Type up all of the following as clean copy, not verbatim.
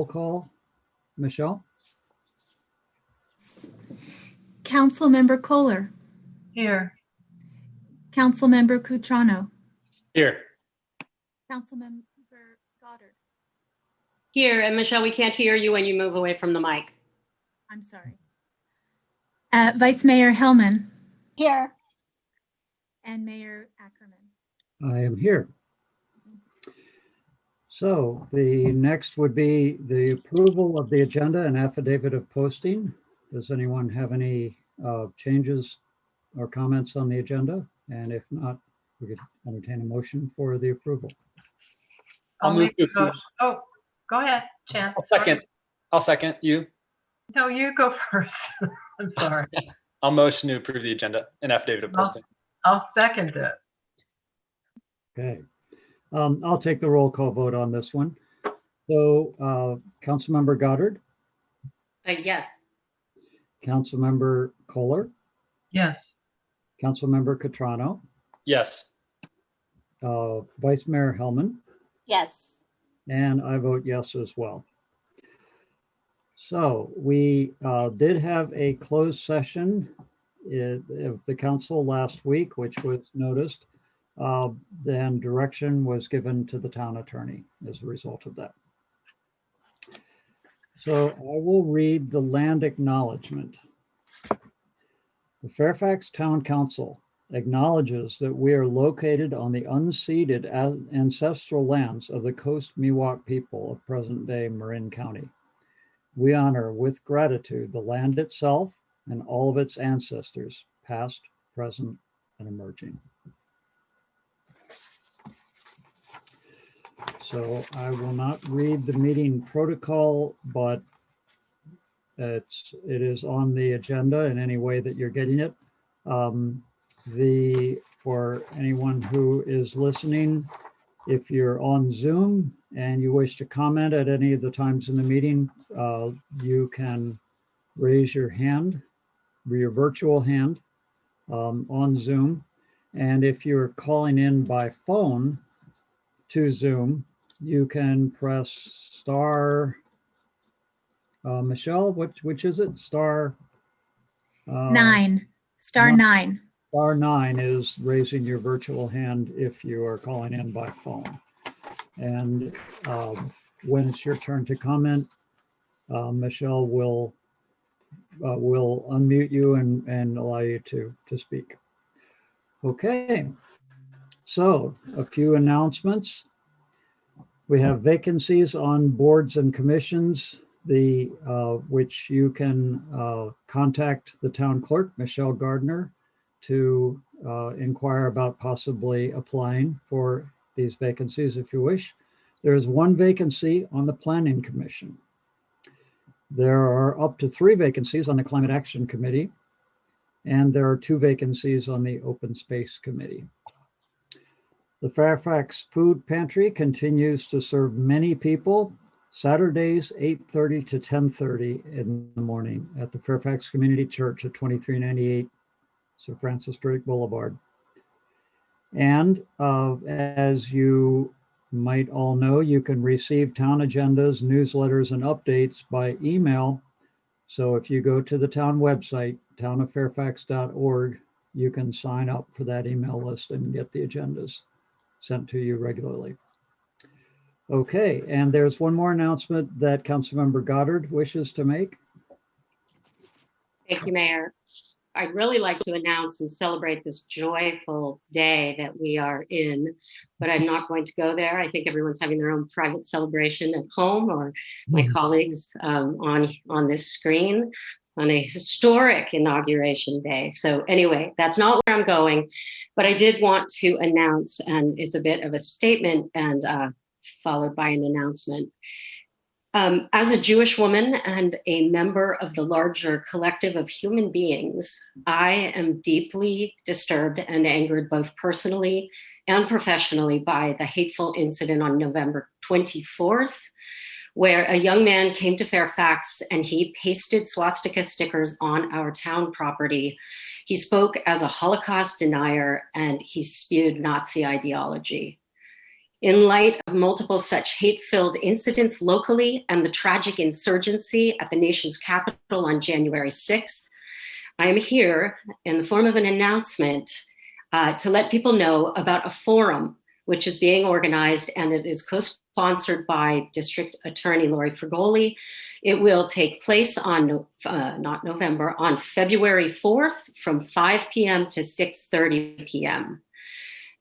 call. Michelle? Councilmember Kohler. Here. Councilmember Cutrano. Here. Councilmember Goddard. Here, and Michelle, we can't hear you when you move away from the mic. I'm sorry. Vice Mayor Hellman. Here. And Mayor Ackerman. I am here. So the next would be the approval of the agenda and affidavit of posting. Does anyone have any changes or comments on the agenda? And if not, we could entertain a motion for the approval. I'll move to go. Oh, go ahead, Chance. I'll second you. No, you go first. I'm sorry. I'll motion to approve the agenda and affidavit of posting. I'll second it. Okay. I'll take the roll call vote on this one. So Councilmember Goddard, Yes. Councilmember Kohler, Yes. Councilmember Cutrano, Yes. Vice Mayor Hellman, Yes. and I vote yes as well. So we did have a closed session of the council last week, which was noticed. Then direction was given to the town attorney as a result of that. So I will read the land acknowledgement. The Fairfax Town Council acknowledges that we are located on the unceded ancestral lands of the Coast Miwok people of present-day Marin County. We honor with gratitude the land itself and all of its ancestors, past, present, and emerging. So I will not read the meeting protocol, but it is on the agenda in any way that you're getting it. For anyone who is listening, if you're on Zoom and you wish to comment at any of the times in the meeting, you can raise your hand, your virtual hand on Zoom. And if you're calling in by phone to Zoom, you can press star, Michelle, which is it? Star 9. Star 9. Star 9 is raising your virtual hand if you are calling in by phone. And when it's your turn to comment, Michelle will unmute you and allow you to speak. Okay, so a few announcements. We have vacancies on boards and commissions, which you can contact the town clerk, Michelle Gardner, to inquire about possibly applying for these vacancies if you wish. There is one vacancy on the Planning Commission. There are up to 3 vacancies on the Climate Action Committee, and there are 2 vacancies on the Open Space Committee. The Fairfax Food Pantry continues to serve many people Saturdays, 8:30 to 10:30 in the morning at the Fairfax Community Church at 2398 Sir Francis Drake Boulevard. And as you might all know, you can receive town agendas, newsletters, and updates by email. So if you go to the town website, townoffairfax.org, you can sign up for that email list and get the agendas sent to you regularly. Okay, and there's one more announcement that Councilmember Goddard wishes to make. Thank you, Mayor. I'd really like to announce and celebrate this joyful day that we are in, but I'm not going to go there. I think everyone's having their own private celebration at home, or my colleagues on this screen on a historic inauguration day. So anyway, that's not where I'm going, but I did want to announce, and it's a bit of a statement and followed by an announcement. As a Jewish woman and a member of the larger collective of human beings, I am deeply disturbed and angered both personally and professionally by the hateful incident on November 24th, where a young man came to Fairfax and he pasted swastika stickers on our town property. He spoke as a Holocaust denier and he spewed Nazi ideology. In light of multiple such hate-filled incidents locally and the tragic insurgency at the nation's capital on January 6th, I am here in the form of an announcement to let people know about a forum which is being organized, and it is co-sponsored by District Attorney Lori Frigoli. It will take place on, on February 4th from 5 p.m. to 6:30 p.m.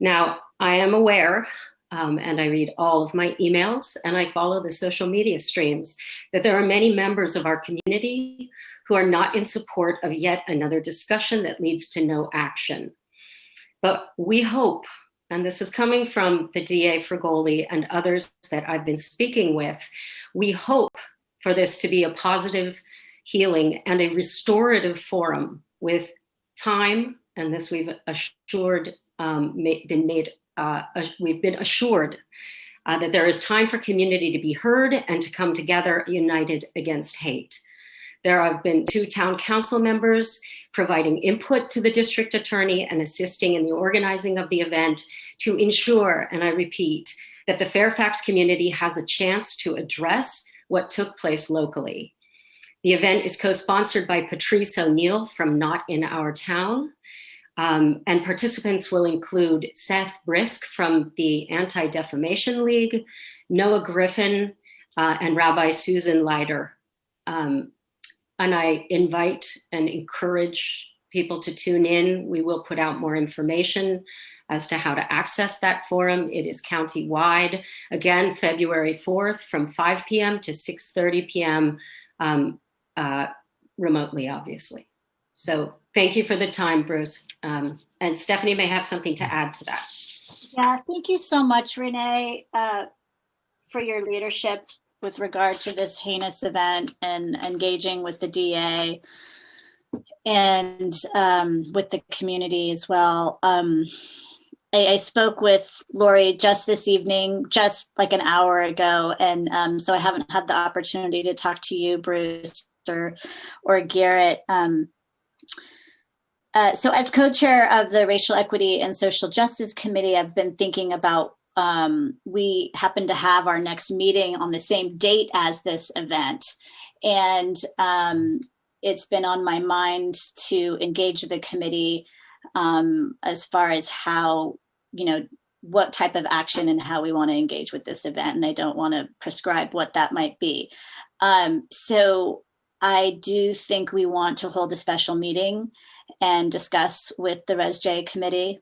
Now, I am aware, and I read all of my emails and I follow the social media streams, that there are many members of our community who are not in support of yet another discussion that leads to no action. But we hope, and this is coming from the DA Frigoli and others that I've been speaking with, we hope for this to be a positive, healing, and a restorative forum with time, and this we've assured, we've been assured that there is time for community to be heard and to come together united against hate. There have been 2 town council members providing input to the district attorney and assisting in the organizing of the event to ensure, and I repeat, that the Fairfax community has a chance to address what took place locally. The event is co-sponsored by Patrice O'Neill from Not in Our Town, and participants will include Seth Brisk from the Anti-Defamation League, Noah Griffin, and Rabbi Susan Leiter. And I invite and encourage people to tune in. We will put out more information as to how to access that forum. It is county-wide. Again, February 4th from 5 p.m. to 6:30 p.m. Remotely, obviously. So thank you for the time, Bruce. And Stephanie may have something to add to that. Yeah, thank you so much, Renee, for your leadership with regard to this heinous event and engaging with the DA and with the community as well. I spoke with Lori just this evening, just like an hour ago, and so I haven't had the opportunity to talk to you, Bruce, or Garrett. So as co-chair of the Racial Equity and Social Justice Committee, I've been thinking about, we happen to have our next meeting on the same date as this event. And it's been on my mind to engage the committee as far as how, what type of action and how we want to engage with this event. And I don't want to prescribe what that might be. So I do think we want to hold a special meeting and discuss with the ResJ committee.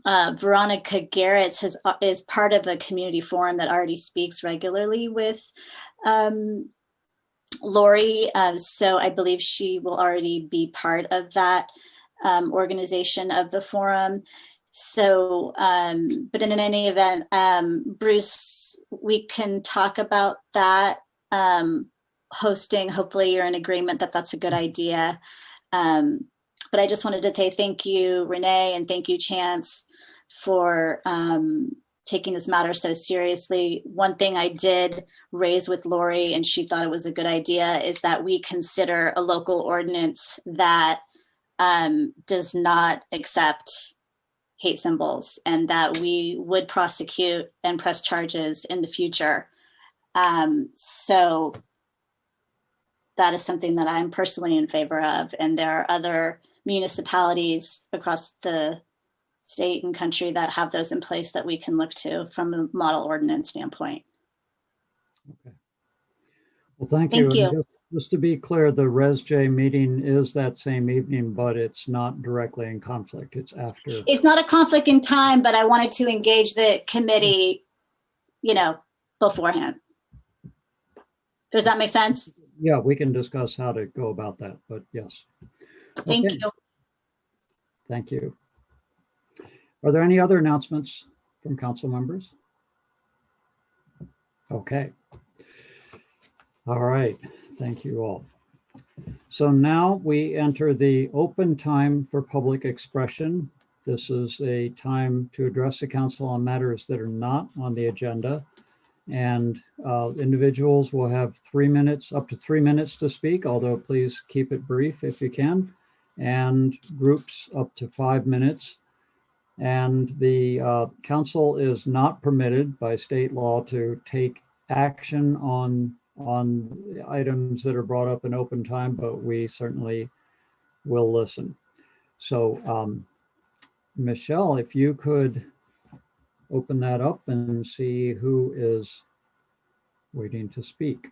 Veronica Garrett is part of a community forum that already speaks regularly with Lori. So I believe she will already be part of that organization of the forum. So, but in any event, Bruce, we can talk about that hosting. Hopefully you're in agreement that that's a good idea. But I just wanted to say thank you, Renee, and thank you, Chance, for taking this matter so seriously. One thing I did raise with Lori, and she thought it was a good idea, is that we consider a local ordinance that does not accept hate symbols, and that we would prosecute and press charges in the future. So that is something that I'm personally in favor of, and there are other municipalities across the state and country that have those in place that we can look to from a model ordinance standpoint. Okay. Well, thank you. Thank you. And just to be clear, the ResJ meeting is that same evening, but it's not directly in conflict. It's after. It's not a conflict in time, but I wanted to engage the committee, beforehand. Does that make sense? Yeah, we can discuss how to go about that, but yes. Thank Okay. you. Thank you. Are there any other announcements from council members? Okay. All right. Thank you all. So now we enter the open time for public expression. This is a time to address the council on matters that are not on the agenda. And individuals will have 3 minutes, up to 3 minutes to speak, although please keep it brief if you can. And groups up to 5 minutes. And the council is not permitted by state law to take action on items that are brought up in open time, but we certainly will listen. So Michelle, if you could open that up and see who is waiting to speak.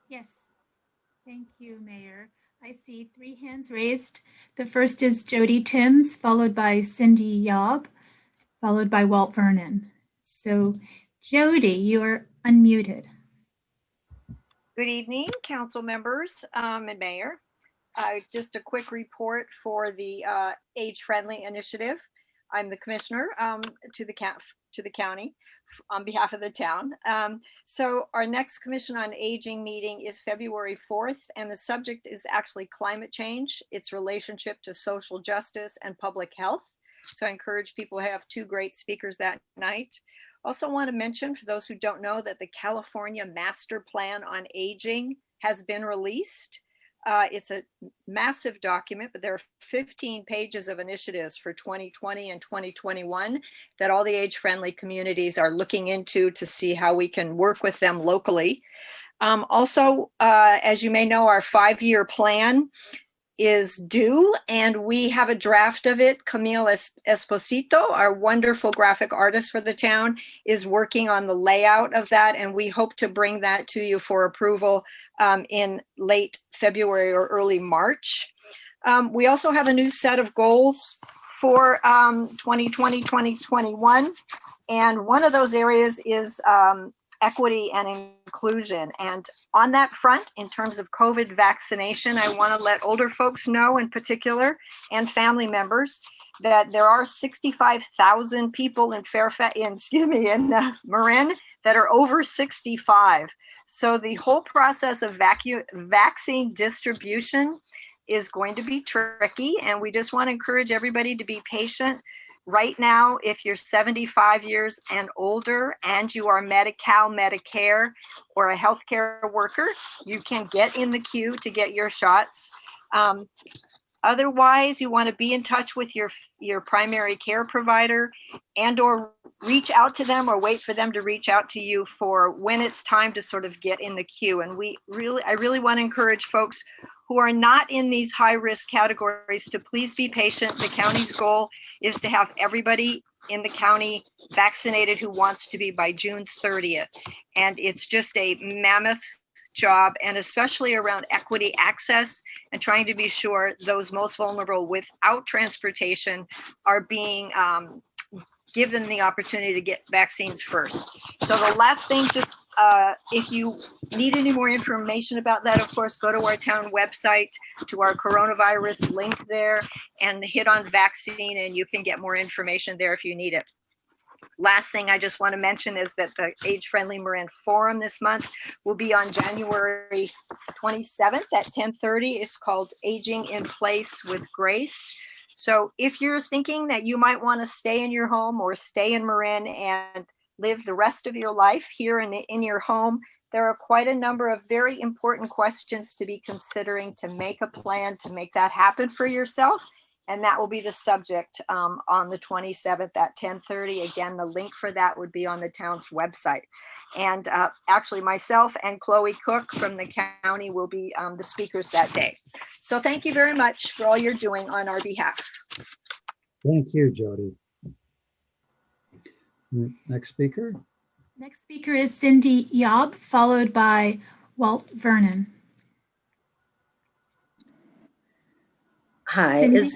Yes, thank you, Mayor. I see 3 hands raised. The first is Jody Timms, followed by Cindy Yob, followed by Walt Vernon. So Jody, you're unmuted. Good evening, council members and mayor. Just a quick report for the age-friendly initiative. I'm the commissioner to the county on behalf of the town. So our next Commission on Aging meeting is February 4th, and the subject is actually climate change, its relationship to social justice and public health. So I encourage people to have 2 great speakers that night. Also want to mention, for those who don't know, that the California Master Plan on Aging has been released. It's a massive document, but there are 15 pages of initiatives for 2020 and 2021 that all the age-friendly communities are looking into to see how we can work with them locally. Also, as you may know, our 5-year plan is due, and we have a draft of it. Camille Esposito, our wonderful graphic artist for the town, is working on the layout of that, and we hope to bring that to you for approval in late February or early March. We also have a new set of goals for 2020, 2021, and one of those areas is equity and inclusion. And on that front, in terms of COVID vaccination, I want to let older folks know in particular, and family members, that there are 65,000 people in Fairfax, in Marin, that are over 65. So the whole process of vaccine distribution is going to be tricky, and we just want to encourage everybody to be patient. Right now, if you're 75 years and older and you are Medi-Cal, Medicare, or a healthcare worker, you can get in the queue to get your shots. Otherwise, you want to be in touch with your primary care provider and or reach out to them or wait for them to reach out to you for when it's time to sort of get in the queue. And I really want to encourage folks who are not in these high-risk categories to please be patient. The county's goal is to have everybody in the county vaccinated who wants to be by June 30th. And it's just a mammoth job, and especially around equity access and trying to be sure those most vulnerable without transportation are being given the opportunity to get vaccines first. So the last thing, just if you need any more information about that, of course, go to our town website, to our coronavirus link there, and hit on vaccine, and you can get more information there if you need it. Last thing I just want to mention is that the Age Friendly Marin Forum this month will be on January 27th at 10:30. It's called Aging in Place with Grace. So if you're thinking that you might want to stay in your home or stay in Marin and live the rest of your life here in your home, there are quite a number of very important questions to be considering to make a plan to make that happen for yourself. And that will be the subject on the 27th at 10:30. Again, the link for that would be on the town's website. And actually myself and Chloe Cook from the county will be the speakers that day. So thank you very much for all you're doing on our behalf. Thank you, Jody. Next speaker. Next speaker is Cindy Yob, followed by Walt Vernon. Hi, Cindy?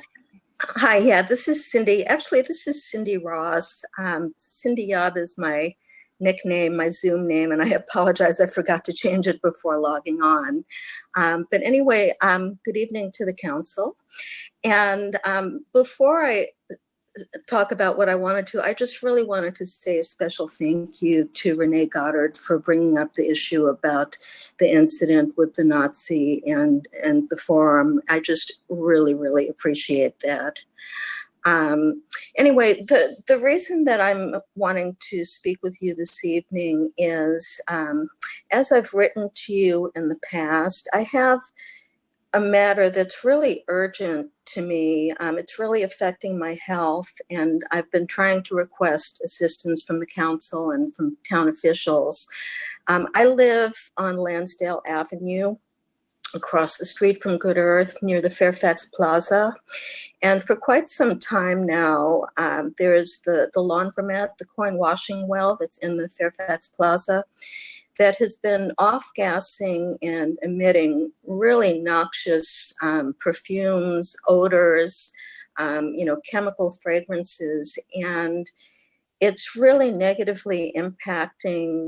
Hi, yeah, this is Cindy. Actually, this is Cindy Ross. Cindy Yob is my nickname, my Zoom name, and I apologize, I forgot to change it before logging on. But anyway, good evening to the council. And before I talk about what I wanted to, I just really wanted to say a special thank you to Renee Goddard for bringing up the issue about the incident with the Nazi and the forum. I just really, really appreciate that. Anyway, the reason that I'm wanting to speak with you this evening is, as I've written to you in the past, I have a matter that's really urgent to me. It's really affecting my health, and I've been trying to request assistance from the council and from town officials. I live on Lansdale Avenue, across the street from Good Earth, near the Fairfax Plaza. And for quite some time now, there's the laundromat, the coin washing well that's in the Fairfax Plaza, that has been off-gassing and emitting really noxious perfumes, odors, chemical fragrances. And it's really negatively impacting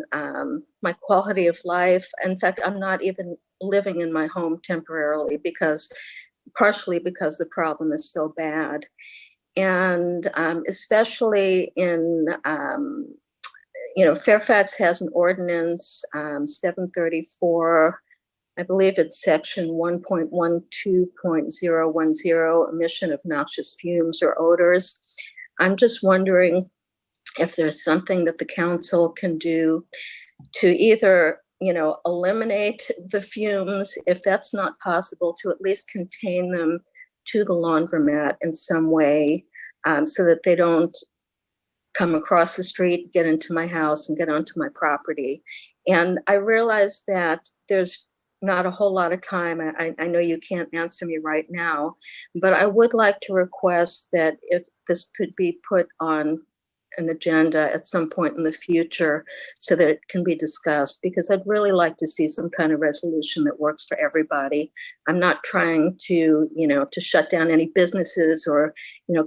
my quality of life. In fact, I'm not even living in my home temporarily partially because the problem is so bad. And especially in, Fairfax has an ordinance, 734, I believe it's section 1.12.010, emission of noxious fumes or odors. I'm just wondering if there's something that the council can do to either, eliminate the fumes, if that's not possible, to at least contain them to the laundromat in some way, so that they don't come across the street, get into my house, and get onto my property. And I realize that there's not a whole lot of time. I know you can't answer me right now, but I would like to request that if this could be put on an agenda at some point in the future so that it can be discussed, because I'd really like to see some kind of resolution that works for everybody. I'm not trying to, to shut down any businesses or,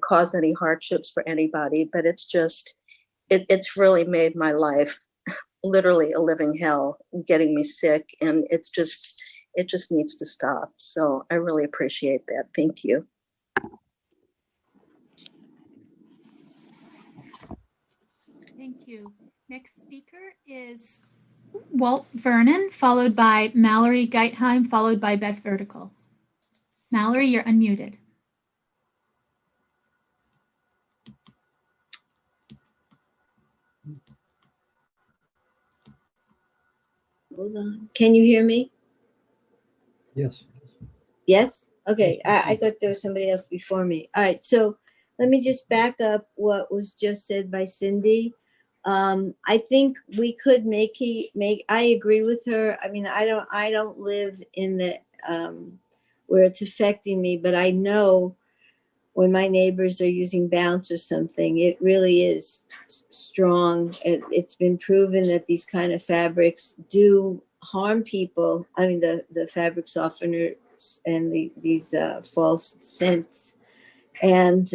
cause any hardships for anybody, but it's just, it's really made my life literally a living hell, getting me sick. And it just needs to stop. So I really appreciate that. Thank you. Thank you. Next speaker is Walt Vernon, followed by Mallory Geithheim, followed by Beth Vertical. Mallory, you're unmuted. Hold on. Can you hear me? Yes. Yes? Okay. I thought there was somebody else before me. All right. So let me just back up what was just said by Cindy. I think we could I agree with her. I mean, I don't live in the, where it's affecting me, but I know when my neighbors are using Bounce or something, it really is strong. It's been proven that these kind of fabrics do harm people. I mean, the fabric softeners and these false scents. And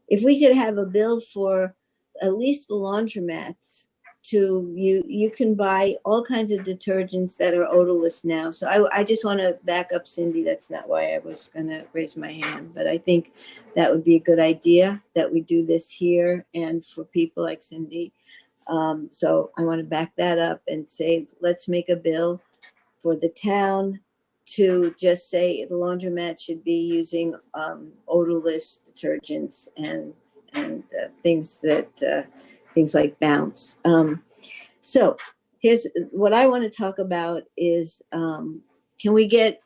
if we could have a bill for at least the laundromats, you can buy all kinds of detergents that are odorless now. So I just want to back up Cindy. That's not why I was going to raise my hand, but I think that would be a good idea that we do this here and for people like Cindy. So I want to back that up and say, let's make a bill for the town to just say the laundromat should be using odorless detergents and things like Bounce. So here's what I want to talk about is, can we get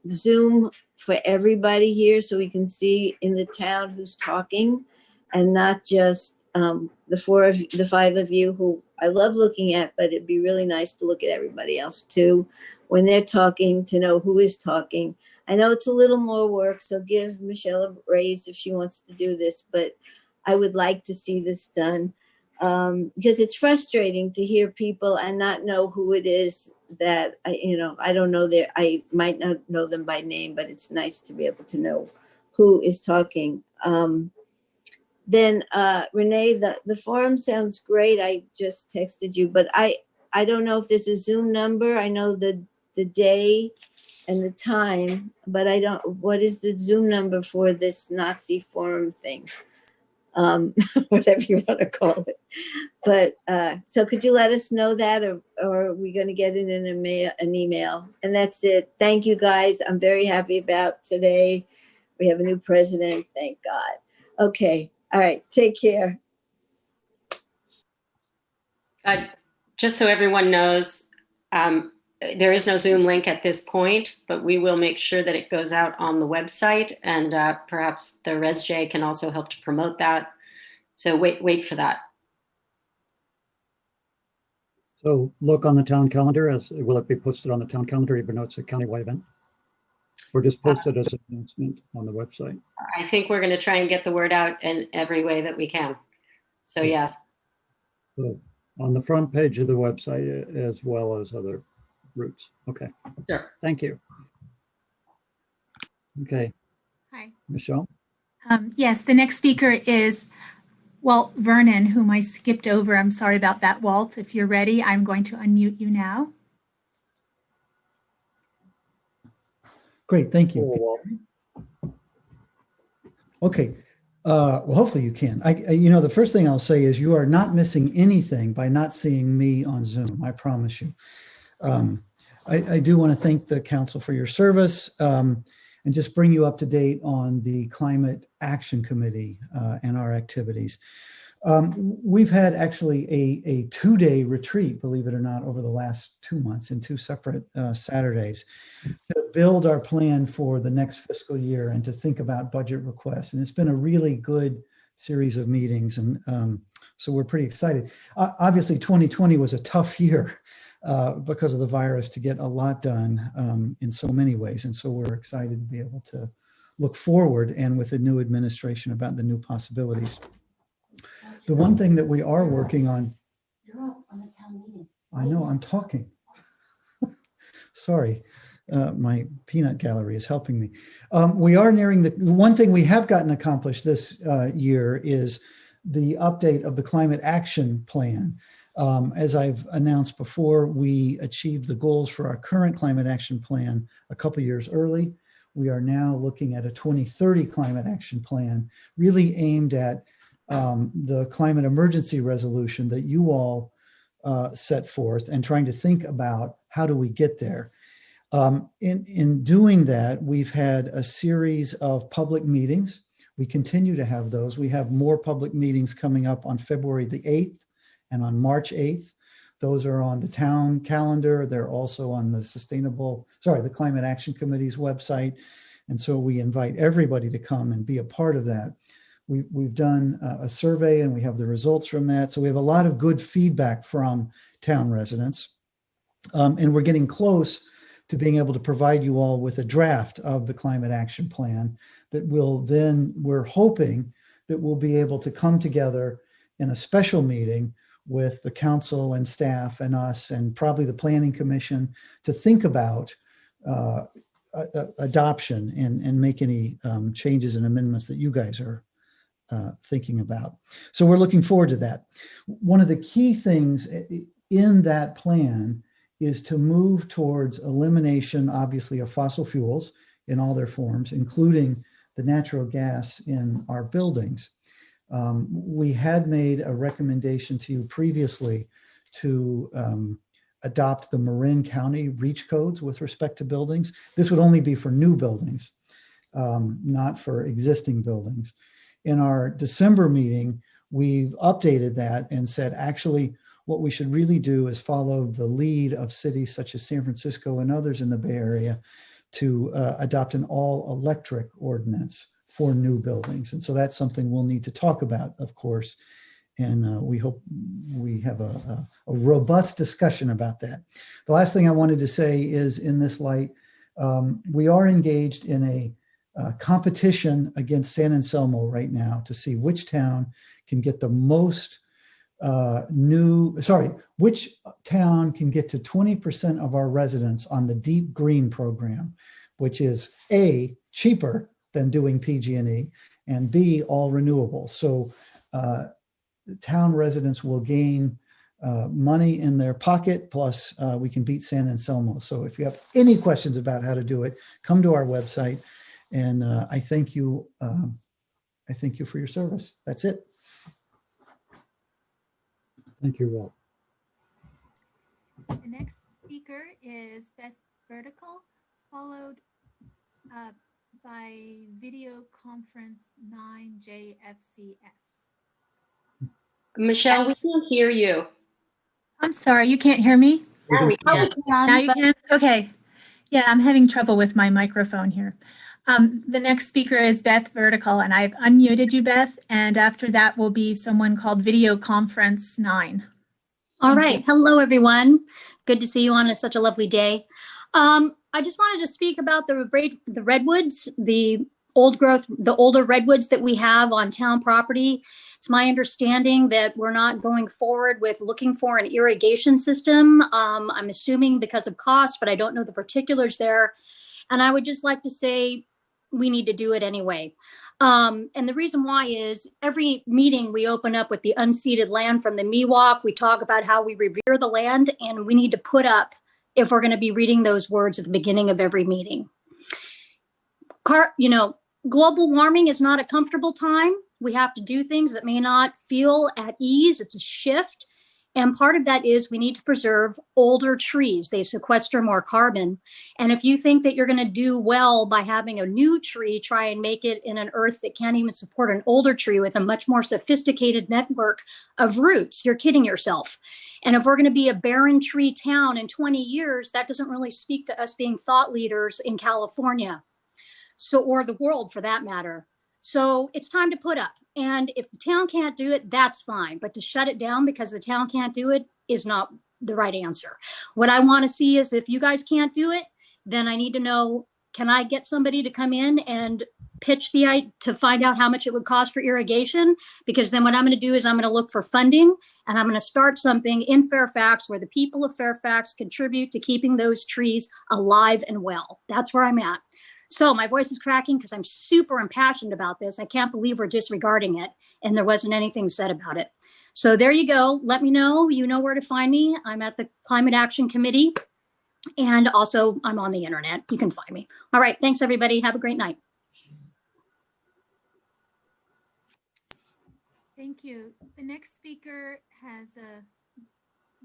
Zoom for everybody here so we can see in the town who's talking and not just the five of you who I love looking at, but it'd be really nice to look at everybody else too when they're talking, to know who is talking. I know it's a little more work, so give Michelle a raise if she wants to do this, but I would like to see this done because it's frustrating to hear people and not know who it is that, I don't know I might not know them by name, but it's nice to be able to know who is talking. Then Renee, the forum sounds great. I just texted you, but I don't know if there's a Zoom number. I know the day and the time, but what is the Zoom number for this Nazi forum thing? Whatever you want to call it. But so could you let us know that, or are we going to get it in an email? And that's it. Thank you guys. I'm very happy about today. We have a new president. Thank God. Okay. All right. Take care. Just so everyone knows, There is no Zoom link at this point, but we will make sure that it goes out on the website, and perhaps the ResJ can also help to promote that. So wait for that. So look on the town calendar. Will it be posted on the town calendar even though it's a countywide event? Or just posted as an announcement on the website? I think we're going to try and get the word out in every way that we can. So yes. So on the front page of the website as well as other routes. Okay. Sure. Thank you. Okay. Hi. Michelle? Yes, the next speaker is Walt Vernon, whom I skipped over. I'm sorry about that, Walt. If you're ready, I'm going to unmute you now. Great, thank you. Walt. Okay, well, hopefully you can. The first thing I'll say is you are not missing anything by not seeing me on Zoom, I promise you. I do want to thank the council for your service and just bring you up to date on the Climate Action Committee and our activities. We've had actually a 2-day retreat, believe it or not, over the last 2 months in 2 separate Saturdays to build our plan for the next fiscal year and to think about budget requests. And it's been a really good series of meetings. And so we're pretty excited. Obviously, 2020 was a tough year because of the virus to get a lot done in so many ways. And so we're excited to be able to look forward and with the new administration about the new possibilities. The one thing that we are working on. You're up on the town meeting. I know, I'm talking. Sorry, my peanut gallery is helping me. We are nearing the one thing we have gotten accomplished this year is the update of the Climate Action Plan. As I've announced before, we achieved the goals for our current Climate Action Plan a couple years early. We are now looking at a 2030 Climate Action Plan, really aimed at the climate emergency resolution that you all set forth and trying to think about how do we get there. In doing that, we've had a series of public meetings. We continue to have those. We have more public meetings coming up on February the 8th and on March 8th. Those are on the town calendar. They're also on the Climate Action Committee's website. And so we invite everybody to come and be a part of that. We've done a survey and we have the results from that. So we have a lot of good feedback from town residents. And we're getting close to being able to provide you all with a draft of the Climate Action Plan that will then, we're hoping that we'll be able to come together in a special meeting with the council and staff and us and probably the Planning Commission to think about adoption and make any changes and amendments that you guys are thinking about. So we're looking forward to that. One of the key things in that plan is to move towards elimination, obviously, of fossil fuels in all their forms, including the natural gas in our buildings. We had made a recommendation to you previously to adopt the Marin County REACH codes with respect to buildings. This would only be for new buildings, not for existing buildings. In our December meeting, we've updated that and said, actually, what we should really do is follow the lead of cities such as San Francisco and others in the Bay Area to adopt an all-electric ordinance for new buildings. And so that's something we'll need to talk about, of course. And we hope we have a robust discussion about that. The last thing I wanted to say is in this light, we are engaged in a competition against San Anselmo right now to see which town can get the most which town can get to 20% of our residents on the Deep Green program, which is A, cheaper than doing PG&E, and B, all renewable. So town residents will gain money in their pocket, plus we can beat San Anselmo. So if you have any questions about how to do it, come to our website. And I thank you. I thank you for your service. That's it. Thank you, Walt. The next speaker is Beth Vertical, followed by video conference 9JFCS. Michelle, we can't hear you. I'm sorry, you can't hear me? Now we Oh, we can. Now you but- can? Okay. Yeah, I'm having trouble with my microphone here. The next speaker is Beth Vertical, and I've unmuted you, Beth, and after that will be someone called Video Conference 9. All Thank right. you. Hello, everyone. Good to see you on such a lovely day. I just wanted to speak about the redwoods, the older redwoods that we have on town property. It's my understanding that we're not going forward with looking for an irrigation system. I'm assuming because of cost, but I don't know the particulars there. And I would just like to say we need to do it anyway. And the reason why is every meeting we open up with the unceded land from the Miwok. We talk about how we revere the land, and we need to put up if we're going to be reading those words at the beginning of every meeting. Global warming is not a comfortable time. We have to do things that may not feel at ease. It's a shift. And part of that is we need to preserve older trees. They sequester more carbon. And if you think that you're going to do well by having a new tree, try and make it in an earth that can't even support an older tree with a much more sophisticated network of roots, you're kidding yourself. And if we're going to be a barren tree town in 20 years, that doesn't really speak to us being thought leaders in California. Or the world for that matter. So it's time to put up. And if the town can't do it, that's fine. But to shut it down because the town can't do it is not the right answer. What I want to see is if you guys can't do it, then I need to know, can I get somebody to come in and pitch to find out how much it would cost for irrigation? Because then what I'm going to do is I'm going to look for funding, and I'm going to start something in Fairfax where the people of Fairfax contribute to keeping those trees alive and well. That's where I'm at. So my voice is cracking because I'm super impassioned about this. I can't believe we're disregarding it, and there wasn't anything said about it. So there you go. Let me know. You know where to find me. I'm at the Climate Action Committee, and also I'm on the internet. You can find me. All right. Thanks, everybody. Have a great night. Thank you. The next speaker has a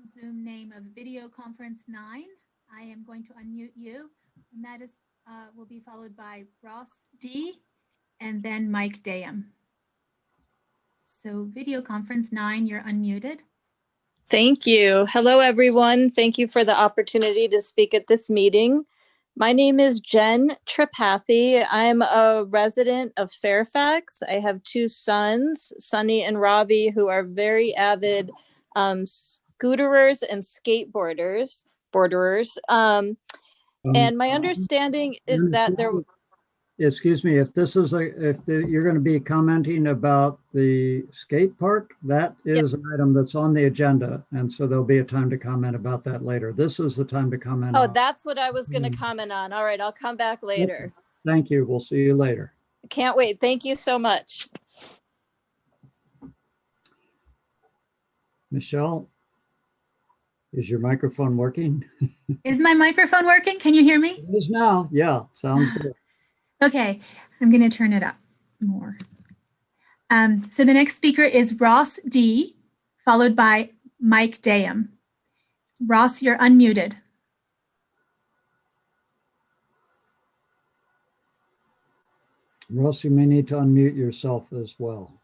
Zoom name of Video Conference 9. I am going to unmute you, and that is will be followed by Ross D. and then Mike Dayam. So Video Conference 9, you're unmuted. Thank you. Hello, everyone. Thank you for the opportunity to speak at this meeting. My name is Jen Tripathi. I'm a resident of Fairfax. I have two sons, Sunny and Ravi, who are very avid scooterers and skateboarders. And my understanding is that there. Excuse me, if you're going to be commenting about the skate park, that is an item that's on the agenda, and so there'll be a time to comment about that later. This is the time to comment. Oh, that's what I was going to comment on. All right, I'll come back later. Thank you. We'll see you later. Can't wait. Thank you so much. Michelle, is your microphone working? Is my microphone working? Can you hear me? It is now. Yeah, sounds good. Okay, I'm going to turn it up more. So the next speaker is Ross D, followed by Mike Dayam. Ross, you're unmuted. Ross, you may need to unmute yourself as well.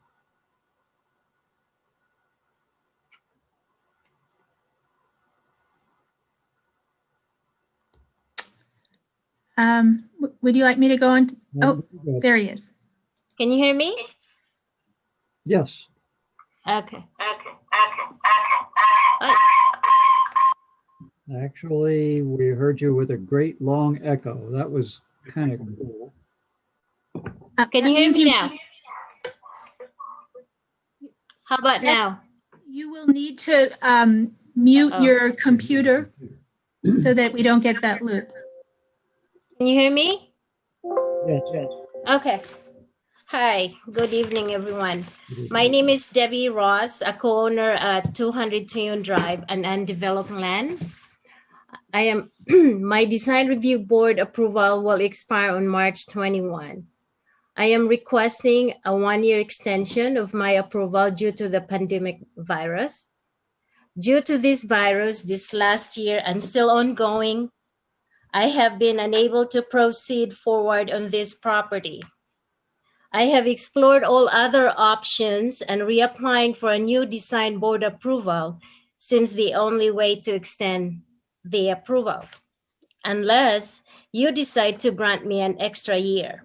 Would you like me to go on? Oh, there he is. Can you hear me? Yes. Okay. Actually, we heard you with a great long echo. That was kind of cool. Can you hear me now? How about now? You will need to mute your computer so that we don't get that loop. Can you hear me? Yes, yes. Okay. Hi, good evening, everyone. My name is Debbie Ross, a co-owner at 200 Tune Drive, an undeveloped land. My design review board approval will expire on March 21. I am requesting a 1-year extension of my approval due to the pandemic virus. Due to this virus, this last year and still ongoing, I have been unable to proceed forward on this property. I have explored all other options, and reapplying for a new design board approval seems the only way to extend the approval, unless you decide to grant me an extra year.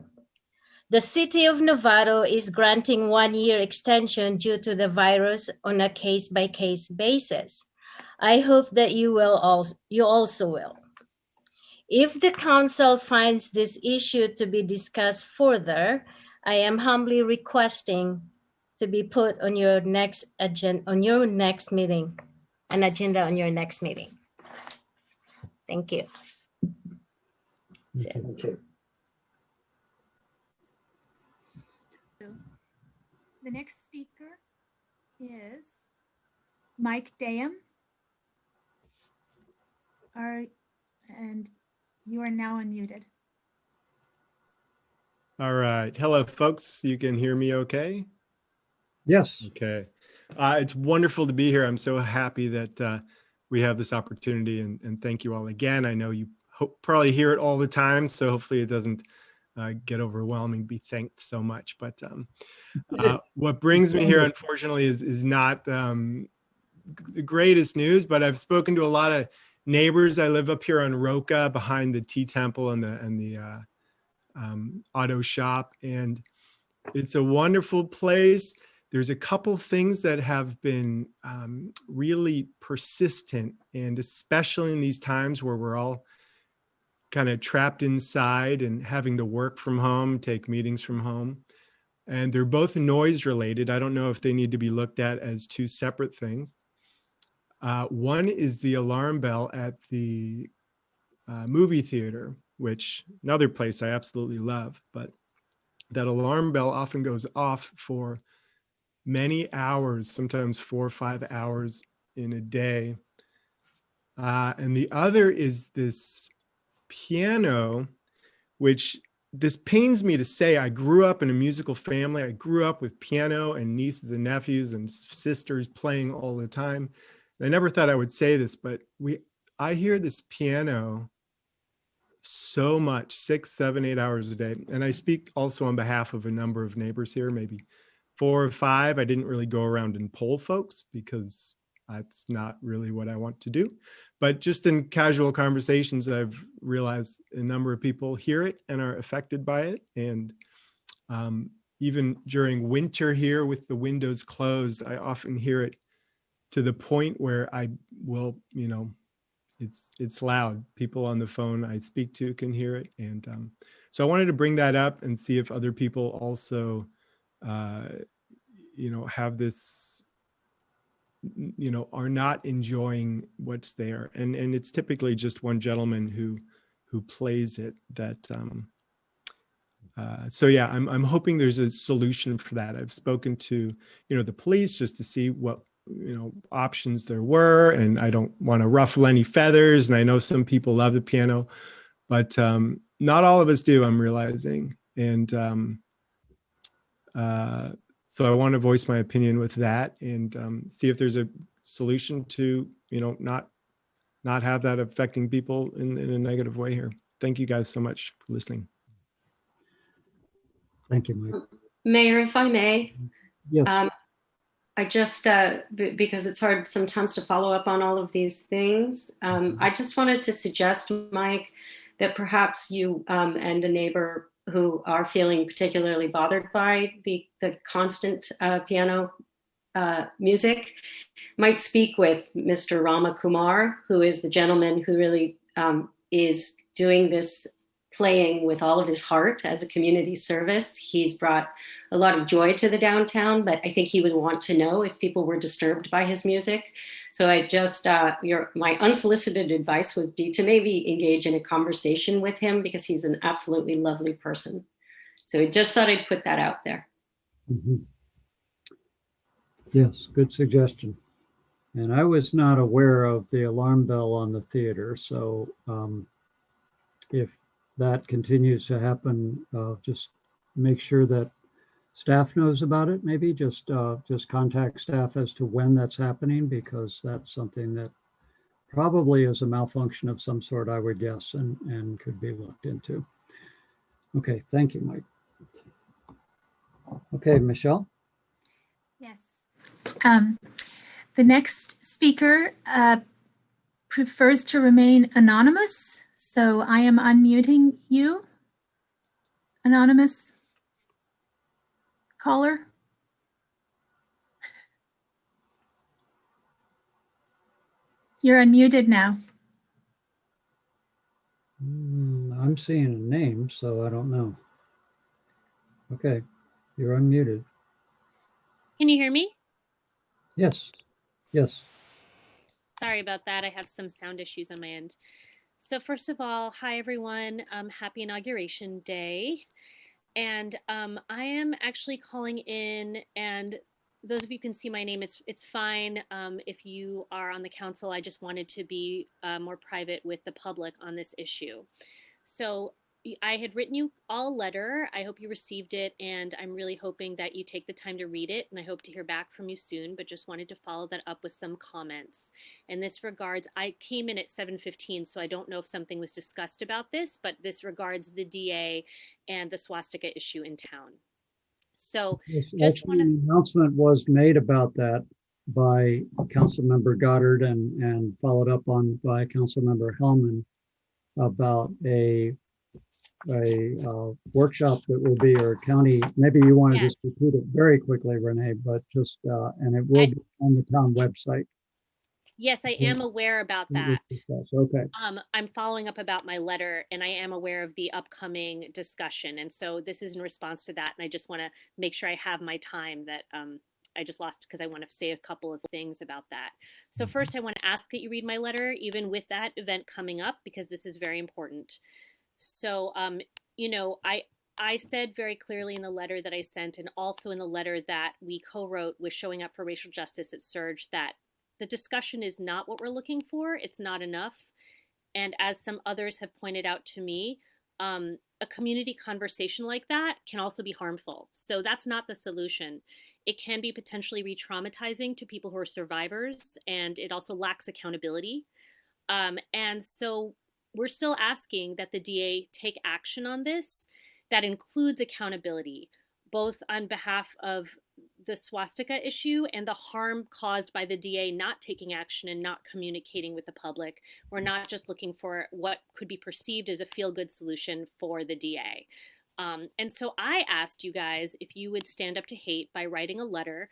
The city of Novato is granting 1-year extension due to the virus on a case-by-case basis. I hope that you also will. If the council finds this issue to be discussed further, I am humbly requesting to be put on your next agenda, on your next meeting, an agenda on your next meeting. Thank you. Okay. The next speaker is Mike Daham. And you are now unmuted. All right. Hello, folks. You can hear me okay? Yes. Okay. It's wonderful to be here. I'm so happy that we have this opportunity, and thank you all again. I know you probably hear it all the time, so hopefully it doesn't get overwhelming, be thanked so much. But what brings me here, unfortunately, is not the greatest news, but I've spoken to a lot of neighbors. I live up here on Roca behind the Tea Temple and the auto shop, and it's a wonderful place. There's a couple things that have been really persistent, and especially in these times where we're all kind of trapped inside and having to work from home, take meetings from home. And they're both noise related. I don't know if they need to be looked at as two separate things. One is the alarm bell at the movie theater, which another place I absolutely love, but that alarm bell often goes off for many hours, sometimes 4 or 5 hours in a day. And the other is this piano, which this pains me to say. I grew up in a musical family. I grew up with piano and nieces and nephews and sisters playing all the time. And I never thought I would say this, but I hear this piano so much, 6, 7, 8 hours a day. And I speak also on behalf of a number of neighbors here, maybe 4 or 5. I didn't really go around and poll folks because that's not really what I want to do. But just in casual conversations, I've realized a number of people hear it and are affected by it. And even during winter here with the windows closed, I often hear it to the point where I will, it's loud. People on the phone I speak to can hear it. And so I wanted to bring that up and see if other people also, have this, are not enjoying what's there. And it's typically just one gentleman who plays it that, so yeah, I'm hoping there's a solution for that. I've spoken to, the police just to see what, options there were, and I don't want to ruffle any feathers. And I know some people love the piano, but not all of us do, I'm realizing. And so I want to voice my opinion with that and see if there's a solution to, not have that affecting people in a negative way here. Thank you guys so much for listening. Thank you, Mike. Mayor, if I may. Yes. I just, because it's hard sometimes to follow up on all of these things, I just wanted to suggest, Mike, that perhaps you and a neighbor who are feeling particularly bothered by the constant piano music might speak with Mr. Rama Kumar, who is the gentleman who really is doing this playing with all of his heart as a community service. He's brought a lot of joy to the downtown, but I think he would want to know if people were disturbed by his music. So I just, my unsolicited advice would be to maybe engage in a conversation with him, because he's an absolutely lovely person. So I just thought I'd put that out there. Mm-hmm. Yes, good suggestion. And I was not aware of the alarm bell on the theater. So if that continues to happen, just make sure that staff knows about it. Maybe just contact staff as to when that's happening, because that's something that probably is a malfunction of some sort, I would guess, and could be looked into. Okay, thank you, Mike. Okay, Michelle. Yes. The next speaker, prefers to remain anonymous, so I am unmuting you, anonymous caller. You're unmuted now. I'm seeing a name, so I don't know. Okay, you're unmuted. Can you hear me? Yes, yes. Sorry about that. I have some sound issues on my end. So first of all, hi everyone. Happy Inauguration Day. And I am actually calling in, and those of you who can see my name, it's fine if you are on the council. I just wanted to be more private with the public on this issue. So I had written you all a letter. I hope you received it, and I'm really hoping that you take the time to read it, and I hope to hear back from you soon, but just wanted to follow that up with some comments. In this regards, I came in at 7:15, so I don't know if something was discussed about this, but this regards the DA and the swastika issue in town. So Yes, just want to... an announcement was made about that by Councilmember Goddard and followed up on by Councilmember Hellman about a workshop that will be, or county, maybe you want to just repeat it very quickly, Renee, but just, and it will be on the town website. Yes, I am aware about that. Okay. I'm following up about my letter, and I am aware of the upcoming discussion. And so this is in response to that. And I just want to make sure I have my time that I just lost, because I want to say a couple of things about that. So first, I want to ask that you read my letter, even with that event coming up, because this is very important. So, you know, I said very clearly in the letter that I sent, and also in the letter that we co-wrote with Showing Up for Racial Justice at Surge, that the discussion is not what we're looking for. It's not enough. And as some others have pointed out to me, a community conversation like that can also be harmful. So that's not the solution. It can be potentially re-traumatizing to people who are survivors, and it also lacks accountability. And so we're still asking that the DA take action on this. That includes accountability, both on behalf of the swastika issue and the harm caused by the DA not taking action and not communicating with the public. We're not just looking for what could be perceived as a feel-good solution for the DA. And so I asked you guys if you would stand up to hate by writing a letter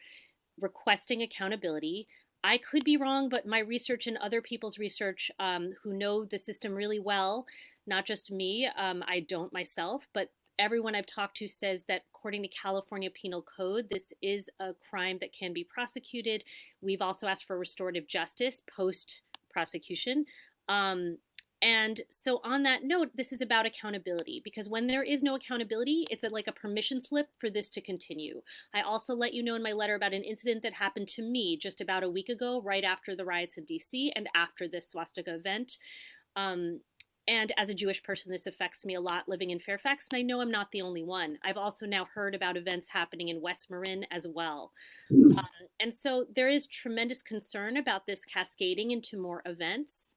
requesting accountability. I could be wrong, but my research and other people's research who know the system really well, not just me, I don't myself, but everyone I've talked to says that according to California Penal Code, this is a crime that can be prosecuted. We've also asked for restorative justice post-prosecution. And so on that note, this is about accountability, because when there is no accountability, it's like a permission slip for this to continue. I also let you know in my letter about an incident that happened to me just about a week ago, right after the riots in DC and after this swastika event. And as a Jewish person, this affects me a lot living in Fairfax, and I know I'm not the only one. I've also now heard about events happening in West Marin as well. And so there is tremendous concern about this cascading into more events.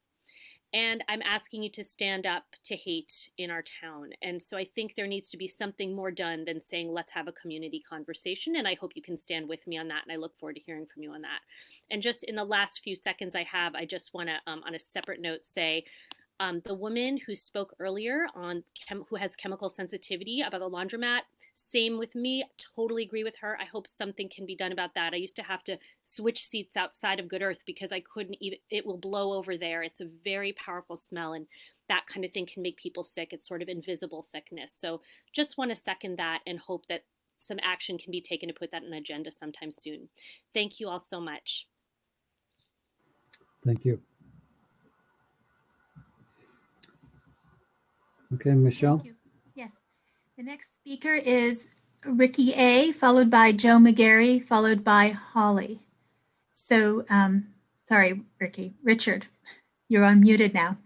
And I'm asking you to stand up to hate in our town. And so I think there needs to be something more done than saying, let's have a community conversation. And I hope you can stand with me on that. And I look forward to hearing from you on that. And just in the last few seconds I have, I just want to, on a separate note, say, the woman who spoke earlier on who has chemical sensitivity about the laundromat, same with me, totally agree with her. I hope something can be done about that. I used to have to switch seats outside of Good Earth because I couldn't even, it will blow over there. It's a very powerful smell, and that kind of thing can make people sick. It's sort of invisible sickness. So just want to second that and hope that some action can be taken to put that on the agenda sometime soon. Thank you all so much. Thank you. Okay, Michelle. Thank you. Yes. The next speaker is Ricky A., followed by Joe McGarry, followed by Holly. So, sorry, Ricky. Richard, you're unmuted now.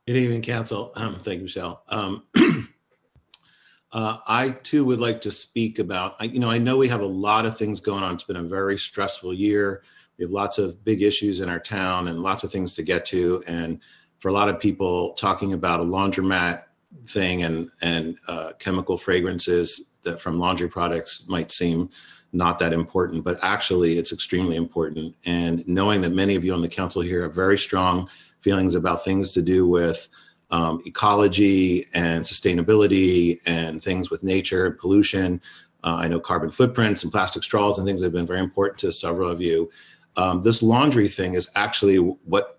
Good evening, Council. Thank you, Michelle. I too would like to speak about, I know we have a lot of things going on. It's been a very stressful year. We have lots of big issues in our town and lots of things to get to. And for a lot of people, talking about a laundromat thing and chemical fragrances that from laundry products might seem not that important, but actually it's extremely important. And knowing that many of you on the council here have very strong feelings about things to do with ecology and sustainability and things with nature and pollution. I know carbon footprints and plastic straws and things have been very important to several of you. This laundry thing is actually what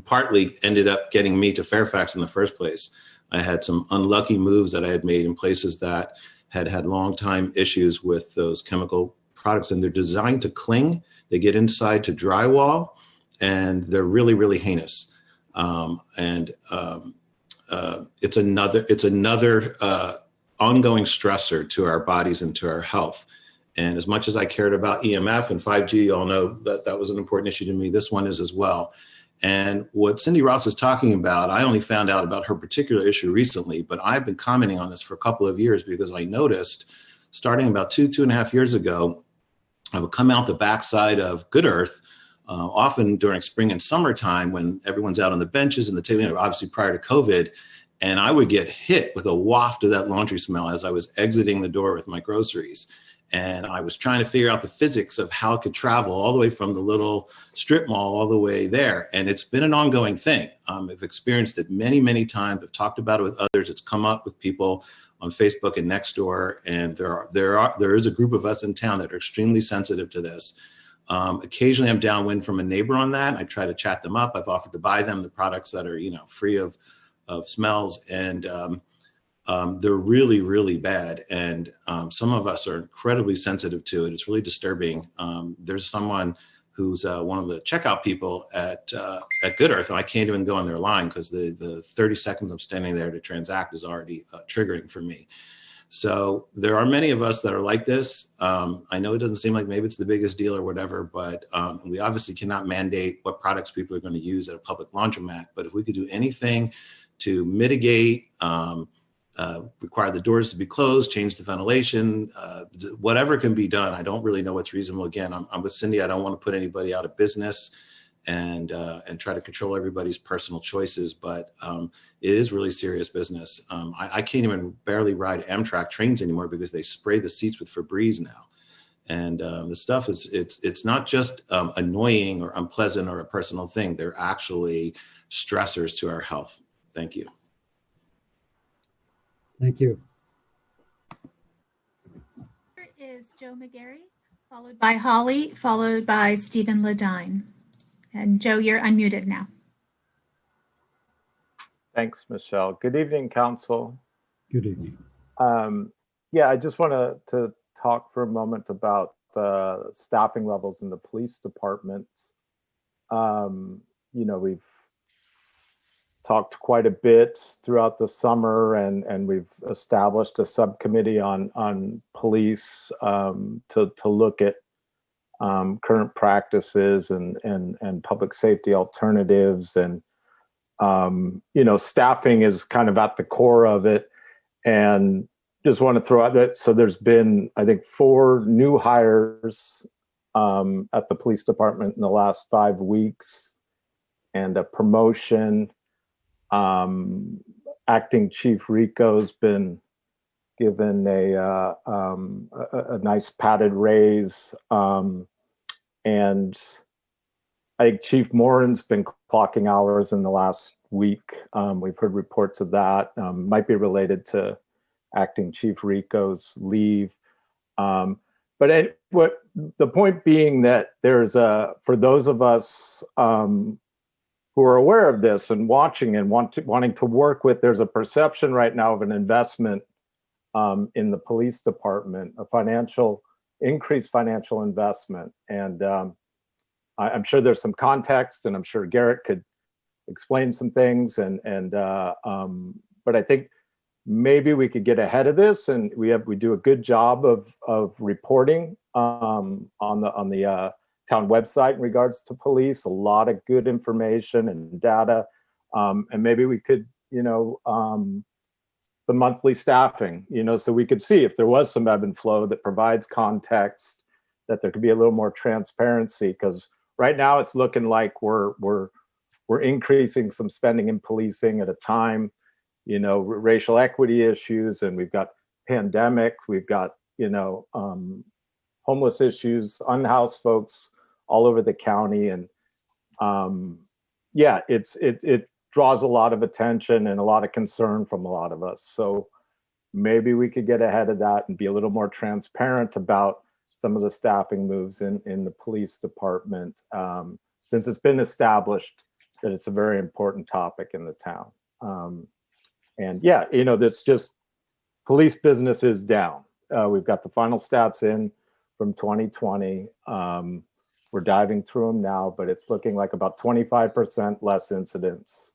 partly ended up getting me to Fairfax in the first place. I had some unlucky moves that I had made in places that had long time issues with those chemical products, and they're designed to cling. They get inside to drywall, and they're really, really heinous. It's another ongoing stressor to our bodies and to our health. And as much as I cared about EMF and 5G, you all know that that was an important issue to me. This one is as well. And what Cindy Ross is talking about, I only found out about her particular issue recently, but I've been commenting on this for a couple of years because I noticed starting about 2.5 years ago, I would come out the backside of Good Earth, often during spring and summertime when everyone's out on the benches and the table, obviously prior to COVID, and I would get hit with a waft of that laundry smell as I was exiting the door with my groceries. And I was trying to figure out the physics of how it could travel all the way from the little strip mall all the way there. And it's been an ongoing thing. I've experienced it many, many times. I've talked about it with others. It's come up with people on Facebook and Nextdoor. And there is a group of us in town that are extremely sensitive to this. Occasionally I'm downwind from a neighbor on that. I try to chat them up. I've offered to buy them the products that are, free of smells. And they're really, really bad. And some of us are incredibly sensitive to it. It's really disturbing. There's someone who's one of the checkout people at Good Earth, and I can't even go on their line because the 30 seconds I'm standing there to transact is already triggering for me. So there are many of us that are like this. I know it doesn't seem like maybe it's the biggest deal or whatever, but we obviously cannot mandate what products people are going to use at a public laundromat. But if we could do anything to mitigate, require the doors to be closed, change the ventilation, whatever can be done. I don't really know what's reasonable. Again, I'm with Cindy. I don't want to put anybody out of business and try to control everybody's personal choices, but it is really serious business. I can't even barely ride Amtrak trains anymore because they spray the seats with Febreze now. And the stuff it's not just annoying or unpleasant or a personal thing. They're actually stressors to our health. Thank you. Thank you. Here is Joe McGarry, followed by Holly, followed by Stephen Ladine. And Joe, you're unmuted now. Thanks, Michelle. Good evening, Council. Good evening. Yeah, I just want to talk for a moment about staffing levels in the police department. We've talked quite a bit throughout the summer, and we've established a subcommittee on police to look at current practices and public safety alternatives. And staffing is kind of at the core of it. And just want to throw out that, so there's been, I think, 4 new hires at the police department in the last 5 weeks, and a promotion. Acting Chief Rico's been given a nice padded raise, and I think Chief Morrison's been clocking hours in the last week. We've heard reports of that. Might be related to Acting Chief Rico's leave. But what the point being that there's for those of us who are aware of this and watching and wanting to work with, there's a perception right now of an investment in the police department, increased financial investment. And I'm sure there's some context, and I'm sure Garrett could explain some things. But I think maybe we could get ahead of this, and we do a good job of reporting on the town website in regards to police, a lot of good information and data, and maybe we could, the monthly staffing, so we could see if there was some ebb and flow that provides context, that there could be a little more transparency, because right now it's looking like we're increasing some spending in policing at a time, racial equity issues, and we've got pandemic, we've got, homeless issues, unhoused folks all over the county. And yeah, it draws a lot of attention and a lot of concern from a lot of us. So maybe we could get ahead of that and be a little more transparent about some of the staffing moves in the police department, since it's been established that it's a very important topic in the town. And yeah, that's just police business is down. We've got the final stats in from 2020. We're diving through them now, but it's looking like about 25% less incidents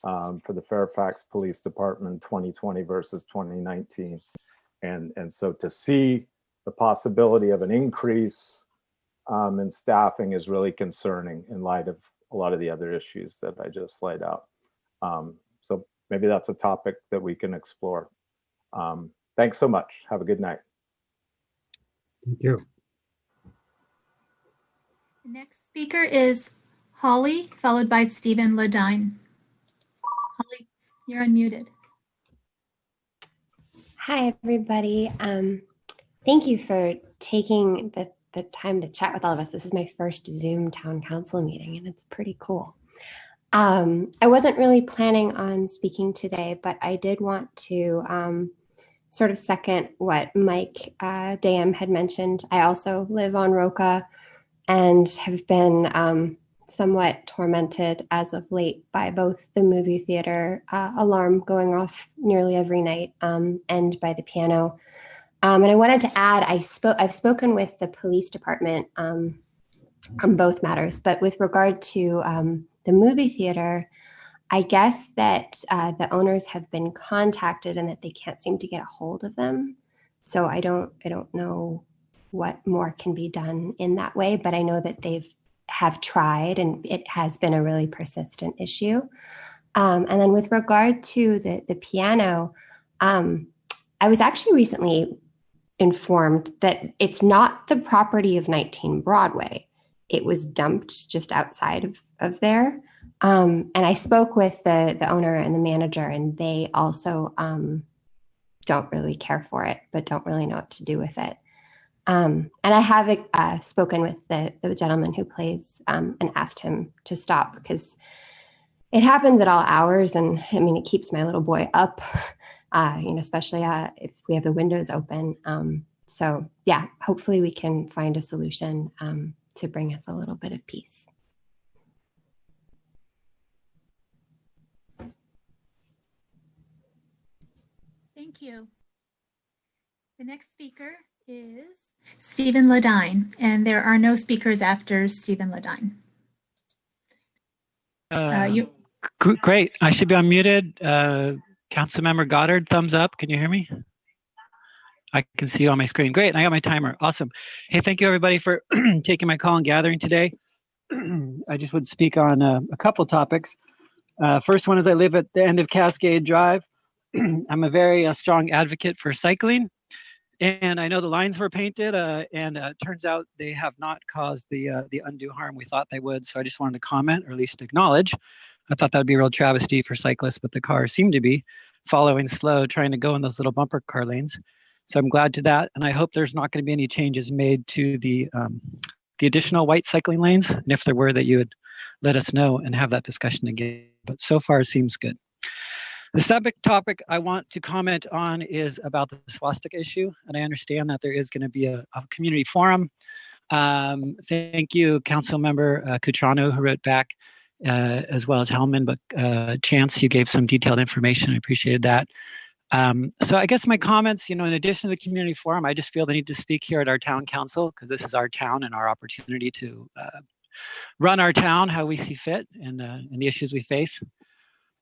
for the Fairfax Police Department in 2020 versus 2019. And so to see the possibility of an increase in staffing is really concerning in light of a lot of the other issues that I just laid out. So maybe that's a topic that we can explore. Thanks so much. Have a good night. Thank you. The next speaker is Holly, followed by Stephen Ladine. Holly, you're unmuted. Hi, everybody. Thank you for taking the time to chat with all of us. This is my first Zoom town council meeting, and it's pretty cool. I wasn't really planning on speaking today, but I did want to sort of second what Mike Dam had mentioned. I also live on Roca and have been somewhat tormented as of late by both the movie theater alarm going off nearly every night and by the piano. And I wanted to add, I've spoken with the police department on both matters, but with regard to the movie theater, I guess that the owners have been contacted and that they can't seem to get a hold of them. So I don't know what more can be done in that way, but I know that have tried, and it has been a really persistent issue. And then with regard to the piano, I was actually recently informed that it's not the property of 19 Broadway. It was dumped just outside of there. And I spoke with the owner and the manager, and they also don't really care for it, but don't really know what to do with it. And I have spoken with the gentleman who plays and asked him to stop, because it happens at all hours. And I mean, it keeps my little boy up, especially if we have the windows open. So yeah, hopefully we can find a solution to bring us a little bit of peace. Thank you. The next speaker is Stephen Ladine, and there are no speakers after Stephen Ladine. Great. I should be unmuted. Councilmember Goddard, thumbs up. Can you hear me? I can see you on my screen. Great. I got my timer. Awesome. Hey, thank you everybody for taking my call and gathering today. I just would speak on a couple topics. First one is I live at the end of Cascade Drive. I'm a very strong advocate for cycling. And I know the lines were painted and it turns out they have not caused the undue harm we thought they would. So I just wanted to comment, or at least acknowledge. I thought that would be a real travesty for cyclists, but the cars seem to be following slow, trying to go in those little bumper car lanes. So I'm glad to that. And I hope there's not going to be any changes made to the additional white cycling lanes. And if there were, that you would let us know and have that discussion again. But so far it seems good. The subject topic I want to comment on is about the swastika issue. And I understand that there is going to be a community forum. Thank you, Councilmember Cutrano, who wrote back, as well as Hellman, but Chance, you gave some detailed information. I appreciated that. So I guess my comments, in addition to the community forum, I just feel the need to speak here at our town council, because this is our town and our opportunity to run our town how we see fit and the issues we face.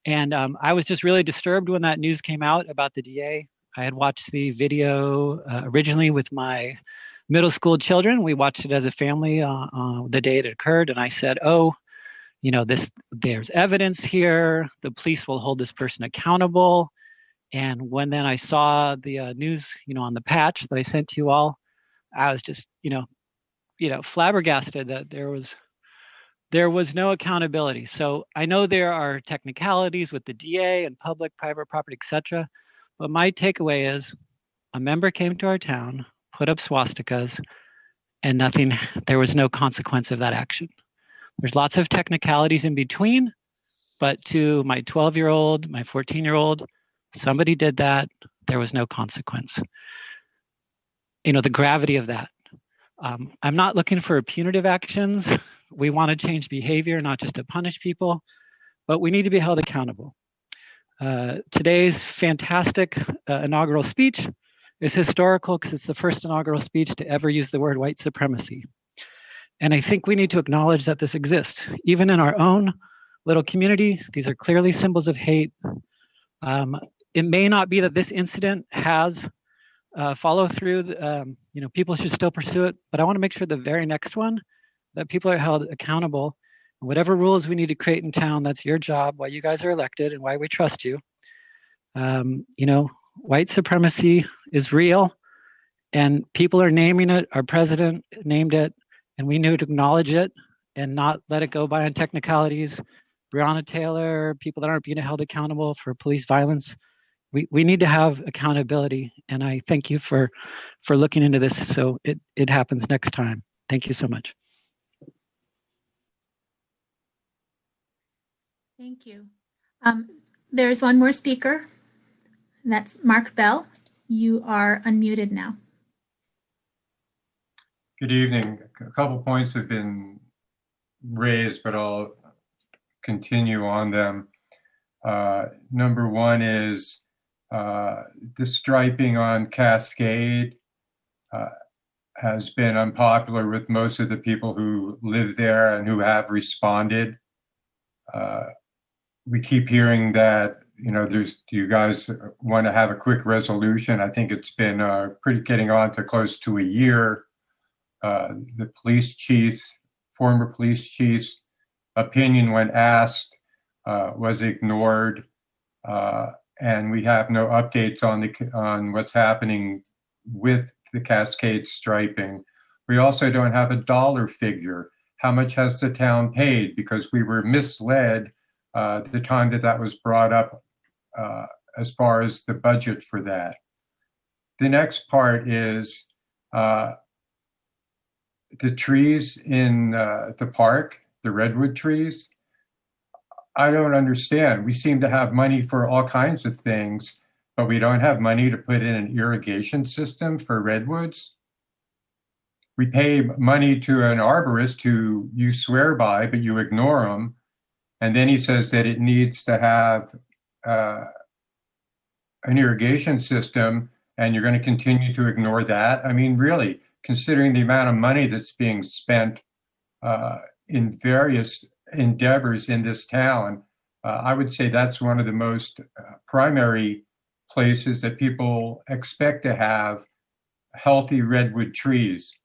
And I was just really disturbed when that news came out about the DA. I had watched the video originally with my middle school children. We watched it as a family the day it occurred. And I said, oh, there's evidence here. The police will hold this person accountable. And when then I saw the news, on the patch that I sent to you all, I was just, flabbergasted that there was no accountability. So I know there are technicalities with the DA and public, private property, etc. But my takeaway is a member came to our town, put up swastikas. and there was no consequence of that action. There's lots of technicalities in between, but to my 12-year-old, my 14-year-old, somebody did that, there was no consequence. The gravity of that. I'm not looking for punitive actions. We want to change behavior, not just to punish people, but we need to be held accountable. Today's fantastic inaugural speech is historical because it's the first inaugural speech to ever use the word white supremacy. And I think we need to acknowledge that this exists. Even in our own little community, these are clearly symbols of hate. It may not be that this incident has follow through, people should still pursue it, but I want to make sure the very next one, that people are held accountable. Whatever rules we need to create in town, that's your job, why you guys are elected and why we trust you. White supremacy is real and people are naming it. Our president named it, and we need to acknowledge it and not let it go by on technicalities. Breonna Taylor, people that aren't being held accountable for police violence. We need to have accountability, and I thank you for looking into this so it happens next time. Thank you so much. Thank you. There's one more speaker. And that's Mark Bell. You are unmuted now. Good evening. A couple points have been raised, but I'll continue on them. Number one is the striping on Cascade has been unpopular with most of the people who live there and who have responded. We keep hearing that, you guys want to have a quick resolution. I think it's been getting on to close to a year. The police chief's, former police chief's opinion when asked was ignored. And we have no updates on what's happening with the Cascade striping. We also don't have a dollar figure. How much has the town paid? Because we were misled the time that was brought up as far as the budget for that. The next part is the trees in the park, the redwood trees. I don't understand. We seem to have money for all kinds of things, but we don't have money to put in an irrigation system for redwoods. We pay money to an arborist who you swear by, but you ignore him. And then he says that it needs to have an irrigation system, and you're going to continue to ignore that. I mean, really, considering the amount of money that's being spent in various endeavors in this town, I would say that's one of the most primary places that people expect to have healthy redwood trees,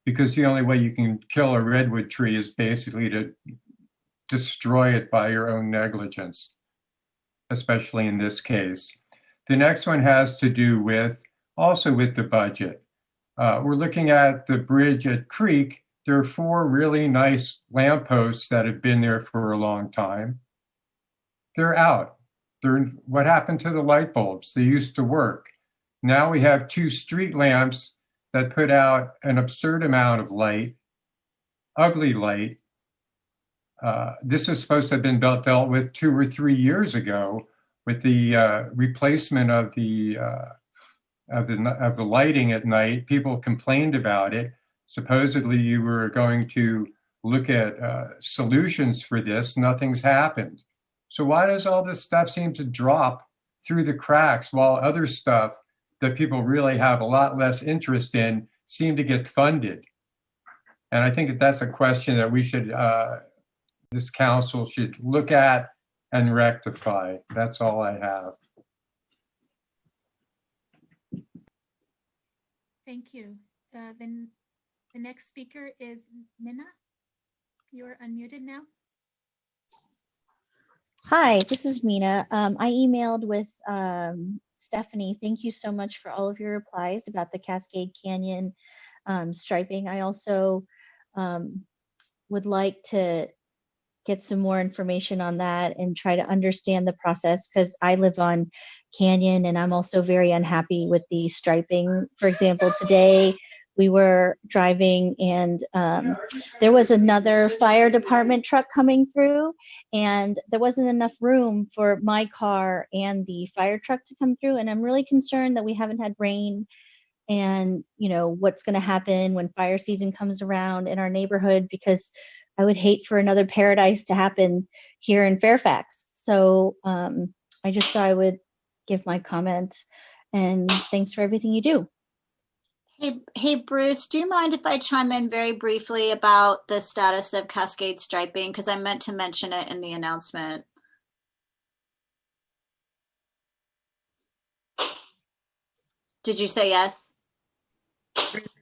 because the only way you can kill a redwood tree is basically to destroy it by your own negligence, especially in this case. The next one has to do with the budget. We're looking at the bridge at Creek. There are 4 really nice lampposts that have been there for a long time. They're out. What happened to the light bulbs? They used to work. Now we have 2 street lamps that put out an absurd amount of light, ugly light. This is supposed to have been dealt with 2 or 3 years ago with the replacement of the lighting at night. People complained about it. Supposedly you were going to look at solutions for this. Nothing's happened. So why does all this stuff seem to drop through the cracks while other stuff that people really have a lot less interest in seem to get funded? And I think that's a question that we should, this council should look at and rectify. That's all I have. Thank you. Then the next speaker is Minna. You're unmuted now. Hi, this is Mina. I emailed with Stephanie. Thank you so much for all of your replies about the Cascade Canyon striping. I also would like to get some more information on that and try to understand the process, because I live on Canyon and I'm also very unhappy with the striping. For example, today we were driving and there was another fire department truck coming through, and there wasn't enough room for my car and the fire truck to come through. And I'm really concerned that we haven't had rain, and what's going to happen when fire season comes around in our neighborhood, because I would hate for another paradise to happen here in Fairfax. So I just thought I would give my comment, and thanks for everything you do. Hey, Bruce, do you mind if I chime in very briefly about the status of cascade striping? Because I meant to mention it in the announcement. Did you say yes?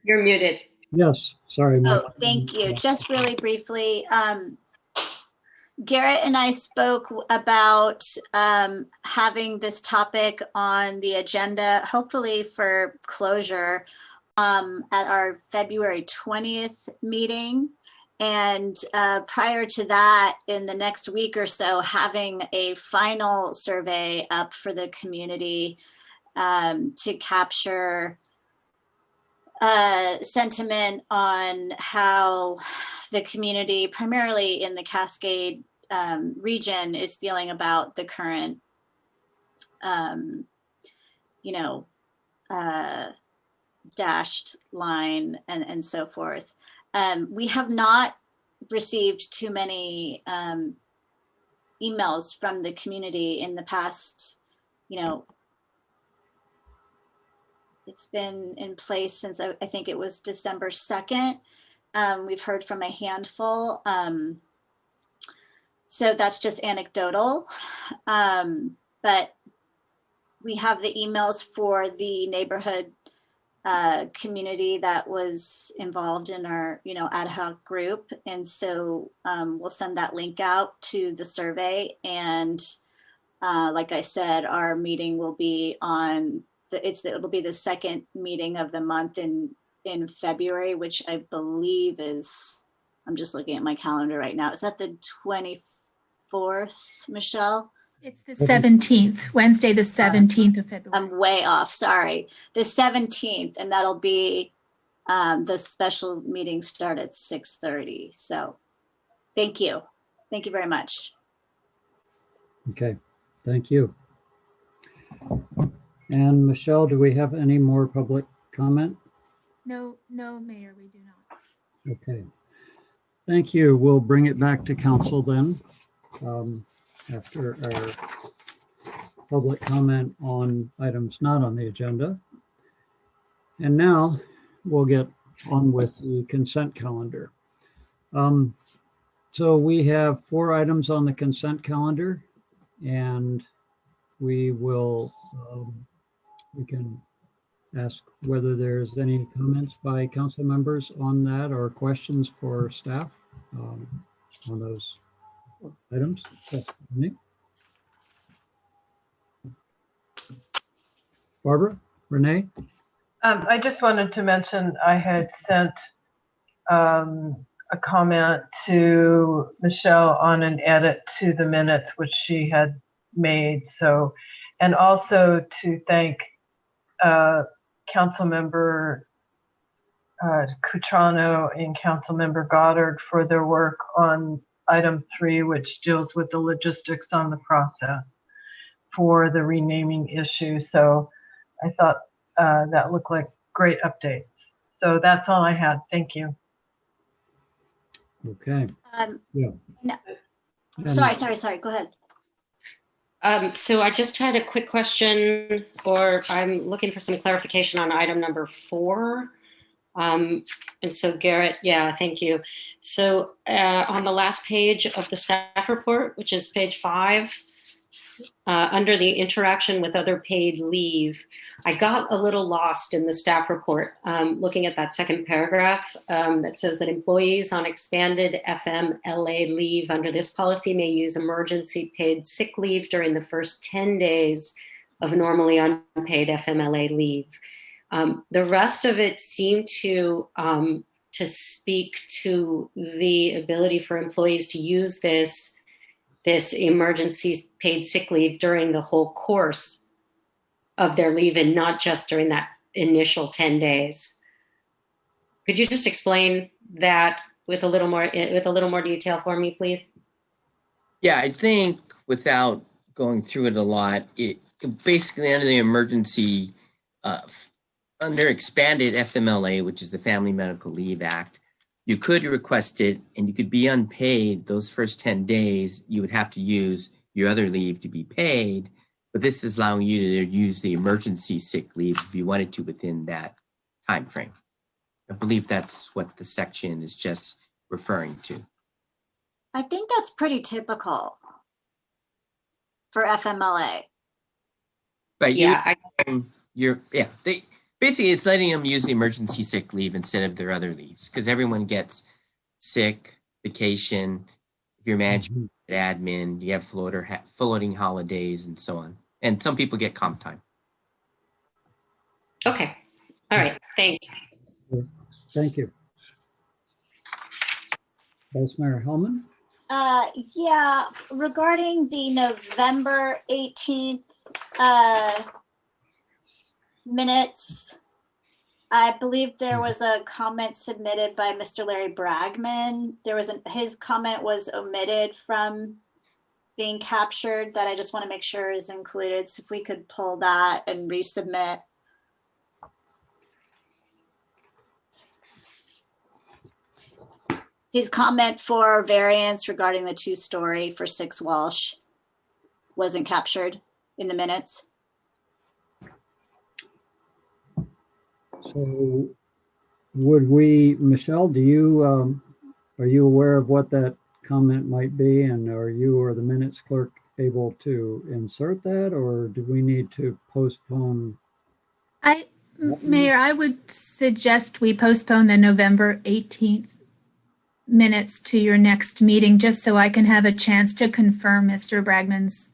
You're muted. Yes, sorry. Oh, thank you. Just really briefly, Garrett and I spoke about having this topic on the agenda, hopefully for closure, at our February 20th meeting. And prior to that, in the next week or so, having a final survey up for the community to capture sentiment on how the community, primarily in the Cascade region, is feeling about the current, dashed line and so forth. We have not received too many emails from the community in the past, it's been in place since I think it was December 2nd. We've heard from a handful. So that's just anecdotal. But we have the emails for the neighborhood community that was involved in our, ad hoc group. And so we'll send that link out to the survey. And like I said, our meeting will be on it'll be the second meeting of the month in February, which I believe is, I'm just looking at my calendar right now. Is that the 24th, Michelle? It's the 17th, Wednesday, the 17th of February. I'm way off, sorry. The 17th, and that'll be the special meeting start at 6:30. So thank you. Thank you very much. Okay, thank you. And Michelle, do we have any more public comment? No, Mayor, we do not. Okay, thank you. We'll bring it back to council then after our public comment on items not on the agenda. And now we'll get on with the consent calendar. So we have 4 items on the consent calendar, and we will we can ask whether there's any comments by council members on that or questions for staff on those items. Yes, Nick? Barbara, Renee? I just wanted to mention I had sent a comment to Michelle on an edit to the minutes which she had made. So, and also to thank Councilmember Cutrano and Councilmember Goddard for their work on item 3, which deals with the logistics on the process for the renaming issue. So I thought that looked like great updates. So that's all I had. Thank you. Okay. Yeah. No. Sorry. Go ahead. So I just had a quick question, or I'm looking for some clarification on item number 4. And so Garrett, yeah, thank you. So on the last page of the staff report, which is page 5, under the interaction with other paid leave, I got a little lost in the staff report looking at that second paragraph that says that employees on expanded FMLA leave under this policy may use emergency paid sick leave during the first 10 days of normally unpaid FMLA leave. The rest of it seemed to speak to the ability for employees to use this emergency paid sick leave during the whole course of their leave and not just during that initial 10 days. Could you just explain that with a little more detail for me, please? Yeah, I think without going through it a lot, it basically under the emergency, under expanded FMLA, which is the Family Medical Leave Act, you could request it and you could be unpaid those first 10 days. You would have to use your other leave to be paid, but this is allowing you to use the emergency sick leave if you wanted to within that time frame. I believe that's what the section is just referring to. I think that's pretty typical for FMLA. Right. Yeah. Basically it's letting them use the emergency sick leave instead of their other leaves because everyone gets sick, vacation. If you're managing admin, you have floating holidays and so on. And some people get comp time. Okay. All right. Thanks. Thank you. Vice Mayor Hellman? Yeah, regarding the November 18th minutes, I believe there was a comment submitted by Mr. Larry Bragman. His comment was omitted from being captured that I just want to make sure is included. So if we could pull that and resubmit. His comment for variance regarding the 2-story for 6 Walsh wasn't captured in the minutes. So would we, Michelle, do you, are you aware of what that comment might be? And are you or the minutes clerk able to insert that, or do we need to postpone? Mayor, I would suggest we postpone the November 18th minutes to your next meeting, just so I can have a chance to confirm Mr. Bragman's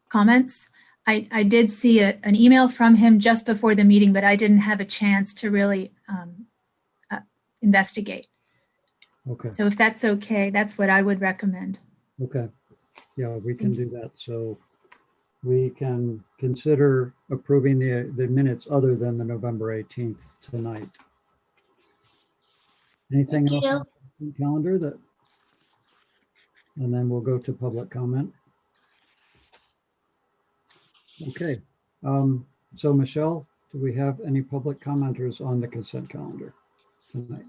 comments. I did see an email from him just before the meeting, but I didn't have a chance to really investigate. Okay. So if that's okay, that's what I would recommend. Okay. Yeah, we can do that. So we can consider approving the minutes other than the November 18th tonight. Anything else on the calendar that, and then we'll go to public comment. Okay. So Michelle, do we have any public commenters on the consent calendar tonight?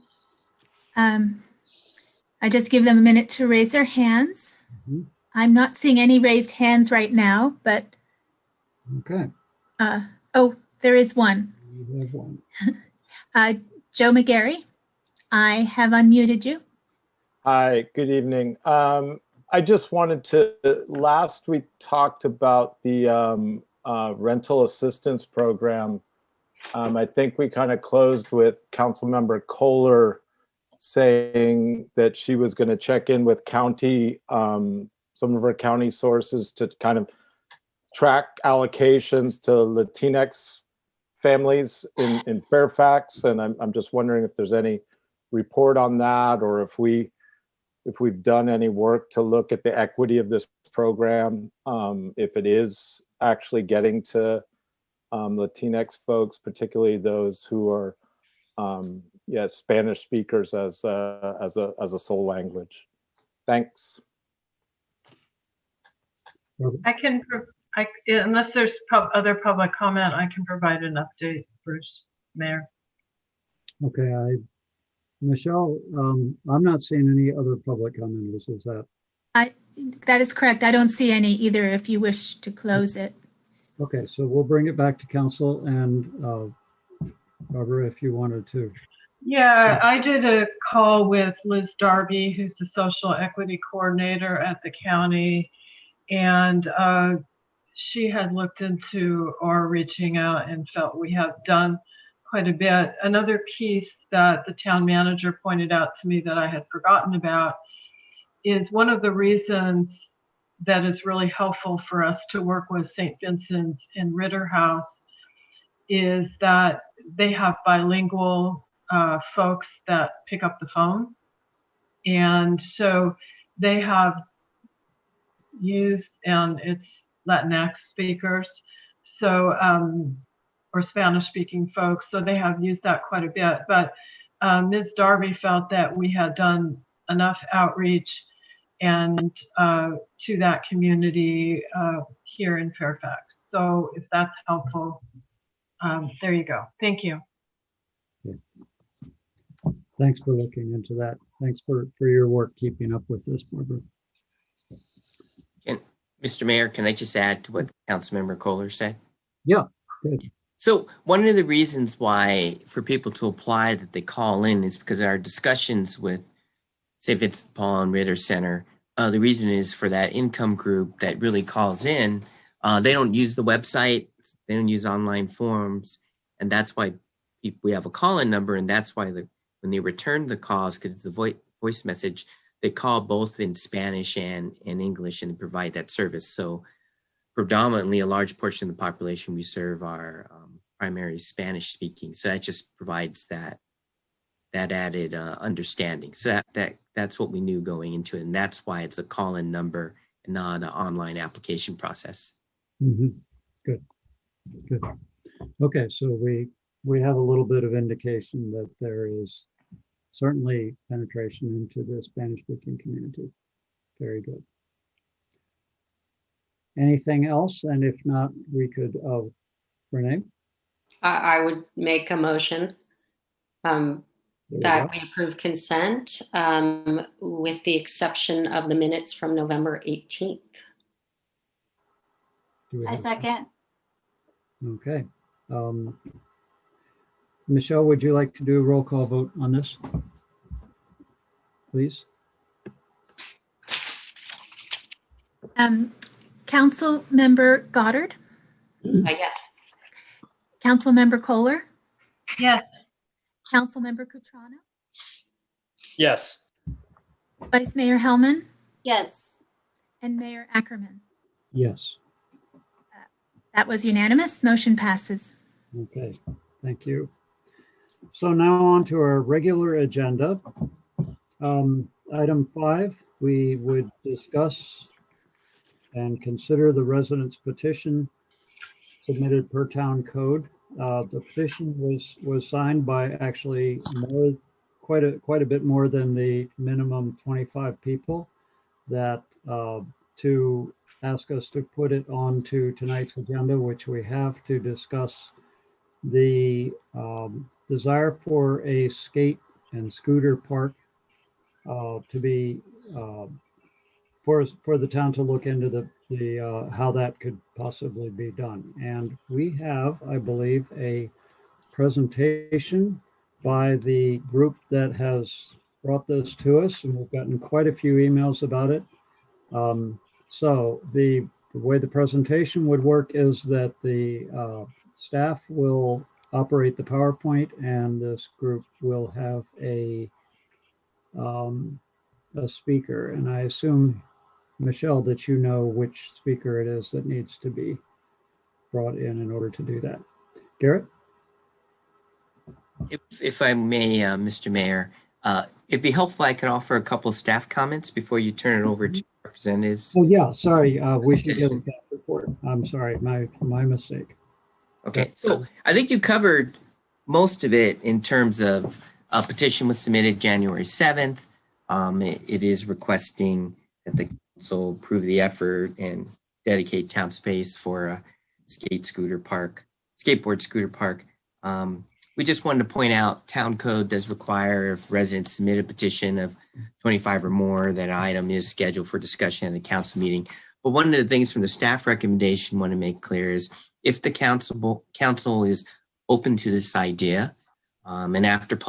I just give them a minute to raise their hands. Mm-hmm. I'm not seeing any raised hands right now, but okay. Oh, there is one. We have one. Joe McGarry, I have unmuted you. Hi, good evening. I just wanted to, last we talked about the rental assistance program. I think we kind of closed with Councilmember Kohler saying that she was going to check in with county, some of her county sources to kind of track allocations to Latinx families in Fairfax. And I'm just wondering if there's any report on that, or if we've done any work to look at the equity of this program, if it is actually getting to Latinx folks, particularly those who are Spanish speakers as a sole language. Thanks. Unless there's other public comment, I can provide an update, Bruce, Mayor. Okay, Michelle, I'm not seeing any other public commenters. Is that? That is correct. I don't see any either if you wish to close it. Okay, so we'll bring it back to council, and Barbara, if you wanted to. Yeah, I did a call with Liz Darby, who's the social equity coordinator at the county, and she had looked into our reaching out and felt we have done quite a bit. Another piece that the town manager pointed out to me that I had forgotten about is one of the reasons that is really helpful for us to work with St. Vincent's and Ritter House is that they have bilingual folks that pick up the phone. And so they have used, and it's Latinx speakers, so or Spanish speaking folks, so they have used that quite a bit. But Ms. Darby felt that we had done enough outreach and to that community here in Fairfax. So if that's helpful, there you go. Thank you. Okay. Thanks for looking into that. Thanks for your work keeping up with this, Barbara. And Mr. Mayor, can I just add to what Councilmember Kohler said? Yeah, good. So one of the reasons why for people to apply that they call in is because our discussions with, say, Vincent Paul and Ritter Center, the reason is for that income group that really calls in, they don't use the website, they don't use online forms, and that's why we have a call-in number, and that's why when they return the calls, because it's the voice message, they call both in Spanish and English and provide that service. So predominantly a large portion of the population we serve are primarily Spanish speaking. So that just provides that added understanding. So that's what we knew going into it. And that's why it's a call-in number and not an online application process. Mm-hmm. Good. Okay, so we have a little bit of indication that there is certainly penetration into the Spanish-speaking community. Very good. Anything else? And if not, we could, Renee? I would make a motion that we approve consent with the exception of the minutes from November 18th. I second. Okay. Michelle, would you like to do a roll call vote on this? Please. Council Member Goddard? Yes. Council Member Kohler? Yes. Council Member Cutrano? Yes. Vice Mayor Hellman? Yes. And Mayor Ackerman? Yes. That was unanimous. Motion passes. Okay, thank you. So now on to our regular agenda. Item 5, we would discuss and consider the residents' petition submitted per town code. The petition was signed by actually quite a bit more than the minimum 25 people that to ask us to put it onto tonight's agenda, which we have to discuss the desire for a skate and scooter park to be for the town to look into the how that could possibly be done. And we have, I believe, a presentation by the group that has brought this to us, and we've gotten quite a few emails about it. So the way the presentation would work is that the staff will operate the PowerPoint, and this group will have a speaker. And I assume, Michelle, that you know which speaker it is that needs to be brought in order to do that. Garrett? If I may, Mr. Mayor, it'd be helpful I could offer a couple of staff comments before you turn it over to representatives. Oh yeah, sorry, we should get a staff report. I'm sorry, my mistake. Okay, so I think you covered most of it in terms of a petition was submitted January 7th. It is requesting that the council approve the effort and dedicate town space for a skateboard scooter park. We just wanted to point out town code does require if residents submit a petition of 25 or more, that item is scheduled for discussion at a council meeting. But one of the things from the staff recommendation want to make clear is if the council is open to this idea and after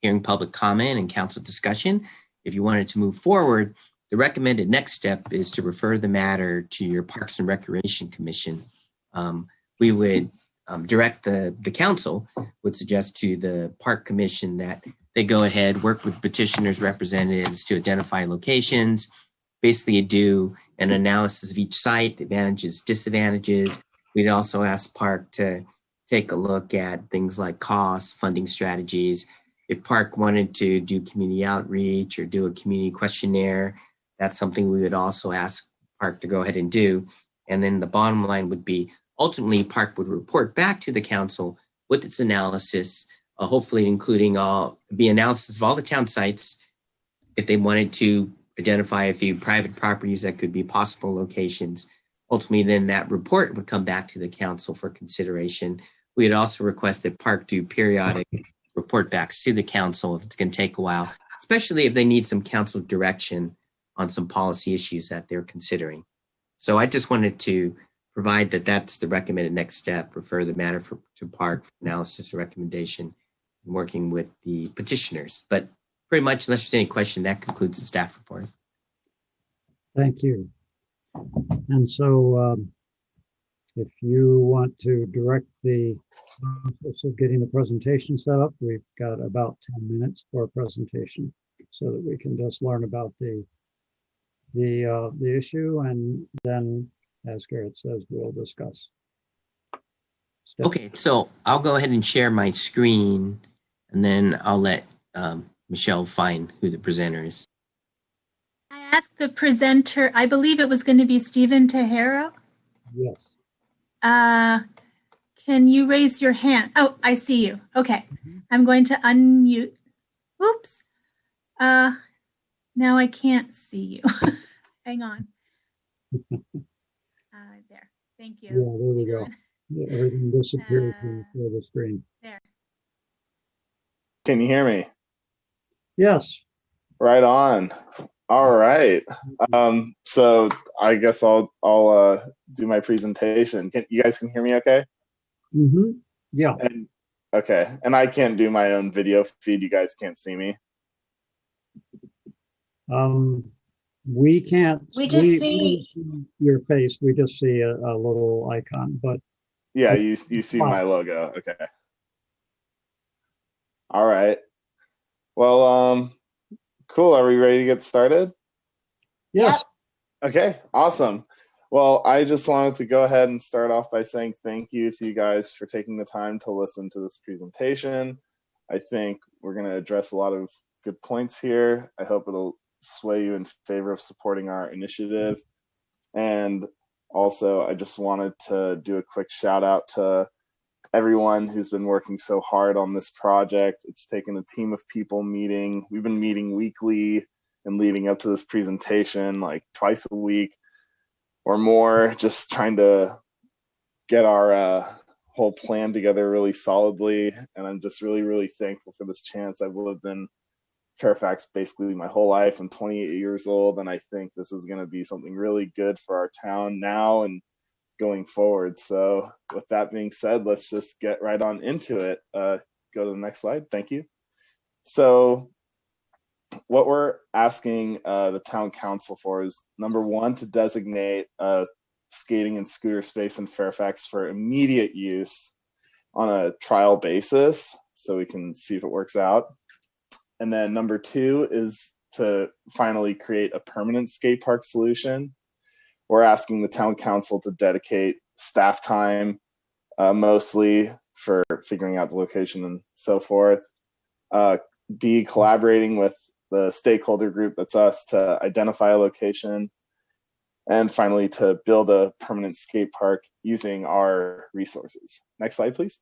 hearing public comment and council discussion, if you wanted to move forward, the recommended next step is to refer the matter to your Parks and Recreation Commission. We would direct the council, would suggest to the Park Commission that they go ahead, work with petitioners' representatives to identify locations, basically do an analysis of each site, advantages, disadvantages. We'd also ask Park to take a look at things like costs, funding strategies. If Park wanted to do community outreach or do a community questionnaire, that's something we would also ask Park to go ahead and do. And then the bottom line would be, ultimately, Park would report back to the council with its analysis hopefully including be analysis of all the town sites. If they wanted to identify a few private properties that could be possible locations, ultimately then that report would come back to the council for consideration. We would also request that Park do periodic report backs to the council if it's going to take a while, especially if they need some council direction on some policy issues that they're considering. So I just wanted to provide that that's the recommended next step, refer the matter to Park for analysis or recommendation, and working with the petitioners. But pretty much, unless there's any question, that concludes the staff report. Thank you. And so if you want to direct the process of getting the presentation set up, we've got about 10 minutes for a presentation so that we can just learn about the issue, and then, as Garrett says, we'll discuss. Okay, so I'll go ahead and share my screen, and then I'll let Michelle find who the presenter is. I asked the presenter, I believe it was going to be Stephen Tejero. Yes. Can you raise your hand? Oh, I see you. Okay. I'm going to unmute. Oops. Now I can't see you. Hang on. There. Thank you. Yeah, there we go. Yeah, everything disappears when you share the screen. There. Can you hear me? Yes. Right on. All right. So I guess I'll do my presentation. You guys can hear me okay? Mm-hmm. Yeah. Okay. And I can't do my own video feed. You guys can't see me. We can't. We just see your face. We just see a little icon, but yeah, you see my logo. Okay. All right. Well, cool. Are we ready to get started? Yes. Okay, awesome. Well, I just wanted to go ahead and start off by saying thank you to you guys for taking the time to listen to this presentation. I think we're going to address a lot of good points here. I hope it'll sway you in favor of supporting our initiative. And also, I just wanted to do a quick shout out to everyone who's been working so hard on this project. It's taken a team of people meeting. We've been meeting weekly and leading up to this presentation like twice a week or more, just trying to get our whole plan together really solidly. And I'm just really, really thankful for this chance. I've lived in Fairfax basically my whole life. I'm 28 years old, and I think this is going to be something really good for our town now and going forward. So with that being said, let's just get right on into it. Go to the next slide. Thank you. So what we're asking the town council for is, number one, to designate skating and scooter space in Fairfax for immediate use on a trial basis so we can see if it works out. And then number two is to finally create a permanent skate park solution. We're asking the town council to dedicate staff time mostly for figuring out the location and so forth. Be collaborating with the stakeholder group, that's us, to identify a location. And finally, to build a permanent skate park using our resources. Next slide, please.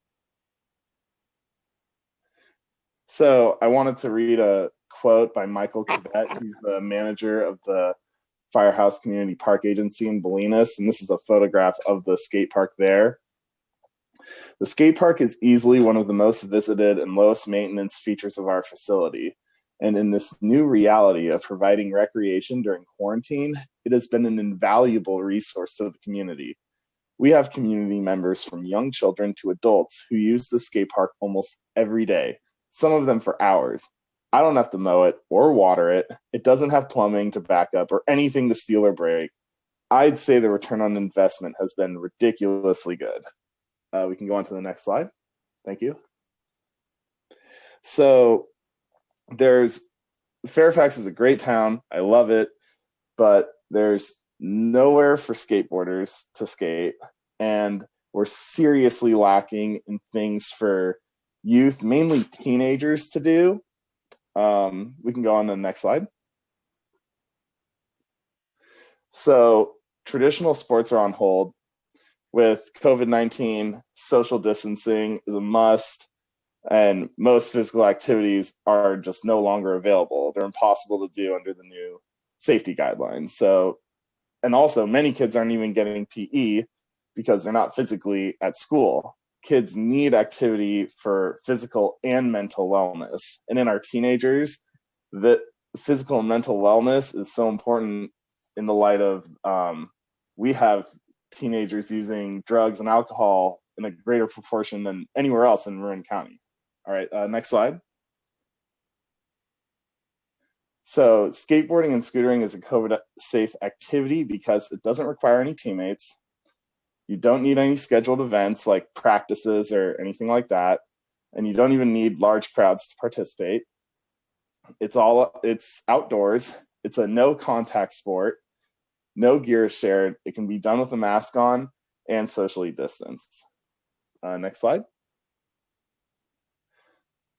So I wanted to read a quote by Michael Cadet. He's the manager of the Firehouse Community Park Agency in Bolinas, and this is a photograph of the skate park there. The skate park is easily one of the most visited and lowest maintenance features of our facility. And in this new reality of providing recreation during quarantine, it has been an invaluable resource to the community. We have community members from young children to adults who use the skate park almost every day, some of them for hours. I don't have to mow it or water it. It doesn't have plumbing to back up or anything to steal or break. I'd say the return on investment has been ridiculously good. We can go on to the next slide. Thank you. So Fairfax is a great town. I love it, but there's nowhere for skateboarders to skate. And we're seriously lacking in things for youth, mainly teenagers, to do. We can go on to the next slide. So traditional sports are on hold. With COVID-19, social distancing is a must. And most physical activities are just no longer available. They're impossible to do under the new safety guidelines. So, and also many kids aren't even getting PE because they're not physically at school. Kids need activity for physical and mental wellness. And in our teenagers, the physical and mental wellness is so important in the light of we have teenagers using drugs and alcohol in a greater proportion than anywhere else in Marin County. All right, next slide. So skateboarding and scootering is a COVID-safe activity because it doesn't require any teammates. You don't need any scheduled events like practices or anything like that. And you don't even need large crowds to participate. It's outdoors. It's a no contact sport. No gear is shared. It can be done with a mask on and socially distanced. Next slide.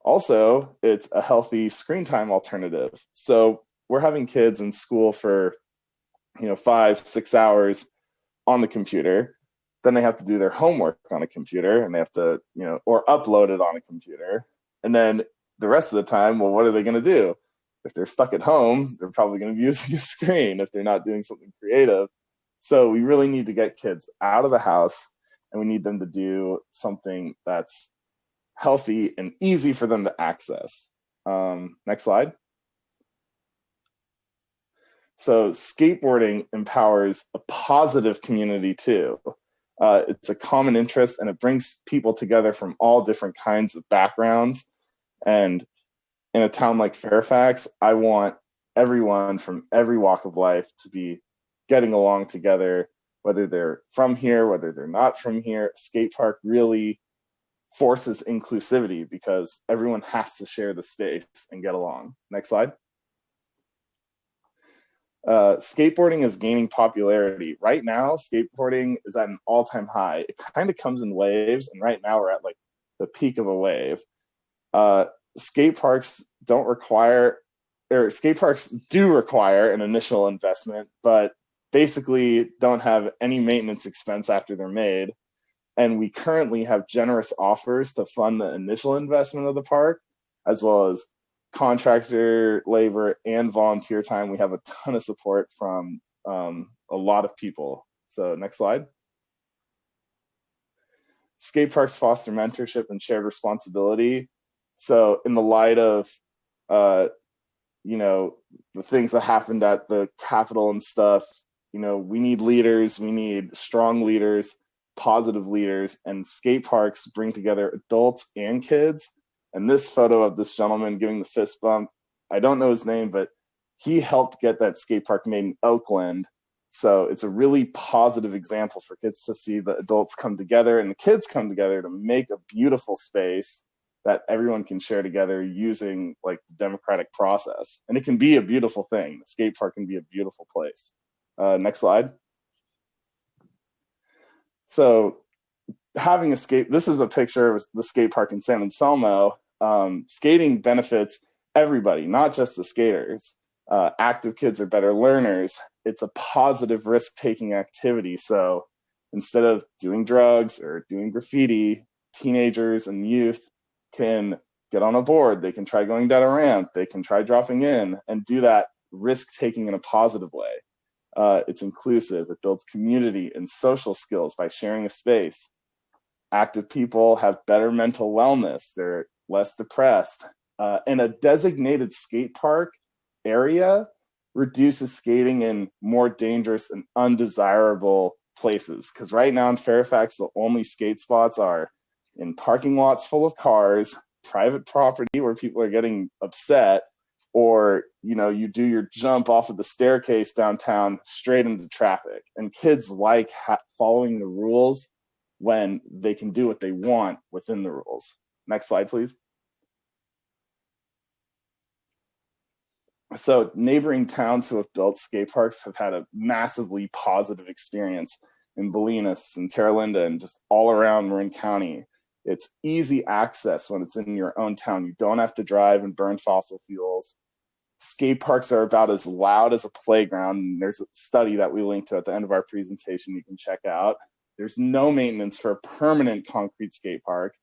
Also, it's a healthy screen time alternative. So we're having kids in school for 5-6 hours on the computer. Then they have to do their homework on a computer, and they have to, or upload it on a computer. And then the rest of the time, well, what are they going to do? If they're stuck at home, they're probably going to be using a screen if they're not doing something creative. So we really need to get kids out of the house, and we need them to do something that's healthy and easy for them to access. Next slide. So skateboarding empowers a positive community too. It's a common interest, and it brings people together from all different kinds of backgrounds. And in a town like Fairfax, I want everyone from every walk of life to be getting along together, whether they're from here, whether they're not from here. Skate park really forces inclusivity because everyone has to share the space and get along. Next slide. Skateboarding is gaining popularity. Right now, skateboarding is at an all-time high. It kind of comes in waves, and right now we're at like the peak of a wave. Skate parks do require an initial investment, but basically don't have any maintenance expense after they're made. And we currently have generous offers to fund the initial investment of the park, as well as contractor labor and volunteer time. We have a ton of support from a lot of people. So next slide. Skate parks foster mentorship and shared responsibility. So in the light of, the things that happened at the Capitol and stuff, we need leaders, we need strong leaders, positive leaders, and skate parks bring together adults and kids. And this photo of this gentleman giving the fist bump, I don't know his name, but he helped get that skate park made in Oakland. So it's a really positive example for kids to see the adults come together and the kids come together to make a beautiful space that everyone can share together using like the democratic process. And it can be a beautiful thing. The skate park can be a beautiful place. Next slide. So having this is a picture of the skate park in San Anselmo. Skating benefits everybody, not just the skaters. Active kids are better learners. It's a positive risk-taking activity. So instead of doing drugs or doing graffiti, teenagers and youth can get on a board. They can try going down a ramp. They can try dropping in and do that risk-taking in a positive way. It's inclusive. It builds community and social skills by sharing a space. Active people have better mental wellness. They're less depressed. And a designated skate park area reduces skating in more dangerous and undesirable places. Because right now in Fairfax, the only skate spots are in parking lots full of cars, private property where people are getting upset, or you do your jump off of the staircase downtown straight into traffic. And kids like following the rules when they can do what they want within the rules. Next slide, please. So neighboring towns who have built skate parks have had a massively positive experience in Bolinas and Terra Linda and just all around Marin County. It's easy access when it's in your own town. You don't have to drive and burn fossil fuels. Skate parks are about as loud as a playground. And there's a study that we linked to at the end of our presentation you can check out. There's no maintenance for a permanent concrete skate park.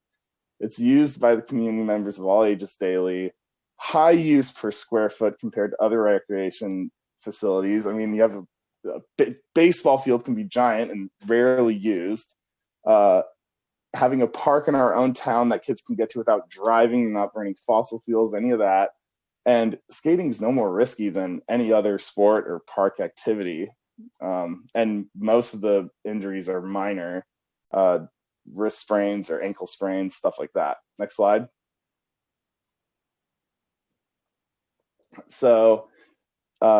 It's used by the community members of all ages daily. High use per square foot compared to other recreation facilities. I mean, you have a baseball field can be giant and rarely used. Having a park in our own town that kids can get to without driving and not burning fossil fuels, any of that. And skating is no more risky than any other sport or park activity. And most of the injuries are minor, wrist sprains or ankle sprains, stuff like that. Next slide. So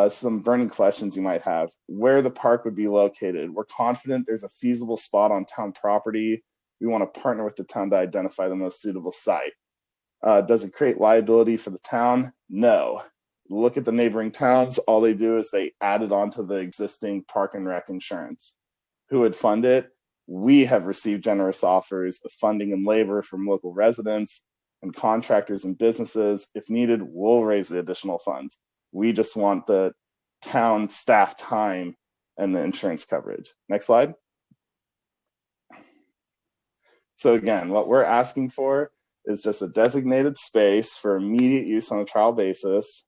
some burning questions you might have. Where the park would be located. We're confident there's a feasible spot on town property. We want to partner with the town to identify the most suitable site. Does it create liability for the town? No. Look at the neighboring towns. All they do is they add it onto the existing park and rec insurance. Who would fund it? We have received generous offers of funding and labor from local residents and contractors and businesses. If needed, we'll raise the additional funds. We just want the town staff time and the insurance coverage. Next slide. So again, what we're asking for is just a designated space for immediate use on a trial basis,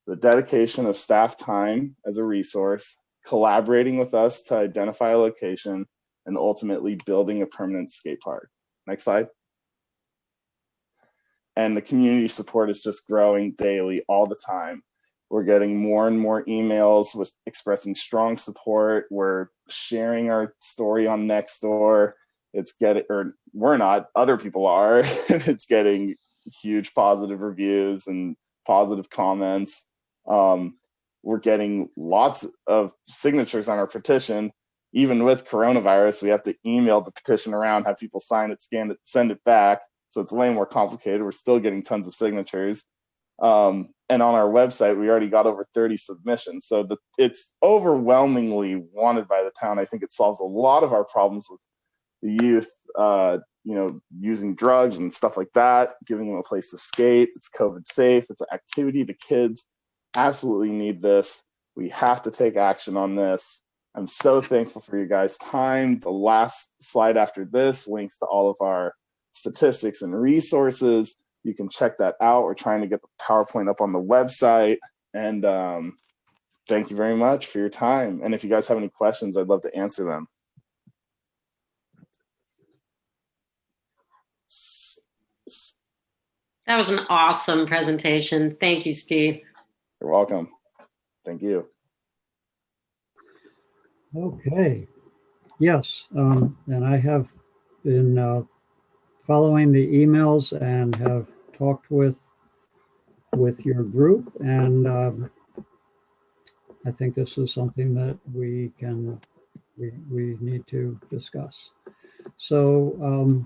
the dedication of staff time as a resource, collaborating with us to identify a location, and ultimately building a permanent skate park. Next slide. And the community support is just growing daily, all the time. We're getting more and more emails with expressing strong support. We're sharing our story on Nextdoor. It's getting, or we're not, other people are. It's getting huge positive reviews and positive comments. We're getting lots of signatures on our petition. Even with coronavirus, we have to email the petition around, have people sign it, scan it, send it back. So it's way more complicated. We're still getting tons of signatures. And on our website, we already got over 30 submissions. So it's overwhelmingly wanted by the town. I think it solves a lot of our problems with the youth, using drugs and stuff like that, giving them a place to skate. It's COVID safe. It's an activity. The kids absolutely need this. We have to take action on this. I'm so thankful for you guys' time. The last slide after this links to all of our statistics and resources. You can check that out. We're trying to get the PowerPoint up on the website. And thank you very much for your time. And if you guys have any questions, I'd love to answer them. That was an awesome presentation. Thank you, Steve. You're welcome. Thank you. Okay. Yes, and I have been following the emails and have talked with your group, and I think this is something that we need to discuss. So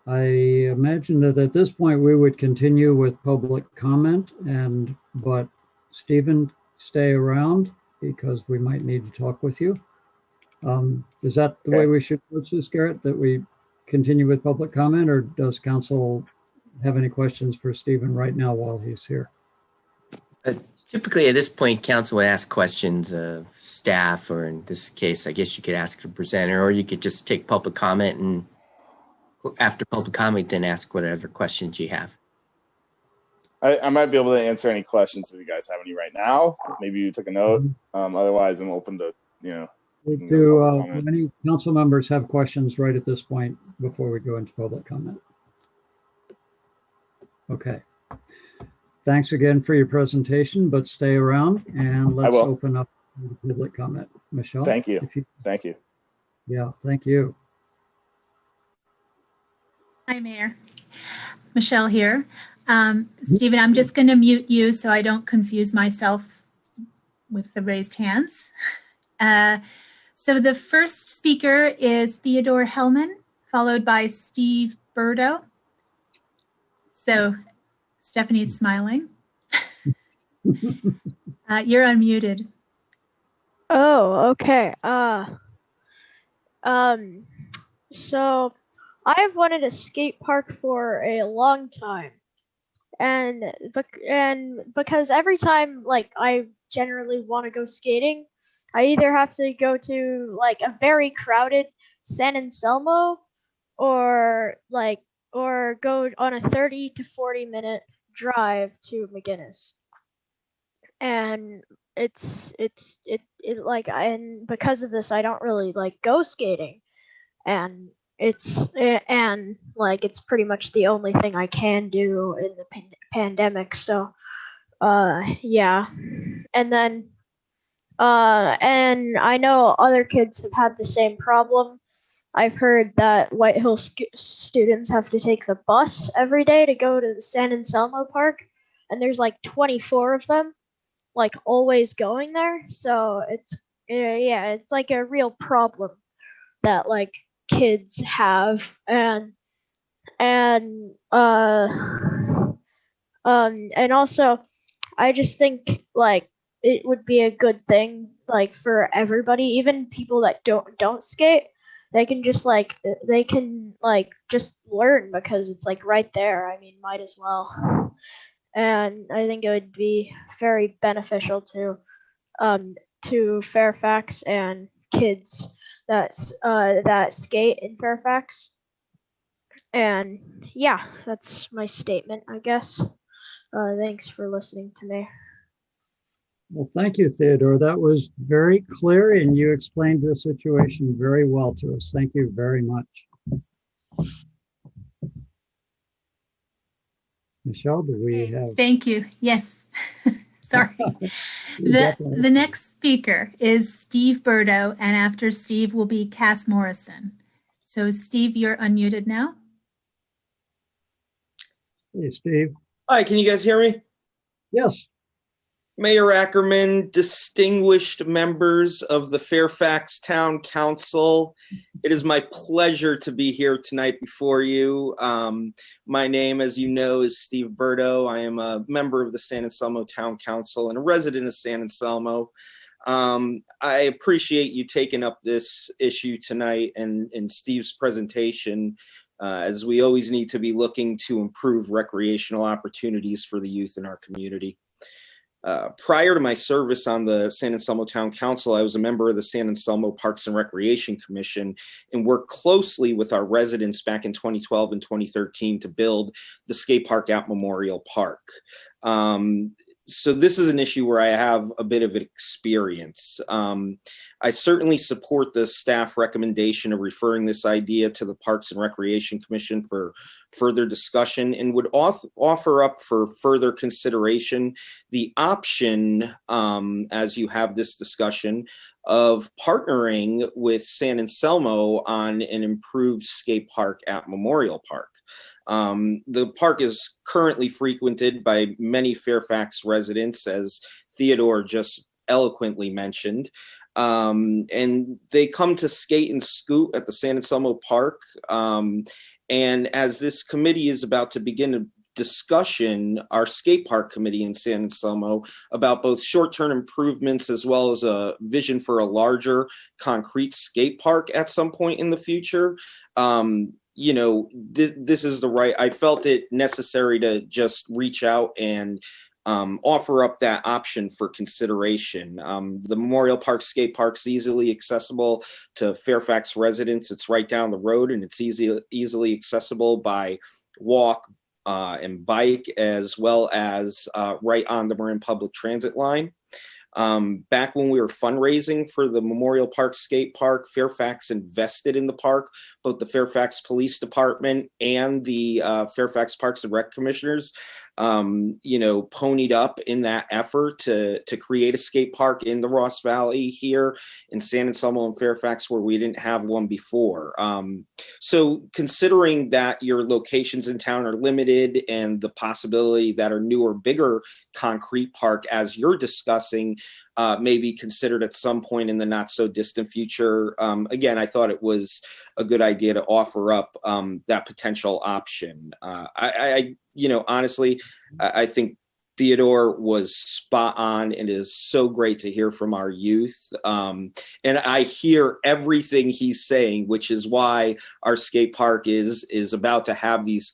I imagine that at this point we would continue with public comment, but Stephen, stay around because we might need to talk with you. Is that the way we should approach this, Garrett, that we continue with public comment, or does council have any questions for Stephen right now while he's here? Typically at this point, council would ask questions of staff, or in this case, I guess you could ask the presenter, or you could just take public comment, and after public comment, then ask whatever questions you have. I might be able to answer any questions if you guys have any right now. Maybe you took a note. Otherwise, I'm open to, Do any council members have questions right at this point before we go into public comment? Okay. Thanks again for your presentation, but stay around and let's open up the public comment. Michelle? Thank you. Thank you. Yeah, thank you. Hi, Mayor. Michelle here. Stephen, I'm just going to mute you so I don't confuse myself with the raised hands. So the first speaker is Theodore Hellman, followed by Steve Burdo. So Stephanie's smiling. You're unmuted. Oh, okay. So I've wanted a skate park for a long time. And because every time I generally want to go skating, I either have to go to a very crowded San Anselmo or go on a 30 to 40-minute drive to McGinnis. And and because of this, I don't really like go skating, and it's pretty much the only thing I can do in the pandemic. So yeah. And then and I know other kids have had the same problem. I've heard that White Hill students have to take the bus every day to go to the San Anselmo Park, and there's like 24 of them, like always going there. So it's it's like a real problem that like kids have. And also I just think like it would be a good thing like for everybody, even people that don't skate. They can just just learn because it's like right there. I mean, might as well. And I think it would be very beneficial to Fairfax and kids that skate in Fairfax. And yeah, that's my statement, I guess. Thanks for listening to me. Well, thank you, Theodore. That was very clear, and you explained the situation very well to us. Thank you very much. Michelle, do we have? Thank you. Yes. Sorry. The next speaker is Steve Burdo, and after Steve will be Cass Morrison. So Steve, you're unmuted now. Hey, Steve. Hi, can you guys hear me? Yes. Mayor Ackerman, distinguished members of the Fairfax Town Council, it is my pleasure to be here tonight before you. My name, as you know, is Steve Burdo. I am a member of the San Anselmo Town Council and a resident of San Anselmo. I appreciate you taking up this issue tonight and Steve's presentation, as we always need to be looking to improve recreational opportunities for the youth in our community. Prior to my service on the San Anselmo Town Council, I was a member of the San Anselmo Parks and Recreation Commission and worked closely with our residents back in 2012 and 2013 to build the skate park at Memorial Park. So this is an issue where I have a bit of experience. I certainly support the staff recommendation of referring this idea to the Parks and Recreation Commission for further discussion, and would offer up for further consideration the option, as you have this discussion, of partnering with San Anselmo on an improved skate park at Memorial Park. The park is currently frequented by many Fairfax residents, as Theodore just eloquently mentioned. And they come to skate and scoot at the San Anselmo Park. And as this committee is about to begin a discussion, our skate park committee in San Anselmo, about both short-term improvements as well as a vision for a larger concrete skate park at some point in the future. You know, this is the right, I felt it necessary to just reach out and offer up that option for consideration. The Memorial Park skate park is easily accessible to Fairfax residents. It's right down the road, and it's easily accessible by walk and bike, as well as right on the Marin Public Transit line. Back when we were fundraising for the Memorial Park skate park, Fairfax invested in the park. Both the Fairfax Police Department and the Fairfax Parks and Rec Commissioners, you know, ponied up in that effort to create a skate park in the Ross Valley here in San Anselmo and Fairfax, where we didn't have one before. So considering that your locations in town are limited and the possibility that a newer, bigger concrete park, as you're discussing, may be considered at some point in the not so distant future, again, I thought it was a good idea to offer up that potential option. You know, honestly, I think Theodore was spot on, and it is so great to hear from our youth. And I hear everything he's saying, which is why our skate park is about to have these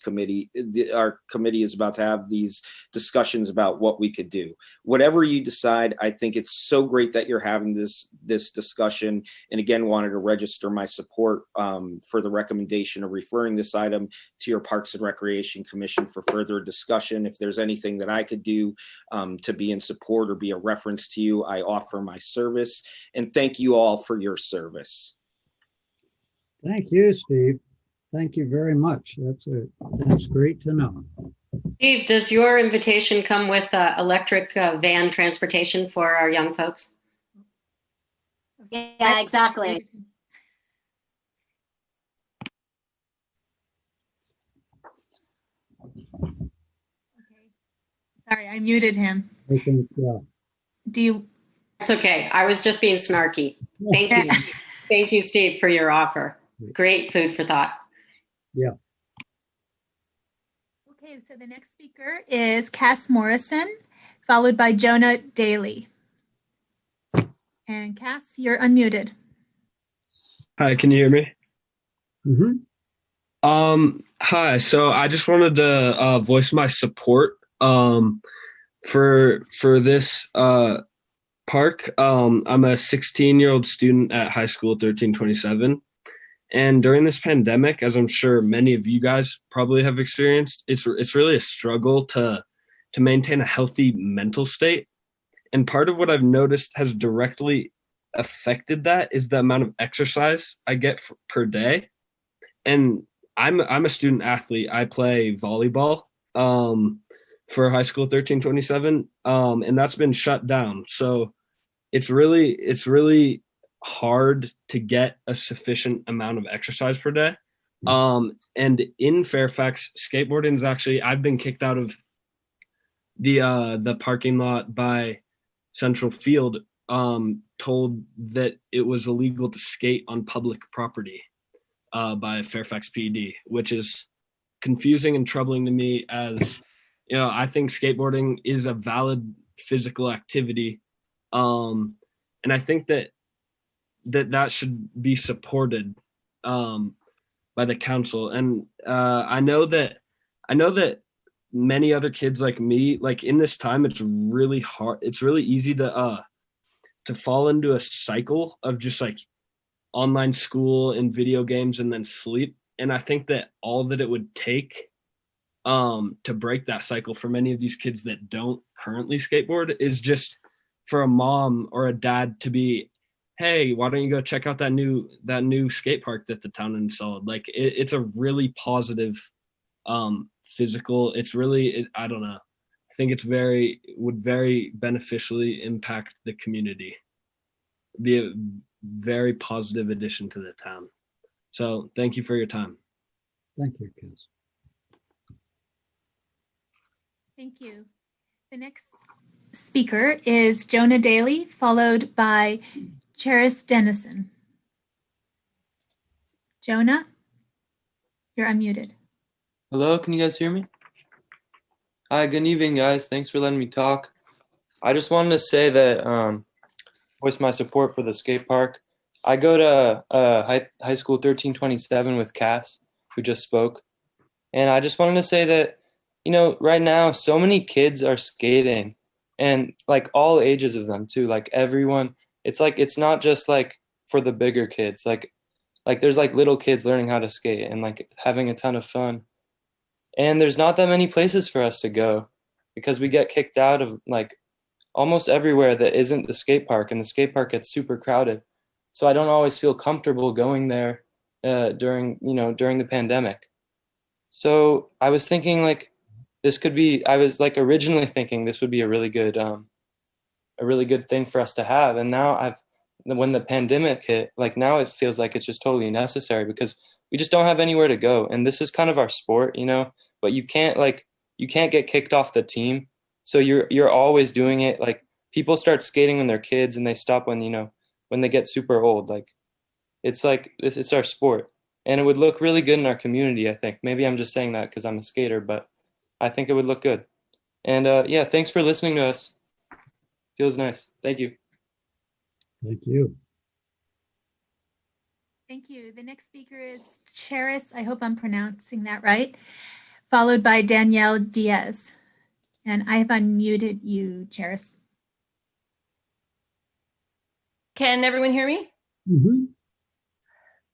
our committee is about to have these discussions about what we could do. Whatever you decide, I think it's so great that you're having this discussion. And again, wanted to register my support for the recommendation of referring this item to your Parks and Recreation Commission for further discussion. If there's anything that I could do to be in support or be a reference to you, I offer my service. And thank you all for your service. Thank you, Steve. Thank you very much. That's great to know. Steve, does your invitation come with electric van transportation for our young folks? Yeah, exactly. Sorry, I muted him. I think, yeah. Do you? It's okay. I was just being snarky. Thank you. Thank you, Steve, for your offer. Great food for thought. Yeah. Okay, so the next speaker is Cass Morrison, followed by Jonah Daley. And Cass, you're unmuted. Hi, can you hear me? Mm-hmm. Hi. So I just wanted to voice my support for this park. I'm a 16-year-old student at high school 1327. And during this pandemic, as I'm sure many of you guys probably have experienced, it's really a struggle to maintain a healthy mental state. And part of what I've noticed has directly affected that is the amount of exercise I get per day. And I'm a student athlete. I play volleyball for high school 1327, and that's been shut down. So it's really hard to get a sufficient amount of exercise per day. And in Fairfax, skateboarding is actually, I've been kicked out of the parking lot by Central Field, told that it was illegal to skate on public property by Fairfax PD, which is confusing and troubling to me, as you know, I think skateboarding is a valid physical activity. And I think that should be supported by the council. And I know that many other kids like me, like in this time, it's really hard. It's really easy to fall into a cycle of just like online school and video games and then sleep. And I think that all that it would take to break that cycle for many of these kids that don't currently skateboard is just for a mom or a dad to be, hey, why don't you go check out that new skate park that the town installed? Like it's a really positive physical. It's really, I don't know. I think would very beneficially impact the community. Be a very positive addition to the town. So thank you for your time. Thank you, Cass. Thank you. The next speaker is Jonah Daley, followed by Charis Dennison. Jonah, you're unmuted. Hello, can you guys hear me? Hi, good evening, guys. Thanks for letting me talk. I just wanted to say that voice my support for the skate park. I go to high school 1327 with Cass, who just spoke. And I just wanted to say that, you know, right now, so many kids are skating, and like all ages of them too, like everyone. It's like, it's not just like for the bigger kids, like there's like little kids learning how to skate and like having a ton of fun. And there's not that many places for us to go because we get kicked out of like almost everywhere that isn't the skate park, and the skate park gets super crowded. So I don't always feel comfortable going there during the pandemic. So I was thinking like I was like originally thinking this would be a really good thing for us to have. And now when the pandemic hit, like now it feels like it's just totally necessary because we just don't have anywhere to go. And this is kind of our sport, you know, but you can't get kicked off the team. So you're always doing it. Like people start skating when they're kids and they stop when they get super old. Like it's our sport, and it would look really good in our community. I think maybe I'm just saying that because I'm a skater, but I think it would look good. And yeah, thanks for listening to us. Feels nice. Thank you. Thank you. Thank you. The next speaker is Charis. I hope I'm pronouncing that right. Followed by Danielle Diaz. And I have unmuted you, Charis. Can everyone hear me? Mm-hmm.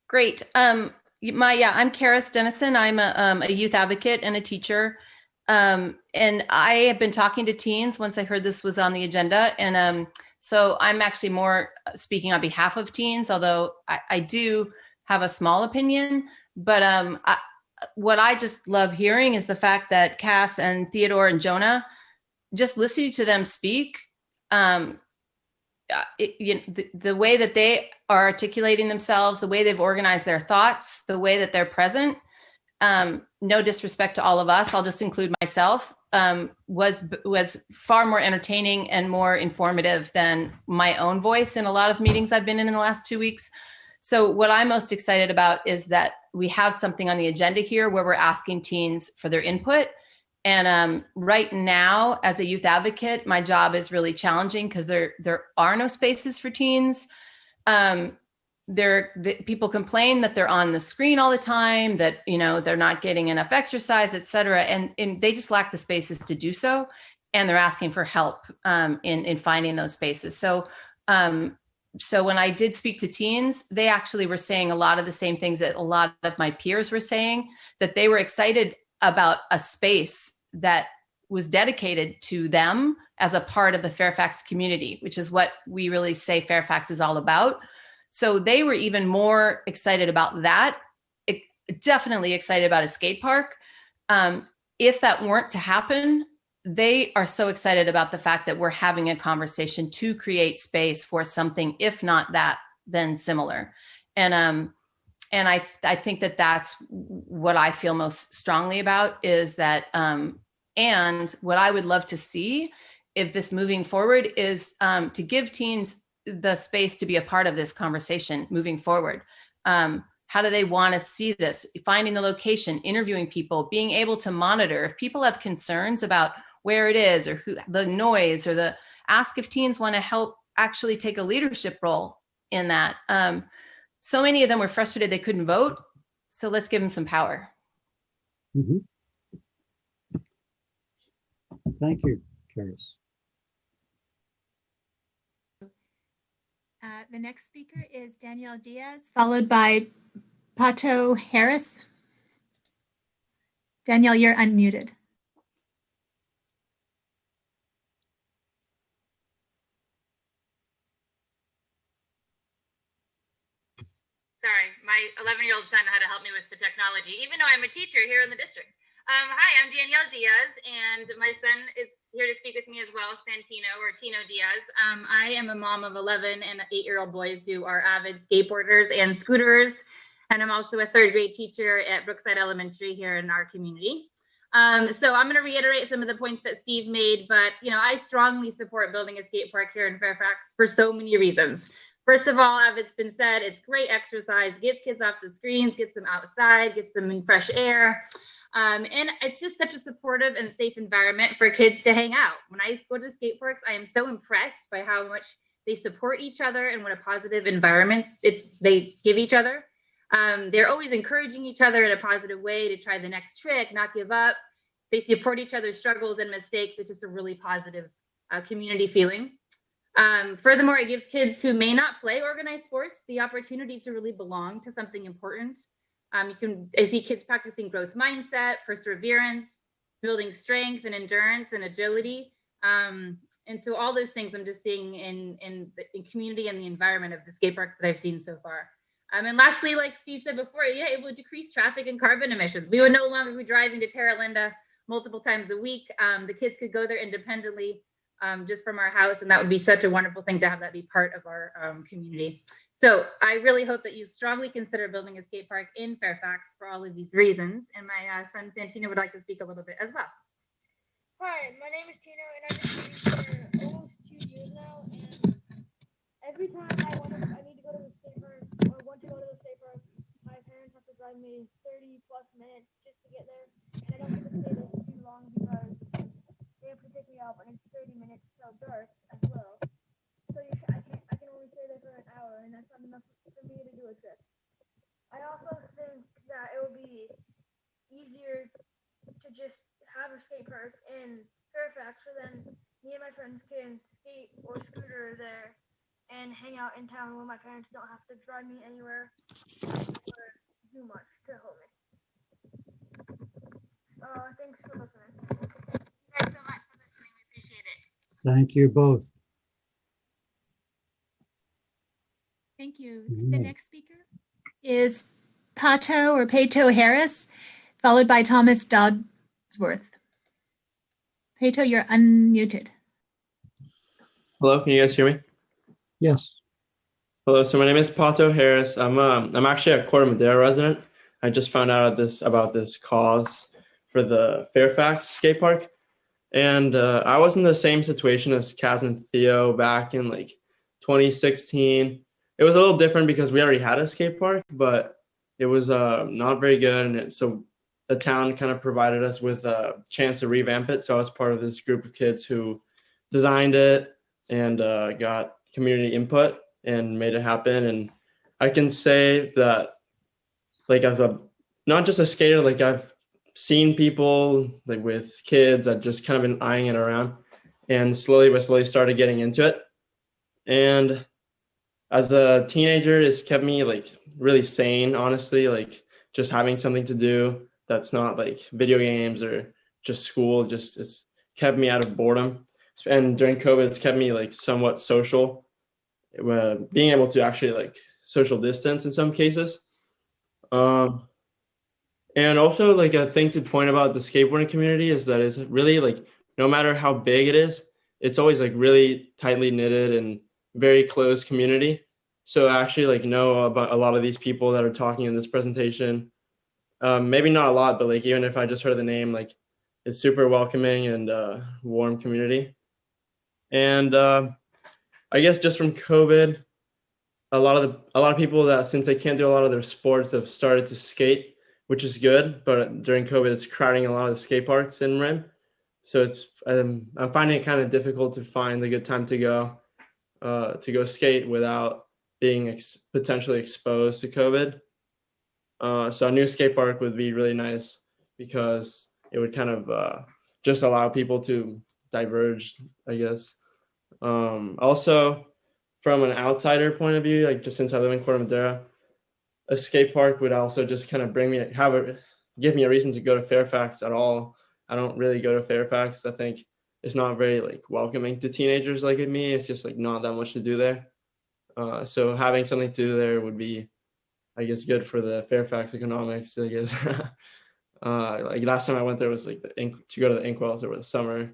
Great. I'm Karis Dennison. I'm a youth advocate and a teacher. And I have been talking to teens once I heard this was on the agenda. And so I'm actually more speaking on behalf of teens, although I do have a small opinion. But what I just love hearing is the fact that Cass and Theodore and Jonah, just listening to them speak, the way that they are articulating themselves, the way they've organized their thoughts, the way that they're present, no disrespect to all of us, I'll just include myself, was far more entertaining and more informative than my own voice in a lot of meetings I've been in the last 2 weeks. So what I'm most excited about is that we have something on the agenda here where we're asking teens for their input. And right now, as a youth advocate, my job is really challenging because there are no spaces for teens. People complain that they're on the screen all the time, that they're not getting enough exercise, et cetera, and they just lack the spaces to do so. And they're asking for help in finding those spaces. So when I did speak to teens, they actually were saying a lot of the same things that a lot of my peers were saying, that they were excited about a space that was dedicated to them as a part of the Fairfax community, which is what we really say Fairfax is all about. So they were even more excited about that, definitely excited about a skate park. If that weren't to happen, they are so excited about the fact that we're having a conversation to create space for something, if not that, then similar. And I think that that's what I feel most strongly about is that, and what I would love to see if this moving forward is to give teens the space to be a part of this conversation moving forward. How do they want to see this? Finding the location, interviewing people, being able to monitor. If people have concerns about where it is or the noise or ask if teens want to help actually take a leadership role in that. So many of them were frustrated they couldn't vote. So let's give them some power. Mm-hmm. Thank you, Charis. The next speaker is Danielle Diaz, followed by Pato Harris. Danielle, you're unmuted. Sorry, my 11-year-old son had to help me with the technology, even though I'm a teacher here in the district. Hi, I'm Danielle Diaz, and my son is here to speak with me as well, Tino Diaz. I am a mom of 11 and 8-year-old boys who are avid skateboarders and scooterers, and I'm also a 3rd grade teacher at Brookside Elementary here in our community. So I'm going to reiterate some of the points that Steve made, but I strongly support building a skate park here in Fairfax for so many reasons. First of all, as it's been said, it's great exercise, gets kids off the screens, gets them outside, gets them in fresh air. And it's just such a supportive and safe environment for kids to hang out. When I go to skate parks, I am so impressed by how much they support each other and what a positive environment they give each other. They're always encouraging each other in a positive way to try the next trick, not give up. They support each other's struggles and mistakes. It's just a really positive community feeling. Furthermore, it gives kids who may not play organized sports the opportunity to really belong to something important. I see kids practicing growth mindset, perseverance, building strength and endurance and agility. And so all those things I'm just seeing in community and the environment of the skate parks that I've seen so far. And lastly, like Steve said before, it would decrease traffic and carbon emissions. We would no longer be driving to Terra Linda multiple times a week. The kids could go there independently just from our house, and that would be such a wonderful thing to have that be part of our community. So I really hope that you strongly consider building a skate park in Fairfax for all of these reasons. And my son Santino would like to speak a little bit as well. Hi, my name is Tino, and I've been skating for almost 2 years now. And every time I need to go to the skate park or want to go to the skate park, my parents have to drive me 30+ minutes just to get there, and I don't get to stay there too long because they have to skate park in Fairfax, so then me and my friends can skate or scooter there and hang out in town where my parents don't have to drive me anywhere or do much to help me. Thanks for listening. Thank you guys so much for listening. We appreciate it. Thank you both. Thank you. The next speaker is Pato Harris, followed by Thomas Dodsworth. Pato, you're unmuted. Hello, can you guys hear me? Yes. Hello, so my name is Pato Harris. I'm actually a Corte Madera resident. I just found out about this cause for the Fairfax skate park. And I was in the same situation as Kaz and Theo back in like 2016. It was a little different because we already had a skate park, but it was not very good. And so the town kind of provided us with a chance to revamp it. So I was part of this group of kids who designed it and got community input and made it happen. And I can say that, like, as not just a skater, like I've seen people like with kids, I've just kind of been eyeing it around and slowly but slowly started getting into it. And as a teenager, it's kept me like really sane, honestly, like just having something to do that's not like video games or just school. Just it's kept me out of boredom. And during COVID, it's kept me like somewhat social, being able to actually like social distance in some cases. And also, like, a thing to point about the skateboarding community is that it's really like, no matter how big it is, it's always like really tightly knitted and very close community. So I actually like know about a lot of these people that are talking in this presentation. Maybe not a lot, but like even if I just heard the name, like it's super welcoming and warm community. And I guess just from COVID, a lot of people that, since they can't do a lot of their sports, have started to skate, which is good. But during COVID, it's crowding a lot of the skate parks in Marin. So it's I'm finding it kind of difficult to find a good time to go skate without being potentially exposed to COVID. So a new skate park would be really nice because it would kind of just allow people to diverge, I guess. Also, from an outsider point of view, like just since I live in Corte Madera, a skate park would also just kind of give me a reason to go to Fairfax at all. I don't really go to Fairfax. I think it's not very like welcoming to teenagers like me. It's just like not that much to do there. So having something to do there would be, I guess, good for the Fairfax economics, I guess. Like last time I went there was like to go to the Inkwells over the summer.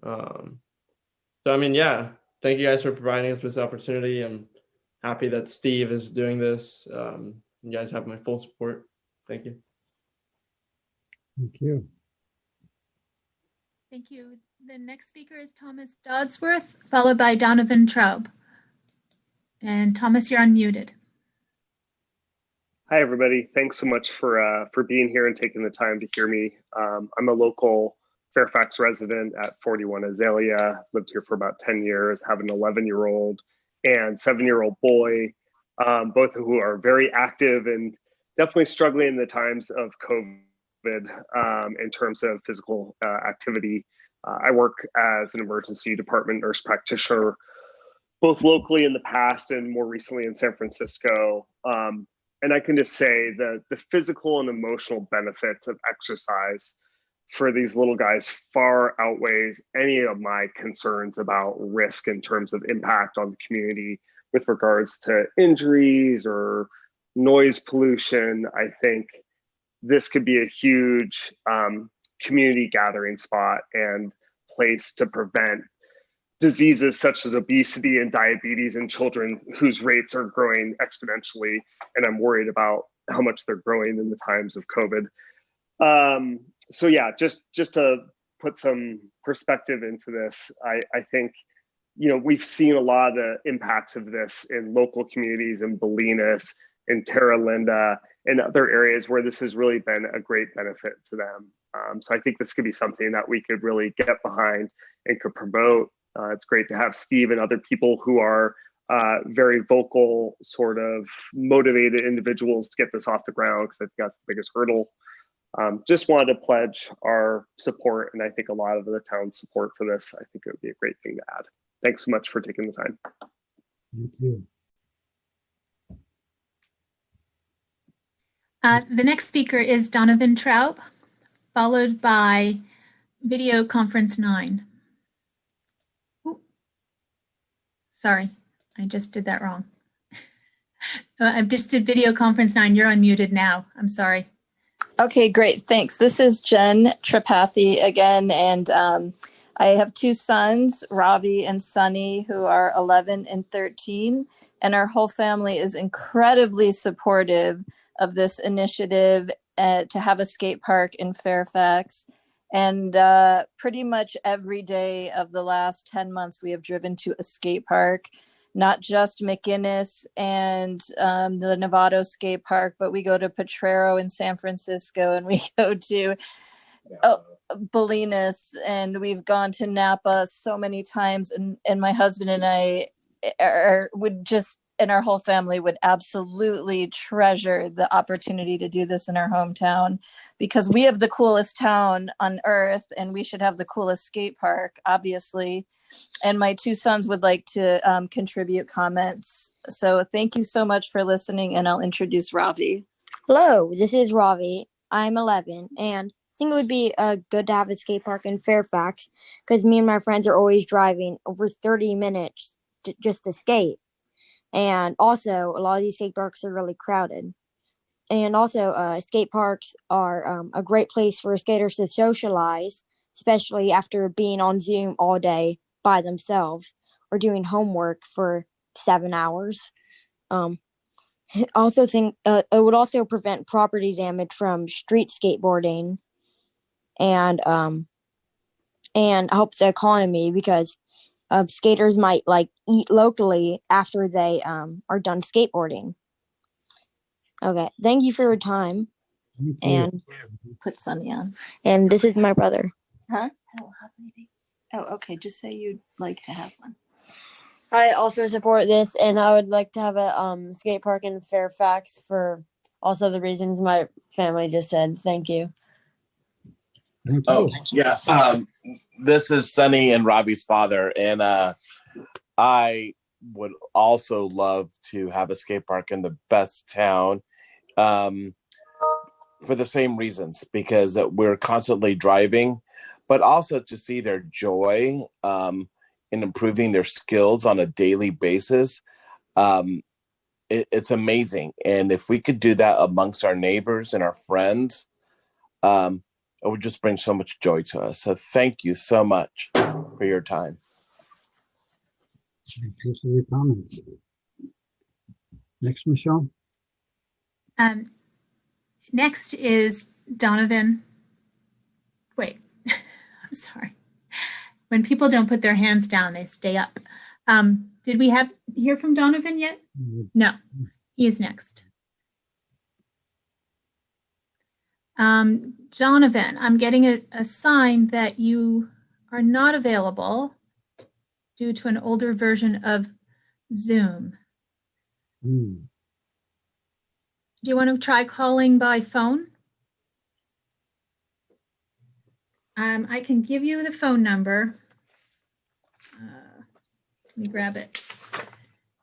So I mean, yeah, thank you guys for providing us with this opportunity. I'm happy that Steve is doing this. You guys have my full support. Thank you. Thank you. Thank you. The next speaker is Thomas Dodsworth, followed by Donovan Traub. And Thomas, you're unmuted. Hi, everybody. Thanks so much for being here and taking the time to hear me. I'm a local Fairfax resident at 41 Azalea, lived here for about 10 years, have an 11-year-old and 7-year-old boy, both of who are very active and definitely struggling in the times of COVID in terms of physical activity. I work as an emergency department nurse practitioner, both locally in the past and more recently in San Francisco. And I can just say that the physical and emotional benefits of exercise for these little guys far outweighs any of my concerns about risk in terms of impact on the community with regards to injuries or noise pollution. I think this could be a huge community gathering spot and place to prevent diseases such as obesity and diabetes in children whose rates are growing exponentially. And I'm worried about how much they're growing in the times of COVID. So yeah, just to put some perspective into this, I think, we've seen a lot of the impacts of this in local communities in Bolinas, in Terra Linda, and other areas where this has really been a great benefit to them. So I think this could be something that we could really get behind and could promote. It's great to have Steve and other people who are very vocal, sort of motivated individuals to get this off the ground, because I think that's the biggest hurdle. Just wanted to pledge our support, and I think a lot of the town's support for this. I think it would be a great thing to add. Thanks so much for taking the time. Thank you. The next speaker is Donovan Traub, followed by video conference 9. Ooh. Sorry, I just did that wrong. I just did video conference 9. You're unmuted now. I'm sorry. Okay, great. Thanks. This is Jen Tripathi again, and I have 2 sons, Ravi and Sunny, who are 11 and 13, and our whole family is incredibly supportive of this initiative to have a skate park in Fairfax. And pretty much every day of the last 10 months, we have driven to a skate park, not just McInnes and the Novato skate park, but we go to Potrero in San Francisco, and we go to Bolinas, and we've gone to Napa so many times. And my husband and I and our whole family would absolutely treasure the opportunity to do this in our hometown, because we have the coolest town on earth and we should have the coolest skate park, obviously. And my 2 sons would like to contribute comments. So thank you so much for listening, and I'll introduce Ravi. Hello, this is Ravi. I'm 11, and I think it would be good to have a skate park in Fairfax, because me and my friends are always driving over 30 minutes just to skate. And also, a lot of these skate parks are really crowded. And also, skate parks are a great place for skaters to socialize, especially after being on Zoom all day by themselves or doing homework for 7 hours. Also think it would also prevent property damage from street skateboarding, and help the economy, because skaters might eat locally after they are done skateboarding. Okay, thank you for your time. And Put Sunny on. And this is my brother. Huh? Oh, okay. Just say you'd like to have one. I also support this, and I would like to have a skate park in Fairfax for also the reasons my family just said. Thank you. Thank you. Oh, yeah. This is Sunny and Robbie's father, and I would also love to have a skate park in the best town for the same reasons, because we're constantly driving, but also to see their joy in improving their skills on a daily basis. It's amazing. And if we could do that amongst our neighbors and our friends, it would just bring so much joy to us. So thank you so much for your time. Thank you for your comments. Next, Michelle. Next is Donovan. Wait, I'm sorry. When people don't put their hands down, they stay up. Did we hear from Donovan yet? No, he is next. Donovan, I'm getting a sign that you are not available due to an older version of Zoom. Do you want to try calling by phone? I can give you the phone number. Let me grab it.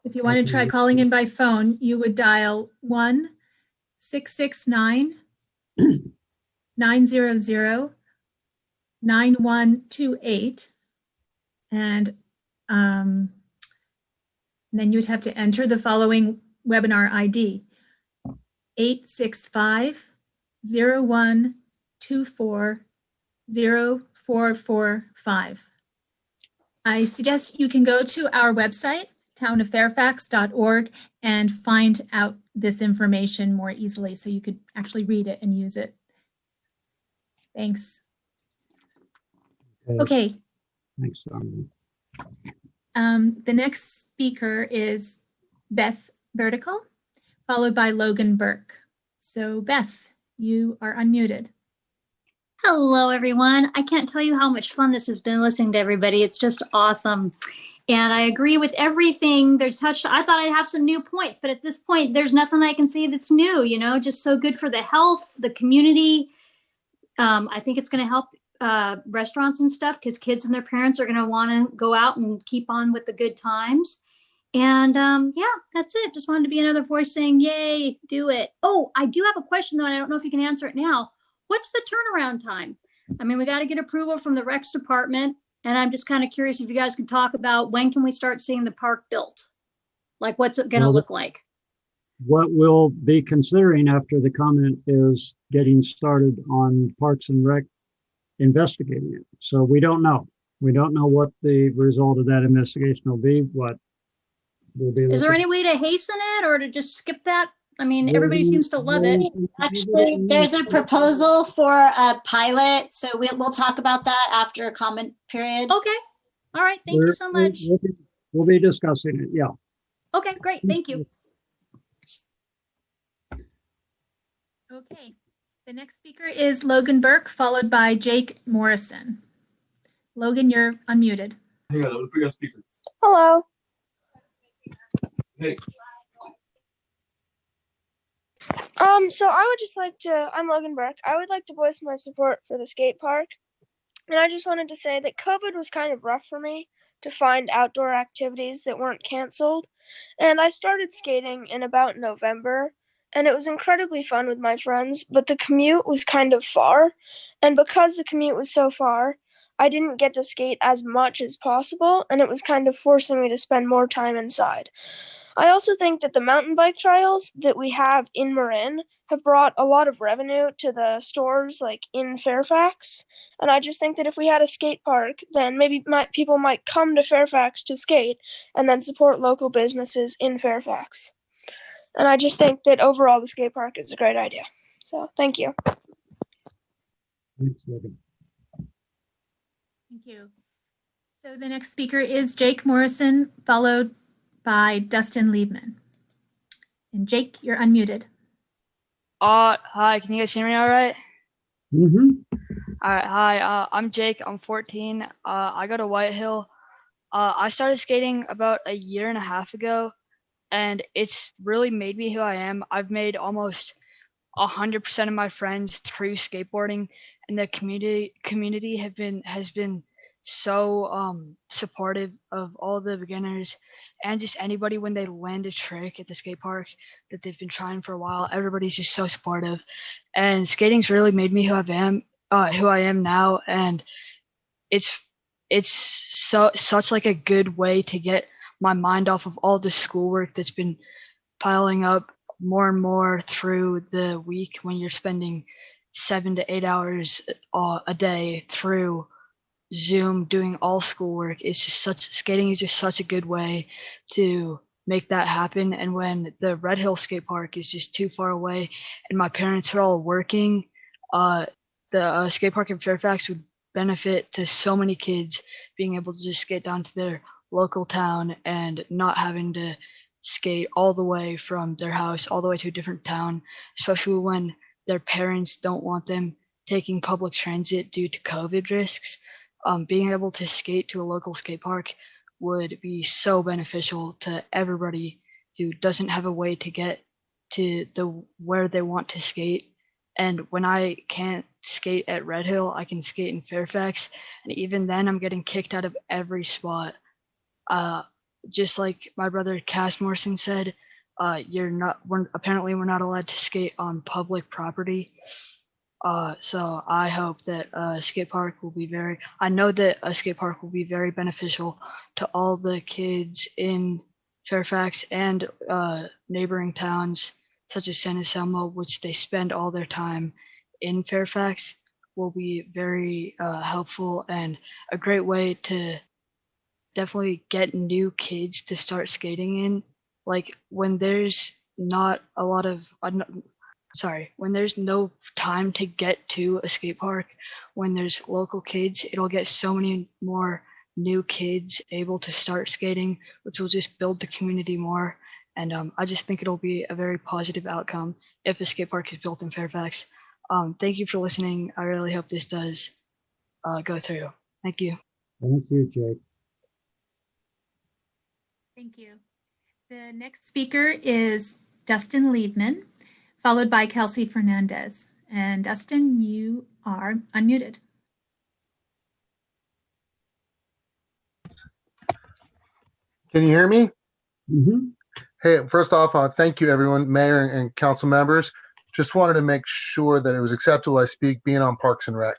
If you want to try calling in by phone, you would dial 1-669-900-9128. And then you'd have to enter the following webinar ID, 865-0124-0445. I suggest you can go to our website, townoffairfax.org, and find out this information more easily so you could actually read it and use it. Thanks. Okay. Thanks, Donovan. The next speaker is Beth Vertical, followed by Logan Burke. So Beth, you are unmuted. Hello, everyone. I can't tell you how much fun this has been listening to everybody. It's just awesome. And I agree with everything they're touched. I thought I'd have some new points, but at this point, there's nothing I can say that's new, just so good for the health, the community, I think it's going to help restaurants and stuff because kids and their parents are going to want to go out and keep on with the good times. And yeah, that's it. Just wanted to be another voice saying, yay, do it. Oh, I do have a question though, and I don't know if you can answer it now. What's the turnaround time? I mean, we got to get approval from the Recs department. And I'm just kind of curious if you guys can talk about when can we start seeing the park built? Like, what's it going to look like? What we'll be considering after the comment is getting started on Parks and Rec investigating it. So we don't know. We don't know what the result of that investigation will be. What will be. Is there any way to hasten it or to just skip that? I mean, everybody seems to love it. Actually, there's a proposal for a pilot, so we'll talk about that after a comment period. Okay. All right. Thank you so much. We'll be discussing it. Yeah. Okay, great. Thank you. Okay. The next speaker is Logan Burke, followed by Jake Morrison. Logan, you're unmuted. Hang on, I'm gonna put you on speaker. Hello. Hey. So I would just like to, I'm Logan Burke. I would like to voice my support for the skate park. And I just wanted to say that COVID was kind of rough for me to find outdoor activities that weren't canceled. And I started skating in about November, and it was incredibly fun with my friends, but the commute was kind of far. And because the commute was so far, I didn't get to skate as much as possible, and it was kind of forcing me to spend more time inside. I also think that the mountain bike trials that we have in Marin have brought a lot of revenue to the stores like in Fairfax. And I just think that if we had a skate park, then maybe people might come to Fairfax to skate and then support local businesses in Fairfax. And I just think that overall the skate park is a great idea. So thank you. Thanks, Logan. Thank you. So the next speaker is Jake Morrison, followed by Dustin Liebman. And Jake, you're unmuted. Hi, can you guys hear me all right? Mm-hmm. All right, hi, I'm Jake, I'm 14. I go to Whitehill. I started skating about a year and a half ago, and it's really made me who I am. I've made almost 100% of my friends through skateboarding, and the community has been so supportive of all the beginners and just anybody when they land a trick at the skate park that they've been trying for a while. Everybody's just so supportive, and skating's really made me who I am now, and it's such like a good way to get my mind off of all the schoolwork that's been piling up more and more through the week when you're spending 7 to 8 hours a day through Zoom doing all schoolwork. It's just skating is just such a good way to make that happen. And when the Red Hill skate park is just too far away and my parents are all working, the skate park in Fairfax would benefit to so many kids being able to just skate down to their local town and not having to skate all the way from their house all the way to a different town, especially when their parents don't want them taking public transit due to COVID risks. Being able to skate to a local skate park would be so beneficial to everybody who doesn't have a way to get to where they want to skate. And when I can't skate at Red Hill, I can skate in Fairfax, and even then I'm getting kicked out of every spot. Just like my brother Cass Morrison said, we're not allowed to skate on public property. So I hope that a skate park will be very beneficial to all the kids in Fairfax and neighboring towns such as San Anselmo, which they spend all their time in Fairfax, will be very helpful and a great way to definitely get new kids to start skating in. Like when there's when there's no time to get to a skate park, when there's local kids, it'll get so many more new kids able to start skating, which will just build the community more. And I just think it'll be a very positive outcome if a skate park is built in Fairfax. Thank you for listening. I really hope this does go through. Thank you. Thank you, Jake. Thank you. The next speaker is Dustin Liebman, followed by Kelsey Fernandez. And Dustin, you are unmuted. Can you hear me? Mhm. Hey, first off, thank you, everyone, mayor and council members. Just wanted to make sure that it was acceptable I speak being on Parks and Rec.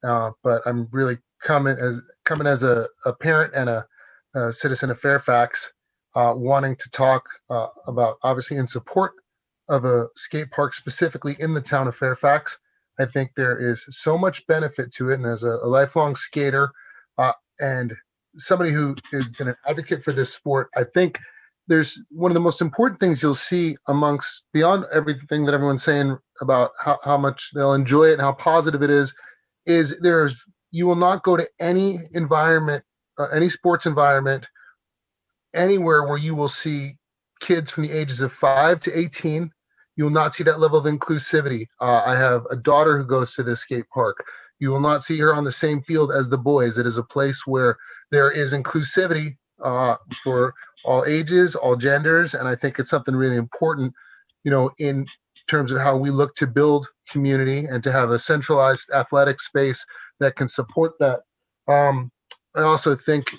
But I'm really coming as a parent and a citizen of Fairfax, wanting to talk about, obviously, in support of a skate park specifically in the town of Fairfax. I think there is so much benefit to it, and as a lifelong skater and somebody who has been an advocate for this sport, I think there's one of the most important things you'll see amongst, beyond everything that everyone's saying about how much they'll enjoy it and how positive it is you will not go to any environment, any sports environment, anywhere where you will see kids from the ages of 5 to 18. You will not see that level of inclusivity. I have a daughter who goes to this skate park. You will not see her on the same field as the boys. It is a place where there is inclusivity for all ages, all genders, and I think it's something really important, in terms of how we look to build community and to have a centralized athletic space that can support that. I also think,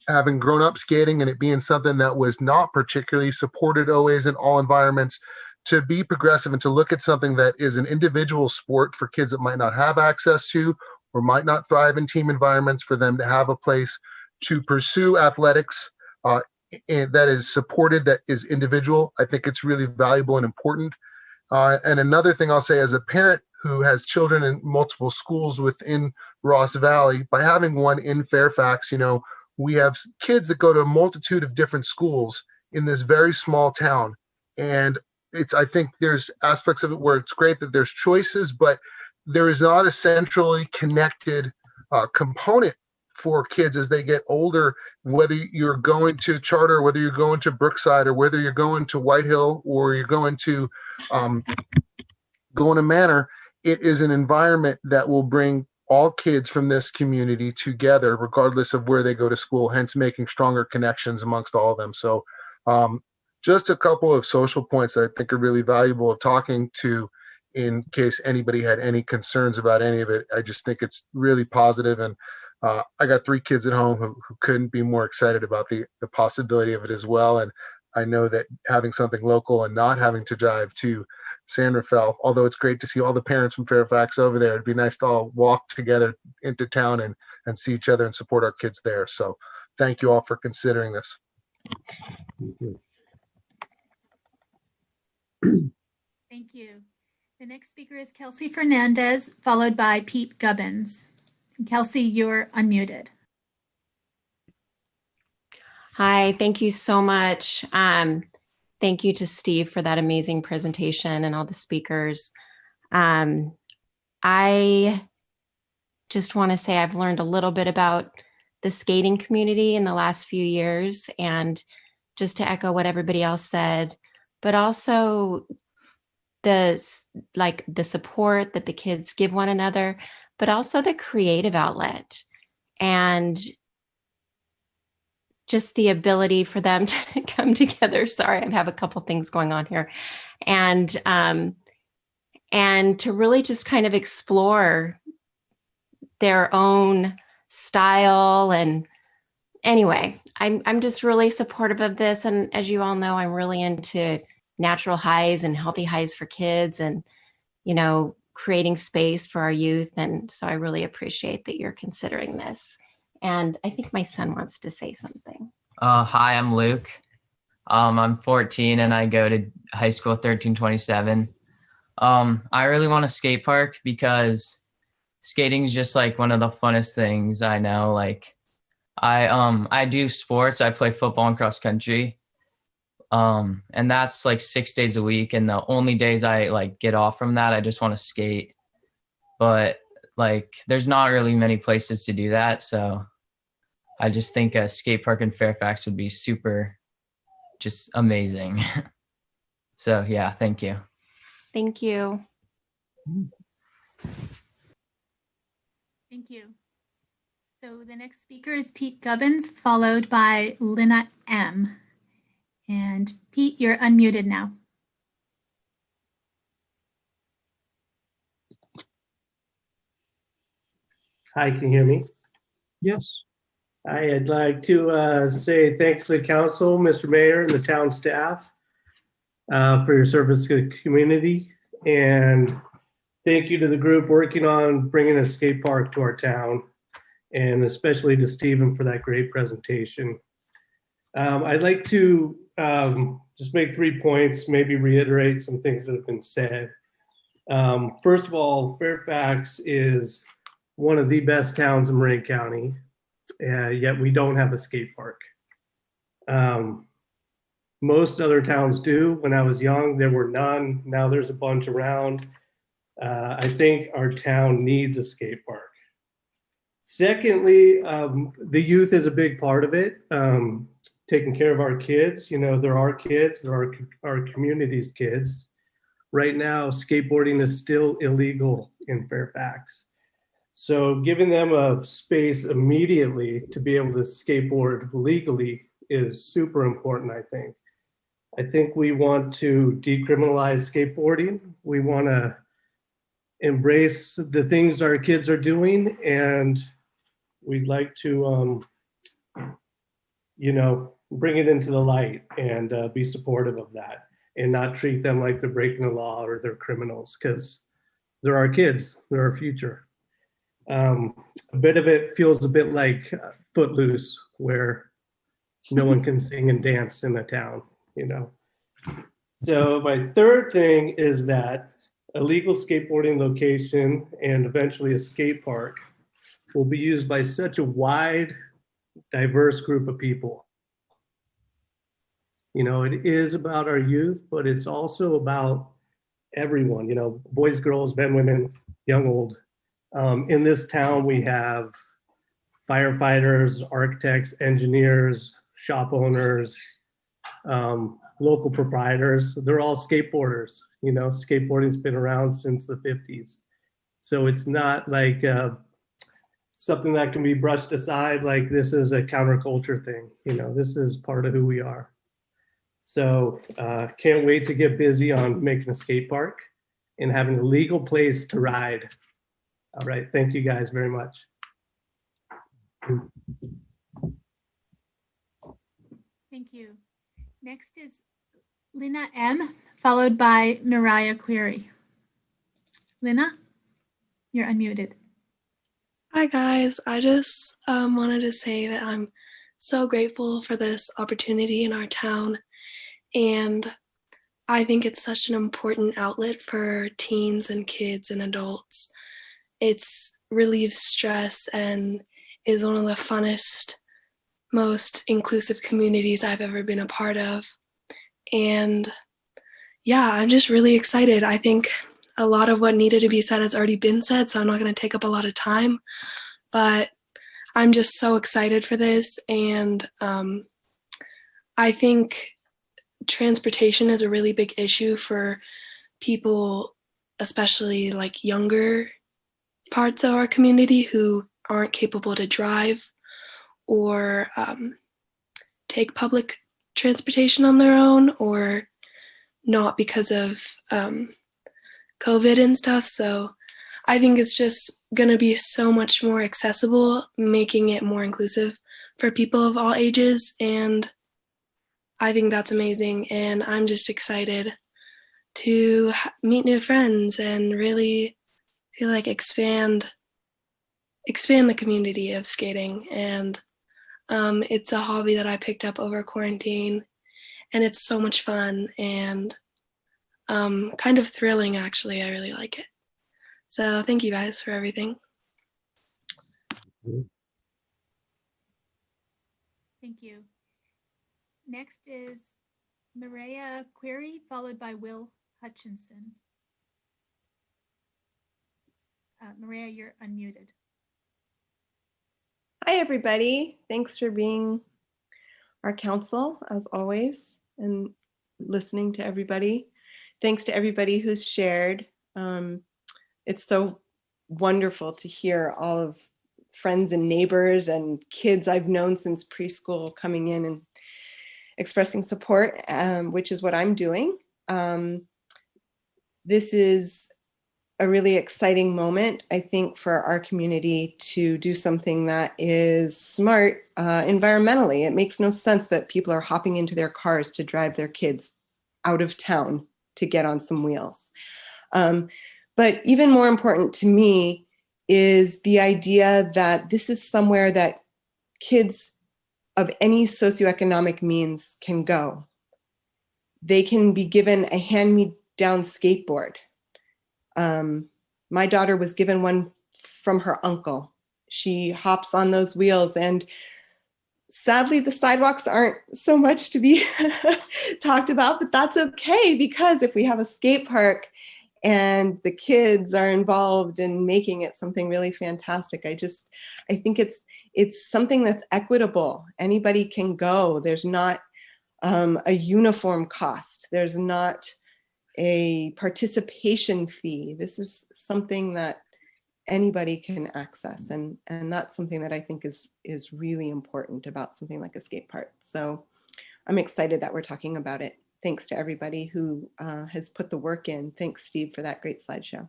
having grown up skating and it being something that was not particularly supported always in all environments, to be progressive and to look at something that is an individual sport for kids that might not have access to or might not thrive in team environments, for them to have a place to pursue athletics that is supported, that is individual. I think it's really valuable and important. And another thing I'll say, as a parent who has children in multiple schools within Ross Valley, by having one in Fairfax, we have kids that go to a multitude of different schools in this very small town. And I think there's aspects of it where it's great that there's choices, but there is not a centrally connected component for kids as they get older, whether you're going to charter, whether you're going to Brookside, or whether you're going to Whitehill, or you're going to Manor. It is an environment that will bring all kids from this community together, regardless of where they go to school, hence making stronger connections amongst all of them. So just a couple of social points that I think are really valuable of talking to, in case anybody had any concerns about any of it. I just think it's really positive, and I got 3 kids at home who couldn't be more excited about the possibility of it as well. And I know that having something local and not having to drive to San Rafael, although it's great to see all the parents from Fairfax over there, it'd be nice to all walk together into town and see each other and support our kids there. So thank you all for considering this. Thank you. Thank you. The next speaker is Kelsey Fernandez, followed by Pete Gubbins. Kelsey, you're unmuted. Hi, thank you so much. Thank you to Steve for that amazing presentation and all the speakers. I just want to say I've learned a little bit about the skating community in the last few years, and just to echo what everybody else said, but also the support that the kids give one another, but also the creative outlet and just the ability for them to come together. Sorry, I have a couple things going on here. And to really just kind of explore their own style. And anyway, I'm just really supportive of this. And as you all know, I'm really into natural highs and healthy highs for kids, and, creating space for our youth. And so I really appreciate that you're considering this. And I think my son wants to say something. Hi, I'm Luke. I'm 14 and I go to high school 1327. I really want a skate park because skating is just like one of the funnest things I know. Like I do sports. I play football and cross country. And that's like 6 days a week. And the only days I get off from that, I just want to skate. But there's not really many places to do that. So I just think a skate park in Fairfax would be just amazing. So yeah, thank you. Thank you. Thank you. So the next speaker is Pete Gubbins, followed by Lynna M. And Pete, you're unmuted now. Hi, can you hear me? Yes. I'd like to say thanks to the council, Mr. Mayor, and the town staff for your service to the community. And thank you to the group working on bringing a skate park to our town, and especially to Stephen for that great presentation. I'd like to just make 3 points, maybe reiterate some things that have been said. First of all, Fairfax is one of the best towns in Marin County, yet we don't have a skate park. Most other towns do. When I was young, there were none. Now there's a bunch around. I think our town needs a skate park. Secondly, the youth is a big part of it. Taking care of our kids. You know, they're our kids, they're our community's kids. Right now, skateboarding is still illegal in Fairfax. So giving them a space immediately to be able to skateboard legally is super important, I think. I think we want to decriminalize skateboarding. We want to embrace the things our kids are doing, and we'd like to, you know, bring it into the light and be supportive of that, and not treat them like they're breaking the law or they're criminals, because they're our kids, they're our future. A bit of it feels a bit like Footloose, where no one can sing and dance in the town, you know. So my third thing is that a legal skateboarding location and eventually a skate park will be used by such a wide, diverse group of people. You know, it is about our youth, but it's also about everyone, you know, boys, girls, men, women, young, old. In this town, we have firefighters, architects, engineers, shop owners, local proprietors. They're all skateboarders. You know, skateboarding's been around since the 50s. So it's not like something that can be brushed aside like this is a counterculture thing. You know, this is part of who we are. So can't wait to get busy on making a skate park and having a legal place to ride. All right, thank you guys very much. Thank you. Next is Lina M, followed by Mariah Query. Lina, you're unmuted. Hi guys, I just wanted to say that I'm so grateful for this opportunity in our town, and I think it's such an important outlet for teens and kids and adults. It relieves stress and is one of the funnest, most inclusive communities I've ever been a part of. And yeah, I'm just really excited. I think a lot of what needed to be said has already been said, so I'm not going to take up a lot of time, but I'm just so excited for this. And I think transportation is a really big issue for people, especially like younger parts of our community who aren't capable to drive or take public transportation on their own, or not because of COVID and stuff. So I think it's just going to be so much more accessible, making it more inclusive for people of all ages. And I think that's amazing. And I'm just excited to meet new friends and really feel like expand the community of skating. And it's a hobby that I picked up over quarantine, and it's so much fun and kind of thrilling, actually. I really like it. So thank you guys for everything. Thank you. Next is Mariah Query, followed by Will Hutchinson. Mariah, you're unmuted. Hi, everybody. Thanks for being our council, as always, and listening to everybody. Thanks to everybody who's shared. It's so wonderful to hear all of friends and neighbors and kids I've known since preschool coming in and expressing support, which is what I'm doing. This is a really exciting moment, I think, for our community to do something that is smart environmentally. It makes no sense that people are hopping into their cars to drive their kids out of town to get on some wheels. But even more important to me is the idea that this is somewhere that kids of any socioeconomic means can go. They can be given a hand-me-down skateboard. My daughter was given one from her uncle. She hops on those wheels, and sadly the sidewalks aren't so much to be talked about, but that's okay, because if we have a skate park and the kids are involved in making it something really fantastic, I think it's something that's equitable. Anybody can go. There's not a uniform cost. There's not a participation fee. This is something that anybody can access, and that's something that I think is really important about something like a skate park. So I'm excited that we're talking about it. Thanks to everybody who has put the work in. Thanks, Steve, for that great slideshow.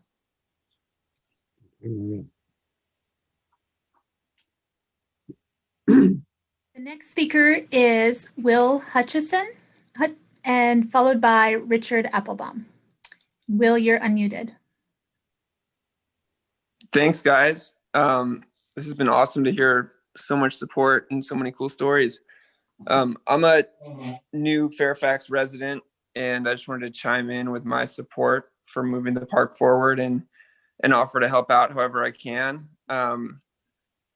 The next speaker is Will Hutchison, and followed by Richard Applebaum. Will, you're unmuted. Thanks, guys. This has been awesome to hear so much support and so many cool stories. I'm a new Fairfax resident, and I just wanted to chime in with my support for moving the park forward and offer to help out however I can.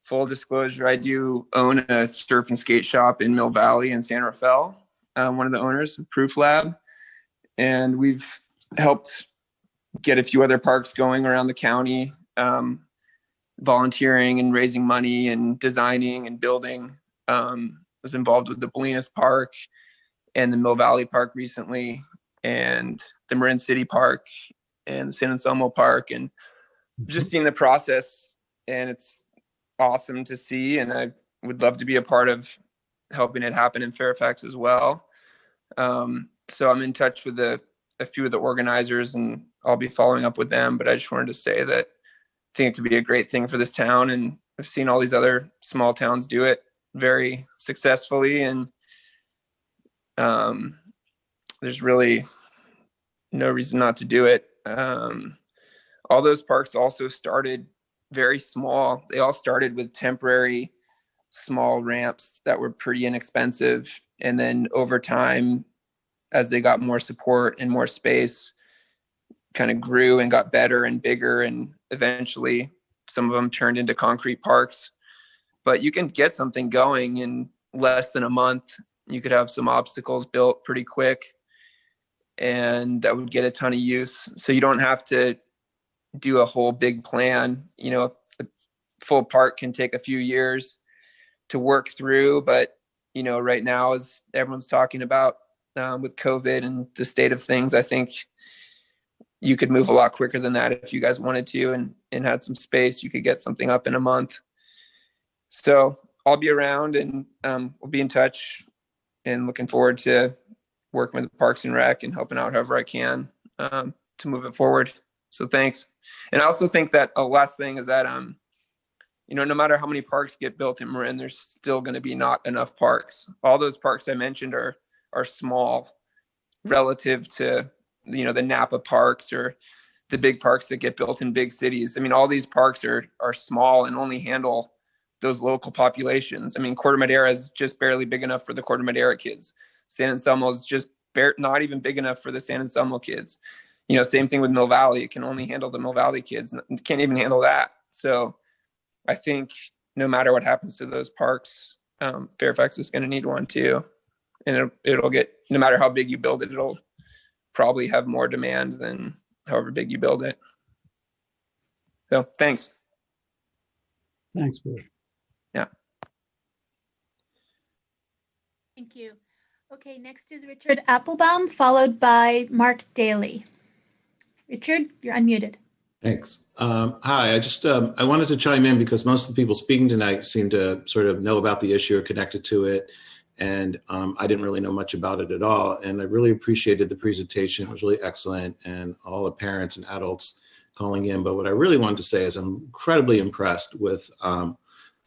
Full disclosure, I do own a surf and skate shop in Mill Valley in San Rafael. I'm one of the owners of Proof Lab, and we've helped get a few other parks going around the county, volunteering and raising money and designing and building. Was involved with the Bolinas Park and the Mill Valley Park recently, and the Marin City Park and the San Anselmo Park, and just seeing the process, and it's awesome to see, and I would love to be a part of helping it happen in Fairfax as well. So I'm in touch with a few of the organizers, and I'll be following up with them, but I just wanted to say that I think it could be a great thing for this town, and I've seen all these other small towns do it very successfully, and there's really no reason not to do it. All those parks also started very small. They all started with temporary small ramps that were pretty inexpensive, and then over time, as they got more support and more space, kind of grew and got better and bigger, and eventually some of them turned into concrete parks. But you can get something going in less than a month. You could have some obstacles built pretty quick, and that would get a ton of use. So you don't have to do a whole big plan. You know, a full park can take a few years to work through, but you know, right now, as everyone's talking about with COVID and the state of things, I think you could move a lot quicker than that if you guys wanted to, and had some space. You could get something up in a month. So I'll be around, and we'll be in touch, and looking forward to working with the Parks and Rec and helping out however I can to move it forward. So thanks. And I also think that a last thing is that, you know, no matter how many parks get built in Marin, there's still going to be not enough parks. All those parks I mentioned are small relative to, you know, the Napa parks or the big parks that get built in big cities. I mean, all these parks are small and only handle those local populations. I mean, Corte Madera is just barely big enough for the Corte Madera kids. San Anselmo is just not even big enough for the San Anselmo kids. You know, same thing with Mill Valley. It can only handle the Mill Valley kids. It can't even handle that. So I think no matter what happens to those parks, Fairfax is going to need one too. And it'll get, no matter how big you build it, it'll probably have more demand than however big you build it. So thanks. Thanks, Bill. Yeah. Thank you. Okay, next is Richard Applebaum, followed by Mark Daley. Richard, you're unmuted. Thanks. Hi, I wanted to chime in because most of the people speaking tonight seem to sort of know about the issue or connected to it. And I didn't really know much about it at all. And I really appreciated the presentation. It was really excellent. And all the parents and adults calling in. But what I really wanted to say is I'm incredibly impressed with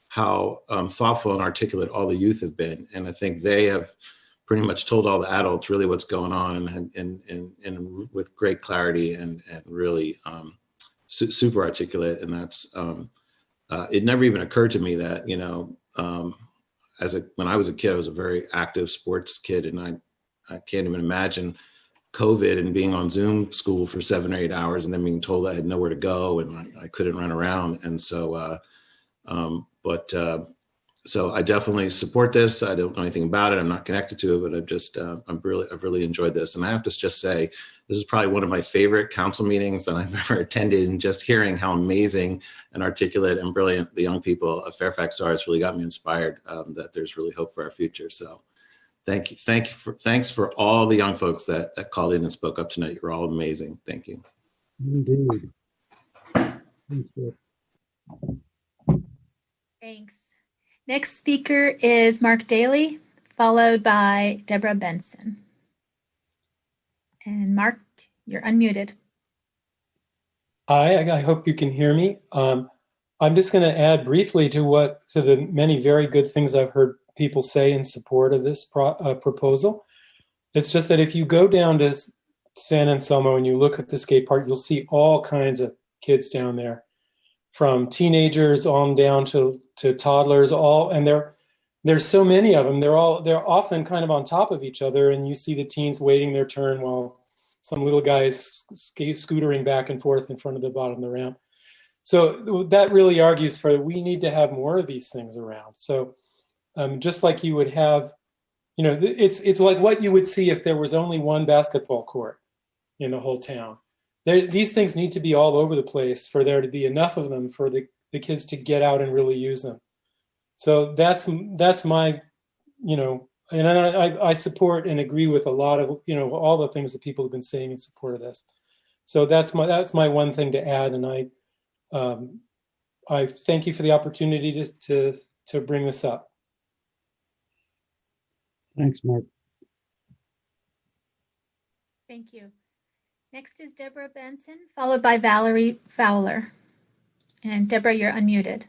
how thoughtful and articulate all the youth have been. And I think they have pretty much told all the adults really what's going on and with great clarity and really super articulate. And that's, it never even occurred to me that, when I was a kid, I was a very active sports kid, and I can't even imagine COVID and being on Zoom school for 7 or 8 hours and then being told I had nowhere to go and I couldn't run around. And so, so I definitely support this. I don't know anything about it. I'm not connected to it, but I've really enjoyed this. And I have to just say, this is probably one of my favorite council meetings that I've ever attended, and just hearing how amazing and articulate and brilliant the young people of Fairfax are, it's really got me inspired that there's really hope for our future. So thanks for all the young folks that called in and spoke up tonight. You're all amazing. Thank you. Indeed. Thank you. Thanks. Next speaker is Mark Daley, followed by Deborah Benson. And Mark, you're unmuted. Hi, I hope you can hear me. I'm just going to add briefly to the many very good things I've heard people say in support of this proposal. It's just that if you go down to San Anselmo and you look at the skate park, you'll see all kinds of kids down there, from teenagers on down to toddlers, and there's so many of them. They're often kind of on top of each other, and you see the teens waiting their turn while some little guys scootering back and forth in front of the bottom of the ramp. So that really argues for, we need to have more of these things around. So just like you would have, it's like what you would see if there was only one basketball court in the whole town. These things need to be all over the place for there to be enough of them for the kids to get out and really use them. So that's my, and I support and agree with a lot of, all the things that people have been saying in support of this. So that's my one thing to add. And I thank you for the opportunity to bring this up. Thanks, Mark. Thank you. Next is Deborah Benson, followed by Valerie Fowler. And Deborah, you're unmuted.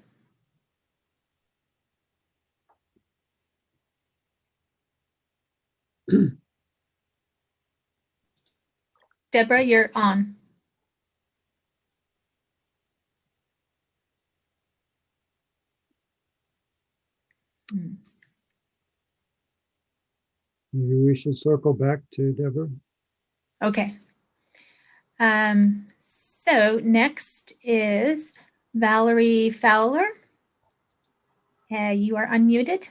Deborah, you're on. Maybe we should circle back to Deborah. Okay. So next is Valerie Fowler. You are unmuted.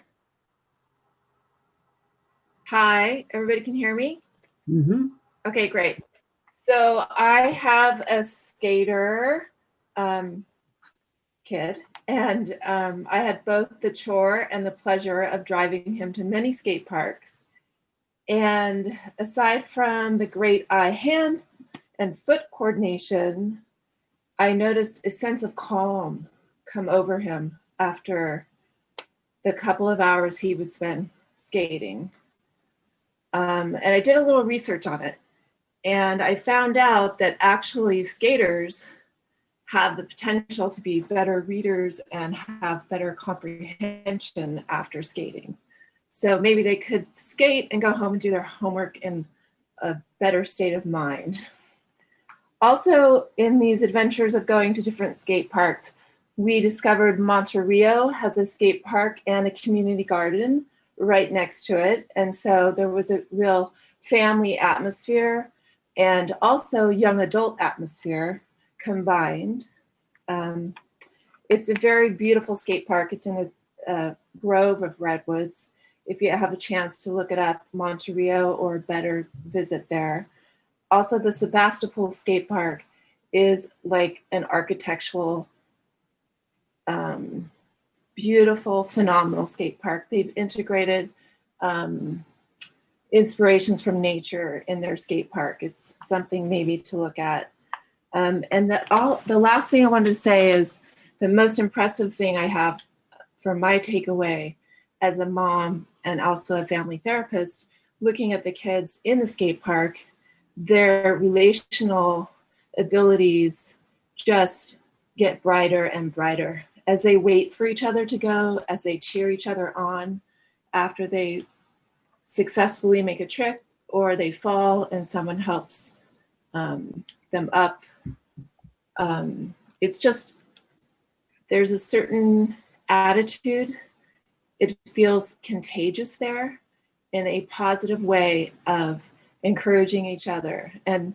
Hi, everybody can hear me? Mm-hmm. Okay, great. So I have a skater kid, and I had both the chore and the pleasure of driving him to many skate parks. And aside from the great eye-hand and foot coordination, I noticed a sense of calm come over him after the couple of hours he would spend skating. And I did a little research on it, and I found out that actually skaters have the potential to be better readers and have better comprehension after skating. So maybe they could skate and go home and do their homework in a better state of mind. Also, in these adventures of going to different skate parks, we discovered Monterey has a skate park and a community garden right next to it. And so there was a real family atmosphere and also young adult atmosphere combined. It's a very beautiful skate park. It's in a grove of redwoods. If you have a chance to look it up, Monterey, or better visit there. Also, the Sebastopol skate park is like an architectural, beautiful, phenomenal skate park. They've integrated inspirations from nature in their skate park. It's something maybe to look at. And the last thing I wanted to say is the most impressive thing I have from my takeaway as a mom and also a family therapist, looking at the kids in the skate park, their relational abilities just get brighter and brighter as they wait for each other to go, as they cheer each other on after they successfully make a trick or they fall and someone helps them up. It's just, there's a certain attitude. It feels contagious there in a positive way of encouraging each other and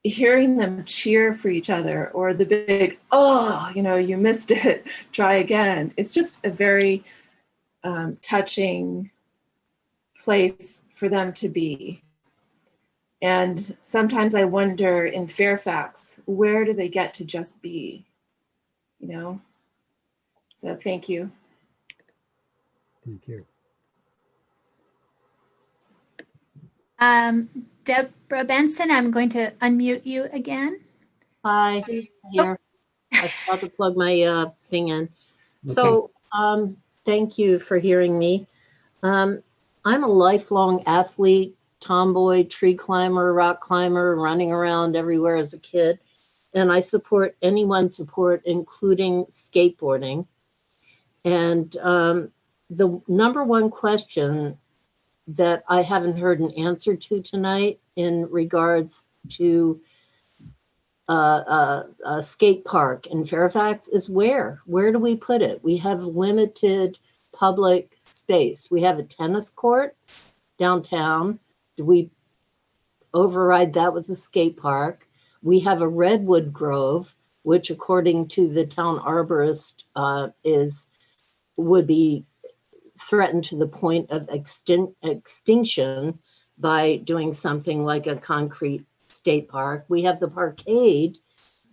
hearing them cheer for each other, or the big, oh, you missed it, try again. It's just a very touching place for them to be. And sometimes I wonder in Fairfax, where do they get to just be? So thank you. Thank you. Deborah Benson, I'm going to unmute you again. Hi, here. I forgot to plug my thing in. Okay. So thank you for hearing me. I'm a lifelong athlete, tomboy, tree climber, rock climber, running around everywhere as a kid. And I support anyone's support, including skateboarding. And the number one question that I haven't heard an answer to tonight in regards to a skate park in Fairfax is where do we put it? We have limited public space. We have a tennis court downtown. Do we override that with a skate park? We have a redwood grove, which according to the town arborist would be threatened to the point of extinction by doing something like a concrete skate park. We have the parkade.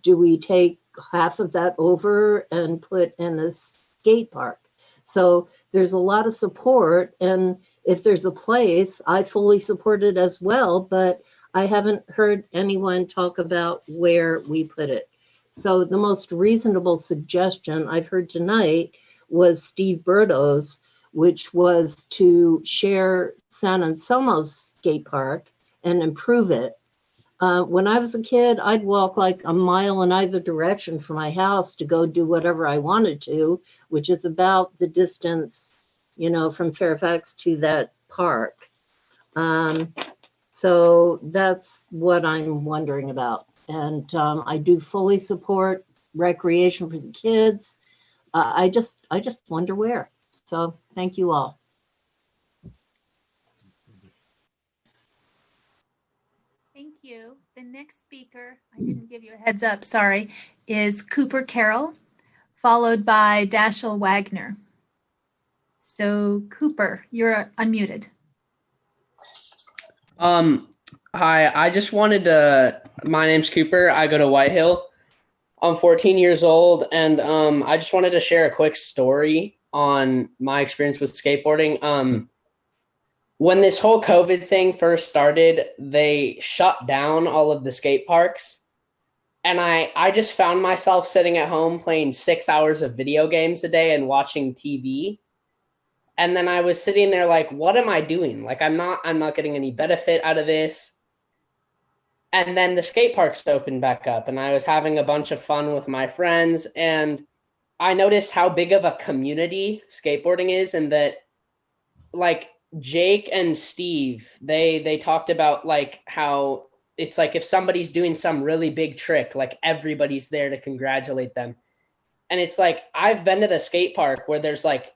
Do we take half of that over and put in a skate park? So there's a lot of support, and if there's a place, I fully support it as well, but I haven't heard anyone talk about where we put it. So the most reasonable suggestion I've heard tonight was Steve Burdo's, which was to share San Anselmo's skate park and improve it. When I was a kid, I'd walk like a mile in either direction from my house to go do whatever I wanted to, which is about the distance, from Fairfax to that park. So that's what I'm wondering about. And I do fully support recreation for the kids. I just wonder where. So thank you all. Thank you. The next speaker, I didn't give you a heads up, sorry, is Cooper Carroll, followed by Dashiell Wagner. So Cooper, you're unmuted. Hi, I just wanted to, my name's Cooper. I go to Whitehill. I'm 14 years old, and I just wanted to share a quick story on my experience with skateboarding. When this whole COVID thing first started, they shut down all of the skate parks. And I just found myself sitting at home playing 6 hours of video games a day and watching TV. And then I was sitting there like, what am I doing? Like, I'm not getting any benefit out of this. And then the skate parks opened back up, and I was having a bunch of fun with my friends. And I noticed how big of a community skateboarding is, and that like Jake and Steve, they talked about like how it's like if somebody's doing some really big trick, like everybody's there to congratulate them. And it's like, I've been to the skate park where there's like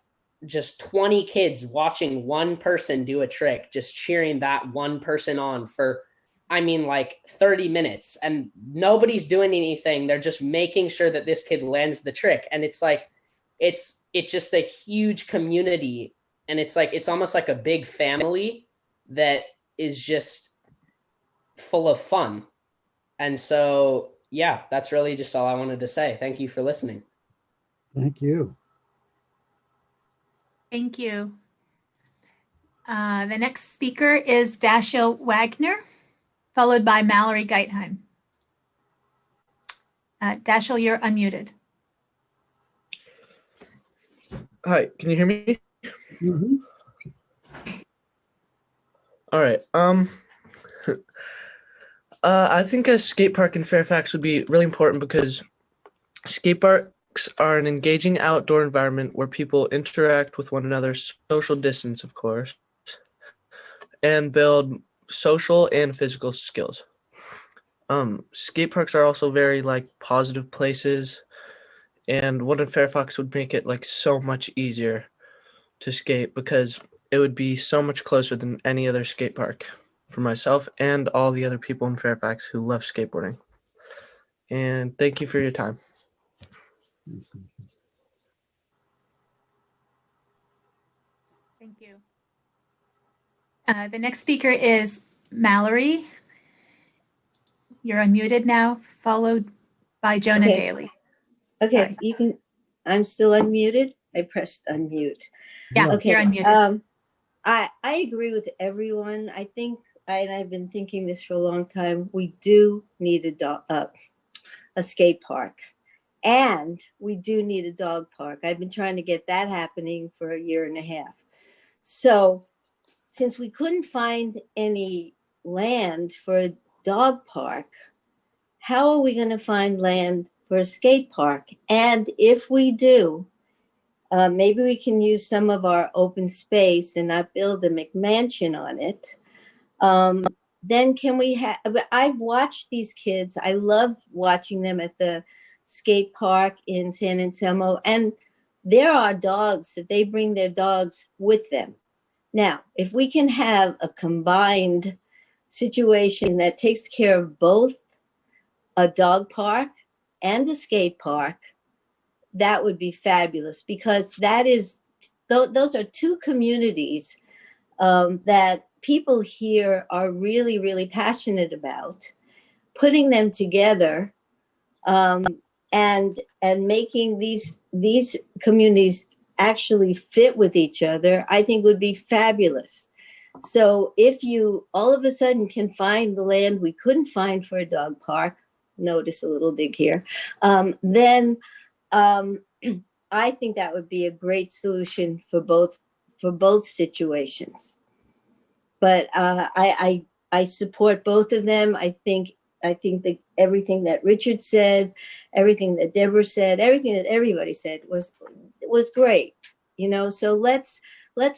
just 20 kids watching one person do a trick, just cheering that one person on for, like 30 minutes, and nobody's doing anything. They're just making sure that this kid lands the trick. And it's like, it's just a huge community. And it's like, it's almost like a big family that is just full of fun. And so, yeah, that's really just all I wanted to say. Thank you for listening. Thank you. Thank you. The next speaker is Dashiell Wagner, followed by Mallory Geithheim. Dashiell, you're unmuted. Hi, can you hear me? Mm-hmm. All right. I think a skate park in Fairfax would be really important because skate parks are an engaging outdoor environment where people interact with one another, social distance, of course, and build social and physical skills. Skate parks are also very like positive places, and one in Fairfax would make it like so much easier to skate because it would be so much closer than any other skate park for myself and all the other people in Fairfax who love skateboarding. And thank you for your time. Thank you. The next speaker is Mallory. You're unmuted now, followed by Jonah Daley. Okay, Sorry. you can, I'm still unmuted. I pressed unmute. Yeah, Okay. you're unmuted. I agree with everyone. I think, and I've been thinking this for a long time, we do need a skate park. And we do need a dog park. I've been trying to get that happening for a year and a half. So since we couldn't find any land for a dog park, how are we going to find land for a skate park? And if we do, maybe we can use some of our open space and not build a McMansion on it. Then can we have, I've watched these kids. I love watching them at the skate park in San Anselmo. And there are dogs that they bring their dogs with them. Now, if we can have a combined situation that takes care of both a dog park and a skate park, that would be fabulous, because that is, those are two communities that people here are really, really passionate about. Putting them together and making these communities actually fit with each other, I think would be fabulous. So if you all of a sudden can find the land we couldn't find for a dog park, notice a little dig here, then I think that would be a great solution for both situations. But I support both of them. I think that everything that Richard said, everything that Deborah said, everything that everybody said was great. You know, so let's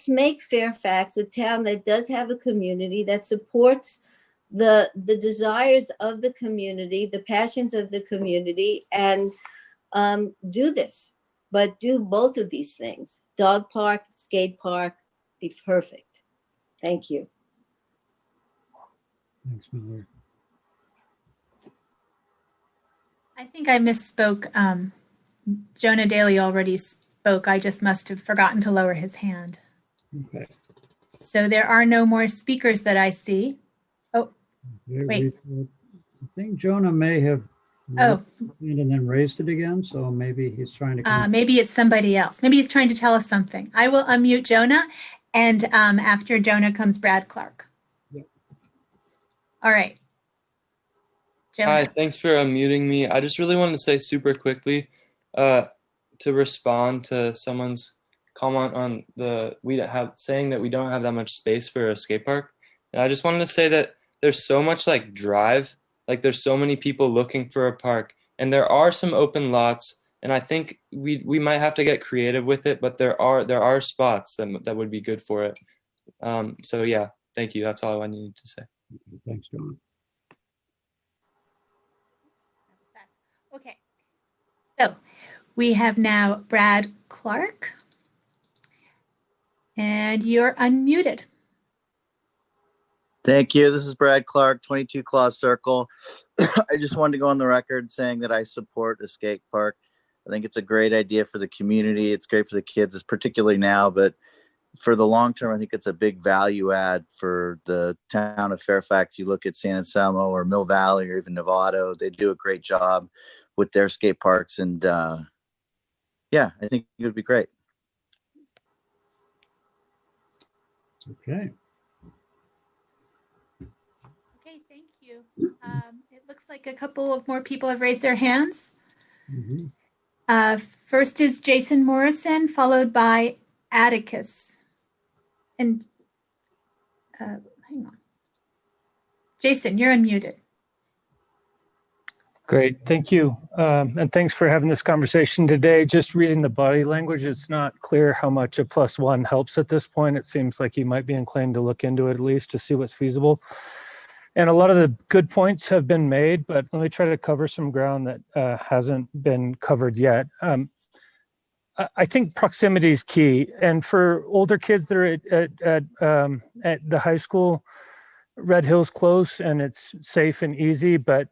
make Fairfax a town that does have a community that supports the desires of the community, the passions of the community, and do this. But do both of these things. Dog park, skate park, be perfect. Thank you. Thanks, Miller. I think I misspoke. Jonah Daley already spoke. I just must have forgotten to lower his hand. Okay. So there are no more speakers that I see. Oh, wait. I think Jonah may have and then raised it again, so maybe he's trying to. Maybe it's somebody else. Maybe he's trying to tell us something. I will unmute Jonah, and after Jonah comes Brad Clark. Yep. All right. Jonah. Hi, thanks for unmuting me. I just really wanted to say super quickly to respond to someone's comment on saying that we don't have that much space for a skate park. And I just wanted to say that there's so much like drive. Like there's so many people looking for a park, and there are some open lots, and I think we might have to get creative with it, but there are spots that would be good for it. So yeah, thank you. That's all I needed to say. Thanks, John. Okay, so we have now Brad Clark, and you're unmuted. Thank you. This is Brad Clark, 22 Claw Circle. I just wanted to go on the record saying that I support a skate park. I think it's a great idea for the community. It's great for the kids, it's particularly now, but for the long term, I think it's a big value add for the town of Fairfax. You look at San Anselmo or Mill Valley or even Novato, they do a great job with their skate parks. And yeah, I think it would be great. Okay. Okay, thank you. It looks like a couple of more people have raised their hands. Mm-hmm. First is Jason Morrison, followed by Atticus. And hang on. Jason, you're unmuted. Great, thank you. And thanks for having this conversation today. Just reading the body language, it's not clear how much a +1 helps at this point. It seems like you might be inclined to look into it at least to see what's feasible. And a lot of the good points have been made, but let me try to cover some ground that hasn't been covered yet. I think proximity is key. And for older kids that are at the high school, Red Hill's close and it's safe and easy, but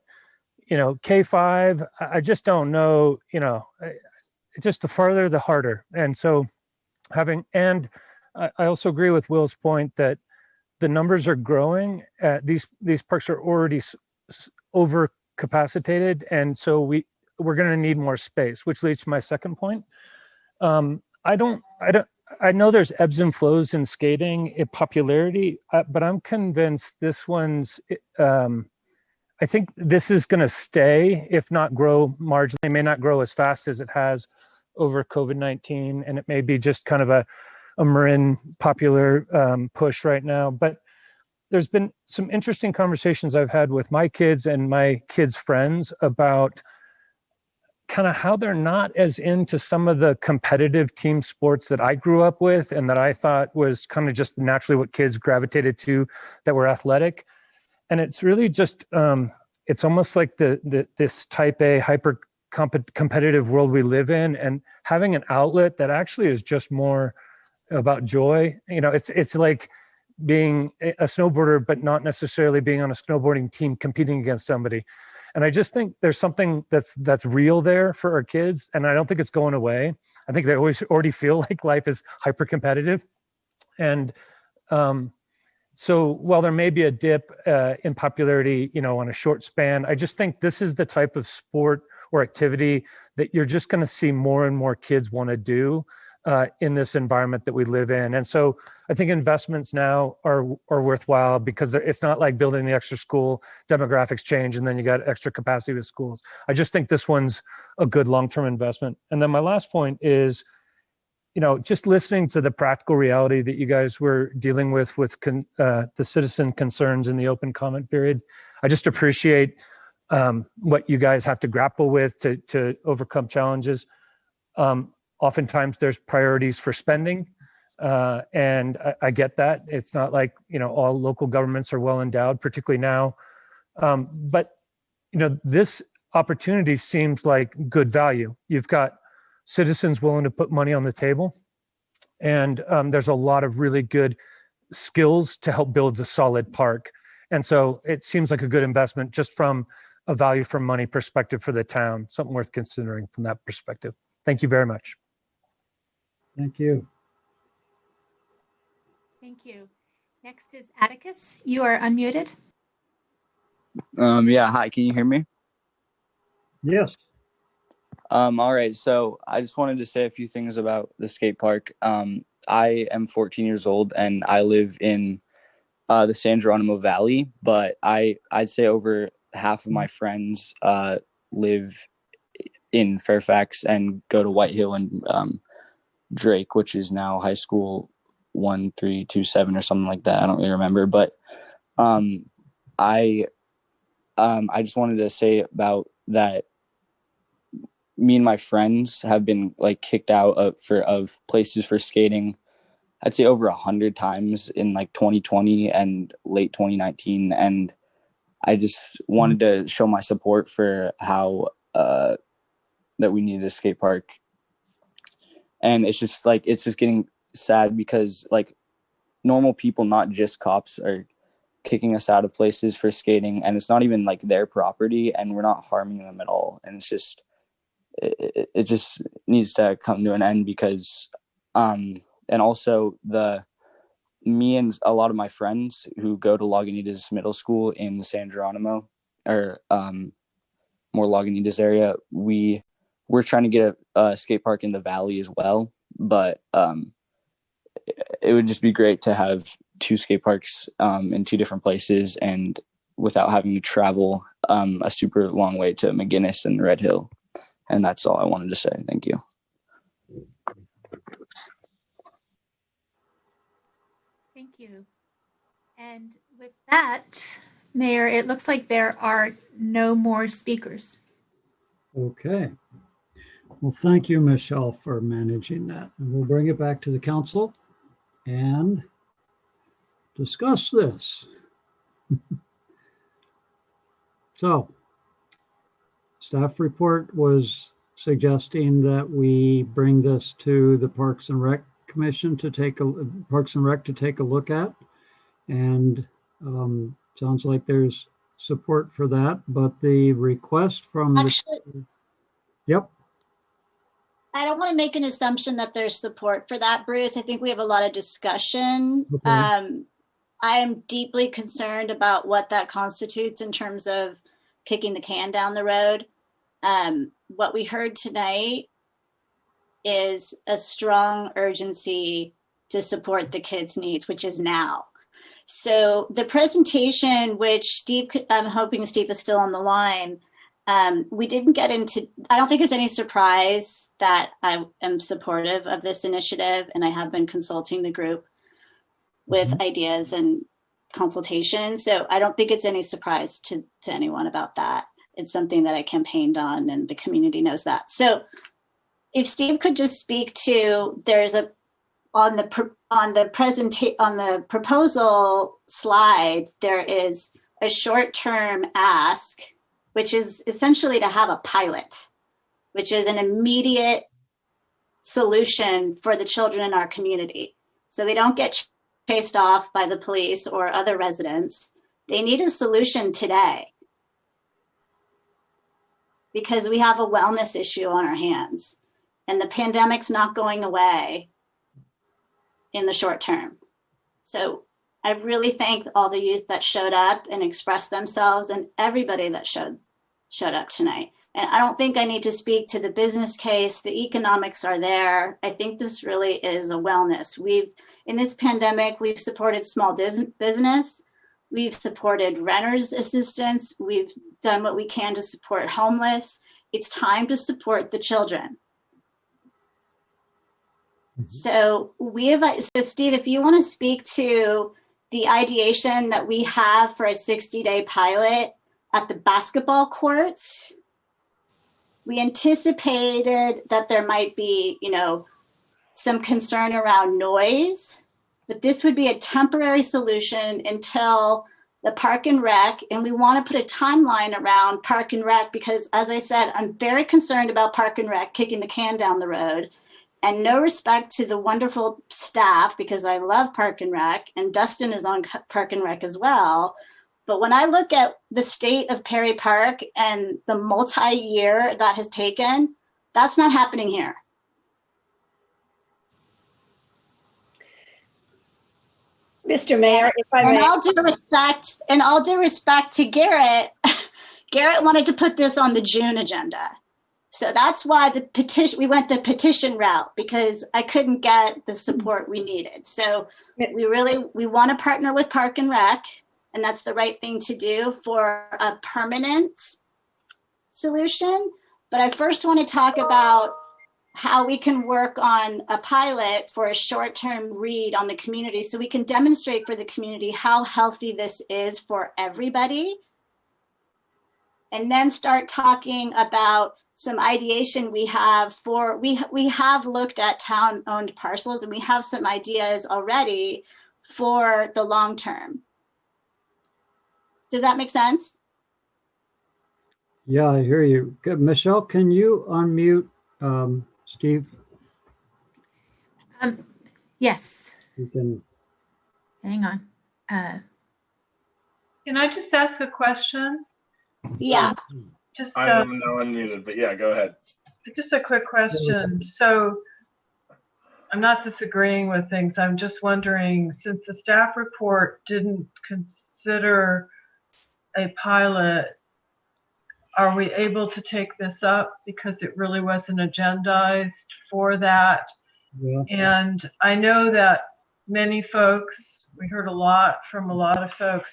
K5, I just don't know, just the farther, the harder. And so I also agree with Will's point that the numbers are growing. These parks are already over capacitated. And so we're going to need more space, which leads to my second point. I know there's ebbs and flows in skating in popularity, but I'm convinced this one's, I think this is going to stay, if not grow marginally. It may not grow as fast as it has over COVID-19, and it may be just kind of a Marin popular push right now. But there's been some interesting conversations I've had with my kids and my kids' friends about kind of how they're not as into some of the competitive team sports that I grew up with and that I thought was kind of just naturally what kids gravitated to that were athletic. And it's really just, it's almost like this type A hyper competitive world we live in, and having an outlet that actually is just more about joy. It's like being a snowboarder, but not necessarily being on a snowboarding team competing against somebody. And I just think there's something that's real there for our kids. And I don't think it's going away. I think they already feel like life is hyper competitive. And, so while there may be a dip in popularity, on a short span, I just think this is the type of sport or activity that you're just going to see more and more kids want to do in this environment that we live in. And so I think investments now are worthwhile because it's not like building the extra school, demographics change, and then you got extra capacity with schools. I just think this one's a good long-term investment. And then my last point is, just listening to the practical reality that you guys were dealing with the citizen concerns in the open comment period. I just appreciate what you guys have to grapple with to overcome challenges. Oftentimes there's priorities for spending, and I get that. It's not like, all local governments are well endowed, particularly now. But, this opportunity seems like good value. You've got citizens willing to put money on the table. And there's a lot of really good skills to help build a solid park. And so it seems like a good investment just from a value for money perspective for the town, something worth considering from that perspective. Thank you very much. Thank you. Thank you. Next is Atticus. You are unmuted. Yeah, hi, can you hear me? Yes. All right, so I just wanted to say a few things about the skate park. I am 14 years old and I live in the San Geronimo Valley, but I'd say over half of my friends live in Fairfax and go to White Hill and Drake, which is now high school 1327 or something like that. I don't really remember, but I just wanted to say about that. Me and my friends have been like kicked out of places for skating, I'd say over 100 times in like 2020 and late 2019. And I just wanted to show my support for how that we need a skate park. And it's just getting sad because like normal people, not just cops, are kicking us out of places for skating, and it's not even like their property and we're not harming them at all. And it's just, it just needs to come to an end because and also me and a lot of my friends who go to Lagunitas Middle School in San Geronimo or more Lagunitas area, we're trying to get a skate park in the valley as well, but it would just be great to have two skate parks in two different places and without having to travel a super long way to McGinnis and Red Hill. And that's all I wanted to say. Thank you. Thank you. And with that, Mayor, it looks like there are no more speakers. Okay. Well, thank you, Michelle, for managing that. And we'll bring it back to the council and discuss this. So, staff report was suggesting that we bring this to the Parks and Rec Commission to take Parks and Rec to take a look at. And sounds like there's support for that, but the request from Yep. I don't want to make an assumption that there's support for that, Bruce. I think we have a lot of discussion. Okay. I am deeply concerned about what that constitutes in terms of kicking the can down the road. What we heard tonight is a strong urgency to support the kids' needs, which is now. So the presentation, which Steve, I'm hoping Steve is still on the line, we didn't get into, I don't think it's any surprise that I am supportive of this initiative, and I have been consulting the group with ideas and consultation. So I don't think it's any surprise to anyone about that. It's something that I campaigned on, and the community knows that. So if Steve could just speak to, there's a, on the proposal slide, there is a short-term ask, which is essentially to have a pilot, which is an immediate solution for the children in our community. So they don't get chased off by the police or other residents. They need a solution today because we have a wellness issue on our hands, and the pandemic's not going away in the short term. So I really thank all the youth that showed up and expressed themselves, and everybody that showed up tonight. And I don't think I need to speak to the business case. The economics are there. I think this really is a wellness. In this pandemic, we've supported small business. We've supported renters assistance. We've done what we can to support homeless. It's time to support the children. So Steve, if you want to speak to the ideation that we have for a 60-day pilot at the basketball courts, we anticipated that there might be, some concern around noise, but this would be a temporary solution until the Park and Rec, and we want to put a timeline around Park and Rec because, as I said, I'm very concerned about Park and Rec kicking the can down the road. And no respect to the wonderful staff, because I love Park and Rec, and Dustin is on Park and Rec as well. But when I look at the state of Perry Park and the multi-year that has taken, that's not happening here. Mr. Mayor, if I may. And all due respect to Garrett, Garrett wanted to put this on the June agenda. So that's why we went the petition route, because I couldn't get the support we needed. So we want to partner with Park and Rec, and that's the right thing to do for a permanent solution. But I first want to talk about how we can work on a pilot for a short-term read on the community so we can demonstrate for the community how healthy this is for everybody. And then start talking about some ideation we have for, we have looked at town-owned parcels, and we have some ideas already for the long term. Does that make sense? Yeah, I hear you. Good. Michelle, can you unmute Steve? Yes. You can. Hang on. Can I just ask a question? Yeah. Just I'm now unmuted, but yeah, go ahead. Just a quick question. So I'm not disagreeing with things. I'm just wondering, since the staff report didn't consider a pilot, are we able to take this up because it really wasn't agendized for that? Yeah. And I know that many folks, we heard a lot from a lot of folks.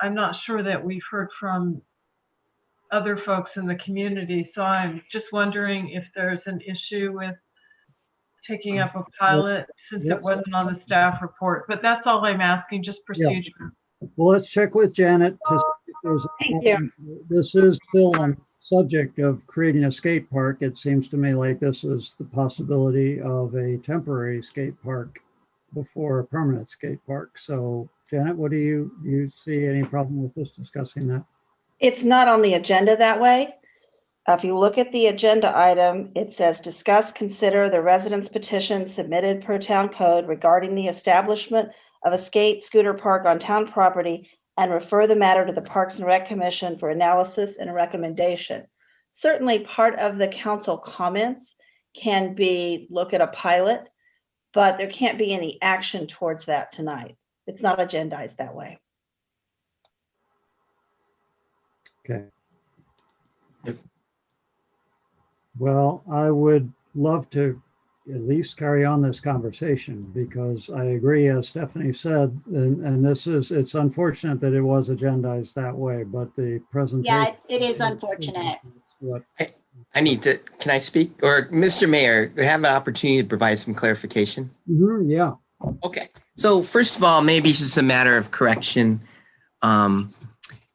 I'm not sure that we've heard from other folks in the community. So I'm just wondering if there's an issue with taking up a pilot since it wasn't on the staff report. But that's all I'm asking, just procedure. Well, let's check with Janet to see if there's Thank you. This is still on subject of creating a skate park, it seems to me like this is the possibility of a temporary skate park before a permanent skate park. So Janet, what do you see any problem with us discussing that? It's not on the agenda that way. If you look at the agenda item, it says discuss, consider the residents' petition submitted per town code regarding the establishment of a skate scooter park on town property and refer the matter to the Parks and Rec Commission for analysis and recommendation. Certainly part of the council comments can be look at a pilot, but there can't be any action towards that tonight. It's not agendized that way. Okay. Well, I would love to at least carry on this conversation because I agree, as Stephanie said, and it's unfortunate that it was agendized that way, but the presentation. Yeah, it is unfortunate. What I need to, can I speak? Or Mr. Mayor, we have an opportunity to provide some clarification. Yeah. Okay. So first of all, maybe it's just a matter of correction.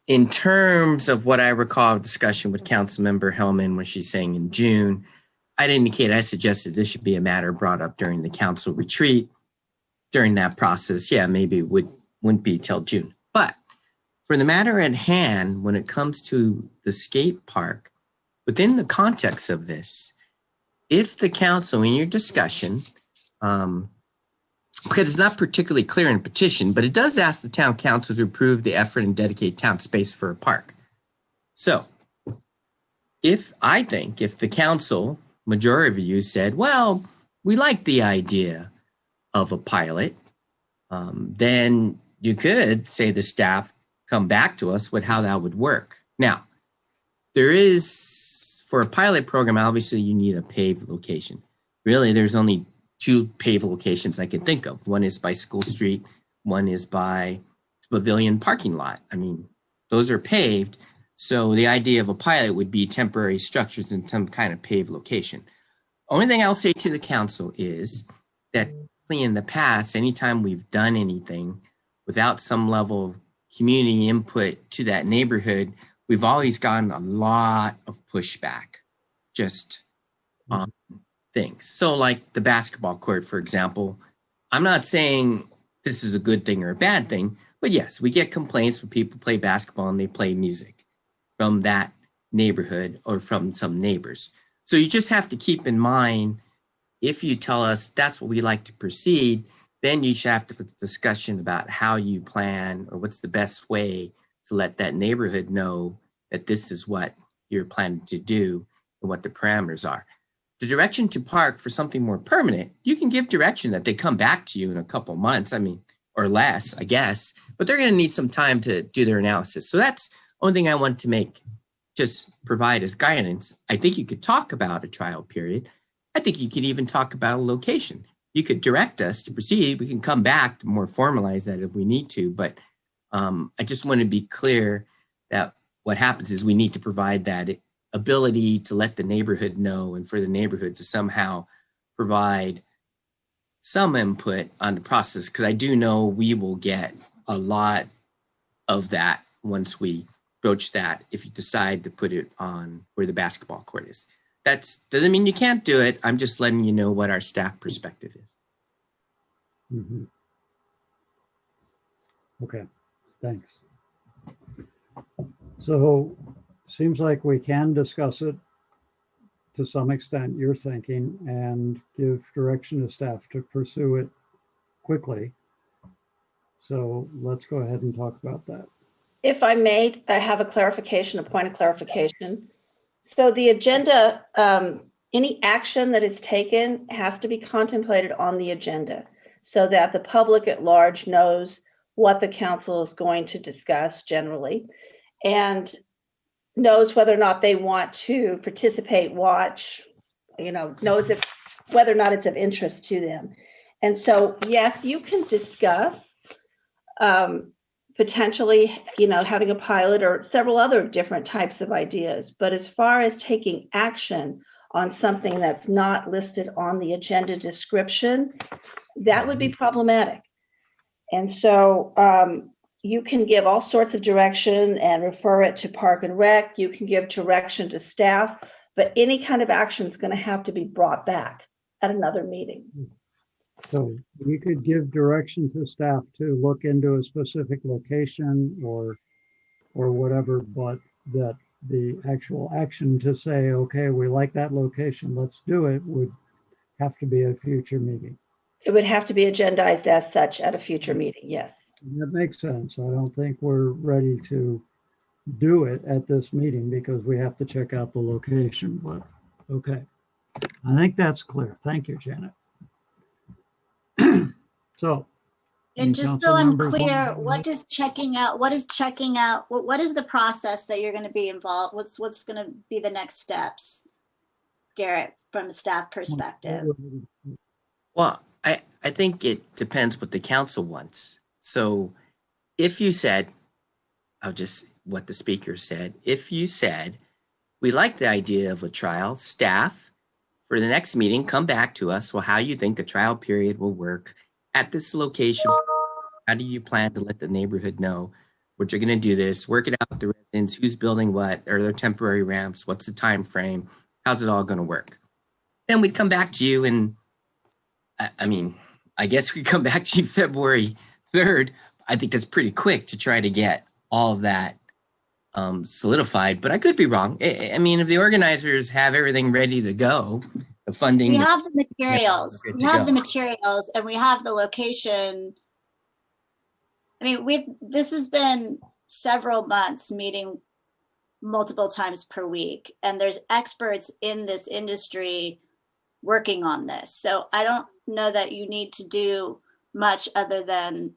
In terms of what I recall of discussion with Councilmember Hellman when she's saying in June, I'd indicate I suggested this should be a matter brought up during the council retreat. During that process, yeah, maybe it wouldn't be till June. But for the matter at hand, when it comes to the skate park, within the context of this, if the council in your discussion, because it's not particularly clear in petition, but it does ask the town council to approve the effort and dedicate town space for a park. So if the council, majority of you said, well, we like the idea of a pilot, then you could say the staff come back to us with how that would work. Now, there is, for a pilot program, obviously you need a paved location. Really, there's only 2 paved locations I can think of. One is by School Street, one is by Pavilion parking lot. I mean, those are paved. So the idea of a pilot would be temporary structures in some kind of paved location. Only thing I'll say to the council is that in the past, anytime we've done anything without some level of community input to that neighborhood, we've always gotten a lot of pushback just on things. So like the basketball court, for example, I'm not saying this is a good thing or a bad thing, but yes, we get complaints when people play basketball and they play music from that neighborhood or from some neighbors. So you just have to keep in mind, if you tell us that's what we like to proceed, then you should have to have a discussion about how you plan or what's the best way to let that neighborhood know that this is what you're planning to do and what the parameters are. The direction to park for something more permanent, you can give direction that they come back to you in a couple months, or less, I guess, but they're going to need some time to do their analysis. So that's the only thing I want to just provide as guidance. I think you could talk about a trial period. I think you could even talk about a location. You could direct us to proceed. We can come back to more formalize that if we need to, but I just want to be clear that what happens is we need to provide that ability to let the neighborhood know and for the neighborhood to somehow provide some input on the process, because I do know we will get a lot of that once we broach that if you decide to put it on where the basketball court is. That doesn't mean you can't do it. I'm just letting you know what our staff perspective is. Mm-hmm. Okay, thanks. So seems like we can discuss it to some extent, you're thinking, and give direction to staff to pursue it quickly. So let's go ahead and talk about that. If I may, I have a point of clarification. So the agenda, any action that is taken has to be contemplated on the agenda so that the public at large knows what the council is going to discuss generally and knows whether or not they want to participate, watch, knows whether or not it's of interest to them. And so, yes, you can discuss potentially, having a pilot or several other different types of ideas. But as far as taking action on something that's not listed on the agenda description, that would be problematic. And so you can give all sorts of direction and refer it to Park and Rec. You can give direction to staff, but any kind of action is going to have to be brought back at another meeting. So we could give direction to staff to look into a specific location or whatever, but that the actual action to say, okay, we like that location, let's do it, would have to be a future meeting. It would have to be agendized as such at a future meeting, yes. That makes sense. I don't think we're ready to do it at this meeting because we have to check out the location, but okay. I think that's clear. Thank you, Janet. So. And just so I'm clear, what is checking out? What is the process that you're going to be involved? What's going to be the next steps, Garrett, from a staff perspective? Well, I think it depends what the council wants. So if you said, what the speaker said, if you said, we like the idea of a trial, staff, for the next meeting, come back to us, well, how you think the trial period will work at this location. How do you plan to let the neighborhood know what you're going to do this, work it out with the residents, who's building what, are there temporary ramps, what's the time frame, how's it all going to work? Then we'd come back to you and, I guess we'd come back to you February 3rd. I think that's pretty quick to try to get all of that solidified, but I could be wrong. If the organizers have everything ready to go, the funding. We have the materials. We have the materials and we have the location. This has been several months meeting multiple times per week, and there's experts in this industry working on this. So I don't know that you need to do much other than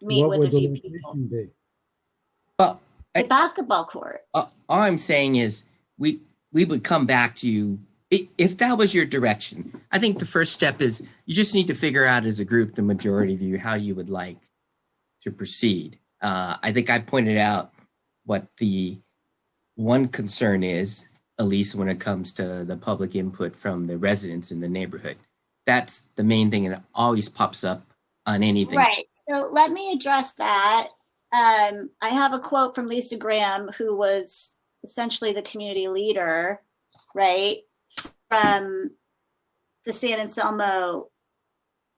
meet with a few people. Well, the basketball court. All I'm saying is we would come back to you if that was your direction. I think the first step is you just need to figure out as a group, the majority of you, how you would like to proceed. I think I pointed out what the one concern is, at least when it comes to the public input from the residents in the neighborhood. That's the main thing, and it always pops up on anything. Right. So let me address that. I have a quote from Lisa Graham, who was essentially the community leader, right, from the San Anselmo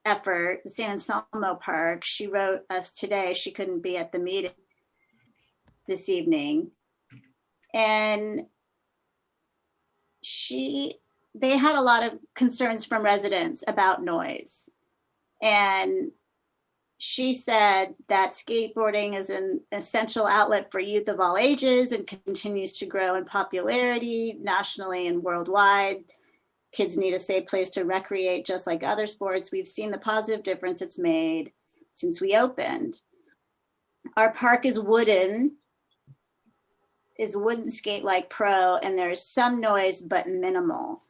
effort, the San Anselmo Park. She wrote us today. She couldn't be at the meeting this evening. And they had a lot of concerns from residents about noise. And she said that skateboarding is an essential outlet for youth of all ages and continues to grow in popularity nationally and worldwide. Kids need a safe place to recreate just like other sports. We've seen the positive difference it's made since we opened. Our park is wooden skate like pro, and there's some noise but minimal.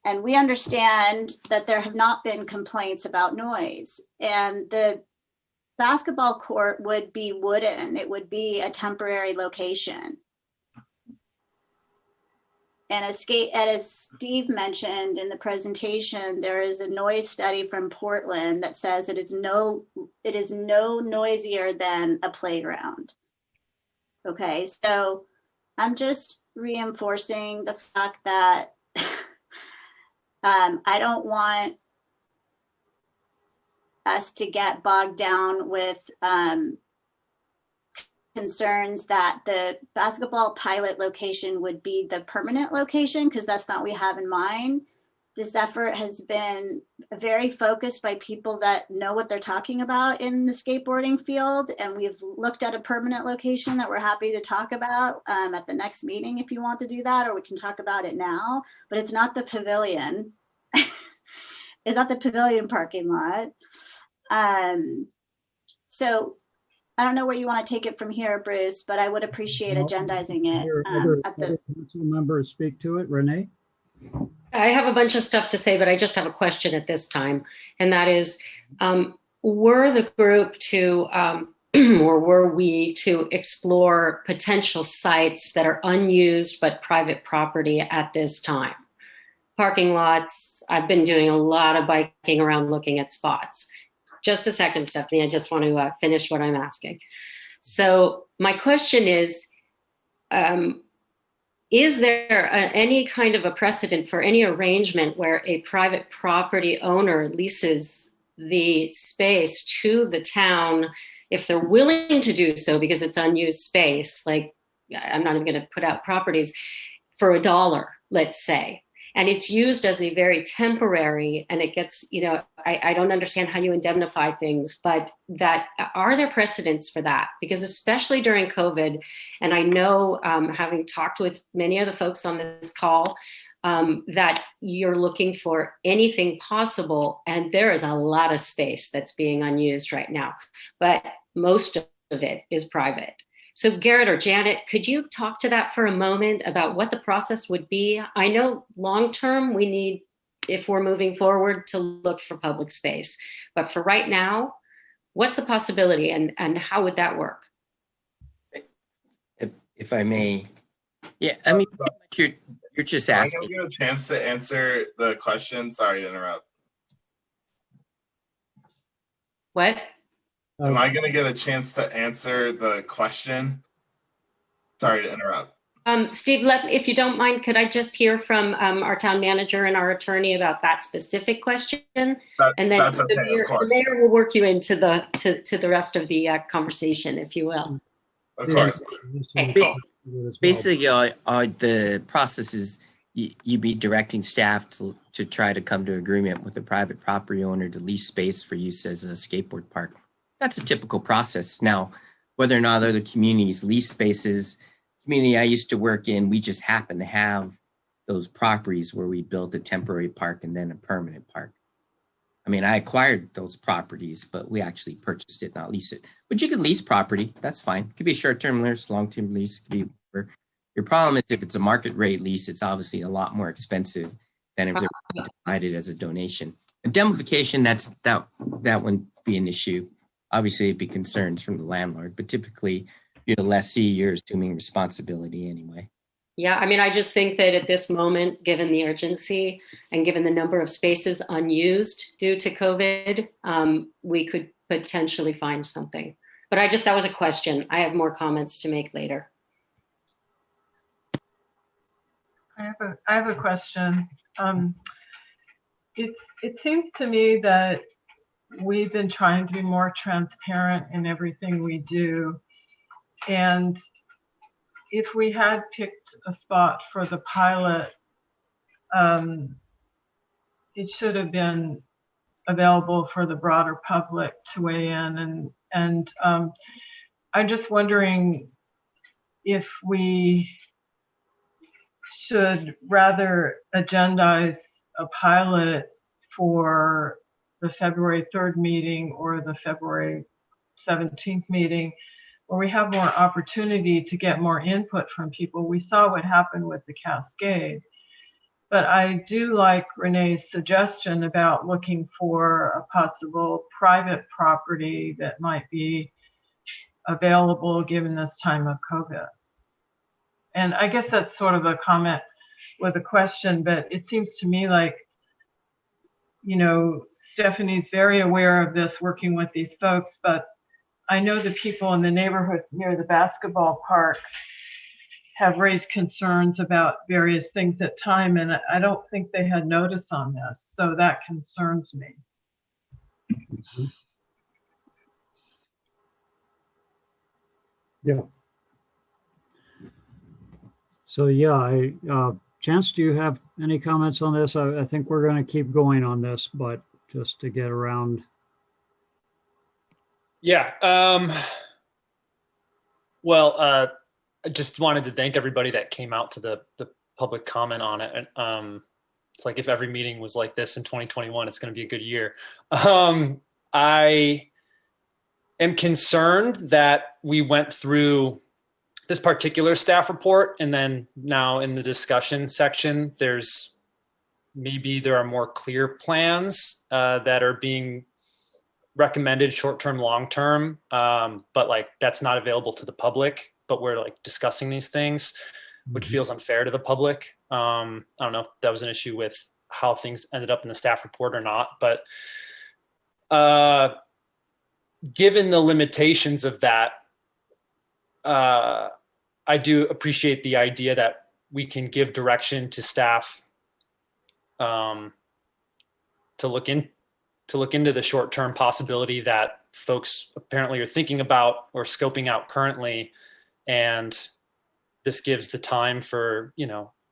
And we understand that there have not been complaints about noise, and the basketball court would be wooden. It would be a temporary location. And as Steve mentioned in the presentation, there is a noise study from Portland that says it is no noisier than a playground. Okay, so I'm just reinforcing the fact that I don't want us to get bogged down with concerns that the basketball pilot location would be the permanent location, because that's not what we have in mind. This effort has been very focused by people that know what they're talking about in the skateboarding field, and we've looked at a permanent location that we're happy to talk about at the next meeting if you want to do that, or we can talk about it now, but it's not the pavilion. It's not the pavilion parking lot. So I don't know where you want to take it from here, Bruce, but I would appreciate agendizing it. Other council members speak to it. Renee? I have a bunch of stuff to say, but I just have a question at this time. And that is, were the group to, or were we to explore potential sites that are unused but private property at this time? Parking lots, I've been doing a lot of biking around looking at spots. just a second, Stephanie. I just want to finish what I'm asking. So my question is there any kind of a precedent for any arrangement where a private property owner leases the space to the town if they're willing to do so because it's unused space? Like, I'm not even going to put out properties, for $1, let's say. And it's used as a very temporary, and it gets, I don't understand how you indemnify things, but are there precedents for that? Because especially during COVID, and I know having talked with many of the folks on this call, that you're looking for anything possible, and there is a lot of space that's being unused right now, but most of it is private. So Garrett or Janet, could you talk to that for a moment about what the process would be? I know long-term we need, if we're moving forward, to look for public space. But for right now, what's the possibility and how would that work? If I may. Yeah, I mean, you're just asking. I'm going to give a chance to answer the question. Sorry to interrupt. What? Am I going to get a chance to answer the question? Sorry to interrupt. Steve, if you don't mind, could I just hear from our town manager and our attorney about that specific question? And then that's okay, the mayor will work you into the rest of the conversation, if you will. Of course. Okay, cool. Basically, the process is you be directing staff to try to come to agreement with the private property owner to lease space for use as a skateboard park. That's a typical process. Now, whether or not other communities lease spaces, community I used to work in, we just happen to have those properties where we built a temporary park and then a permanent park. I mean, I acquired those properties, but we actually purchased it, not lease it. But you can lease property, that's fine. It could be a short-term lease, long-term lease, could be whatever. Your problem is if it's a market rate lease, it's obviously a lot more expensive than if they're provided as a donation. Indemnification, that wouldn't be an issue. Obviously, it'd be concerns from the landlord, but typically, you're the lessee, you're assuming responsibility anyway. Yeah, I mean, I just think that at this moment, given the urgency and given the number of spaces unused due to COVID, we could potentially find something. But that was a question. I have more comments to make later. I have a question. It seems to me that we've been trying to be more transparent in everything we do. And if we had picked a spot for the pilot, it should have been available for the broader public to weigh in. And I'm just wondering if we should rather agendize a pilot for the February 3rd meeting or the February 17th meeting, where we have more opportunity to get more input from people. We saw what happened with the Cascade. But I do like Renee's suggestion about looking for a possible private property that might be available given this time of COVID. And I guess that's sort of a comment with a question, but it seems to me like, Stephanie's very aware of this, working with these folks, but I know the people in the neighborhood near the basketball park have raised concerns about various things at time, and I don't think they had notice on this, so that concerns me. Yeah. So yeah, Chance, do you have any comments on this? I think we're going to keep going on this, but just to get around. Yeah. Well, I just wanted to thank everybody that came out to the public comment on it. It's like if every meeting was like this in 2021, it's going to be a good year. I am concerned that we went through this particular staff report, and then now in the discussion section, there are more clear plans that are being recommended short-term, long-term, but like that's not available to the public, but we're like discussing these things, which feels unfair to the public. I don't know if that was an issue with how things ended up in the staff report or not, but given the limitations of that, I do appreciate the idea that we can give direction to staff to look into the short-term possibility that folks apparently are thinking about or scoping out currently, and this gives the time for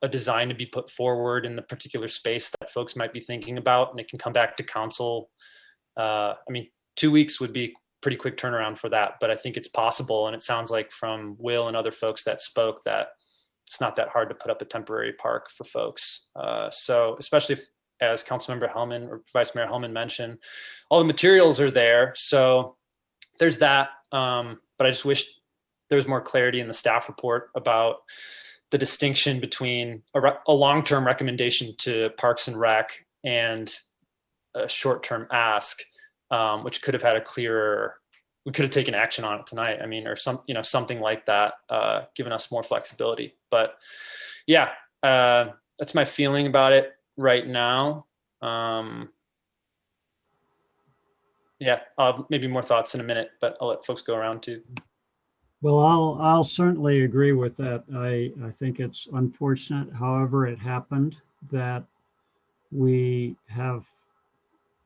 a design to be put forward in the particular space that folks might be thinking about, and it can come back to council. 2 weeks would be pretty quick turnaround for that, but I think it's possible, and it sounds like from Will and other folks that spoke that it's not that hard to put up a temporary park for folks. So especially if, as Councilmember Hellman or Vice Mayor Hellman mentioned, all the materials are there. So there's that. But I just wish there was more clarity in the staff report about the distinction between a long-term recommendation to Parks and Rec and a short-term ask, which could have had we could have taken action on it tonight. Or something like that, given us more flexibility. But yeah, that's my feeling about it right now. Maybe more thoughts in a minute, but I'll let folks go around too. Well, I'll certainly agree with that. I think it's unfortunate, however it happened, that we have.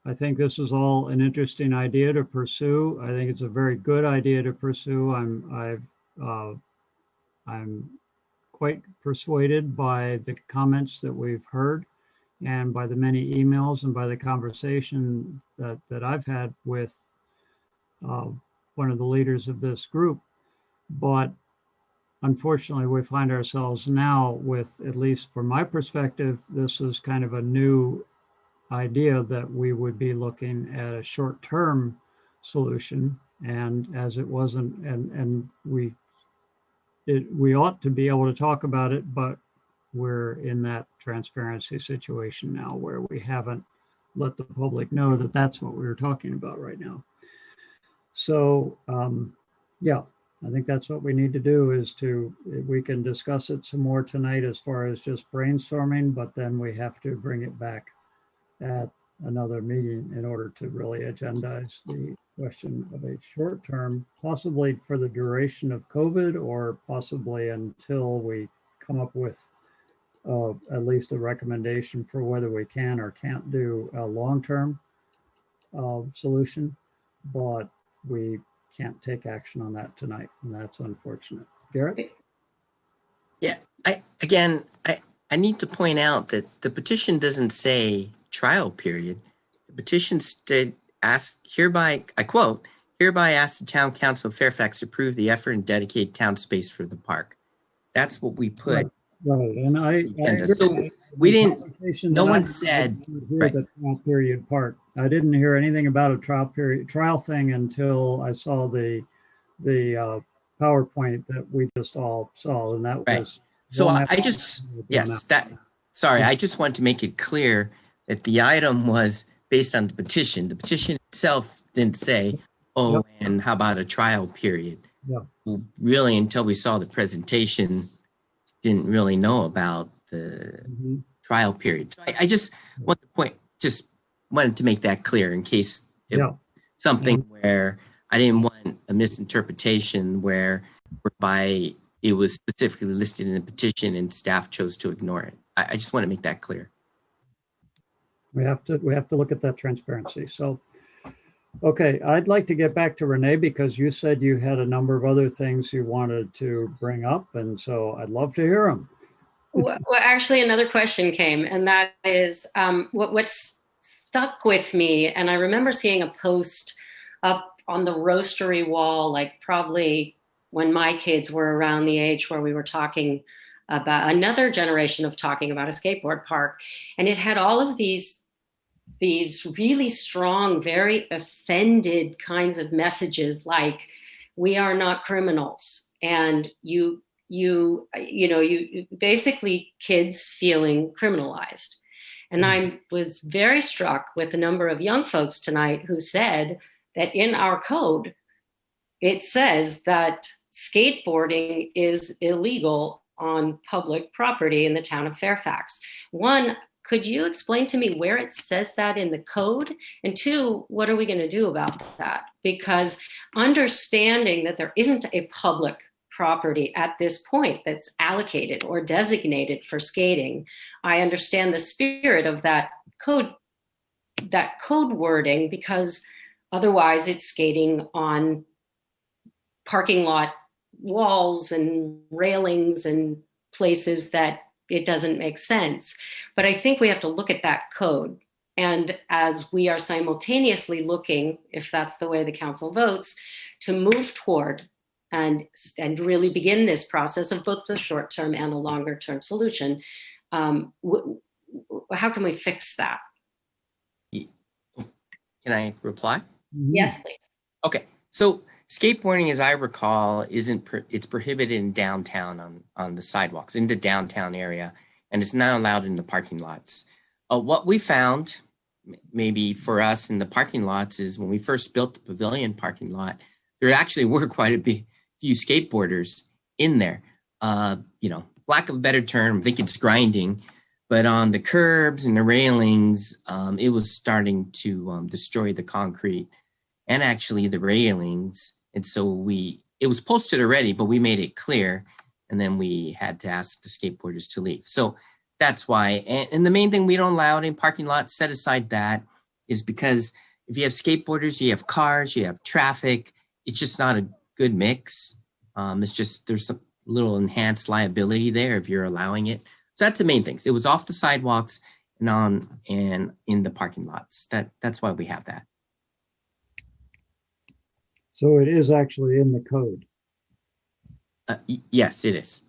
I think this is all an interesting idea to pursue. I think it's a very good idea to pursue. I'm quite persuaded by the comments that we've heard, and by the many emails and by the conversation that I've had with one of the leaders of this group. But unfortunately, we find ourselves now with, at least from my perspective, this is kind of a new idea that we would be looking at a short-term solution, and as it wasn't, and we ought to be able to talk about it, but we're in that transparency situation now where we haven't let the public know that that's what we were talking about right now. So I think that's what we need to do, is we can discuss it some more tonight as far as just brainstorming, but then we have to bring it back at another meeting in order to really agendize the question of a short term, possibly for the duration of COVID, or possibly until we come up with at least a recommendation for whether we can or can't do a long-term solution, but we can't take action on that tonight, and that's unfortunate. Garrett? Yeah, I need to point out that the petition doesn't say trial period. The petition hereby, I quote, hereby ask the town council of Fairfax to approve the effort and dedicate town space for the park. That's what we put. Right, and I so we didn't, no one said right. The trial period part. I didn't hear anything about a trial thing until I saw the PowerPoint that we just all saw, and that was so I just I just wanted to make it clear that the item was based on the petition. The petition itself didn't say, and how about a trial period? Well, really, until we saw the presentation, didn't really know about the trial period. So I just wanted to make that clear in case it was something where I didn't want a misinterpretation whereby it was specifically listed in the petition and staff chose to ignore it. I just want to make that clear. We have to look at that transparency. So, okay, I'd like to get back to Renee, because you said you had a number of other things you wanted to bring up, and so I'd love to hear them. Well, actually, another question came, and that is what's stuck with me. And I remember seeing a post up on the roastery wall, like probably when my kids were around the age where we were talking about another generation of talking about a skateboard park. And it had all of these really strong, very offended kinds of messages, like, we are not criminals. And you basically kids feeling criminalized. And I was very struck with a number of young folks tonight who said that in our code, it says that skateboarding is illegal on public property in the town of Fairfax. One, could you explain to me where it says that in the code? And two, what are we going to do about that? Because understanding that there isn't a public property at this point that's allocated or designated for skating, I understand the spirit of that code wording, because otherwise it's skating on parking lot walls and railings and places that it doesn't make sense. But I think we have to look at that code. And as we are simultaneously looking, if that's the way the council votes, to move toward and really begin this process of both the short-term and the longer-term solution, how can we fix that? Can I reply? Yes, please. Okay, so skateboarding, as I recall, it's prohibited in downtown on the sidewalks in the downtown area, and it's not allowed in the parking lots. What we found, maybe for us in the parking lots, is when we first built the pavilion parking lot, there actually were quite a few skateboarders in there. Lack of a better term, I think it's grinding, but on the curbs and the railings, it was starting to destroy the concrete and actually the railings. And so it was posted already, but we made it clear, and then we had to ask the skateboarders to leave. So that's why. And the main thing we don't allow in parking lots, set aside that, is because if you have skateboarders, you have cars, you have traffic, it's just not a good mix. It's just, there's some little enhanced liability there if you're allowing it. So that's the main things. It was off the sidewalks and in the parking lots. That's why we have that. So it is actually in the code. Yes, it is.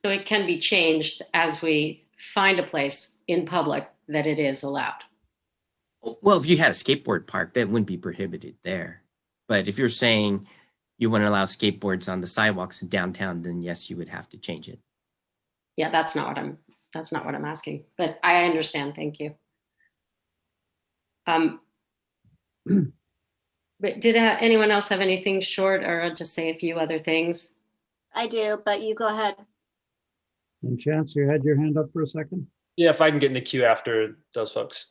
So it can be changed as we find a place in public that it is allowed. Well, if you had a skateboard park, that wouldn't be prohibited there. But if you're saying you want to allow skateboards on the sidewalks in downtown, then yes, you would have to change it. Yeah, that's not what I'm asking, but I understand. Thank you. But did anyone else have anything short, or I'll just say a few other things? I do, but you go ahead. And Chance, you had your hand up for a second? Yeah, if I can get in the queue after those folks.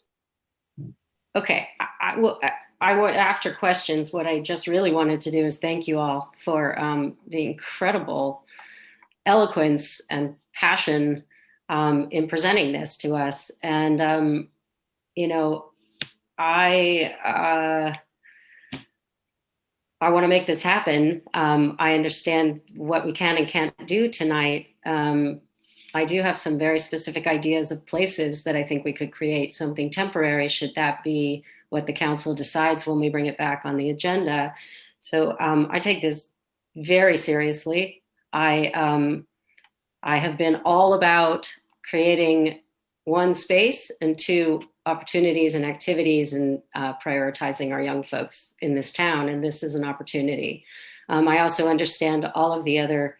Okay, I will. After questions, what I just really wanted to do is thank you all for the incredible eloquence and passion in presenting this to us. And, I want to make this happen. I understand what we can and can't do tonight. I do have some very specific ideas of places that I think we could create something temporary, should that be what the council decides when we bring it back on the agenda. So I take this very seriously. I have been all about creating one, space, and two, opportunities and activities, and prioritizing our young folks in this town. And this is an opportunity. I also understand all of the other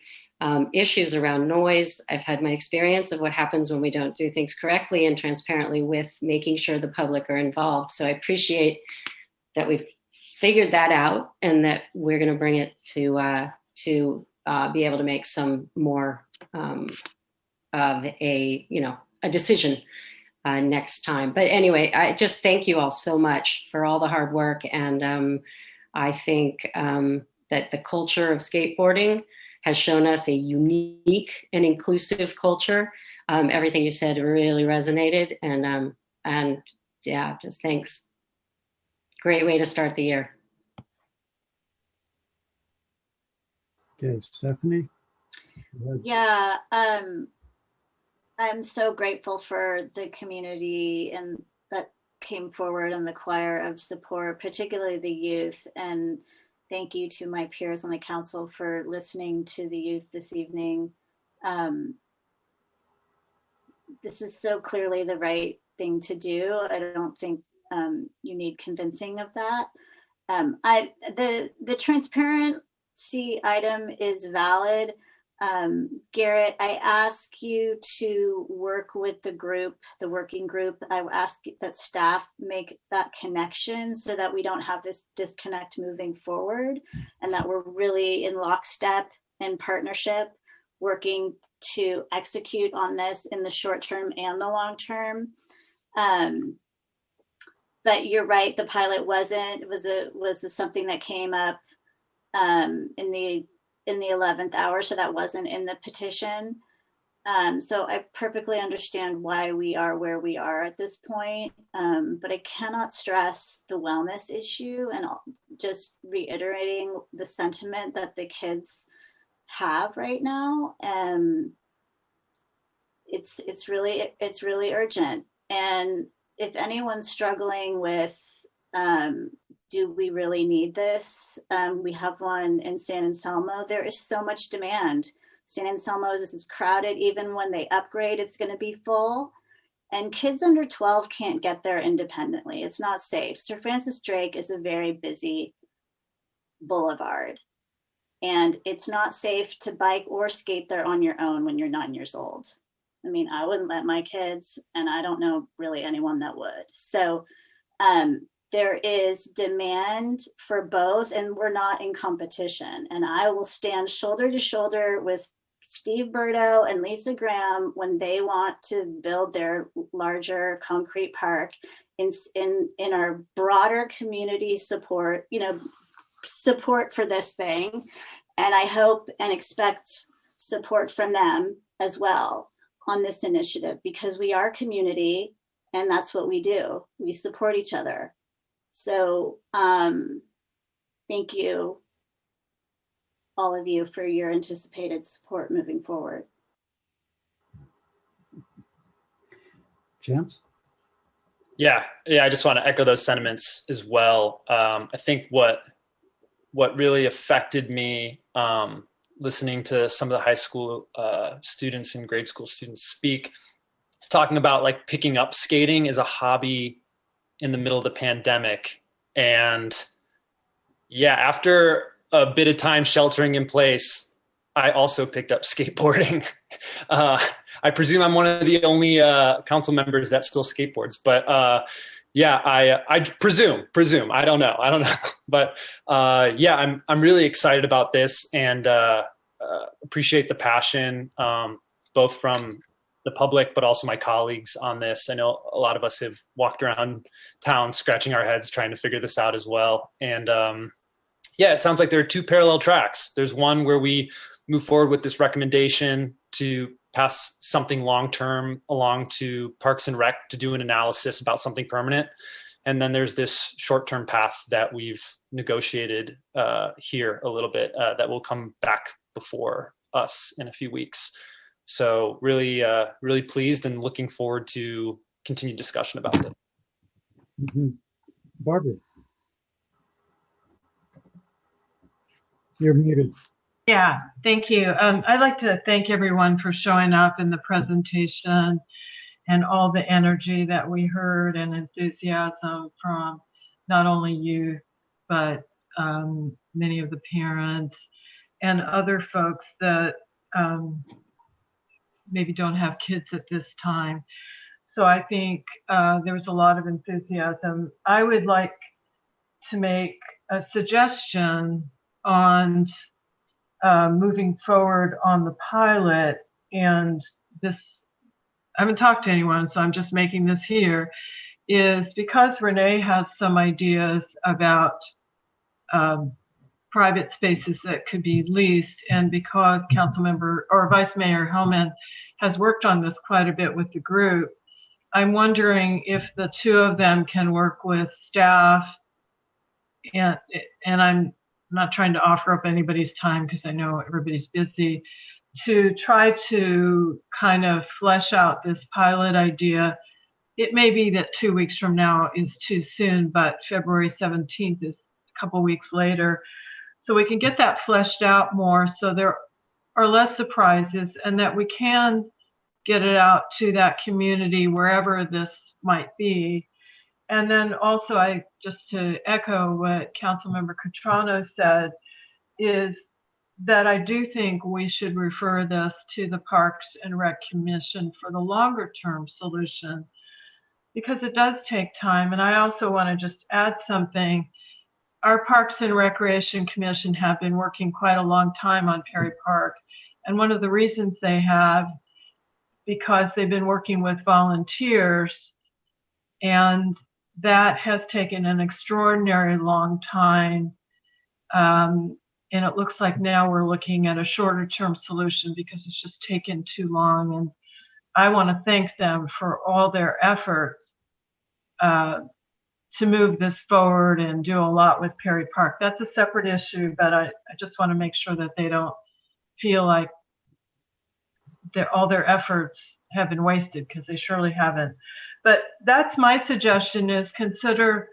issues around noise. I've had my experience of what happens when we don't do things correctly and transparently with making sure the public are involved. So I appreciate that we've figured that out and that we're going to bring it to be able to make some more of a decision next time. But anyway, I just thank you all so much for all the hard work. And I think that the culture of skateboarding has shown us a unique and inclusive culture. Everything you said really resonated, and yeah, just thanks. Great way to start the year. Okay, Stephanie. Yeah, I'm so grateful for the community and that came forward and the choir of support, particularly the youth. And thank you to my peers on the council for listening to the youth this evening. This is so clearly the right thing to do. I don't think you need convincing of that. The transparency item is valid. Garrett, I ask you to work with the group, the working group. I ask that staff make that connection so that we don't have this disconnect moving forward, and that we're really in lockstep and partnership working to execute on this in the short term and the long term. But you're right, the pilot was something that came up in the 11th hour, so that wasn't in the petition. So I perfectly understand why we are where we are at this point, but I cannot stress the wellness issue, and just reiterating the sentiment that the kids have right now. It's really urgent. And if anyone's struggling with, do we really need this? We have one in San Anselmo. There is so much demand. San Anselmo is crowded. Even when they upgrade, it's going to be full. And kids under 12 can't get there independently. It's not safe. Sir Francis Drake is a very busy boulevard. And it's not safe to bike or skate there on your own when you're 9 years old. I mean, I wouldn't let my kids, and I don't know really anyone that would. So there is demand for both, and we're not in competition. And I will stand shoulder to shoulder with Steve Burdo and Lisa Graham when they want to build their larger concrete park in our broader community support, support for this thing. And I hope and expect support from them as well on this initiative, because we are community and that's what we do. We support each other. So thank you, all of you, for your anticipated support moving forward. Chance? Yeah, I just want to echo those sentiments as well. I think what really affected me listening to some of the high school students and grade school students speak is talking about like picking up skating as a hobby in the middle of the pandemic. And yeah, after a bit of time sheltering in place, I also picked up skateboarding. I presume I'm one of the only council members that still skateboards, but yeah, I presume, I don't know. But yeah, I'm really excited about this and appreciate the passion, both from the public, but also my colleagues on this. I know a lot of us have walked around town scratching our heads trying to figure this out as well. And yeah, it sounds like there are two parallel tracks. There's one where we move forward with this recommendation to pass something long-term along to Parks and Rec to do an analysis about something permanent. And then there's this short-term path that we've negotiated here a little bit that will come back before us in a few weeks. So really, really pleased and looking forward to continued discussion about it. Mm-hmm. Barbara, you're muted. Yeah, thank you. I'd like to thank everyone for showing up in the presentation and all the energy that we heard and enthusiasm from not only you, but many of the parents and other folks that maybe don't have kids at this time. So I think there was a lot of enthusiasm. I would like to make a suggestion on moving forward on the pilot, and this, I haven't talked to anyone, so I'm just making this here, is because Renee has some ideas about private spaces that could be leased, and because Councilmember or Vice Mayor Hellman has worked on this quite a bit with the group, I'm wondering if the two of them can work with staff, and I'm not trying to offer up anybody's time because I know everybody's busy, to try to kind of flesh out this pilot idea. It may be that 2 weeks from now is too soon, but February 17th is a couple weeks later. So we can get that fleshed out more so there are less surprises and that we can get it out to that community wherever this might be. And then also, just to echo what Councilmember Catrano said, is that I do think we should refer this to the Parks and Rec Commission for the longer term solution, because it does take time. And I also want to just add something. Our Parks and Recreation Commission have been working quite a long time on Perry Park, And one of the reasons they have, because they've been working with volunteers, and that has taken an extraordinary long time. And it looks like now we're looking at a shorter term solution because it's just taken too long. And I want to thank them for all their efforts to move this forward and do a lot with Perry Park. That's a separate issue, but I just want to make sure that they don't feel like all their efforts have been wasted, because they surely haven't. But that's my suggestion, is consider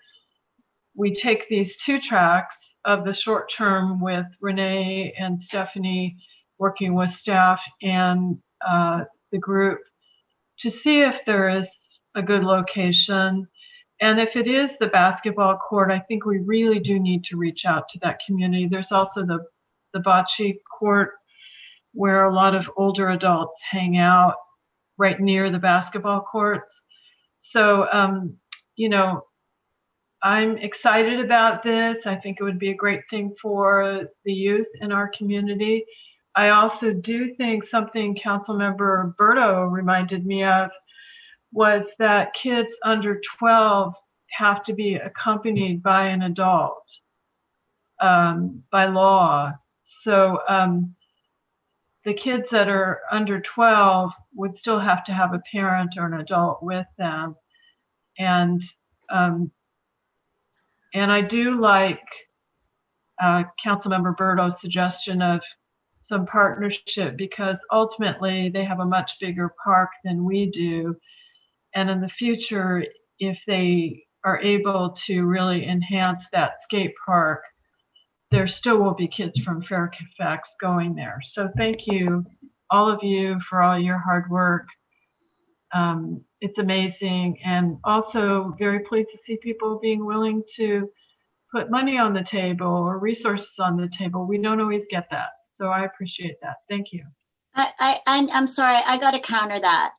we take these 2 tracks of the short term with Renee and Stephanie working with staff and the group to see if there is a good location. And if it is the basketball court, I think we really do need to reach out to that community. There's also the bocce court where a lot of older adults hang out right near the basketball courts. So, you know, I'm excited about this. I think it would be a great thing for the youth in our community. I also do think something Councilmember Berto reminded me of was that kids under 12 have to be accompanied by an adult by law. So the kids that are under 12 would still have to have a parent or an adult with them. And I do like Councilmember Berto's suggestion of some partnership, because ultimately they have a much bigger park than we do. And in the future, if they are able to really enhance that skate park, there still will be kids from Fairfax going there. So thank you, all of you, for all your hard work. It's amazing, and also very pleased to see people being willing to put money on the table or resources on the table. We don't always get that, so I appreciate that. Thank you. I'm sorry, I got to counter that.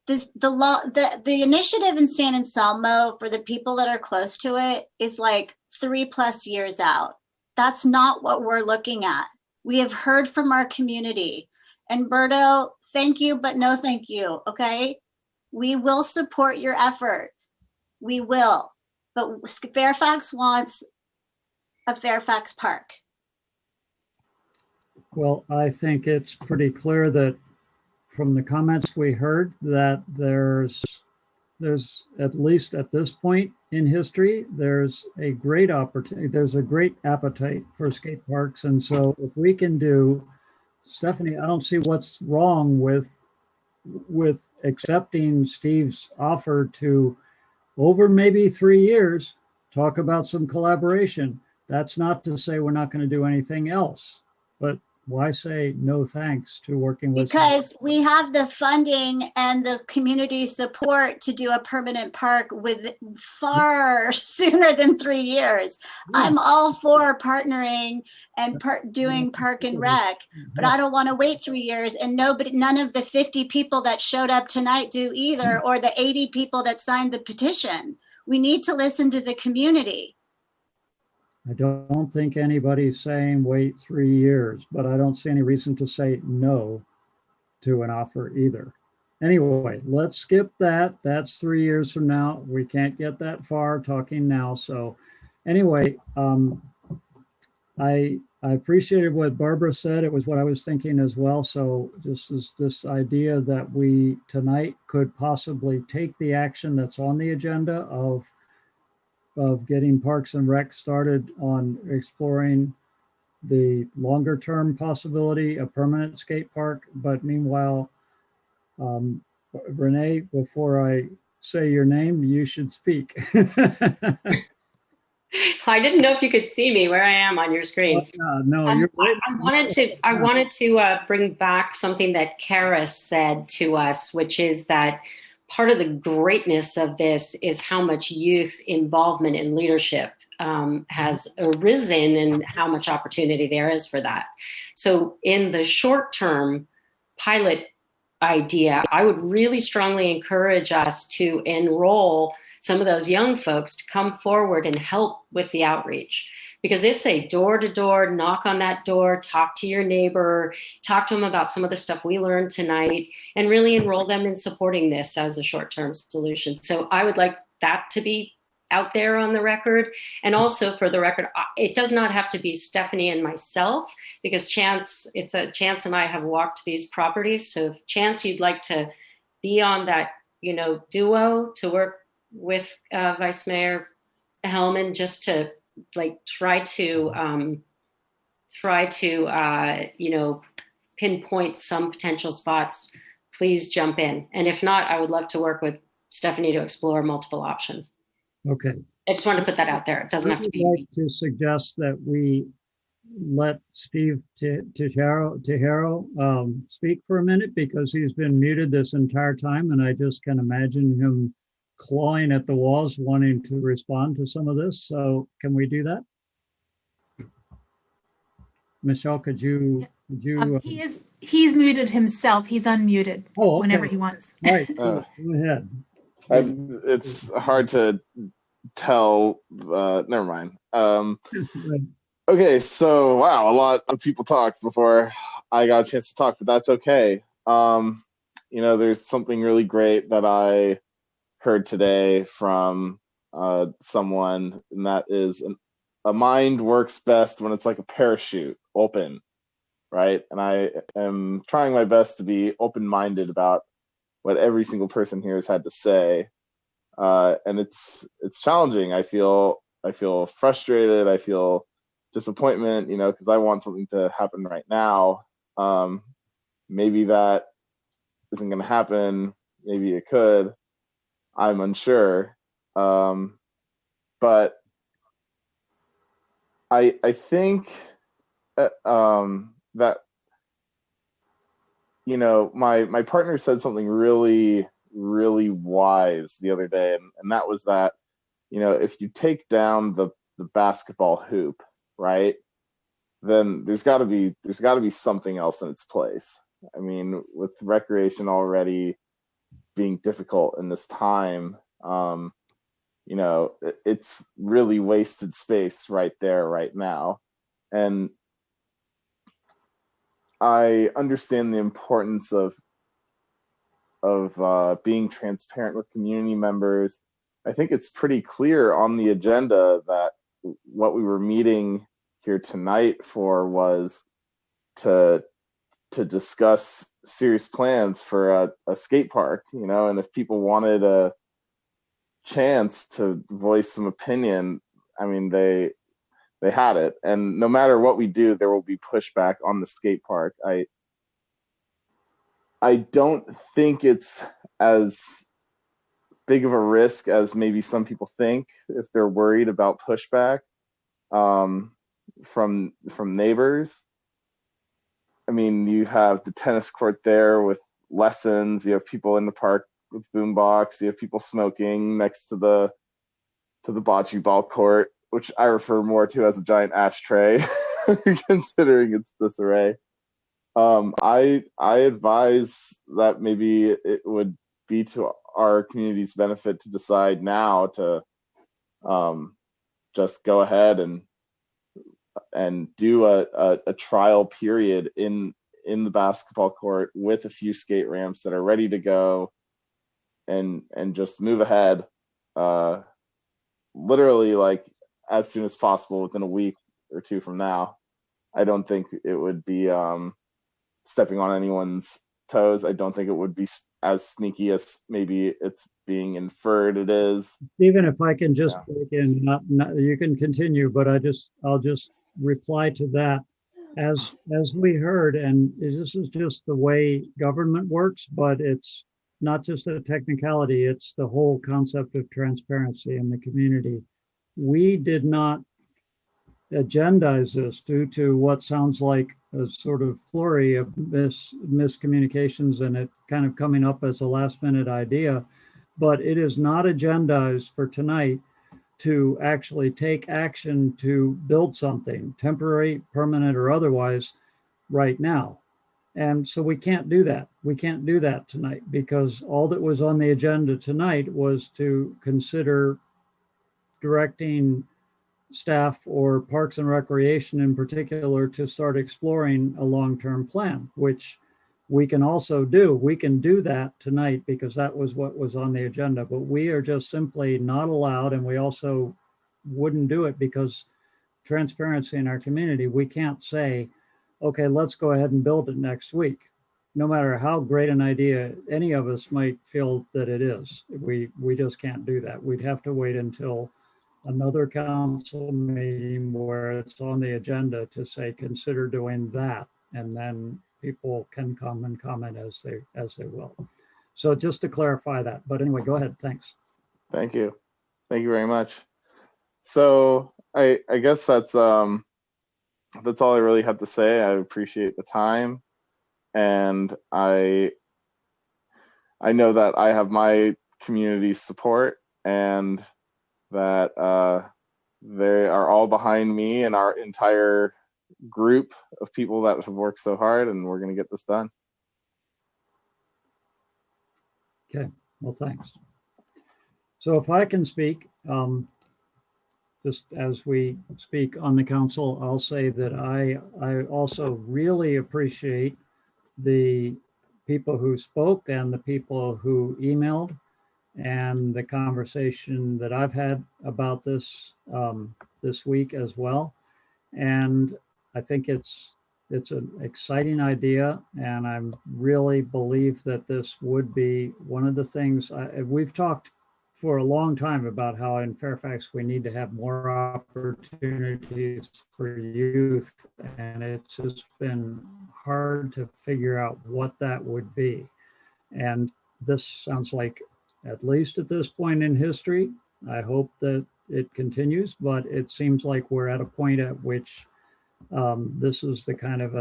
The initiative in San Anselmo for the people that are close to it is like 3+ years out. That's not what we're looking at. We have heard from our community. And Berto, thank you, but no thank you, okay? We will support your effort. We will. But Fairfax wants a Fairfax Park. Well, I think it's pretty clear that from the comments we heard that there's at least at this point in history, there's a great opportunity, there's a great appetite for skate parks. And so if we can do, Stephanie, I don't see what's wrong with accepting Steve's offer to, over maybe 3 years, talk about some collaboration. That's not to say we're not going to do anything else, but why say no thanks to working with? Because we have the funding and the community support to do a permanent park with far sooner than 3 years. I'm all for partnering and doing park and rec, but I don't want to wait 3 years, and none of the 50 people that showed up tonight do either, or the 80 people that signed the petition. We need to listen to the community. I don't think anybody's saying wait 3 years, but I don't see any reason to say no to an offer either. Anyway, let's skip that. That's 3 years from now. We can't get that far talking now. So anyway, I appreciated what Barbara said. It was what I was thinking as well. So this idea that we tonight could possibly take the action that's on the agenda of getting Parks and Rec started on exploring the longer term possibility of permanent skate park. But meanwhile, Renee, before I say your name, you should speak. I didn't know if you could see me where I am on your screen. No, you're right. I wanted to bring back something that Karis said to us, which is that part of the greatness of this is how much youth involvement and leadership has arisen and how much opportunity there is for that. So in the short term pilot idea, I would really strongly encourage us to enroll some of those young folks to come forward and help with the outreach, because it's a door-to-door, knock on that door, talk to your neighbor, talk to them about some of the stuff we learned tonight, and really enroll them in supporting this as a short-term solution. So I would like that to be out there on the record. And also for the record, it does not have to be Stephanie and myself, because Chance and I have walked these properties. So if Chance, you'd like to be on that, duo to work with Vice Mayor Hellman, just to try to pinpoint some potential spots, please jump in. And if not, I would love to work with Stephanie to explore multiple options. Okay. I just wanted to put that out there. It doesn't have to be. I would like to suggest that we let Steve Tejero speak for a minute, because he's been muted this entire time, and I just can imagine him clawing at the walls wanting to respond to some of this. So can we do that? Michelle, could you he's muted himself. He's unmuted whenever he wants. Right. Go ahead. It's hard to tell. Never mind. Okay, so wow, a lot of people talked before I got a chance to talk, but that's okay. There's something really great that I heard today from someone, and that is a mind works best when it's like a parachute, open, right? And I am trying my best to be open-minded about what every single person here has had to say, and it's challenging. I feel frustrated. I feel disappointment, because I want something to happen right now. Maybe that isn't going to happen. Maybe it could. I'm unsure. But I think that my partner said something really, really wise the other day, and that was that, if you take down the basketball hoop, right, then there's got to be something else in its place. I mean, with recreation already being difficult in this time, it's really wasted space right there, right now. And I understand the importance of being transparent with community members. I think it's pretty clear on the agenda that what we were meeting here tonight for was to discuss serious plans for a skate park, and if people wanted a chance to voice some opinion, I mean, they had it. And no matter what we do, there will be pushback on the skate park. I don't think it's as big of a risk as maybe some people think if they're worried about pushback from neighbors. I mean, you have the tennis court there with lessons. You have people in the park with boombox. You have people smoking next to the bocce ball court, which I refer more to as a giant ashtray, considering its disarray. I advise that maybe it would be to our community's benefit to decide now to just go ahead and do a trial period in the basketball court with a few skate ramps that are ready to go, and just move ahead literally like as soon as possible, within a week or two from now. I don't think it would be stepping on anyone's toes. I don't think it would be as sneaky as maybe it's being inferred it is. Stephen, if I can just break in, you can continue, but I'll just reply to that. As we heard, and this is just the way government works, but it's not just a technicality, it's the whole concept of transparency in the community. We did not agendize this due to what sounds like a sort of flurry of miscommunications and it kind of coming up as a last minute idea, but it is not agendized for tonight to actually take action to build something temporary, permanent, or otherwise right now. And so we can't do that. We can't do that tonight because all that was on the agenda tonight was to consider directing staff or Parks and Recreation in particular to start exploring a long-term plan, which we can also do. We can do that tonight because that was what was on the agenda, but we are just simply not allowed, and we also wouldn't do it because transparency in our community, we can't say, okay, let's go ahead and build it next week. No matter how great an idea any of us might feel that it is, we just can't do that. We'd have to wait until another council meeting where it's on the agenda to say, consider doing that. And then people can come and comment as they will. So just to clarify that, but anyway, go ahead, thanks. Thank you. Thank you very much. So I guess that's all I really have to say. I appreciate the time. And I know that I have my community's support and that they are all behind me and our entire group of people that have worked so hard, and we're going to get this done. Okay, well, thanks. So if I can speak, just as we speak on the council, I'll say that I also really appreciate the people who spoke and the people who emailed and the conversation that I've had about this this week as well. And I think it's an exciting idea, and I really believe that this would be one of the things we've talked for a long time about how in Fairfax we need to have more opportunities for youth, and it's just been hard to figure out what that would be. And this sounds like, at least at this point in history, I hope that it continues, but it seems like we're at a point at which this is the kind of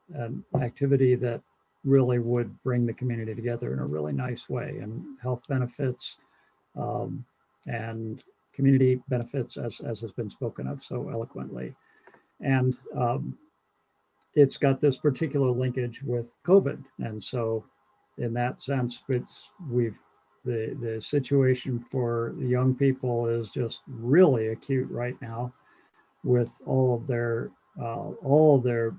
an activity that really would bring the community together in a really nice way, and health benefits and community benefits, as has been spoken of so eloquently. And it's got this particular linkage with COVID, and so in that sense, the situation for the young people is just really acute right now, with all of their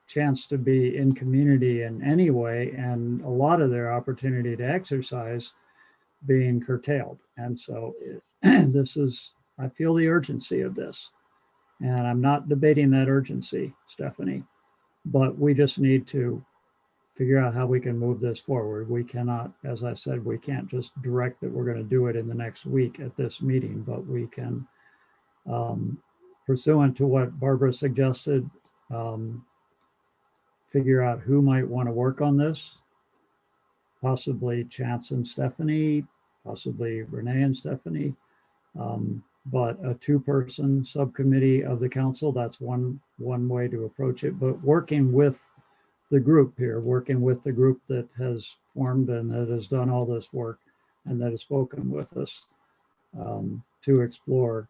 chance to be in community in any way, and a lot of their opportunity to exercise being curtailed. And so I feel the urgency of this, and I'm not debating that urgency, Stephanie, but we just need to figure out how we can move this forward. We cannot, as I said, we can't just direct that we're going to do it in the next week at this meeting, but we can, pursuant to what Barbara suggested, figure out who might want to work on this, possibly Chance and Stephanie, possibly Renee and Stephanie, but a two-person subcommittee of the council, that's one way to approach it, but working with the group here, working with the group that has formed and that has done all this work and that has spoken with us to explore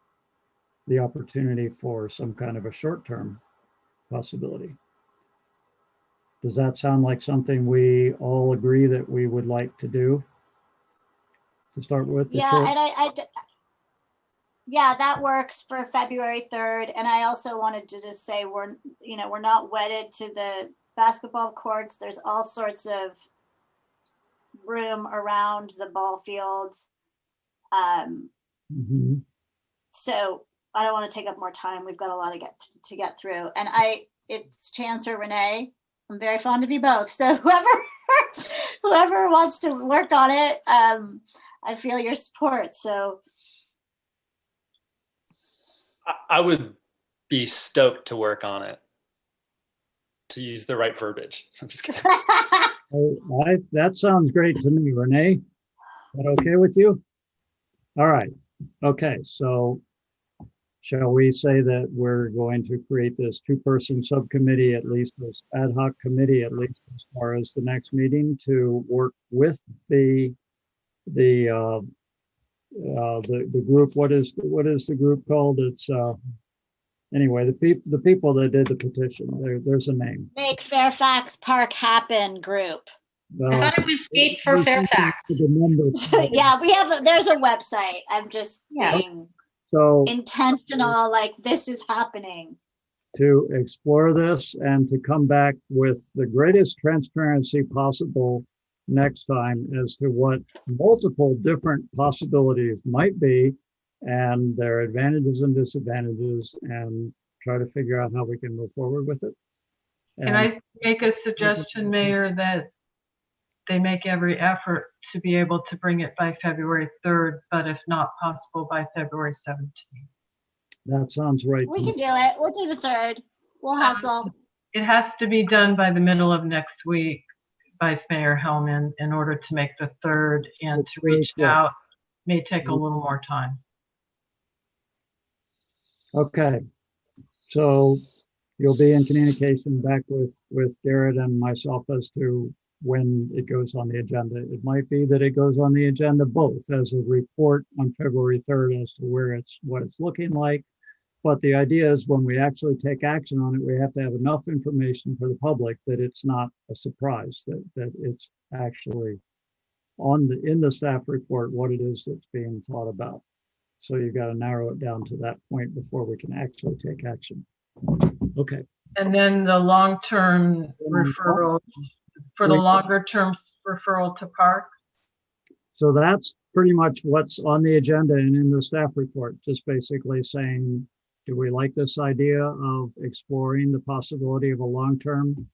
the opportunity for some kind of a short-term possibility. Does that sound like something we all agree that we would like to do to start with? Yeah, yeah, that works for February 3rd. And I also wanted to just say we're not wedded to the basketball courts. There's all sorts of room around the ball fields. So I don't want to take up more time. We've got a lot to get through. And it's Chance or Renee. I'm very fond of you both. So whoever wants to work on it, I feel your support. So I would be stoked to work on it, to use the right verbiage. I'm just kidding. That sounds great to me, Renee. Is that okay with you? All right. Okay. So shall we say that we're going to create this two-person subcommittee, at least this ad hoc committee, at least as far as the next meeting, to work with the group? What is the group called? It's anyway, the people that did the petition, there's a name. Make Fairfax Park happen group. I thought it was Skate for Fairfax. Yeah, there's a website. I'm just being So intentional, like this is happening. to explore this and to come back with the greatest transparency possible next time as to what multiple different possibilities might be and their advantages and disadvantages, and try to figure out how we can move forward with it. Can I make a suggestion, Mayor, that they make every effort to be able to bring it by February 3rd, but if not possible, by February 17th? That sounds right. We can do it. We'll do the 3rd. We'll hustle. It has to be done by the middle of next week, Vice Mayor Hellman, in order to make the 3rd, and to reach out may take a little more time. Okay, so you'll be in communication back with Garrett and myself as to when it goes on the agenda. It might be that it goes on the agenda both as a report on February 3rd as to what it's looking like. But the idea is when we actually take action on it, we have to have enough information for the public that it's not a surprise, that it's actually in the staff report what it is that's being thought about. So you've got to narrow it down to that point before we can actually take action. Okay. And then the long-term referrals, for the longer-term referral to park? So that's pretty much what's on the agenda and in the staff report, just basically saying, do we like this idea of exploring the possibility of a long-term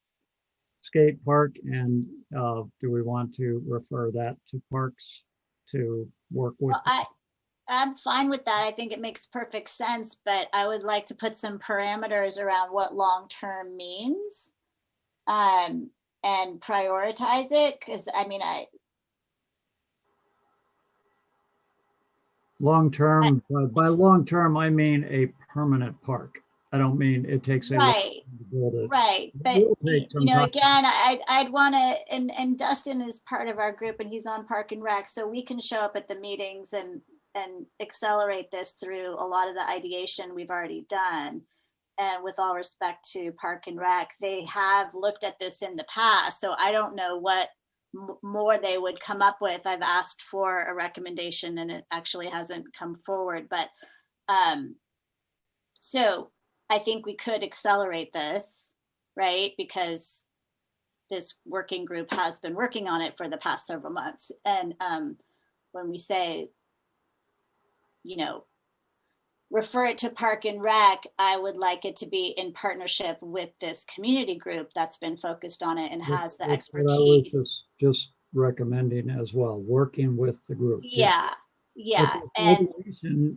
skate park? And do we want to refer that to parks to work with? Well, I'm fine with that. I think it makes perfect sense, but I would like to put some parameters around what long-term means, and prioritize it. Because I mean, long-term, by long-term, I mean a permanent park. I don't mean it takes a long time to build it. Right, but again, I'd want to, and Dustin is part of our group, and he's on Park and Rec, so we can show up at the meetings and accelerate this through a lot of the ideation we've already done. And with all respect to Park and Rec, they have looked at this in the past, so I don't know what more they would come up with. I've asked for a recommendation and it actually hasn't come forward, but so I think we could accelerate this, right? Because this working group has been working on it for the past several months. And when we say, refer it to Park and Rec, I would like it to be in partnership with this community group that's been focused on it and has the expertise. I was just recommending as well, working with the group. Yeah. And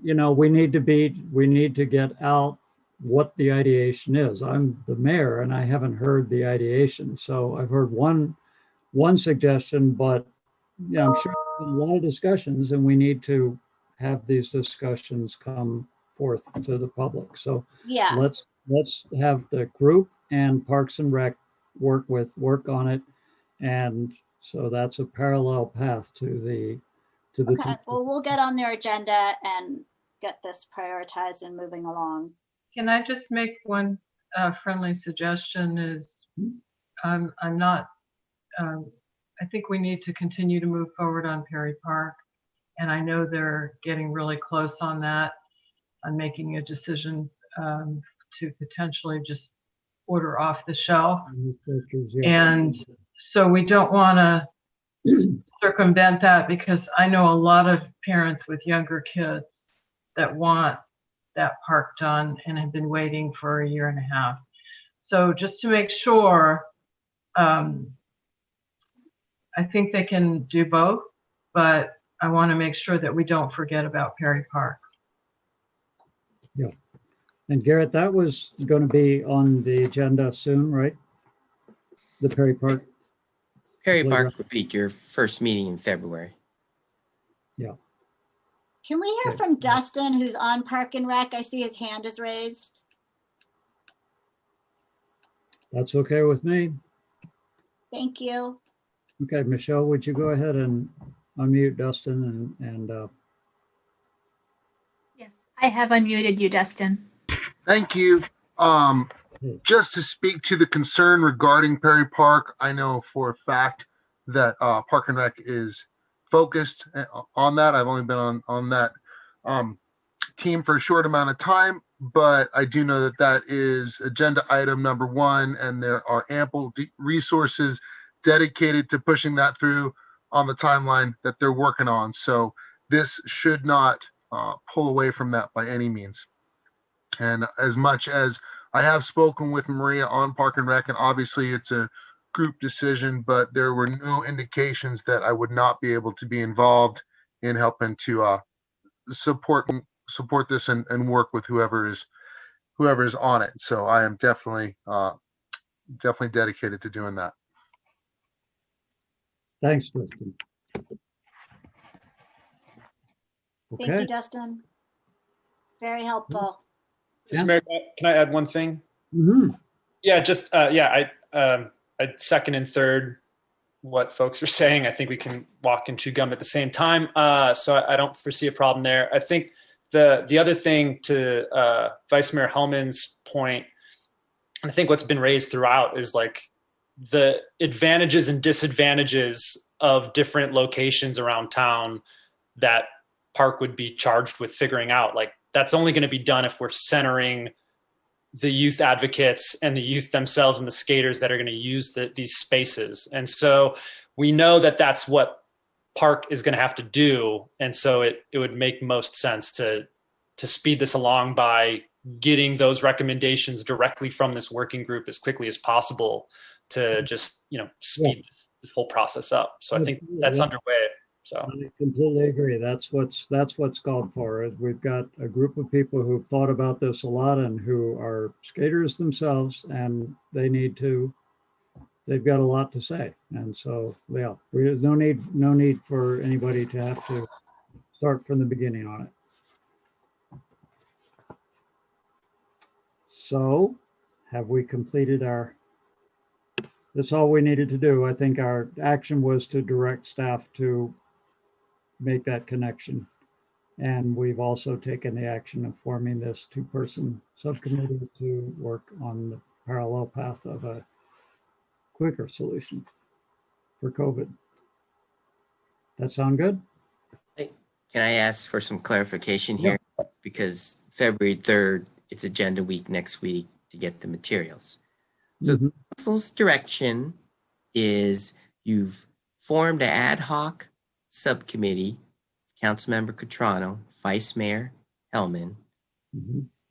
we need to get out what the ideation is. I'm the mayor and I haven't heard the ideation. So I've heard one suggestion, but I'm sure there's been a lot of discussions and we need to have these discussions come forth to the public. So let's have the group and Parks and Rec work on it. And so that's a parallel path to the Okay, well, we'll get on their agenda and get this prioritized and moving along. Can I just make one friendly suggestion? I think we need to continue to move forward on Perry Park. And I know they're getting really close on that, on making a decision to potentially just order off the shelf. And so we don't want to circumvent that, because I know a lot of parents with younger kids that want that park done and have been waiting for 1.5 years. So just to make sure, I think they can do both, but I want to make sure that we don't forget about Perry Park. Yeah. And Garrett, that was going to be on the agenda soon, right? The Perry Park. Perry Park would be your first meeting in February. Yeah. Can we hear from Dustin, who's on Park and Rec? I see his hand is raised. That's okay with me. Thank you. Okay, Michelle, would you go ahead and unmute Dustin and Yes, I have unmuted you, Dustin. Thank you. Just to speak to the concern regarding Perry Park, I know for a fact that Park and Rec is focused on that. I've only been on that team for a short amount of time, but I do know that that is agenda item number one, and there are ample resources dedicated to pushing that through on the timeline that they're working on. So this should not pull away from that by any means. And as much as I have spoken with Maria on Park and Rec, and obviously it's a group decision, but there were no indications that I would not be able to be involved in helping to support this and work with whoever is on it. So I am definitely dedicated to doing that. Thanks, Dustin. Thank you, Dustin. Very helpful. Mr. Mayor, can I add one thing? Mm-hmm. Yeah, just I second and third what folks are saying. I think we can walk and chew gum at the same time. So I don't foresee a problem there. I think the other thing to Vice Mayor Hellman's point, and I think what's been raised throughout is like the advantages and disadvantages of different locations around town that Park would be charged with figuring out. Like that's only going to be done if we're centering the youth advocates and the youth themselves and the skaters that are going to use these spaces. And so we know that that's what Park is going to have to do. And so it would make most sense to speed this along by getting those recommendations directly from this working group as quickly as possible to just, speed this whole process up. So I think that's underway. So I completely agree. That's what's called for. We've got a group of people who've thought about this a lot and who are skaters themselves, and they've got a lot to say. And so, yeah, there's no need for anybody to have to start from the beginning on it. So, have we completed that's all we needed to do. I think our action was to direct staff to make that connection. And we've also taken the action of forming this 2-person subcommittee to work on the parallel path of a quicker solution for COVID. That sound good? Can I ask for some clarification here? Yeah. Because February 3rd, it's agenda week next week to get the materials. So the council's direction is you've formed an ad hoc subcommittee, Councilmember Cotrano, Vice Mayor Hellman,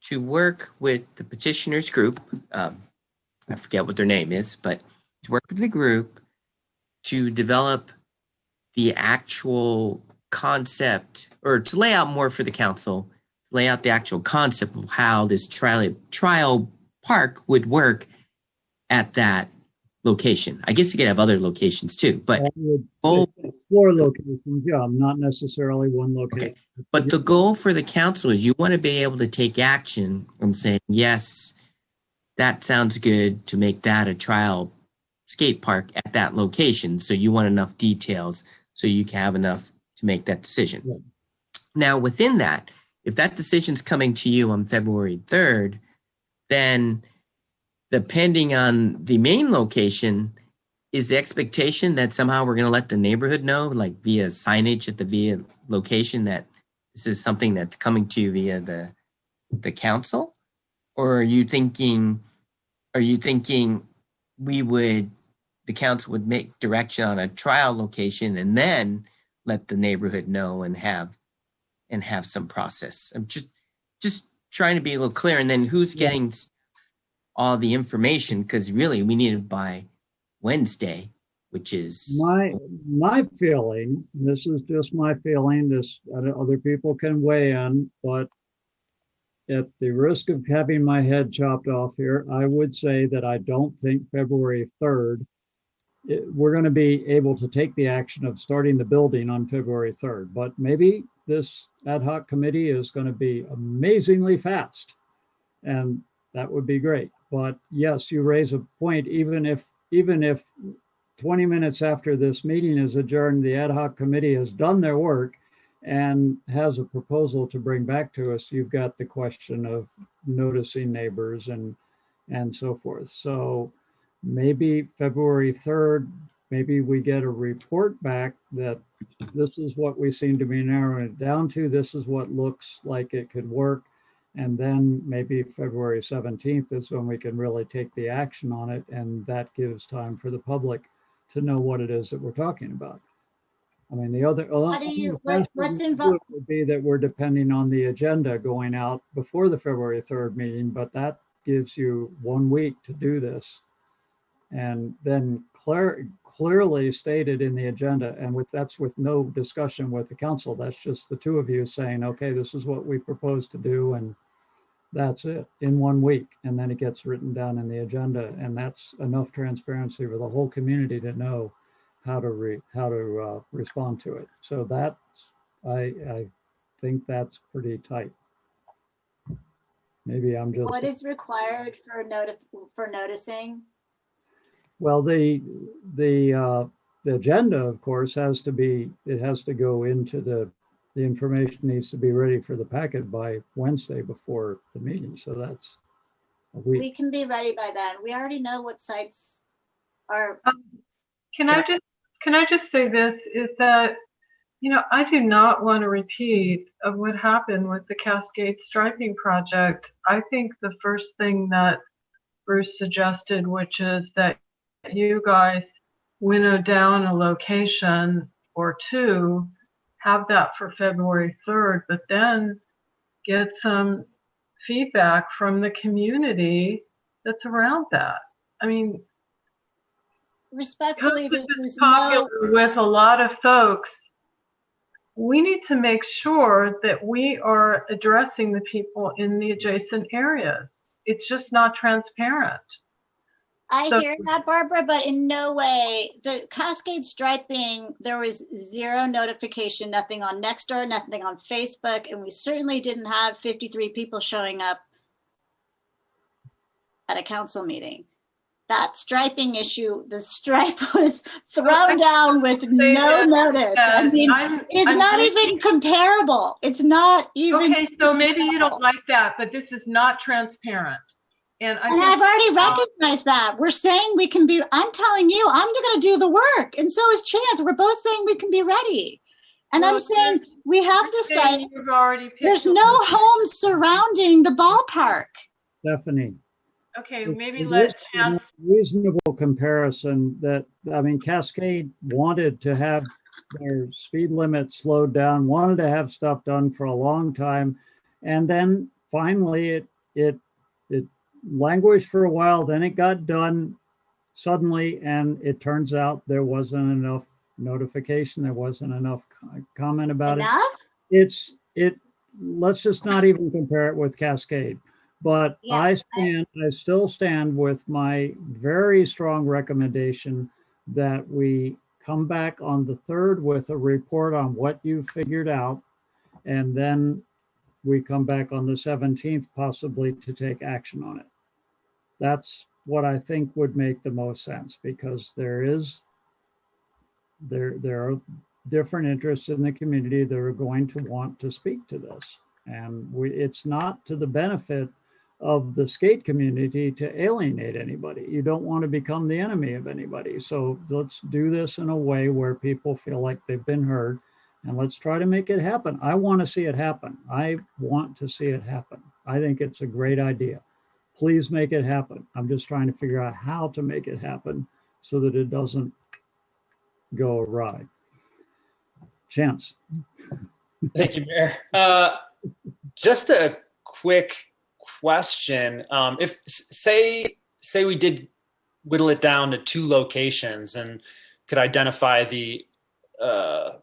to work with the petitioners group. I forget what their name is, but to work with the group to develop the actual concept, or to lay out more for the council, to lay out the actual concept of how this trial park would work at that location. I guess you could have other locations too, but explore locations, yeah, not necessarily one location. Okay. But the goal for the council is you want to be able to take action and say, yes, that sounds good to make that a trial skate park at that location. So you want enough details so you can have enough to make that decision. Yeah. Now, within that, if that decision's coming to you on February 3rd, then depending on the main location, is the expectation that somehow we're going to let the neighborhood know, like via signage at the via location, that this is something that's coming to you via the council? Or are you thinking the council would make direction on a trial location and then let the neighborhood know and have some process? I'm just trying to be a little clear. And then who's getting all the information? Because really we need it by Wednesday, which is my feeling. This is just my feeling. This other people can weigh in, but at the risk of having my head chopped off here, I would say that I don't think February 3rd, we're going to be able to take the action of starting the building on February 3rd. But maybe this ad hoc committee is going to be amazingly fast, and that would be great. But yes, you raise a point. Even if 20 minutes after this meeting is adjourned, the ad hoc committee has done their work, and has a proposal to bring back to us, you've got the question of noticing neighbors and so forth. So maybe February 3rd, maybe we get a report back that this is what we seem to be narrowing it down to. This is what looks like it could work. And then maybe February 17th is when we can really take the action on it. And that gives time for the public to know what it is that we're talking about. I mean, the other what's involved would be that we're depending on the agenda going out before the February 3rd meeting, but that gives you 1 week to do this. And then clearly stated in the agenda, and that's with no discussion with the council. That's just the two of you saying, okay, this is what we propose to do, and that's it in 1 week. And then it gets written down in the agenda, and that's enough transparency for the whole community to know how to respond to it. So that's I think that's pretty tight. Maybe I'm just. What is required for noticing? Well, the agenda, of course, has to go into the information needs to be ready for the packet by Wednesday before the meeting. So that's a week. We can be ready by then. We already know what sites are. Can I just say this is that, I do not want a repeat of what happened with the Cascade Striping Project. I think the first thing that Bruce suggested, which is that you guys winnow down a location or two, have that for February 3rd, but then get some feedback from the community that's around that. I mean, respectfully, this is popular with a lot of folks. We need to make sure that we are addressing the people in the adjacent areas. It's just not transparent. I hear that, Barbara, but in no way, the Cascade Striping, there was zero notification, nothing on Nextdoor, nothing on Facebook, and we certainly didn't have 53 people showing up at a council meeting. That striping issue, the stripe was thrown down with no notice. I mean, it's not even comparable. It's not even. Okay, so maybe you don't like that, but this is not transparent. And I've already recognized that. We're saying we can be, I'm telling you, I'm going to do the work. And so is Chance. We're both saying we can be ready. And I'm saying we have the site. There's no homes surrounding the ballpark. Stephanie. Okay, maybe let Chance. Reasonable comparison that, I mean, Cascade wanted to have their speed limit slowed down, wanted to have stuff done for a long time. And then finally it languished for a while, then it got done suddenly, and it turns out there wasn't enough notification, there wasn't enough comment about it. Let's just not even compare it with Cascade. But yeah, I still stand with my very strong recommendation that we come back on the 3rd with a report on what you figured out, and then we come back on the 17th possibly to take action on it. That's what I think would make the most sense, because there are different interests in the community that are going to want to speak to this, and it's not to the benefit of the skate community to alienate anybody. You don't want to become the enemy of anybody. So let's do this in a way where people feel like they've been heard, and let's try to make it happen. I want to see it happen. I want to see it happen. I think it's a great idea. Please make it happen. I'm just trying to figure out how to make it happen so that it doesn't go awry. Chance. Thank you, Mayor. Just a quick question. If say we did whittle it down to 2 locations and could identify the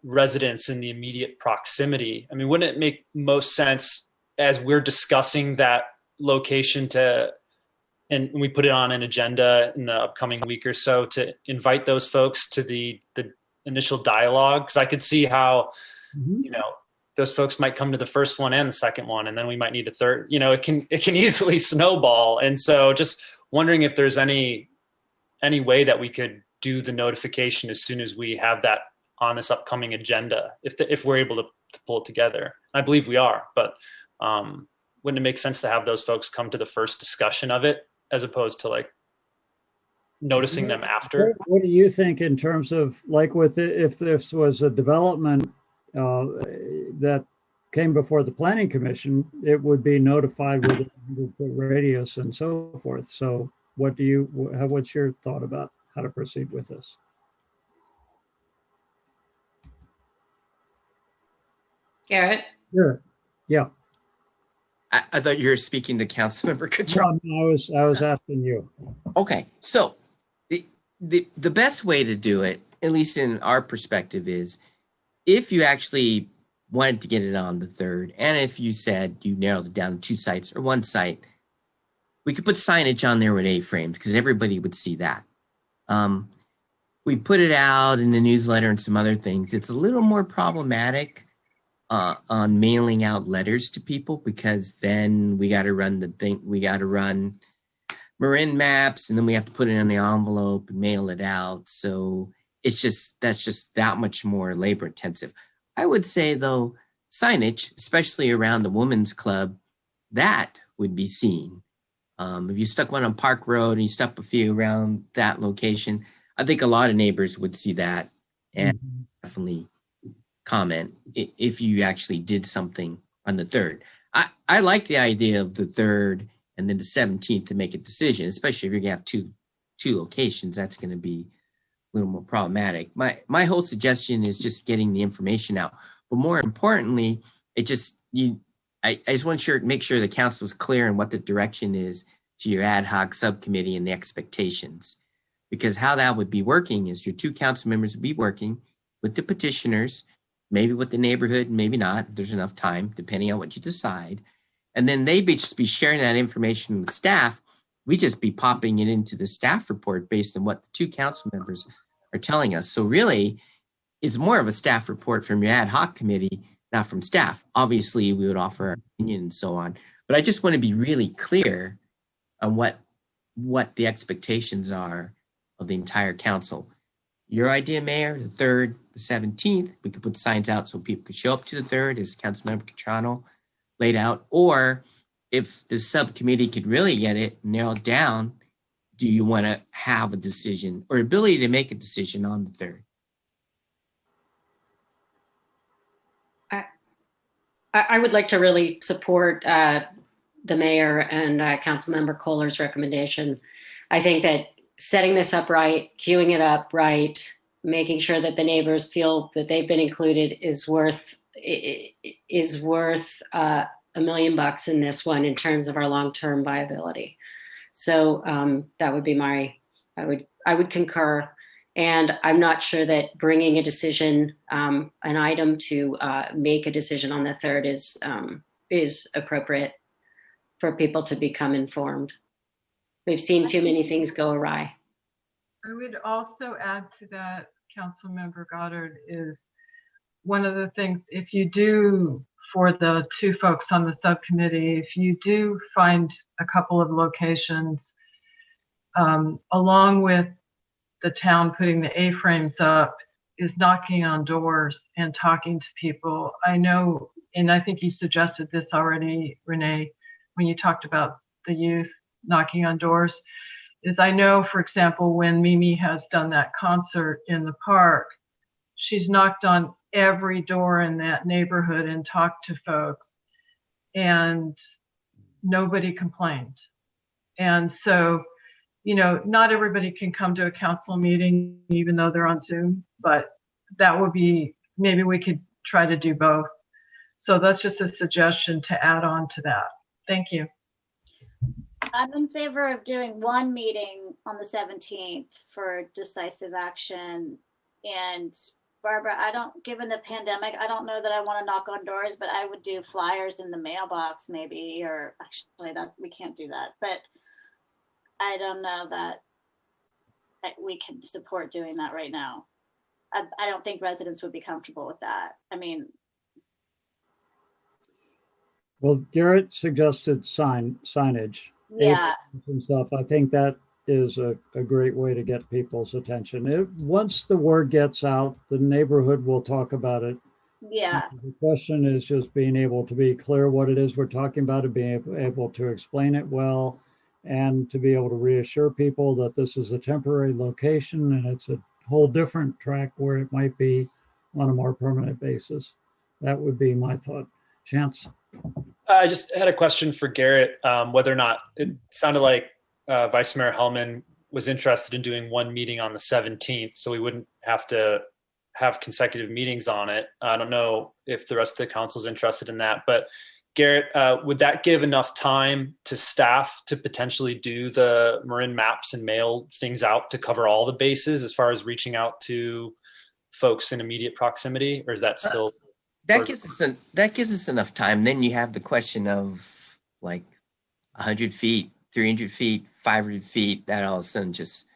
residents in the immediate proximity, I mean, wouldn't it make most sense as we're discussing that location and we put it on an agenda in the upcoming week or so to invite those folks to the initial dialogue? Because I could see how, those folks might come to the first one and the second one, and then we might need a third. It can easily snowball. And so just wondering if there's any way that we could do the notification as soon as we have that on this upcoming agenda, if we're able to to pull it together. I believe we are, but wouldn't it make sense to have those folks come to the first discussion of it as opposed to like noticing them after? What do you think in terms of like with if this was a development that came before the planning commission, it would be notified with a 100-foot radius and so forth. So what's your thought about how to proceed with this? Garrett? Sure. Yeah. I thought you were speaking to Councilmember Cottrell. No, I was asking you. Okay, so the best way to do it, at least in our perspective, is if you actually wanted to get it on the 3rd, and if you said you narrowed it down to 2 sites or 1 site, we could put signage on there with A-frames because everybody would see that. We put it out in the newsletter and some other things. It's a little more problematic on mailing out letters to people because then we got to run Marin maps, and then we have to put it in the envelope and mail it out. So that's just that much more labor intensive. I would say though, signage, especially around the women's club, that would be seen. If you stuck one on Park Road and you stuck a few around that location, I think a lot of neighbors would see that and definitely comment if you actually did something on the 3rd. I like the idea of the 3rd and then the 17th to make a decision, especially if you're gonna have two locations. That's gonna be a little more problematic. My whole suggestion is just getting the information out, but more importantly, I just want to make sure the council is clear on what the direction is to your ad hoc subcommittee and the expectations, because how that would be working is your 2 council members would be working with the petitioners, maybe with the neighborhood, maybe not, if there's enough time, depending on what you decide. And then they'd just be sharing that information with staff. We just be popping it into the staff report based on what the 2 council members are telling us. So really, it's more of a staff report from your ad hoc committee, not from staff. Obviously, we would offer our opinion and so on. But I just want to be really clear on what the expectations are of the entire council. Your idea, Mayor, the 3rd, the 17th, we could put signs out so people could show up to the 3rd, as Councilmember Catrano laid out. Or if the subcommittee could really get it narrowed down, do you want to have a decision or ability to make a decision on the 3rd? I would like to really support the mayor and Councilmember Kohler's recommendation. I think that setting this up right, queuing it up right, making sure that the neighbors feel that they've been included is worth $1 million in this one in terms of our long-term viability. So that would be I would concur. And I'm not sure that bringing a decision, an item to make a decision on the 3rd is appropriate for people to become informed. We've seen too many things go awry. I would also add to that, Councilmember Goddard, is one of the things, if you do, for the 2 folks on the subcommittee, if you do find a couple of locations, along with the town putting the A-frames up, is knocking on doors and talking to people. I know, and I think you suggested this already, Renee, when you talked about the youth knocking on doors, is I know, for example, when Mimi has done that concert in the park, she's knocked on every door in that neighborhood and talked to folks, and nobody complained. And so, not everybody can come to a council meeting, even though they're on Zoom, but that would be, maybe we could try to do both. So that's just a suggestion to add on to that. Thank you. I'm in favor of doing 1 meeting on the 17th for decisive action. And Barbara, given the pandemic, I don't know that I want to knock on doors, but I would do flyers in the mailbox maybe, or actually that we can't do that, but I don't know that we can support doing that right now. I don't think residents would be comfortable with that. Well, Garrett suggested signage. Yeah. And stuff. I think that is a great way to get people's attention. Once the word gets out, the neighborhood will talk about it Yeah. The question is just being able to be clear what it is we're talking about and being able to explain it well and to be able to reassure people that this is a temporary location and it's a whole different track where it might be on a more permanent basis. That would be my thought. Chance? I just had a question for Garrett, whether or not it sounded like Vice Mayor Hellman was interested in doing one meeting on the 17th, so we wouldn't have to have consecutive meetings on it. I don't know if the rest of the council is interested in that, but Garrett, would that give enough time to staff to potentially do the Marin maps and mail things out to cover all the bases as far as reaching out to folks in immediate proximity, or is that still? That gives us enough time. Then you have the question of like 100 feet, 300 feet, 500 feet. That all of a sudden just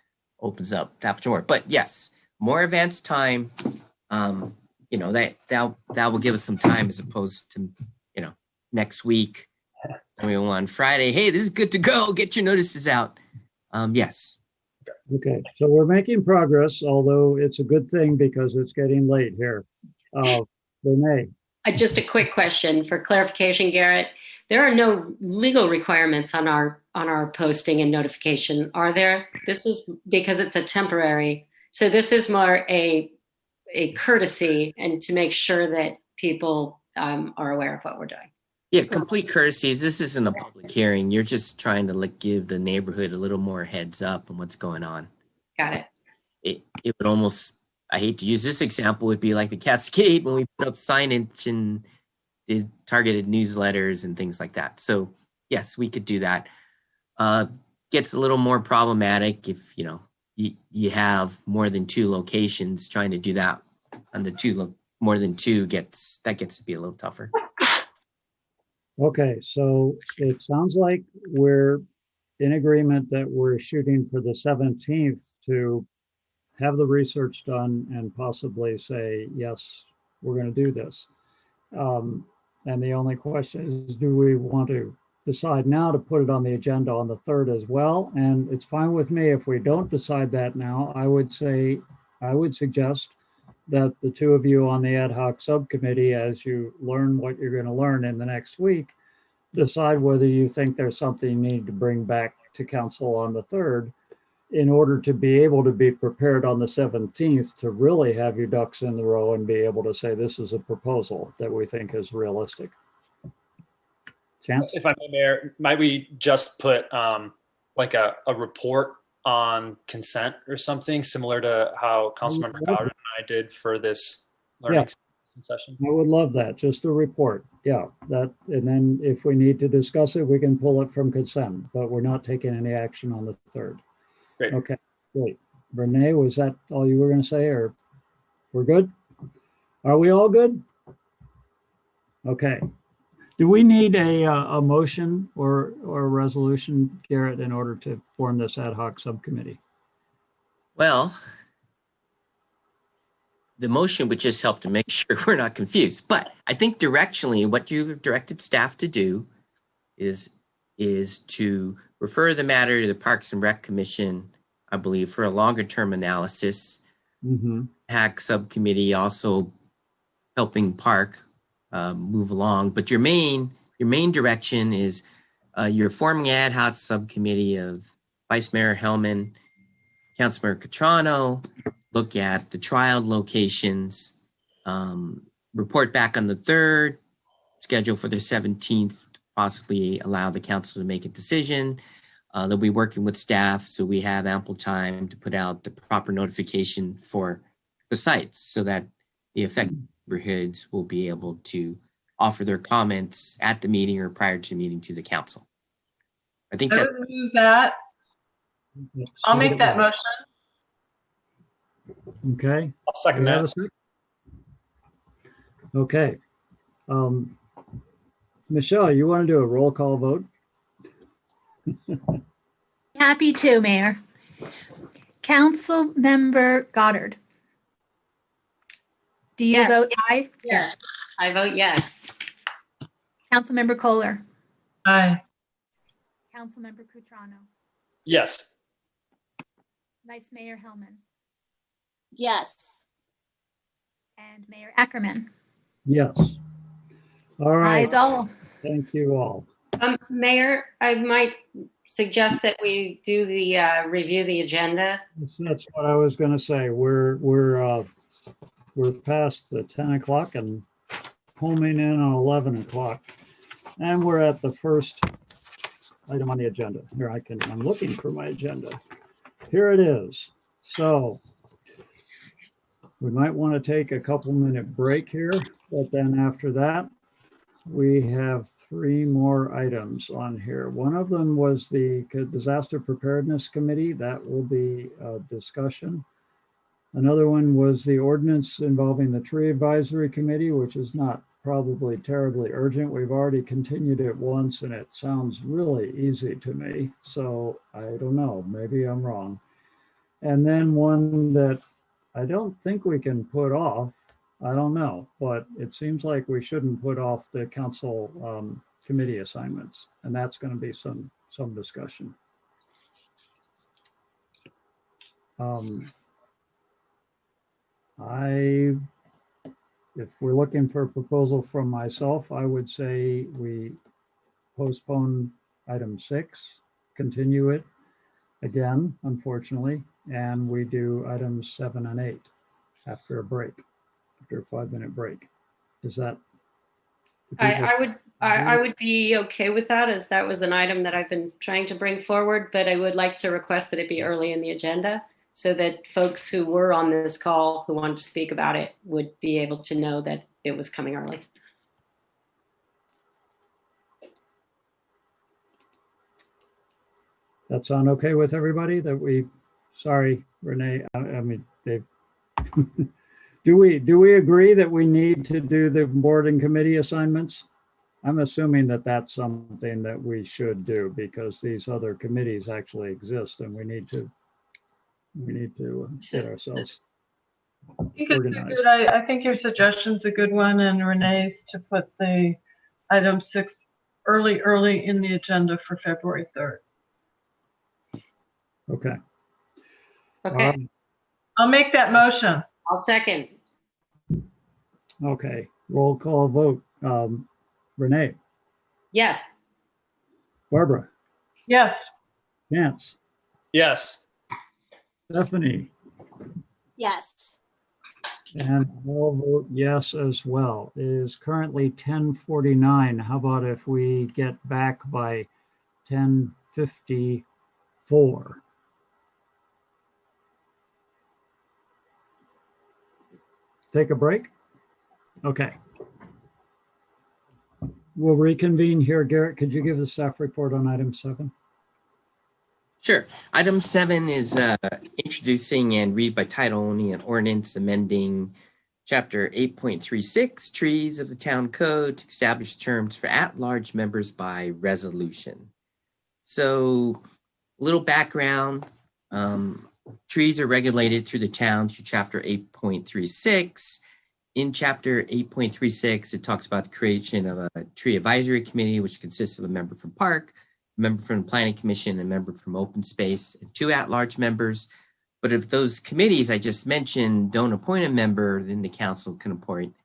opens up that more. But yes, more advanced time. That will give us some time as opposed to next week. We will on Friday. Hey, this is good to go. Get your notices out. Yes. Okay, so we're making progress, although it's a good thing because it's getting late here. Renee. Just a quick question for clarification, Garrett. There are no legal requirements on our posting and notification, are there? This is because it's a temporary. So this is more a courtesy and to make sure that people are aware of what we're doing. Yeah, complete courtesies. This isn't a public hearing. You're just trying to give the neighborhood a little more heads up on what's going on. Got it. It would almost, I hate to use this example, would be like the Cascade when we put up signage and did targeted newsletters and things like that. So yes, we could do that. Gets a little more problematic if you have more than two locations. Trying to do that on the more than two gets to be a little tougher. Okay, so it sounds like we're in agreement that we're shooting for the 17th to have the research done and possibly say, yes, we're going to do this. And the only question is, do we want to decide now to put it on the agenda on the 3rd as well? And it's fine with me if we don't decide that now. I would suggest that the two of you on the ad hoc subcommittee, as you learn what you're going to learn in the next week, decide whether you think there's something you need to bring back to council on the 3rd in order to be able to be prepared on the 17th to really have your ducks in the row and be able to say this is a proposal that we think is realistic. Chance? If I may, Mayor, might we just put like a report on consent or something similar to how Councilmember Gowden and I did for this learning session? I would love that, just a report. Yeah, that, and then if we need to discuss it, we can pull it from consent, but we're not taking any action on the 3rd. Great. Okay, great. Renee, was that all you were going to say, or we're good? Are we all good? Okay. Do we need a motion or a resolution, Garrett, in order to form this ad hoc subcommittee? Well, the motion would just help to make sure we're not confused. But I think directionally, what you've directed staff to do is to refer the matter to the Parks and Rec Commission, I believe, for a longer term analysis. HAC subcommittee also helping Park move along. But your main direction is you're forming an ad hoc subcommittee of Vice Mayor Hellman, Councilmember Catrano, look at the trial locations, report back on the 3rd, schedule for the 17th, possibly allow the council to make a decision. They'll be working with staff, so we have ample time to put out the proper notification for the sites so that the affected neighborhoods will be able to offer their comments at the meeting or prior to the meeting to the council. I think I that would move that. I'll make that motion. Okay. I'll second that. Okay. Michelle, you want to do a roll call vote? Happy to, Mayor. Council Member Goddard. Do you vote aye? Yes. I vote yes. Councilmember Kohler. Aye. Councilmember Cutrano. Yes. Vice Mayor Hellman. Yes. And Mayor Ackerman. Yes. All right. Ayes all. Thank you all. Mayor, I might suggest that we do the review the agenda. That's what I was going to say. We're past the 10 o'clock and homing in on 11 o'clock. And we're at the first item on the agenda. Here I'm looking for my agenda. Here it is. So we might want to take a couple-minute break here, but then after that, we have 3 more items on here. One of them was the Disaster Preparedness Committee. That will be a discussion. Another one was the ordinance involving the Tree Advisory Committee, which is not probably terribly urgent. We've already continued it once and it sounds really easy to me. So I don't know, maybe I'm wrong. And then one that I don't think we can put off, I don't know, but it seems like we shouldn't put off the council committee assignments, and that's going to be some discussion. If we're looking for a proposal from myself, I would say we postpone item 6, continue it again, unfortunately, and we do items 7 and 8 after a break. After a 5-minute break. Is that? I would be okay with that, as that was an item that I've been trying to bring forward, but I would like to request that it be early in the agenda so that folks who were on this call who wanted to speak about it would be able to know that it was coming early. That sound okay with everybody? Sorry, Renee, I mean, Dave. Do we agree that we need to do the board and committee assignments? I'm assuming that that's something that we should do because these other committees actually exist and we need to get ourselves organized. I think your suggestion's a good one, and Renee's to put the item 6 early in the agenda for February 3rd. Okay. Okay. I'll make that motion. I'll second. Okay, roll call vote. Renee, Yes. Barbara, Yes. Chance, Yes. Stephanie, Yes. and I'll vote yes as well. It is currently 10:49. How about if we get back by 10:54? Take a break? Okay. We'll reconvene here. Garrett, could you give the staff report on item 7? Sure. Item 7 is introducing and read by title only an ordinance amending Chapter 8.36, Trees of the Town Code, to establish terms for at-large members by resolution. So, little background. Trees are regulated through the town through Chapter 8.36. In Chapter 8.36, it talks about the creation of a tree advisory committee, which consists of a member from Park, a member from the Planning Commission, and a member from Open Space, and 2 at-large members. But if those committees I just mentioned don't appoint a member, then the council can appoint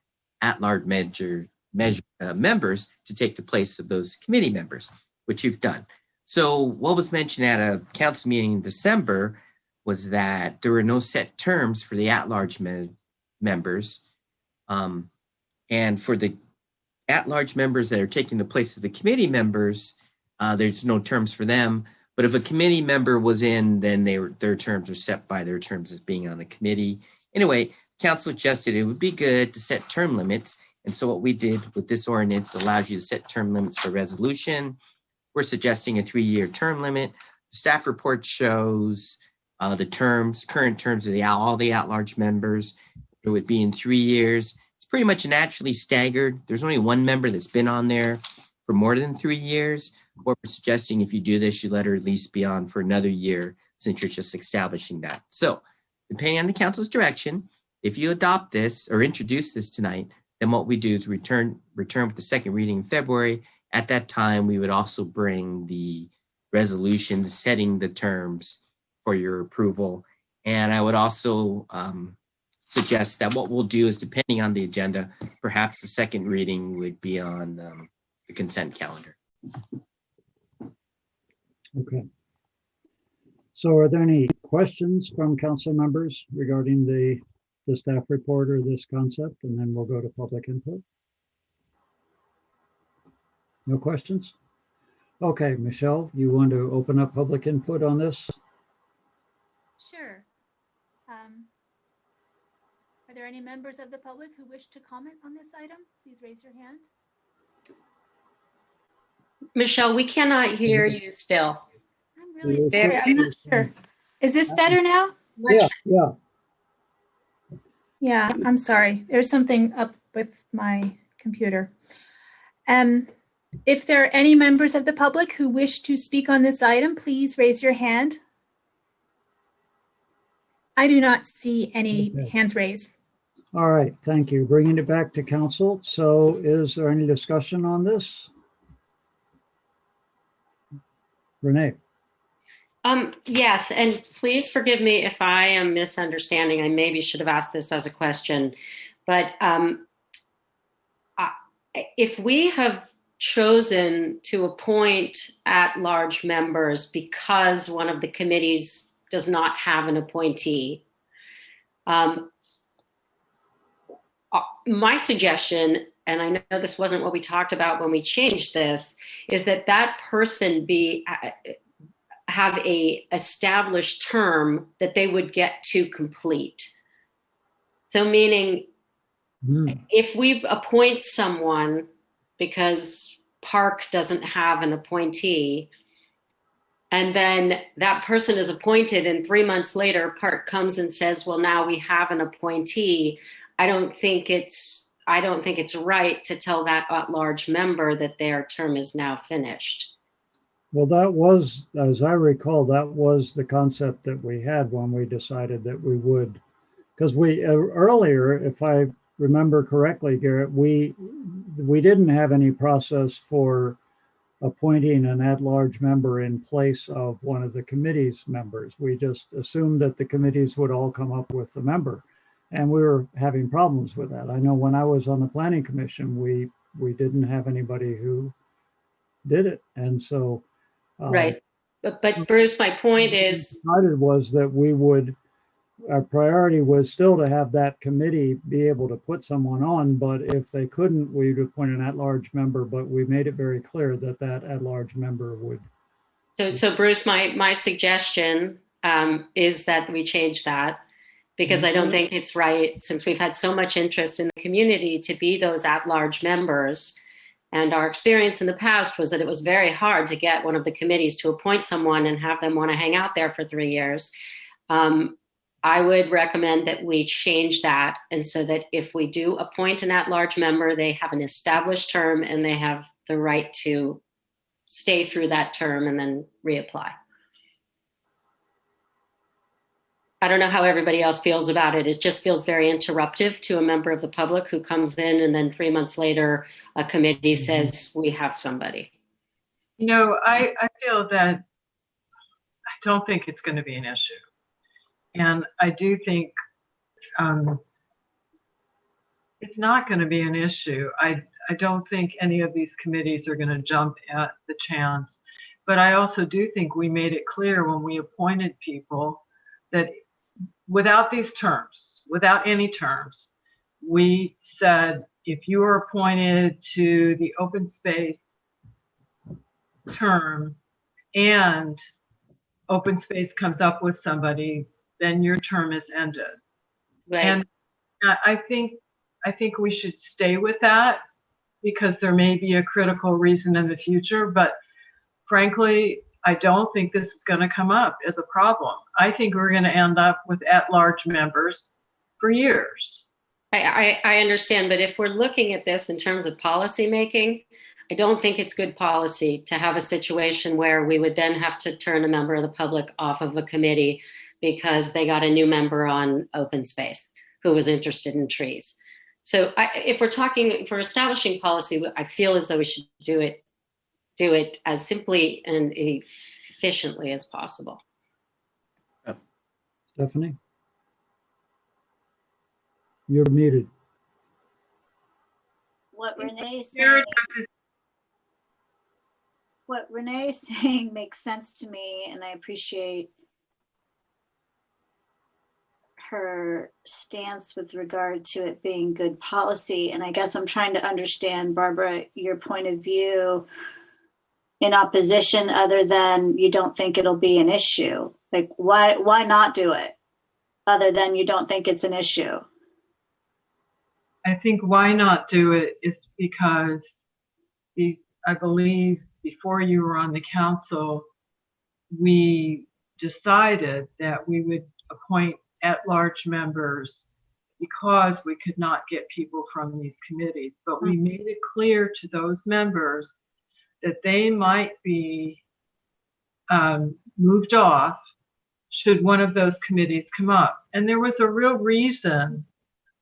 at-large members to take the place of those committee members, which you've done. So what was mentioned at a council meeting in December was that there were no set terms for the at-large members. And for the at-large members that are taking the place of the committee members, there's no terms for them. But if a committee member was in, then their terms are set by their terms as being on the committee. Anyway, council suggested it would be good to set term limits. And so what we did with this ordinance allows you to set term limits for resolution. We're suggesting a 3-year term limit. The staff report shows the current terms of all the at-large members. It would be in 3 years. It's pretty much naturally staggered. There's only one member that's been on there for more than 3 years. What we're suggesting, if you do this, you let her at least be on for another year since you're just establishing that. So depending on the council's direction, if you adopt this or introduce this tonight, then what we do is return with the second reading in February. At that time, we would also bring the resolution setting the terms for your approval. And I would also suggest that what we'll do is, depending on the agenda, perhaps the second reading would be on the consent calendar. Okay. So are there any questions from council members regarding the staff report or this concept? And then we'll go to public input. No questions? Okay, Michelle, you want to open up public input on this? Sure. Are there any members of the public who wish to comment on this item? Please raise your hand. Michelle, we cannot hear you still. I'm really sorry. I'm not sure. Is this better now? Yeah, yeah. Yeah, I'm sorry. There's something up with my computer. If there are any members of the public who wish to speak on this item, please raise your hand. I do not see any hands raised. All right, thank you. Bringing it back to council. So is there any discussion on this? Renee? Yes, and please forgive me if I am misunderstanding. I maybe should have asked this as a question, but if we have chosen to appoint at-large members because one of the committees does not have an appointee, my suggestion, and I know this wasn't what we talked about when we changed this, is that that person have a established term that they would get to complete. So meaning if we appoint someone because Park doesn't have an appointee, and then that person is appointed and 3 months later Park comes and says, well, now we have an appointee, I don't think it's right to tell that at-large member that their term is now finished. Well, that was, as I recall, that was the concept that we had when we decided that we would, because we earlier, if I remember correctly, Garrett, we didn't have any process for appointing an at-large member in place of one of the committee's members. We just assumed that the committees would all come up with a member, and we were having problems with that. I know when I was on the planning commission, we didn't have anybody who did it, and so right. But Bruce, my point is, decided was that we would, our priority was still to have that committee be able to put someone on, but if they couldn't, we'd appoint an at-large member, but we made it very clear that that at-large member would. So Bruce, my suggestion is that we change that, because I don't think it's right, since we've had so much interest in the community to be those at-large members. And our experience in the past was that it was very hard to get one of the committees to appoint someone and have them want to hang out there for 3 years. I would recommend that we change that. And so that if we do appoint an at-large member, they have an established term and they have the right to stay through that term and then reapply. I don't know how everybody else feels about it. It just feels very interruptive to a member of the public who comes in and then 3 months later, a committee says, we have somebody. You know, I feel that I don't think it's going to be an issue. And I do think it's not going to be an issue. I don't think any of these committees are going to jump at the chance. But I also do think we made it clear when we appointed people that without these terms, without any terms, we said, if you are appointed to the open space term and open space comes up with somebody, then your term is ended. Right. And I think we should stay with that, because there may be a critical reason in the future, but frankly, I don't think this is going to come up as a problem. I think we're going to end up with at-large members for years. I understand, but if we're looking at this in terms of policy making, I don't think it's good policy to have a situation where we would then have to turn a member of the public off of a committee because they got a new member on open space who was interested in trees. So if we're establishing policy, I feel as though we should do it as simply and efficiently as possible. Stephanie? You're muted. What Renee's saying, makes sense to me, and I appreciate her stance with regard to it being good policy. And I guess I'm trying to understand, Barbara, your point of view in opposition, other than you don't think it'll be an issue. Like, why not do it other than you don't think it's an issue? I think why not do it is because I believe before you were on the council, we decided that we would appoint at-large members because we could not get people from these committees. But we made it clear to those members that they might be moved off should one of those committees come up. And there was a real reason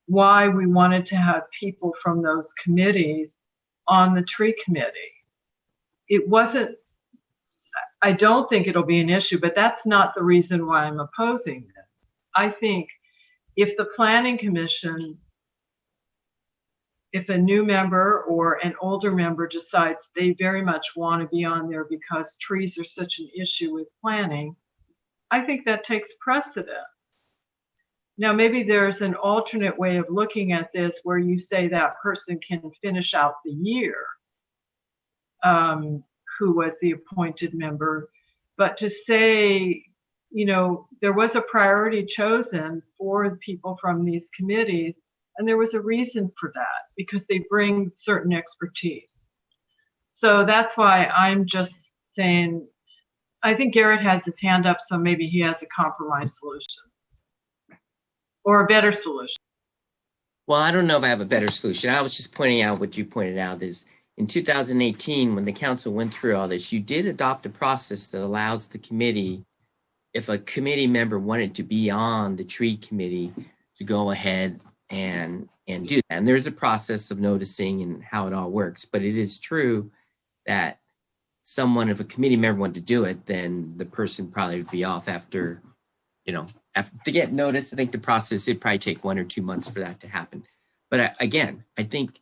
why we wanted to have people from those committees on the tree committee. It wasn't, I don't think it'll be an issue, but that's not the reason why I'm opposing this. I think if the planning commission, if a new member or an older member decides they very much want to be on there because trees are such an issue with planning, I think that takes precedence. Now, maybe there's an alternate way of looking at this where you say that person can finish out the year, who was the appointed member. But to say, you know, there was a priority chosen for people from these committees, and there was a reason for that, because they bring certain expertise. So that's why I'm just saying, I think Garrett has his hand up, so maybe he has a compromise solution or a better solution. Well, I don't know if I have a better solution. I was just pointing out what you pointed out is in 2018, when the council went through all this, you did adopt a process that allows the committee, if a committee member wanted to be on the tree committee, to go ahead and do that. And there's a process of noticing and how it all works. But it is true that someone, if a committee member wanted to do it, then the person probably would be off after, you know, after to get noticed. I think the process, it'd probably take 1 or 2 months for that to happen. But again, I think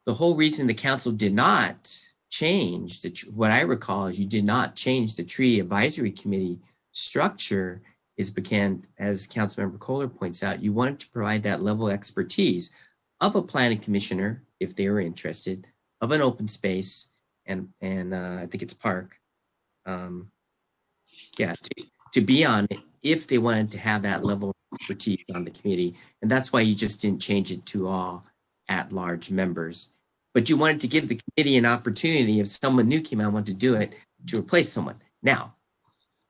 the whole reason the council did not change, what I recall is you did not change the tree advisory committee structure is because, as Councilmember Kohler points out, you wanted to provide that level of expertise of a planning commissioner, if they were interested, of an open space, and I think it's park, to be on it if they wanted to have that level of expertise on the committee. And that's why you just didn't change it to all at-large members. But you wanted to give the committee an opportunity, if someone new came out and wanted to do it, to replace someone. Now,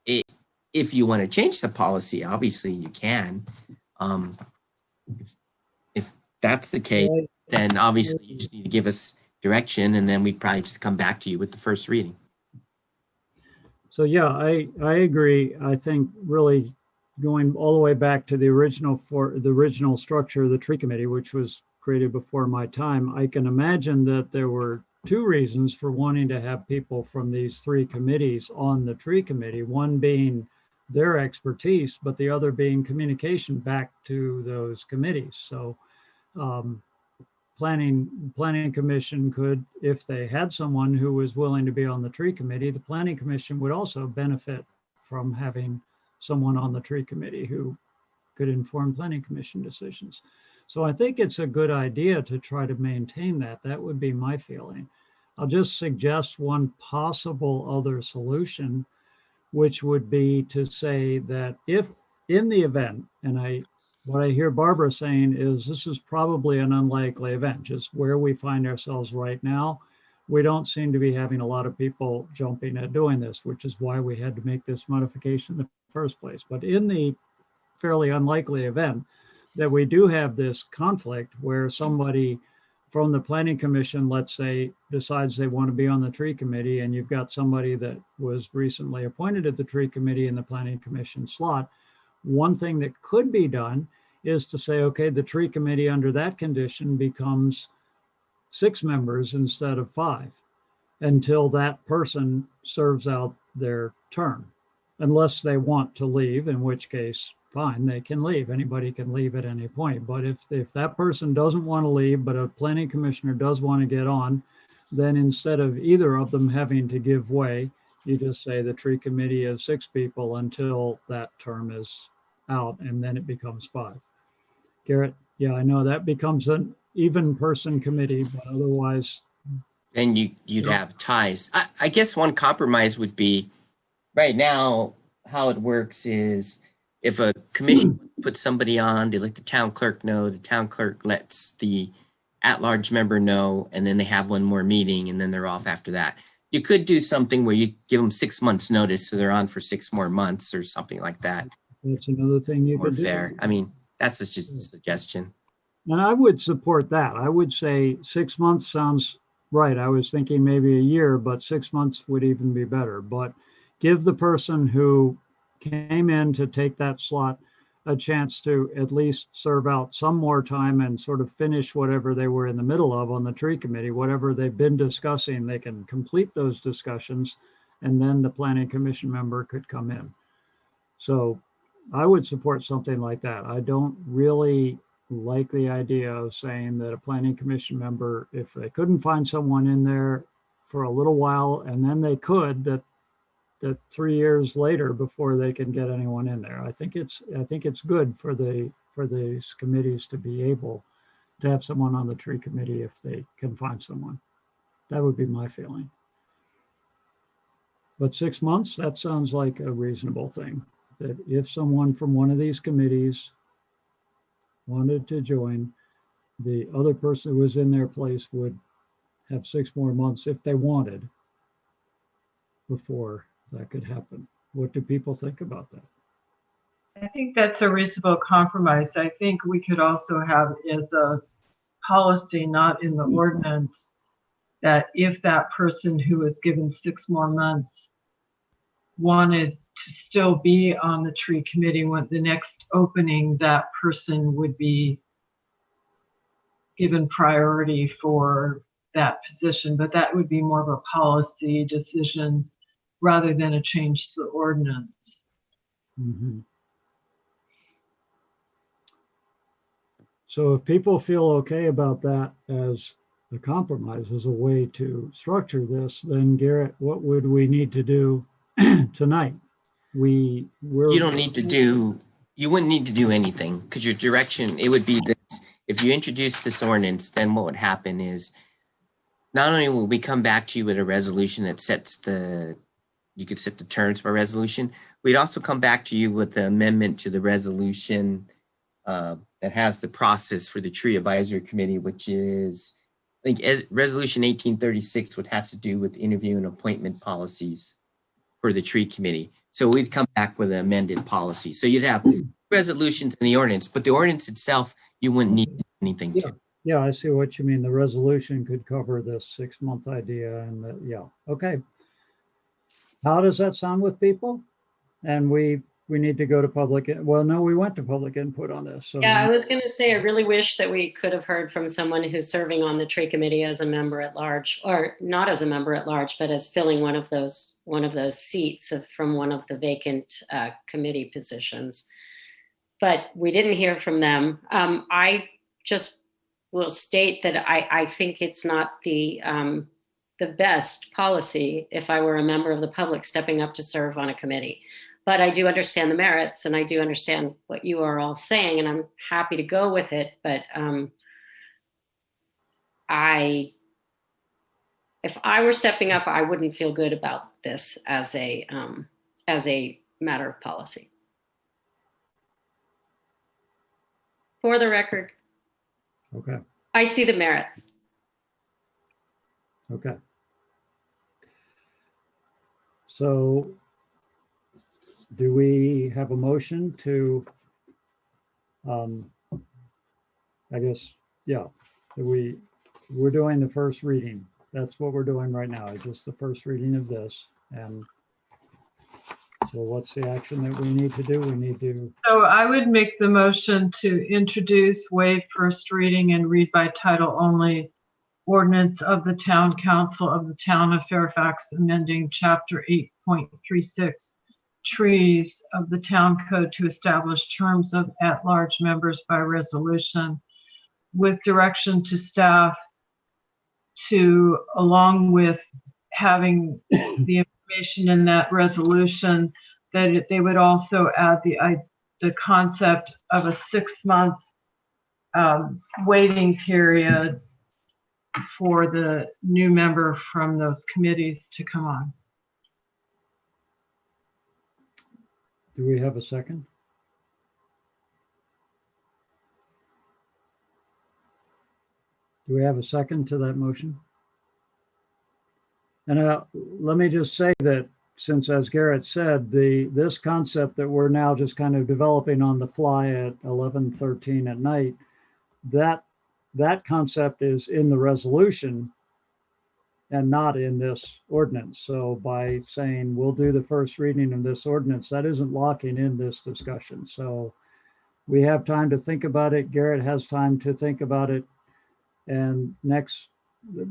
if you want to change the policy, obviously you can. If that's the case, then obviously you just need to give us direction, and then we'd probably just come back to you with the first reading. So yeah, I agree. I think really going all the way back to the original structure of the tree committee, which was created before my time, I can imagine that there were 2 reasons for wanting to have people from these 3 committees on the tree committee, one being their expertise, but the other being communication back to those committees. So planning commission could, if they had someone who was willing to be on the tree committee, the planning commission would also benefit from having someone on the tree committee who could inform planning commission decisions. So I think it's a good idea to try to maintain that. That would be my feeling. I'll just suggest one possible other solution, which would be to say that if in the event, and what I hear Barbara saying is this is probably an unlikely event, just where we find ourselves right now. We don't seem to be having a lot of people jumping at doing this, which is why we had to make this modification in the first place. But in the fairly unlikely event that we do have this conflict where somebody from the planning commission, let's say, decides they want to be on the tree committee, and you've got somebody that was recently appointed at the tree committee in the planning commission slot, one thing that could be done is to say, okay, the tree committee under that condition becomes 6 members instead of 5 until that person serves out their term, unless they want to leave, in which case, fine, they can leave. Anybody can leave at any point. But if that person doesn't want to leave, but a planning commissioner does want to get on, then instead of either of them having to give way, you just say the tree committee is 6 people until that term is out, and then it becomes 5. Garrett, yeah, I know that becomes an even person committee, but otherwise. Then you'd have ties. I guess one compromise would be, right now, how it works is if a commission puts somebody on, they let the town clerk know, the town clerk lets the at-large member know, and then they have one more meeting, and then they're off after that. You could do something where you give them 6 months notice, so they're on for 6 more months or something like that. That's another thing you More could do. fair. I mean, that's just a suggestion. And I would support that. I would say 6 months sounds right. I was thinking maybe a year, but 6 months would even be better. But give the person who came in to take that slot a chance to at least serve out some more time and sort of finish whatever they were in the middle of on the tree committee, whatever they've been discussing, they can complete those discussions, and then the planning commission member could come in. So I would support something like that. I don't really like the idea of saying that a planning commission member, if they couldn't find someone in there for a little while, and then they could, that 3 years later before they can get anyone in there. I think it's good for these committees to be able to have someone on the tree committee if they can find someone. That would be my feeling. But 6 months, that sounds like a reasonable thing. That if someone from one of these committees wanted to join, the other person who was in their place would have 6 more months if they wanted before that could happen. What do people think about that? I think that's a reasonable compromise. I think we could also have as a policy, not in the ordinance, that if that person who was given 6 more months wanted to still be on the tree committee when the next opening, that person would be given priority for that position. But that would be more of a policy decision rather than a change to the ordinance. Mm-hmm. So if people feel okay about that as a compromise, as a way to structure this, then Garrett, what would we need to do tonight? You wouldn't need to do anything, because your direction, it would be this. If you introduce this ordinance, then what would happen is not only will we come back to you with a resolution that you could set the terms by resolution, we'd also come back to you with the amendment to the resolution that has the process for the tree advisory committee, which is, I think, as resolution 1836, which has to do with interview and appointment policies for the tree committee. So we'd come back with an amended policy. So you'd have resolutions in the ordinance, but the ordinance itself, you wouldn't need anything to. Yeah, I see what you mean. The resolution could cover this 6 month idea, and yeah, okay. How does that sound with people? And we need to go to public. Well, no, we went to public input on this. So yeah, I was going to say, I really wish that we could have heard from someone who's serving on the tree committee as a member at large, or not as a member at large, but as filling one of those seats from one of the vacant committee positions. But we didn't hear from them. I just will state that I think it's not the best policy if I were a member of the public stepping up to serve on a committee. But I do understand the merits, and I do understand what you are all saying, and I'm happy to go with it. But if I were stepping up, I wouldn't feel good about this as a matter of policy. For the record, okay, I see the merits. Okay. So do we have a motion to, I guess, yeah, we're doing the first reading. That's what we're doing right now, just the first reading of this. And so what's the action that we need to do? So I would make the motion to introduce, waive first reading, and read by title only ordinance of the Town Council of the Town of Fairfax amending Chapter 8.36 trees of the town code to establish terms of at-large members by resolution, with direction to staff to, along with having the information in that resolution, that they would also add the concept of a 6-month waiting period for the new member from those committees to come on. Do we have a second? Do we have a second to that motion? And let me just say that, since, as Garrett said, this concept that we're now just kind of developing on the fly at 11:13 at night, that concept is in the resolution and not in this ordinance. So by saying we'll do the first reading of this ordinance, that isn't locking in this discussion. So we have time to think about it. Garrett has time to think about it. And next,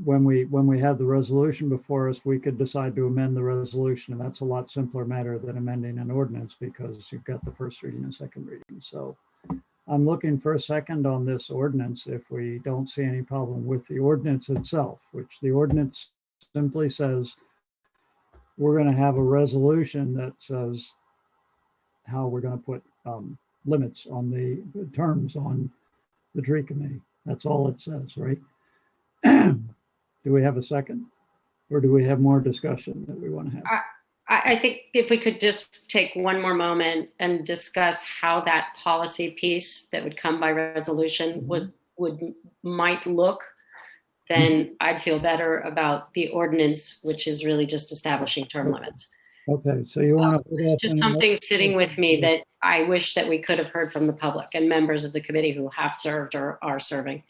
when we have the resolution before us, we could decide to amend the resolution. And that's a lot simpler matter than amending an ordinance, because you've got the first reading and second reading. So I'm looking for a second on this ordinance if we don't see any problem with the ordinance itself, which the ordinance simply says we're going to have a resolution that says how we're going to put limits on the terms on the tree committee. That's all it says, right? Do we have a second? Or do we have more discussion that we want to have? I think if we could just take one more moment and discuss how that policy piece that would come by resolution might look, then I'd feel better about the ordinance, which is really just establishing term limits. Okay, so you want to put It's just something sitting with me that I wish that we could have heard from the public and members of the committee who have served or are serving.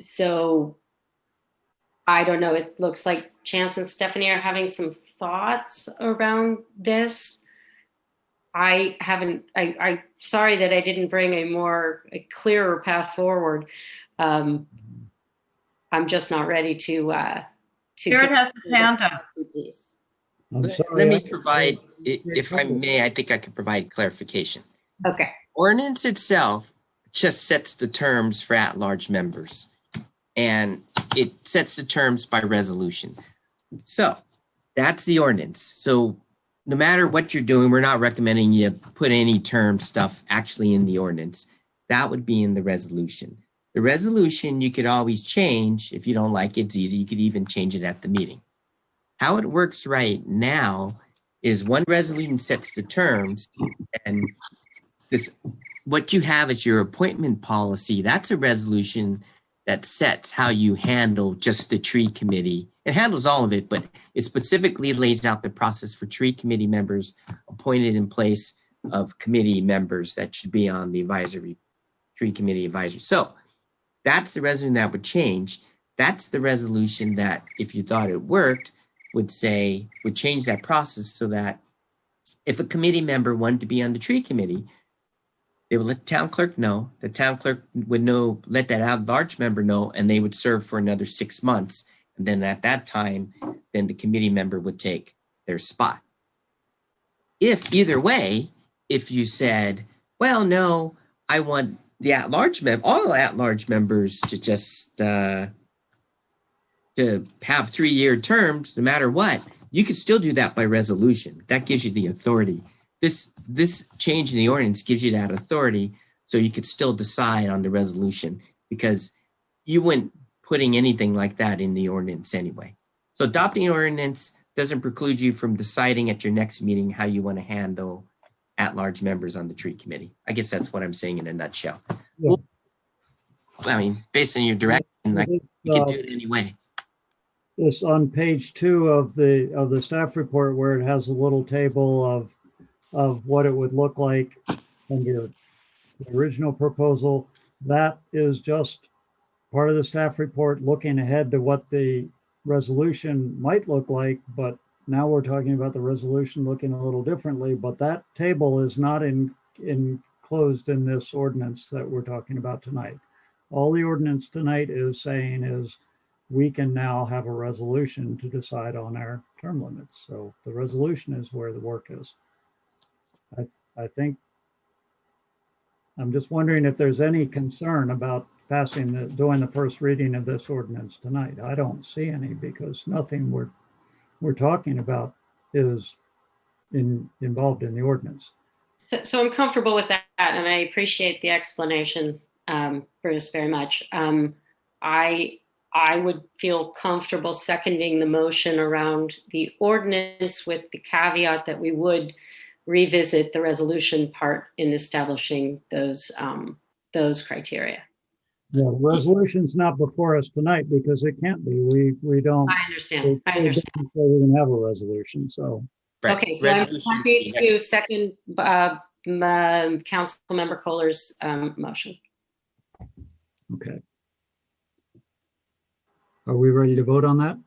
So I don't know, it looks like Chance and Stephanie are having some thoughts around this. I'm sorry that I didn't bring a clearer path forward. I'm just not ready to Jared has his hand up. Let me provide, if I may, I think I could provide clarification. Okay. Ordinance itself just sets the terms for at-large members, and it sets the terms by resolution. So that's the ordinance. So no matter what you're doing, we're not recommending you put any term stuff actually in the ordinance. That would be in the resolution. The resolution you could always change. If you don't like it, it's easy. You could even change it at the meeting. How it works right now is one resolution sets the terms, and this, what you have is your appointment policy. That's a resolution that sets how you handle just the tree committee. It handles all of it, but it specifically lays out the process for tree committee members appointed in place of committee members that should be on the tree committee advisory. So that's the resolution that would change. That's the resolution that, if you thought it worked, would change that process so that if a committee member wanted to be on the tree committee, they would let the town clerk know. The town clerk would let that at-large member know, and they would serve for another 6 months. And then at that time, then the committee member would take their spot. If either way, if you said, well, no, I want the all at-large members to just to have 3-year terms, no matter what, you could still do that by resolution. That gives you the authority. This change in the ordinance gives you that authority, so you could still decide on the resolution, because you wouldn't putting anything like that in the ordinance anyway. So adopting an ordinance doesn't preclude you from deciding at your next meeting how you want to handle at-large members on the tree committee. I guess that's what I'm saying in a nutshell. Yeah. I mean, based on your direction, like, you can do it anyway. This on page 2 of the staff report, where it has a little table of what it would look like under the original proposal. That is just part of the staff report looking ahead to what the resolution might look like, but now we're talking about the resolution looking a little differently. But that table is not enclosed in this ordinance that we're talking about tonight. All the ordinance tonight is saying is we can now have a resolution to decide on our term limits. So the resolution is where the work is. I think, I'm just wondering if there's any concern about doing the first reading of this ordinance tonight. I don't see any, because nothing we're talking about is involved in the ordinance. So I'm comfortable with that, and I appreciate the explanation, Bruce, very much. I would feel comfortable seconding the motion around the ordinance with the caveat that we would revisit the resolution part in establishing those criteria. Yeah, the resolution's not before us tonight because it can't be. We don't. I understand. I understand. We didn't have a resolution, so. Right. Okay, so I'm happy to second Council Member Kohler's motion. Okay. Are we ready to vote on that?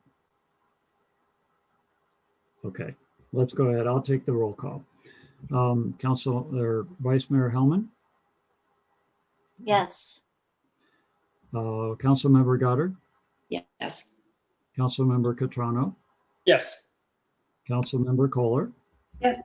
Okay, let's go ahead. I'll take the roll call. Council or Vice Mayor Hellman? Yes. Council Member Goddard? Yes. Council Member Catrano? Yes. Council Member Kohler? Yes.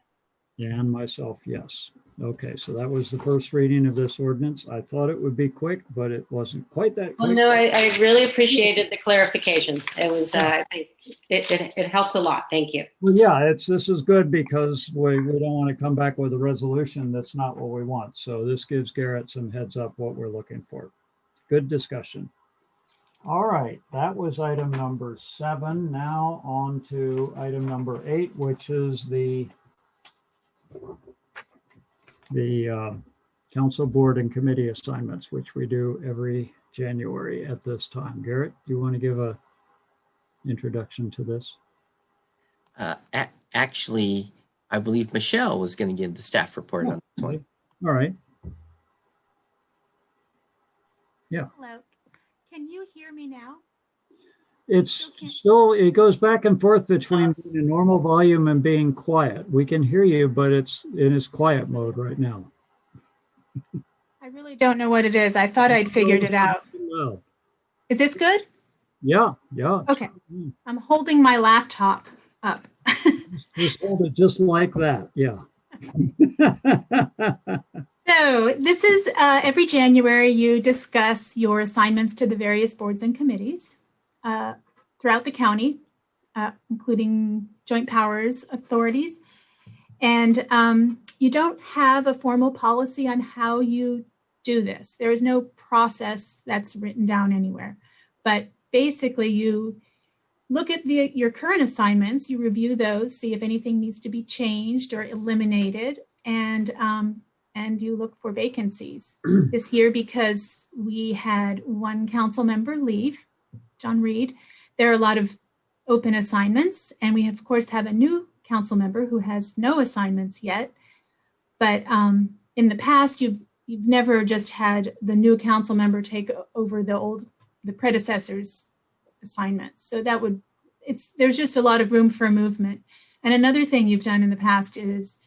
And myself, yes. Okay, so that was the first reading of this ordinance. I thought it would be quick, but it wasn't quite that quick. Well, no, I really appreciated the clarification. It was, I think it helped a lot. Thank you. Well, yeah, this is good because we don't want to come back with a resolution that's not what we want. So this gives Garrett some heads up what we're looking for. Good discussion. All right, that was item number 7. Now on to item number 8, which is the council board and committee assignments, which we do every January at this time. Garrett, do you want to give a introduction to this? Actually, I believe Michelle was going to give the staff report on this one. All right. Yeah. Hello. Can you hear me now? It's still, it goes back and forth between being a normal volume and being quiet. We can hear you, but it's in its quiet mode right now. I really don't know what it is. I thought I'd figured it out. Is this good? Yeah, yeah. Okay. I'm holding my laptop up. Just hold it just like that. Yeah. So this is every January you discuss your assignments to the various boards and committees throughout the county, including joint powers authorities. And you don't have a formal policy on how you do this. There is no process that's written down anywhere. But basically you look at your current assignments, you review those, see if anything needs to be changed or eliminated, and you look for vacancies. This year, because we had one council member leave, John Reed, there are a lot of open assignments, and we of course have a new council member who has no assignments yet. But in the past, you've never just had the new council member take over the predecessor's assignments. So there's just a lot of room for movement. And another thing you've done in the past is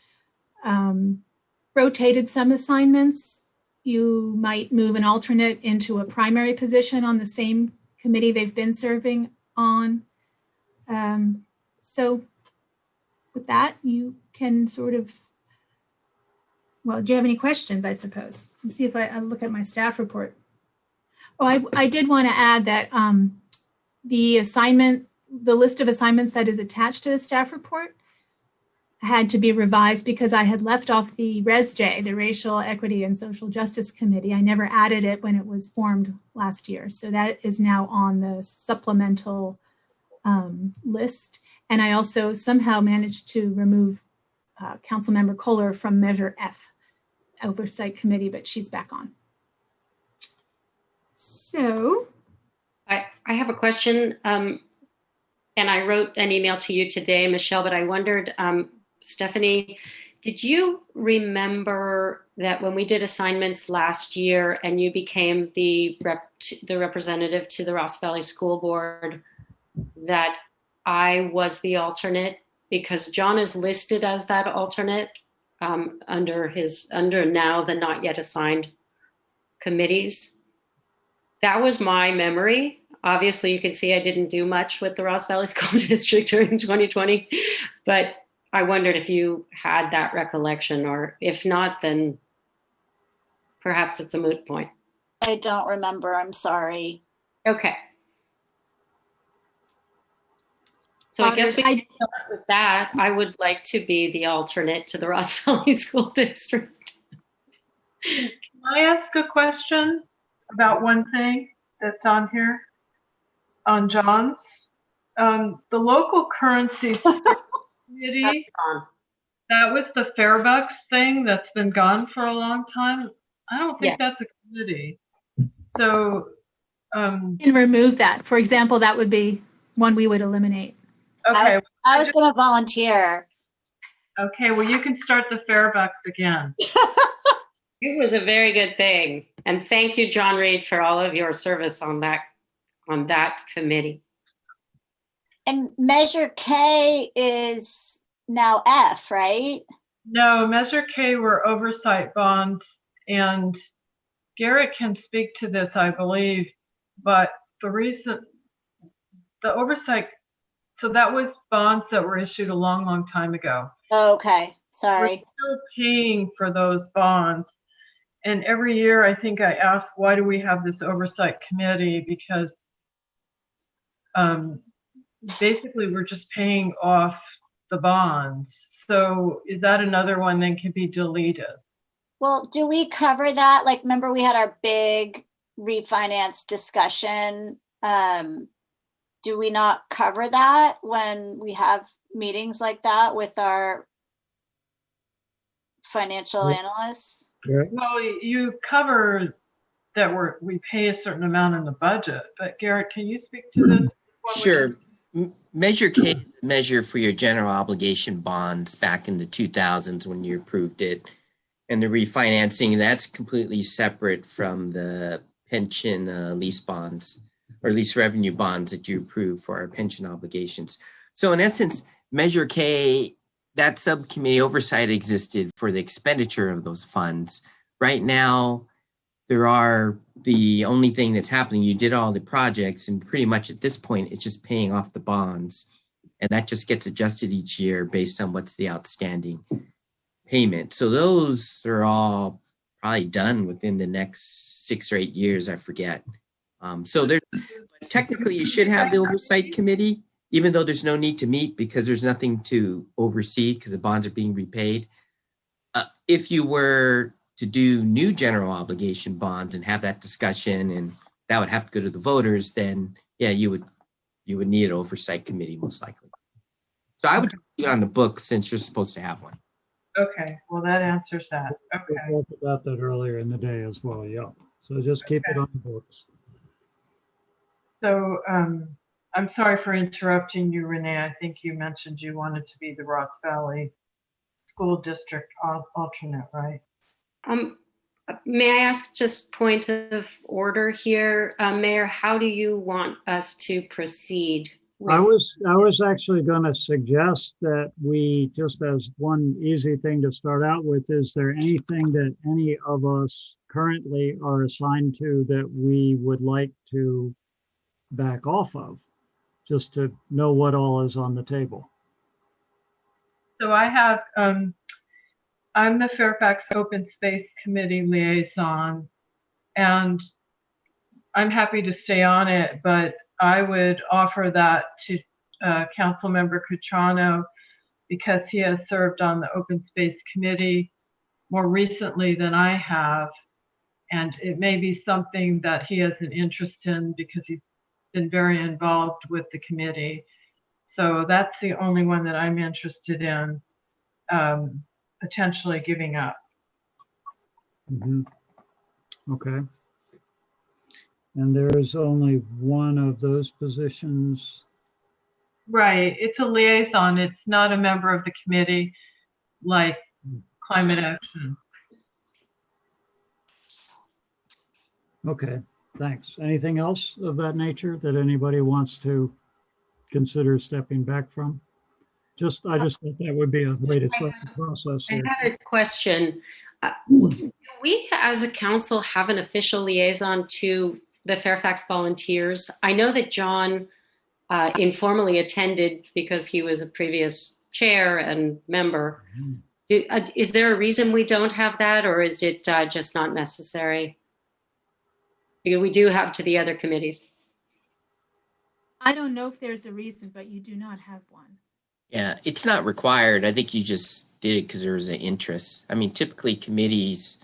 rotated some assignments. You might move an alternate into a primary position on the same committee they've been serving on. So with that, you can sort of, well, do you have any questions, I suppose? Let's see if I look at my staff report. Oh, I did want to add that the list of assignments that is attached to the staff report had to be revised because I had left off the ResJ, the Racial Equity and Social Justice Committee. I never added it when it was formed last year. So that is now on the supplemental list. And I also somehow managed to remove Councilmember Kohler from Measure F Oversight Committee, but she's back on. So I have a question. And I wrote an email to you today, Michelle, but I wondered, Stephanie, did you remember that when we did assignments last year and you became the representative to the Ross Valley School Board, that I was the alternate? Because John is listed as that alternate under now the not yet assigned committees. That was my memory. Obviously, you can see I didn't do much with the Ross Valley School District during 2020, but I wondered if you had that recollection, or if not, then perhaps it's a moot point. I don't remember. I'm sorry. Okay. So I guess we can start with that. I would like to be the alternate to the Ross Valley School District. Can I ask a question about one thing that's on here? On John's? The local currency committee, that was the Fairfax thing that's been gone for a long time. I don't think that's a committee. So and remove that. For example, that would be one we would eliminate. Okay. I was going to volunteer. Okay, well, you can start the Fairfax again. It was a very good thing. And thank you, John Reed, for all of your service on that committee. And Measure K is now F, right? No, Measure K were oversight bonds, and Garrett can speak to this, I believe, but the oversight, so that was bonds that were issued a long, long time ago. Okay, sorry. We're still paying for those bonds. And every year, I think I ask, why do we have this oversight committee? Because basically, we're just paying off the bonds. So is that another one that can be deleted? Well, do we cover that? Like, remember we had our big refinance discussion. Do we not cover that when we have meetings like that with our financial analysts? Well, you cover that we pay a certain amount in the budget, but Garrett, can you speak to this? Sure. Measure K is a measure for your general obligation bonds back in the 2000s when you approved it. And the refinancing, that's completely separate from the pension lease bonds or lease revenue bonds that you approve for our pension obligations. So in essence, Measure K, that subcommittee oversight existed for the expenditure of those funds. Right now, the only thing that's happening, you did all the projects, and pretty much at this point, it's just paying off the bonds. And that just gets adjusted each year based on what's the outstanding payment. So those are all probably done within the next 6 or 8 years, I forget. So technically you should have the oversight committee, even though there's no need to meet because there's nothing to oversee because the bonds are being repaid. If you were to do new general obligation bonds and have that discussion, and that would have to go to the voters, then yeah, you would need an oversight committee most likely. So I would do it on the books since you're supposed to have one. Okay, well, that answers that. Okay. We talked about that earlier in the day as well, yeah. So just keep it on the books. So I'm sorry for interrupting you, Renee. I think you mentioned you wanted to be the Ross Valley School District alternate, right? May I ask just point of order here, Mayor, how do you want us to proceed? I was actually going to suggest that we, just as one easy thing to start out with, is there anything that any of us currently are assigned to that we would like to back off of, just to know what all is on the table? So I have, I'm the Fairfax Open Space Committee liaison, and I'm happy to stay on it, but I would offer that to Councilmember Cutrano because he has served on the Open Space Committee more recently than I have, and it may be something that he has an interest in because he's been very involved with the committee. So that's the only one that I'm interested in potentially giving up. Mm-hmm. Okay. And there is only one of those positions. Right, it's a liaison. It's not a member of the committee like climate action. Okay, thanks. Anything else of that nature that anybody wants to consider stepping back from? I just thought that would be a way to start the process here. I had a question. Do we as a council have an official liaison to the Fairfax Volunteers. I know that John informally attended because he was a previous chair and member. Is there a reason we don't have that, or is it just not necessary? Because we do have to the other committees. I don't know if there's a reason, but you do not have one. Yeah, it's not required. I think you just did it because there was an interest. I mean, typically committees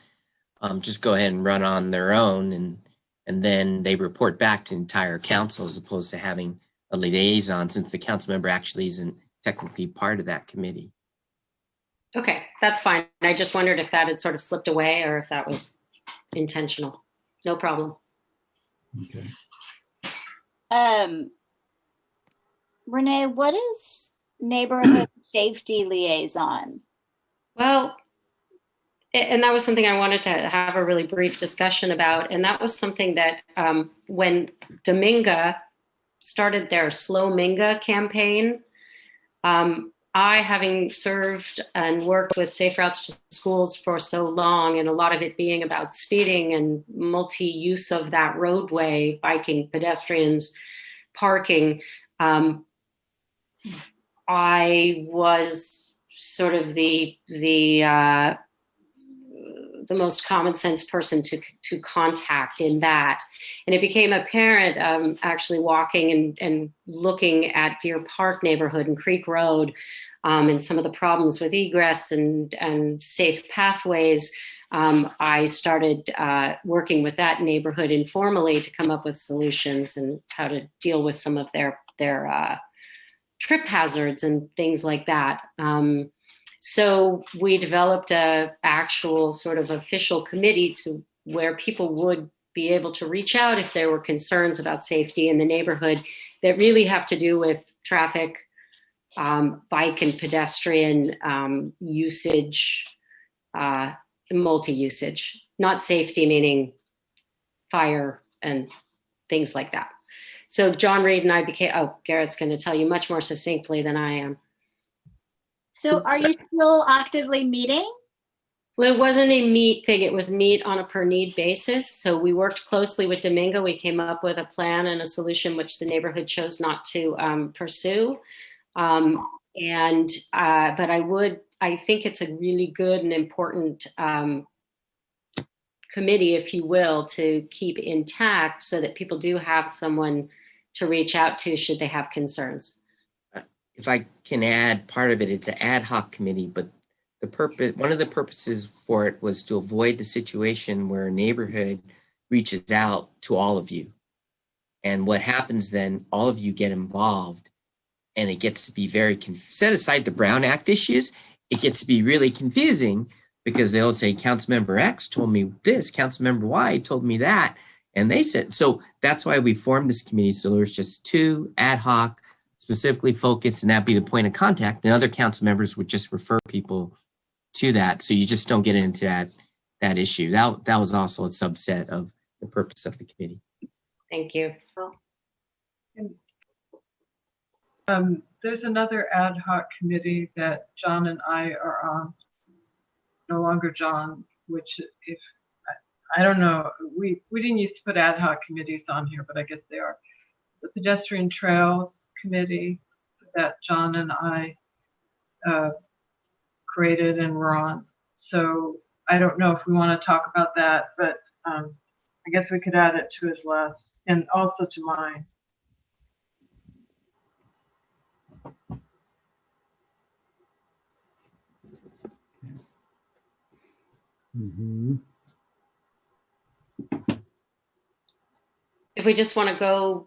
just go ahead and run on their own, and then they report back to the entire council as opposed to having a liaison, since the council member actually isn't technically part of that committee. Okay, that's fine. I just wondered if that had sort of slipped away or if that was intentional. No problem. Okay. Renee, what is neighborhood safety liaison? Well, and that was something I wanted to have a really brief discussion about. And that was something that when Dominga started their Slow Minga campaign, I, having served and worked with Safe Routes to Schools for so long, and a lot of it being about speeding and multi-use of that roadway, biking, pedestrians, parking, I was sort of the most common sense person to contact in that. And it became apparent actually walking and looking at Deer Park neighborhood and Creek Road and some of the problems with egress and safe pathways. I started working with that neighborhood informally to come up with solutions and how to deal with some of their trip hazards and things like that. So we developed a actual sort of official committee to where people would be able to reach out if there were concerns about safety in the neighborhood that really have to do with traffic, bike and pedestrian usage, multi-usage, not safety meaning fire and things like that. So John Reed and I became, Garrett's going to tell you much more succinctly than I am. So are you still actively meeting? Well, it wasn't a meet thing. It was meet on a per need basis. So we worked closely with Domingo. We came up with a plan and a solution which the neighborhood chose not to pursue. But I think it's a really good and important committee, if you will, to keep intact so that people do have someone to reach out to should they have concerns. If I can add part of it, it's an ad hoc committee, but one of the purposes for it was to avoid the situation where a neighborhood reaches out to all of you. And what happens then, all of you get involved, and it gets to be set aside the Brown Act issues, it gets to be really confusing because they'll say, Councilmember X told me this, Councilmember Y told me that. And they said, so that's why we formed this committee. So there's just two ad hoc, specifically focused, and that'd be the point of contact. And other council members would just refer people to that. So you just don't get into that issue. That was also a subset of the purpose of the committee. Thank you. There's another ad hoc committee that John and I are on. No longer John, which if I don't know, we didn't used to put ad hoc committees on here, but I guess they are. The Pedestrian Trails Committee that John and I created and were on. So I don't know if we want to talk about that, but I guess we could add it to his list and also to mine. Mm-hmm. If we just want to go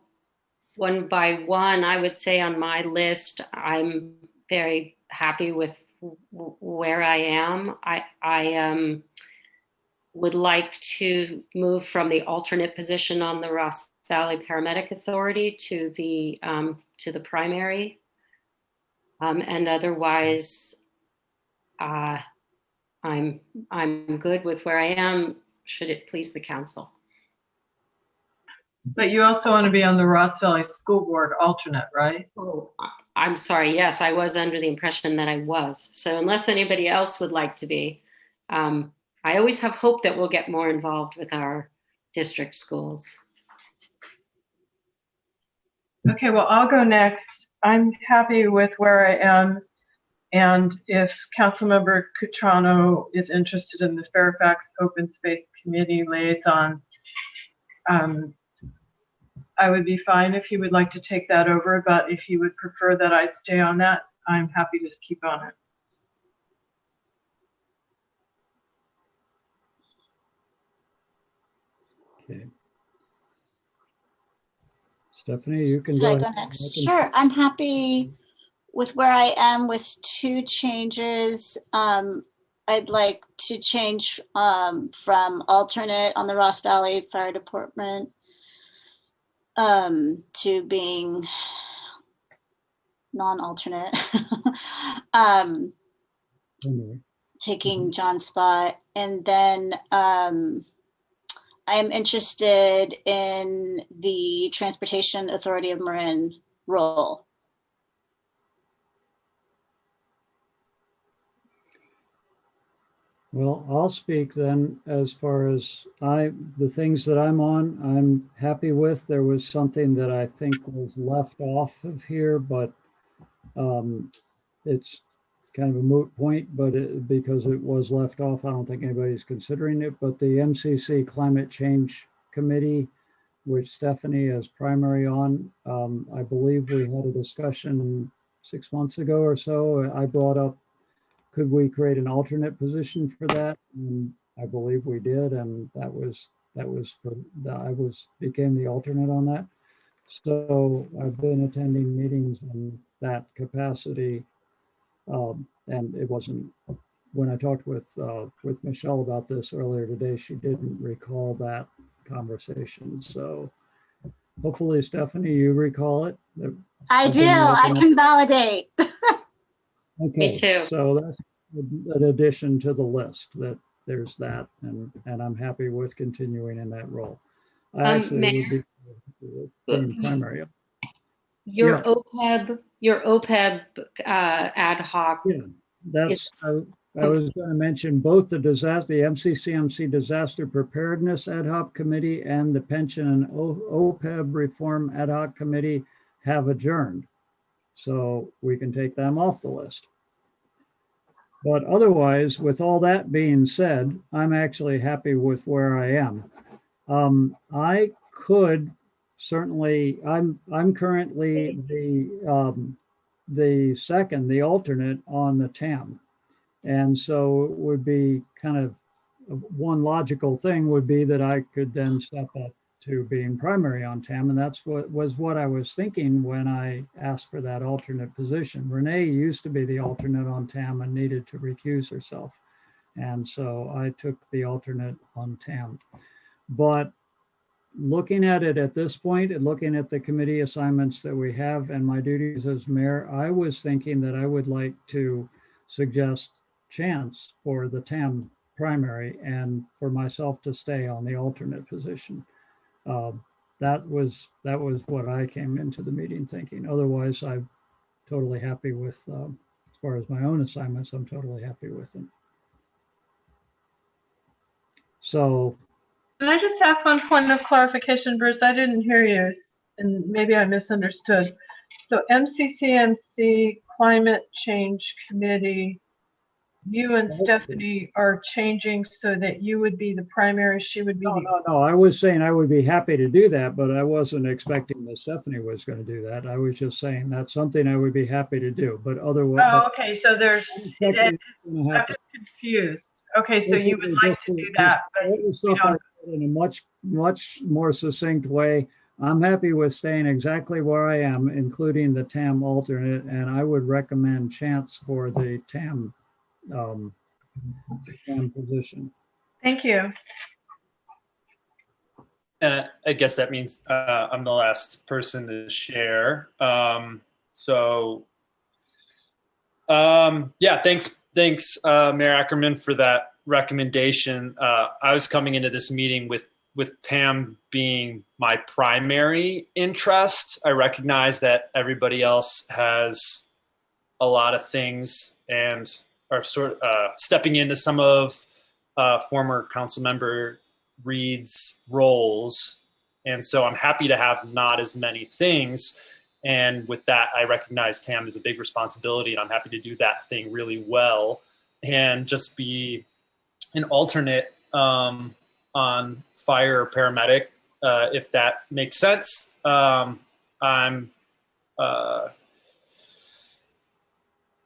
one by one, I would say on my list, I'm very happy with where I am. I would like to move from the alternate position on the Ross Valley Paramedic Authority to the primary. And otherwise, I'm good with where I am, should it please the council. But you also want to be on the Ross Valley School Board alternate, right? Oh, I'm sorry. Yes, I was under the impression that I was. So unless anybody else would like to be, I always have hope that we'll get more involved with our district schools. Okay, well, I'll go next. I'm happy with where I am. And if Councilmember Cutrano is interested in the Fairfax Open Space Committee liaison, I would be fine if you would like to take that over, but if you would prefer that I stay on that, I'm happy to keep on it. Okay. Stephanie, you can Should go I go ahead. next? Sure. I'm happy with where I am with 2 changes. I'd like to change from alternate on the Ross Valley Fire Department to being non-alternate. Taking John's spot. And then I am interested in the Transportation Authority of Marin role. Well, I'll speak then as far as the things that I'm on, I'm happy with. There was something that I think was left off of here, but it's kind of a moot point, but because it was left off, I don't think anybody's considering it. But the MCC Climate Change Committee, which Stephanie is primary on, I believe we had a discussion 6 months ago or so. I brought up, could we create an alternate position for that? And I believe we did, and that was for became the alternate on that. So I've been attending meetings in that capacity, and it wasn't, when I talked with Michelle about this earlier today, she didn't recall that conversation. So hopefully, Stephanie, you recall it. I do. I can validate. Okay, Me too. so that's an addition to the list, that there's that, and I'm happy with continuing in that role. I actually Mayor, would be being primary. Your Yeah. OPEB ad hoc. Yeah, that's, I was going to mention both the MCCMC Disaster Preparedness Ad Hoc Committee and the Pension and OPEB Reform Ad Hoc Committee have adjourned. So we can take them off the list. But otherwise, with all that being said, I'm actually happy with where I am. I could certainly, I'm currently the alternate on the TAM. And so it would be kind of one logical thing would be that I could then step up to being primary on TAM. And that's what I was thinking when I asked for that alternate position. Renee used to be the alternate on TAM and needed to recuse herself. And so I took the alternate on TAM. But looking at it at this point and looking at the committee assignments that we have and my duties as mayor, I was thinking that I would like to suggest Chance for the TAM primary and for myself to stay on the alternate position. That was what I came into the meeting thinking. Otherwise, I'm totally happy with, as far as my own assignments, I'm totally happy with them. So. Can I just ask one point of clarification, Bruce? I didn't hear you, and maybe I misunderstood. So MCCMC Climate Change Committee, you and Stephanie are changing so that you would be the primary, she would be No, I was saying I would be happy to do that, but I wasn't expecting that Stephanie was going to do that. I was just saying that's something I would be happy to do, but otherwise. Oh, okay, so there's, I'm just confused. Okay, so you would like to do that, but you know. In a much more succinct way, I'm happy with staying exactly where I am, including the TAM alternate, and I would recommend Chance for the TAM position. Thank you. And I guess that means I'm the last person to share. Yeah, thanks, Mayor Ackerman, for that recommendation. I was coming into this meeting with TAM being my primary interest. I recognize that everybody else has a lot of things and are sort of stepping into some of former council member Reed's roles. And so I'm happy to have not as many things. And with that, I recognize TAM is a big responsibility, and I'm happy to do that thing really well and just be an alternate on fire or paramedic, if that makes sense. I'm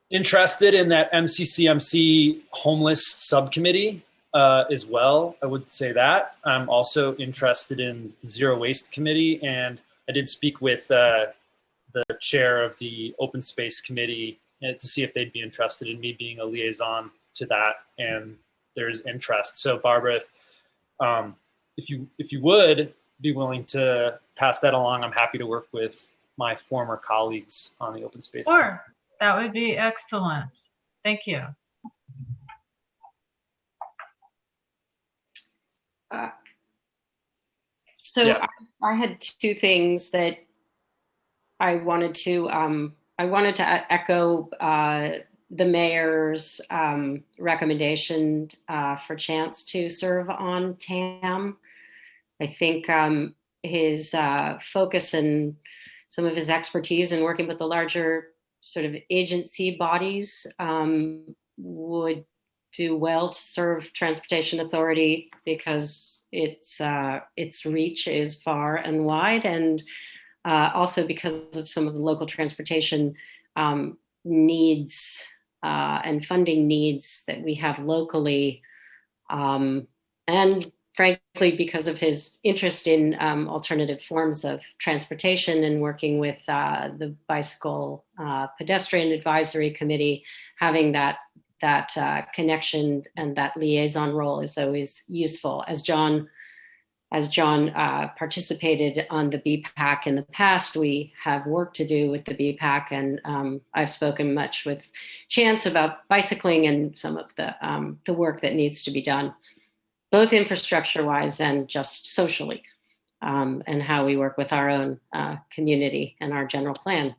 interested in that MCCMC homeless subcommittee as well. I would say that. I'm also interested in the Zero Waste Committee, and I did speak with the chair of the Open Space Committee to see if they'd be interested in me being a liaison to that, and there's interest. So Barbara, if you would be willing to pass that along, I'm happy to work with my former colleagues on the Open Space Committee. Sure, that would be excellent. Thank you. I had two things that I wanted to echo the mayor's recommendation for Chance to serve on TAM. I think his focus and some of his expertise in working with the larger sort of agency bodies would do well to serve Transportation Authority, because its reach is far and wide, and also because of some of the local transportation needs and funding needs that we have locally, and frankly, because of his interest in alternative forms of transportation and working with the Bicycle Pedestrian Advisory Committee, having that connection and that liaison role is always useful. As John participated on the BPAC in the past, we have work to do with the BPAC, and I've spoken much with Chance about bicycling and some of the work that needs to be done, both infrastructure-wise and just socially, and how we work with our own community and our general plan.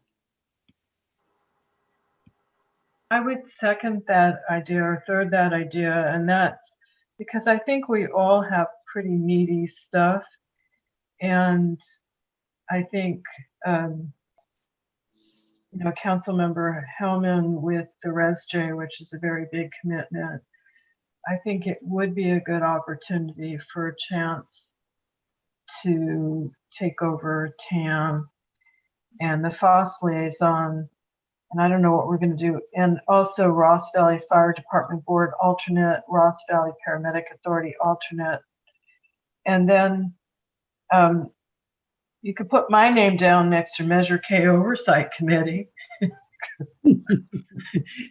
I would second that idea or third that idea, and that's because I think we all have pretty meaty stuff, and I think Councilmember Hellman with the ResJ, which is a very big commitment, I think it would be a good opportunity for Chance to take over TAM and the FOSS liaison. And I don't know what we're going to do. And also Ross Valley Fire Department Board alternate, Ross Valley Paramedic Authority alternate. And then you could put my name down next to Measure K Oversight Committee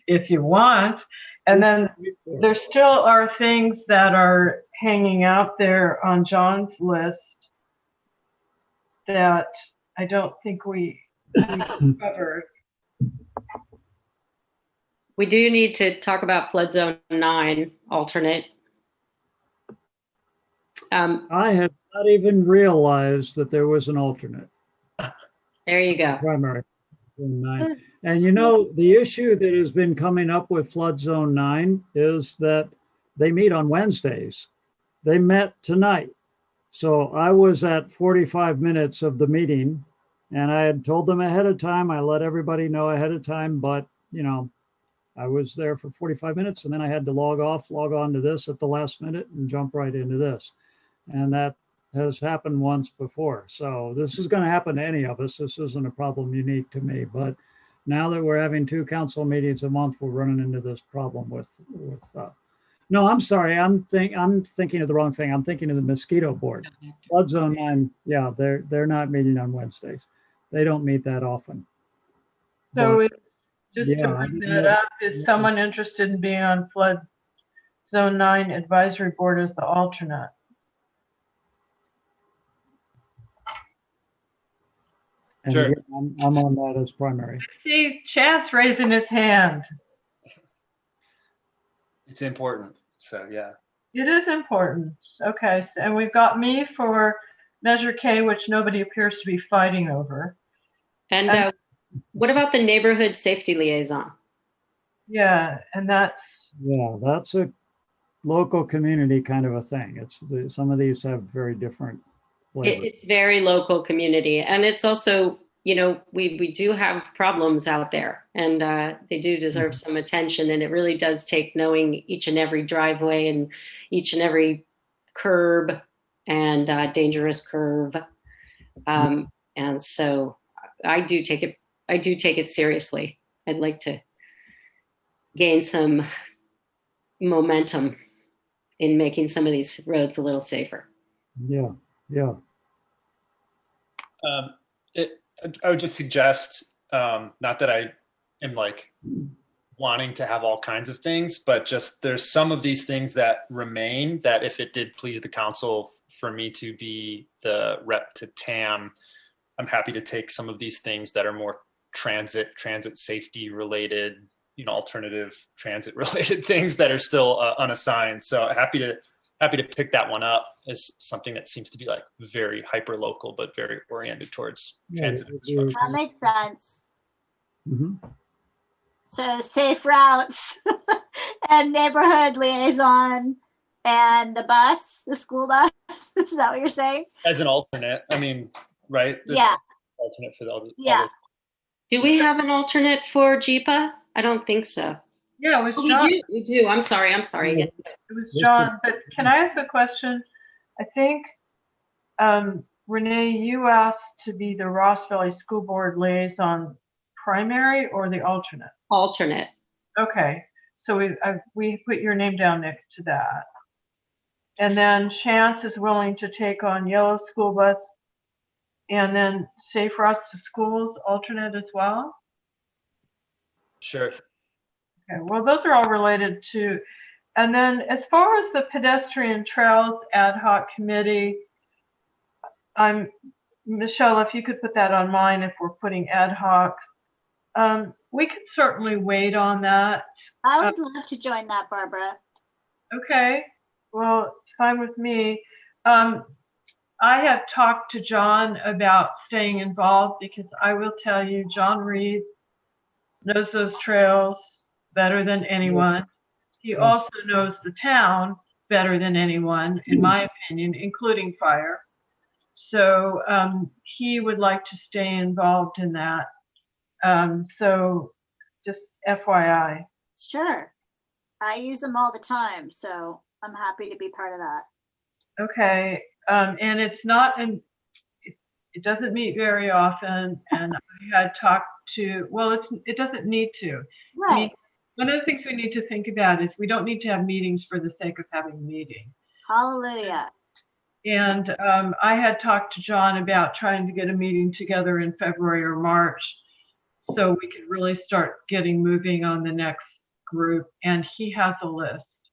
if you want. And then there still are things that are hanging out there on John's list that I don't think we covered. We do need to talk about Flood Zone 9 alternate. I had not even realized that there was an alternate. There you go. Primary Zone 9. And the issue that has been coming up with Flood Zone 9 is that they meet on Wednesdays. They met tonight. So I was at 45 minutes of the meeting, and I had told them ahead of time. I let everybody know ahead of time, but I was there for 45 minutes, and then I had to log on to this at the last minute and jump right into this. And that has happened once before. So this is going to happen to any of us. This isn't a problem unique to me. But now that we're having 2 council meetings a month, we're running into this problem with no, I'm sorry. I'm thinking of the wrong thing. I'm thinking of the mosquito board. Flood Zone 9, yeah, they're not meeting on Wednesdays. They don't meet that often. So But, just to bring that up, is someone interested in being on Flood Zone 9 Advisory Board as the alternate? And Sure. again, I'm on that as primary. I see Chance raising his hand. It's important. So yeah. It is important. Okay, so, and we've got me for Measure K, which nobody appears to be fighting over. And what about the neighborhood safety liaison? Yeah, and that's a local community kind of a thing. Some of these have very different flavor. It's very local community. And it's also, we do have problems out there, and they do deserve some attention. And it really does take knowing each and every driveway and each and every curb and dangerous curve. And so I do take it seriously. I'd like to gain some momentum in making some of these roads a little safer. Yeah. I would just suggest, not that I am like wanting to have all kinds of things, but just there's some of these things that remain that if it did please the council for me to be the rep to TAM, I'm happy to take some of these things that are more transit safety related, alternative transit related things that are still unassigned. So happy to pick that one up as something that seems to be like very hyper local, but very oriented towards transit infrastructure. That makes sense. Mm-hmm. So safe routes and neighborhood liaison and the school bus. Is that what you're saying? As an alternate, right? Yeah. Alternate for the other. Yeah. Do we have an alternate for JIPA? I don't think so. Yeah, it was We John. do. We do. I'm sorry. It was John. But can I ask a question? I think, Renee, you asked to be the Ross Valley School Board liaison primary or the alternate? Alternate. Okay. So we put your name down next to that. And then Chance is willing to take on Yellow School Bus and then Safe Routes to Schools alternate as well? Sure. Okay, well, those are all related to, and then as far as the pedestrian trails ad hoc committee, Michelle, if you could put that on mine if we're putting ad hoc, we could certainly wait on that. I would love to join that, Barbara. Okay, well, it's fine with me. I have talked to John about staying involved because I will tell you, John Reed knows those trails better than anyone. He also knows the town better than anyone, in my opinion, including fire. So he would like to stay involved in that. So just FYI. Sure. I use them all the time, so I'm happy to be part of that. Okay. And it's not, it doesn't meet very often. And I had talked to, well, it doesn't need to. Right. I mean, one of the things we need to think about is we don't need to have meetings for the sake of having a meeting. Hallelujah. And I had talked to John about trying to get a meeting together in February or March so we could really start getting moving on the next group. And he has a list.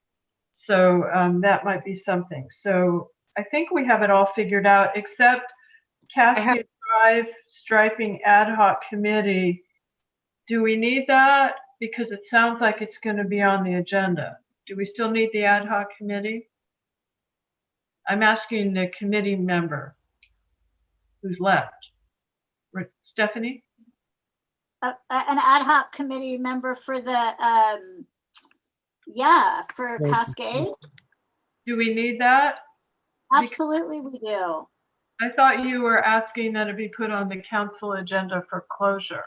So that might be something. So I think we have it all figured out, except Cascade Drive striping ad hoc committee. Do we need that? Because it sounds like it's going to be on the agenda. Do we still need the ad hoc committee? I'm asking the committee member who's left. Stephanie? An ad hoc committee member for the, for Cascade. Do we need that? Absolutely, we do. I thought you were asking that it be put on the council agenda for closure.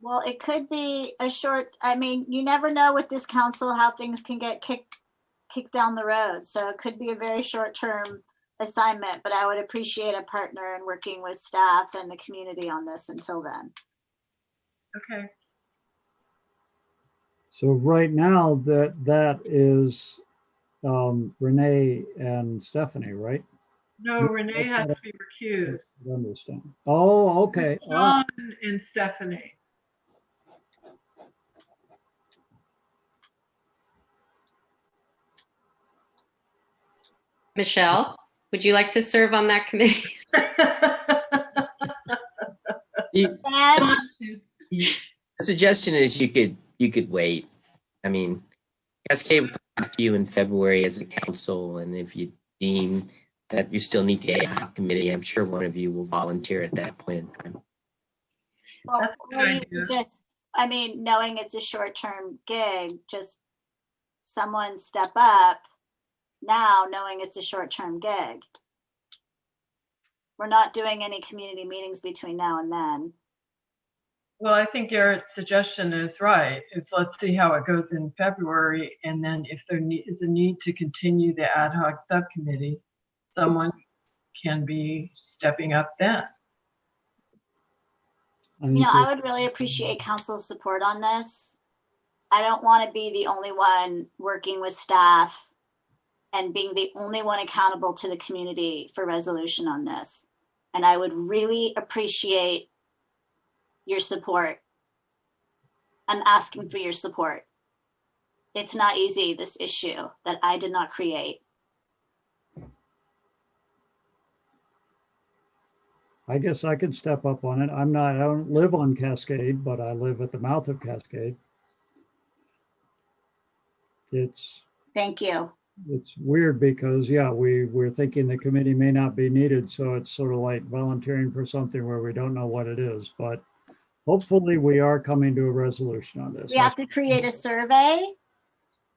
Well, it could be a short, you never know with this council how things can get kicked down the road. So it could be a very short-term assignment, but I would appreciate a partner in working with staff and the community on this until then. Okay. So right now that is Renee and Stephanie, right? No, Renee has to be recused. I understand. Oh, okay. John and Stephanie. Michelle, would you like to serve on that committee? Yes. The suggestion is you could wait. Cascade will talk to you in February as a council, and if you deem that you still need the ad hoc committee, I'm sure one of you will volunteer at that point in time. Well, or you could just, knowing it's a short-term gig, just someone step up now, knowing it's a short-term gig. we're not doing any community meetings between now and then. Well, I think Garrett's suggestion is right. Let's see how it goes in February, and then if there is a need to continue the ad hoc subcommittee, someone can be stepping up then. I would really appreciate council's support on this. I don't want to be the only one working with staff and being the only one accountable to the community for resolution on this. And I would really appreciate your support. I'm asking for your support. It's not easy, this issue that I did not create. I guess I could step up on it. I don't live on Cascade, but I live at the mouth of Cascade. Thank you. It's weird because, yeah, we're thinking the committee may not be needed. So it's sort of like volunteering for something where we don't know what it is, but hopefully we are coming to a resolution on this. We have to create a survey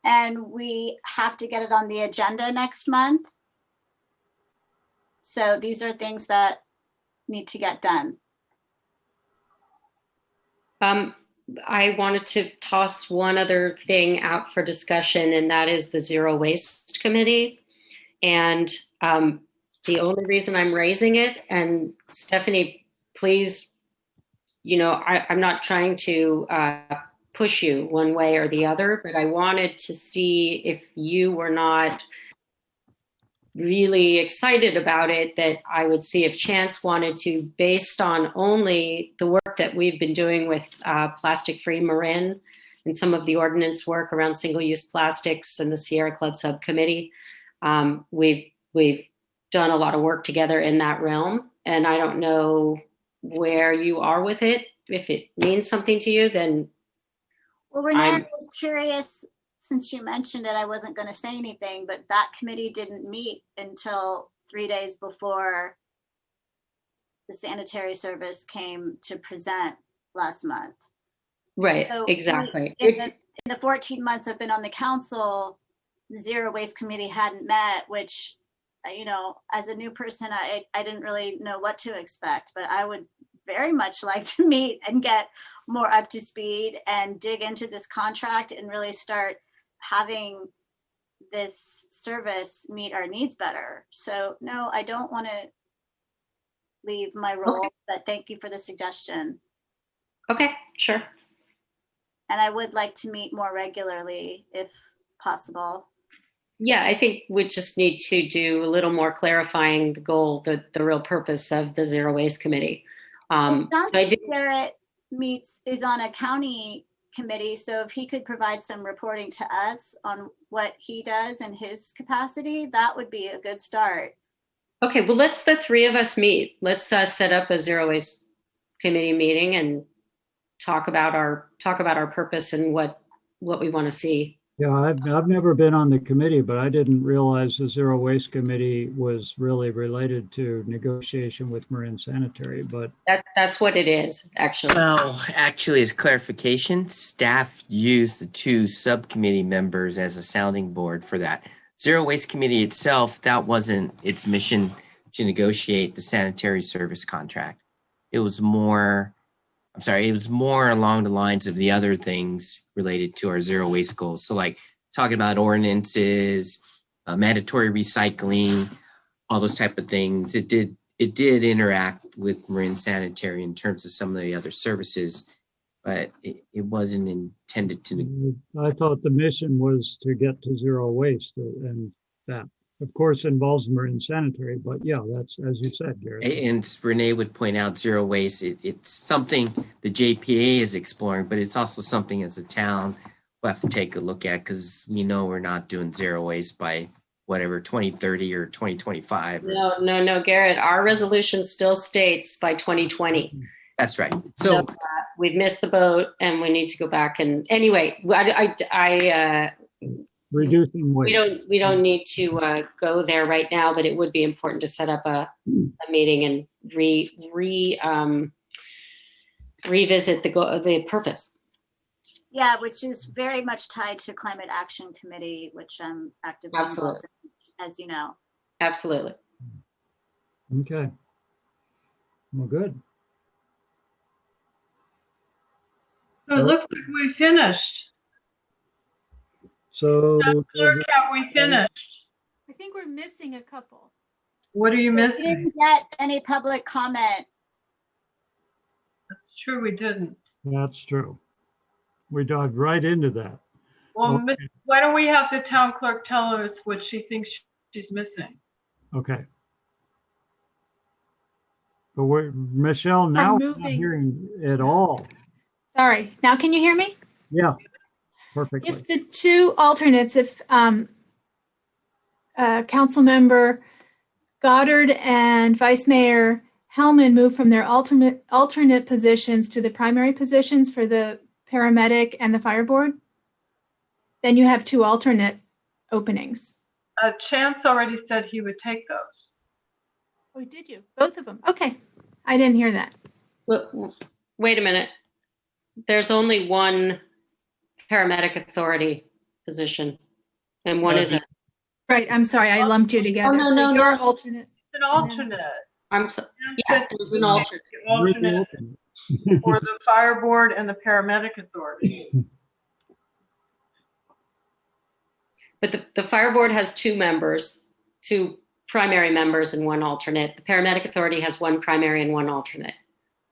and we have to get it on the agenda next month. So these are things that need to get done. I wanted to toss one other thing out for discussion, and that is the Zero Waste Committee. And the only reason I'm raising it, and Stephanie, please, I'm not trying to push you one way or the other, but I wanted to see if you were not really excited about it, that I would see if Chance wanted to, based on only the work that we've been doing with plastic-free Marin and some of the ordinance work around single-use plastics and the Sierra Club subcommittee. We've done a lot of work together in that realm, and I don't know where you are with it. If it means something to you, then Well, Renee, I was curious, since you mentioned it, I wasn't going to say anything, but that committee didn't meet until 3 days before the sanitary service came to present last month. Right, So exactly. In the 14 months I've been on the council, the Zero Waste Committee hadn't met, which, as a new person, I didn't really know what to expect, but I would very much like to meet and get more up to speed and dig into this contract and really start having this service meet our needs better. So no, I don't want to leave my role, but thank you for the suggestion. Okay, sure. And I would like to meet more regularly if possible. Yeah, I think we just need to do a little more clarifying the goal, the real purpose of the Zero Waste Committee. So I do. Garrett is on a county committee, so if he could provide some reporting to us on what he does in his capacity, that would be a good start. Okay, well, let's the three of us meet. Let's set up a Zero Waste Committee meeting and talk about our purpose and what we want to see. Yeah, I've never been on the committee, but I didn't realize the Zero Waste Committee was really related to negotiation with Marin Sanitary, but that's what it is, actually. Well, actually, as clarification, staff used the two subcommittee members as a sounding board for that. Zero Waste Committee itself, that wasn't its mission to negotiate the sanitary service contract. It was more along the lines of the other things related to our zero waste goals. So like talking about ordinances, mandatory recycling, all those type of things. It did interact with Marin Sanitary in terms of some of the other services, but it wasn't intended to. I thought the mission was to get to zero waste, and that of course involves Marin Sanitary, but yeah, that's, as you said, Garrett. And Renee would point out zero waste. It's something the JPA is exploring, but it's also something as a town we'll have to take a look at, because we know we're not doing zero waste by whatever 2030 or 2025. No, Garrett. Our resolution still states by 2020. That's right. So we've missed the boat, and we need to go back. And anyway, reducing waste. We don't need to go there right now, but it would be important to set up a meeting and revisit the purpose. Yeah, which is very much tied to Climate Action Committee, which I'm actively involved in, as you know. Absolutely. Okay. Well, good. So it looks like we finished. So Clerk, have we finished? I think we're missing a couple. What are you We missing? didn't get any public comment. That's true, we didn't. that's true. We dived right into that. Well, Okay. why don't we have the town clerk tell us what she thinks she's missing? Okay. But we're, Michelle, now we're not moving. hearing at all. Sorry. Now can you hear me? Yeah, perfectly. If the two alternates, if Councilmember Goddard and Vice Mayor Hellman move from their alternate positions to the primary positions for the paramedic and the fire board, then you have two alternate openings. Chance already said he would take those. Oh, did you? Both of them? Okay. I didn't hear that. Wait a minute. There's only one paramedic authority position, and one isn't. Right. I'm sorry. I lumped you together. no, So no, you're no. alternate. An alternate. I'm so, yeah, there's an alternate. Alternate for the fire board and the paramedic authority. But the fire board has two members, two primary members and one alternate. The paramedic authority has one primary and one alternate.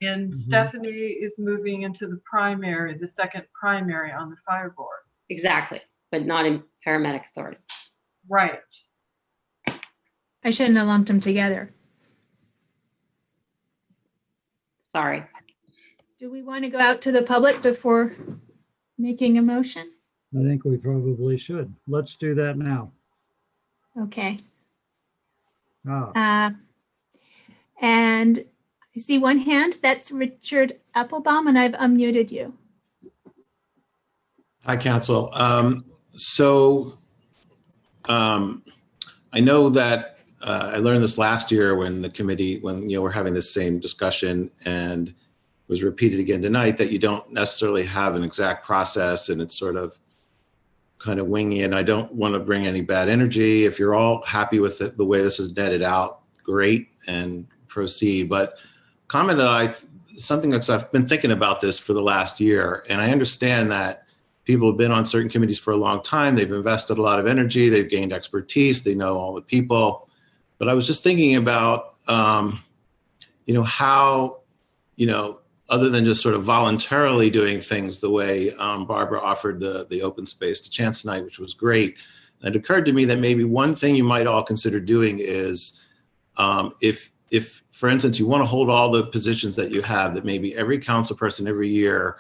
And Stephanie is moving into the primary, the second primary on the fire board. Exactly, but not in paramedic authority. Right. I shouldn't have lumped them together. Sorry. Do we want to go out to the public before making a motion? I think we probably should. Let's do that now. Okay. Ah, And I see one hand. That's Richard Applebaum, and I've unmuted you. Hi, Council. I know that I learned this last year when the committee, when we're having this same discussion, and was repeated again tonight, that you don't necessarily have an exact process, and it's sort of kind of wingy. And I don't want to bring any bad energy. If you're all happy with the way this is netted out, great, and proceed. But comment that something that I've been thinking about this for the last year, and I understand that people have been on certain committees for a long time. They've invested a lot of energy. They've gained expertise. They know all the people. But I was just thinking about, how, other than just sort of voluntarily doing things the way Barbara offered the open space to Chance tonight, which was great. And it occurred to me that maybe one thing you might all consider doing is if, for instance, you want to hold all the positions that you have, that maybe every council person every year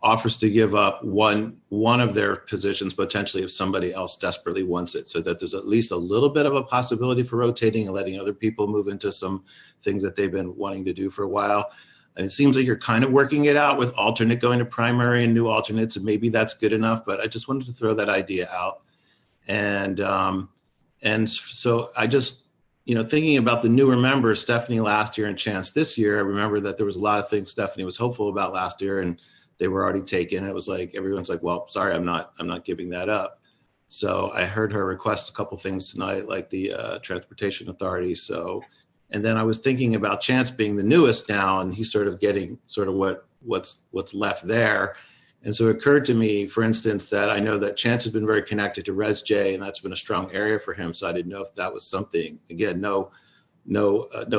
offers to give up one of their positions, potentially if somebody else desperately wants it, so that there's at least a little bit of a possibility for rotating and letting other people move into some things that they've been wanting to do for a while. And it seems like you're kind of working it out with alternate going to primary and new alternates, and maybe that's good enough, but I just wanted to throw that idea out. And so I just, thinking about the newer members, Stephanie last year and Chance this year, I remember that there was a lot of things Stephanie was hopeful about last year, and they were already taken. It was like, everyone's like, well, sorry, I'm not giving that up. So I heard her request a couple things tonight, like the Transportation Authority. So, and then I was thinking about Chance being the newest now, and he's sort of getting sort of what's left there. And so it occurred to me, for instance, that I know that Chance has been very connected to Res J, and that's been a strong area for him. So I didn't know if that was something, again, no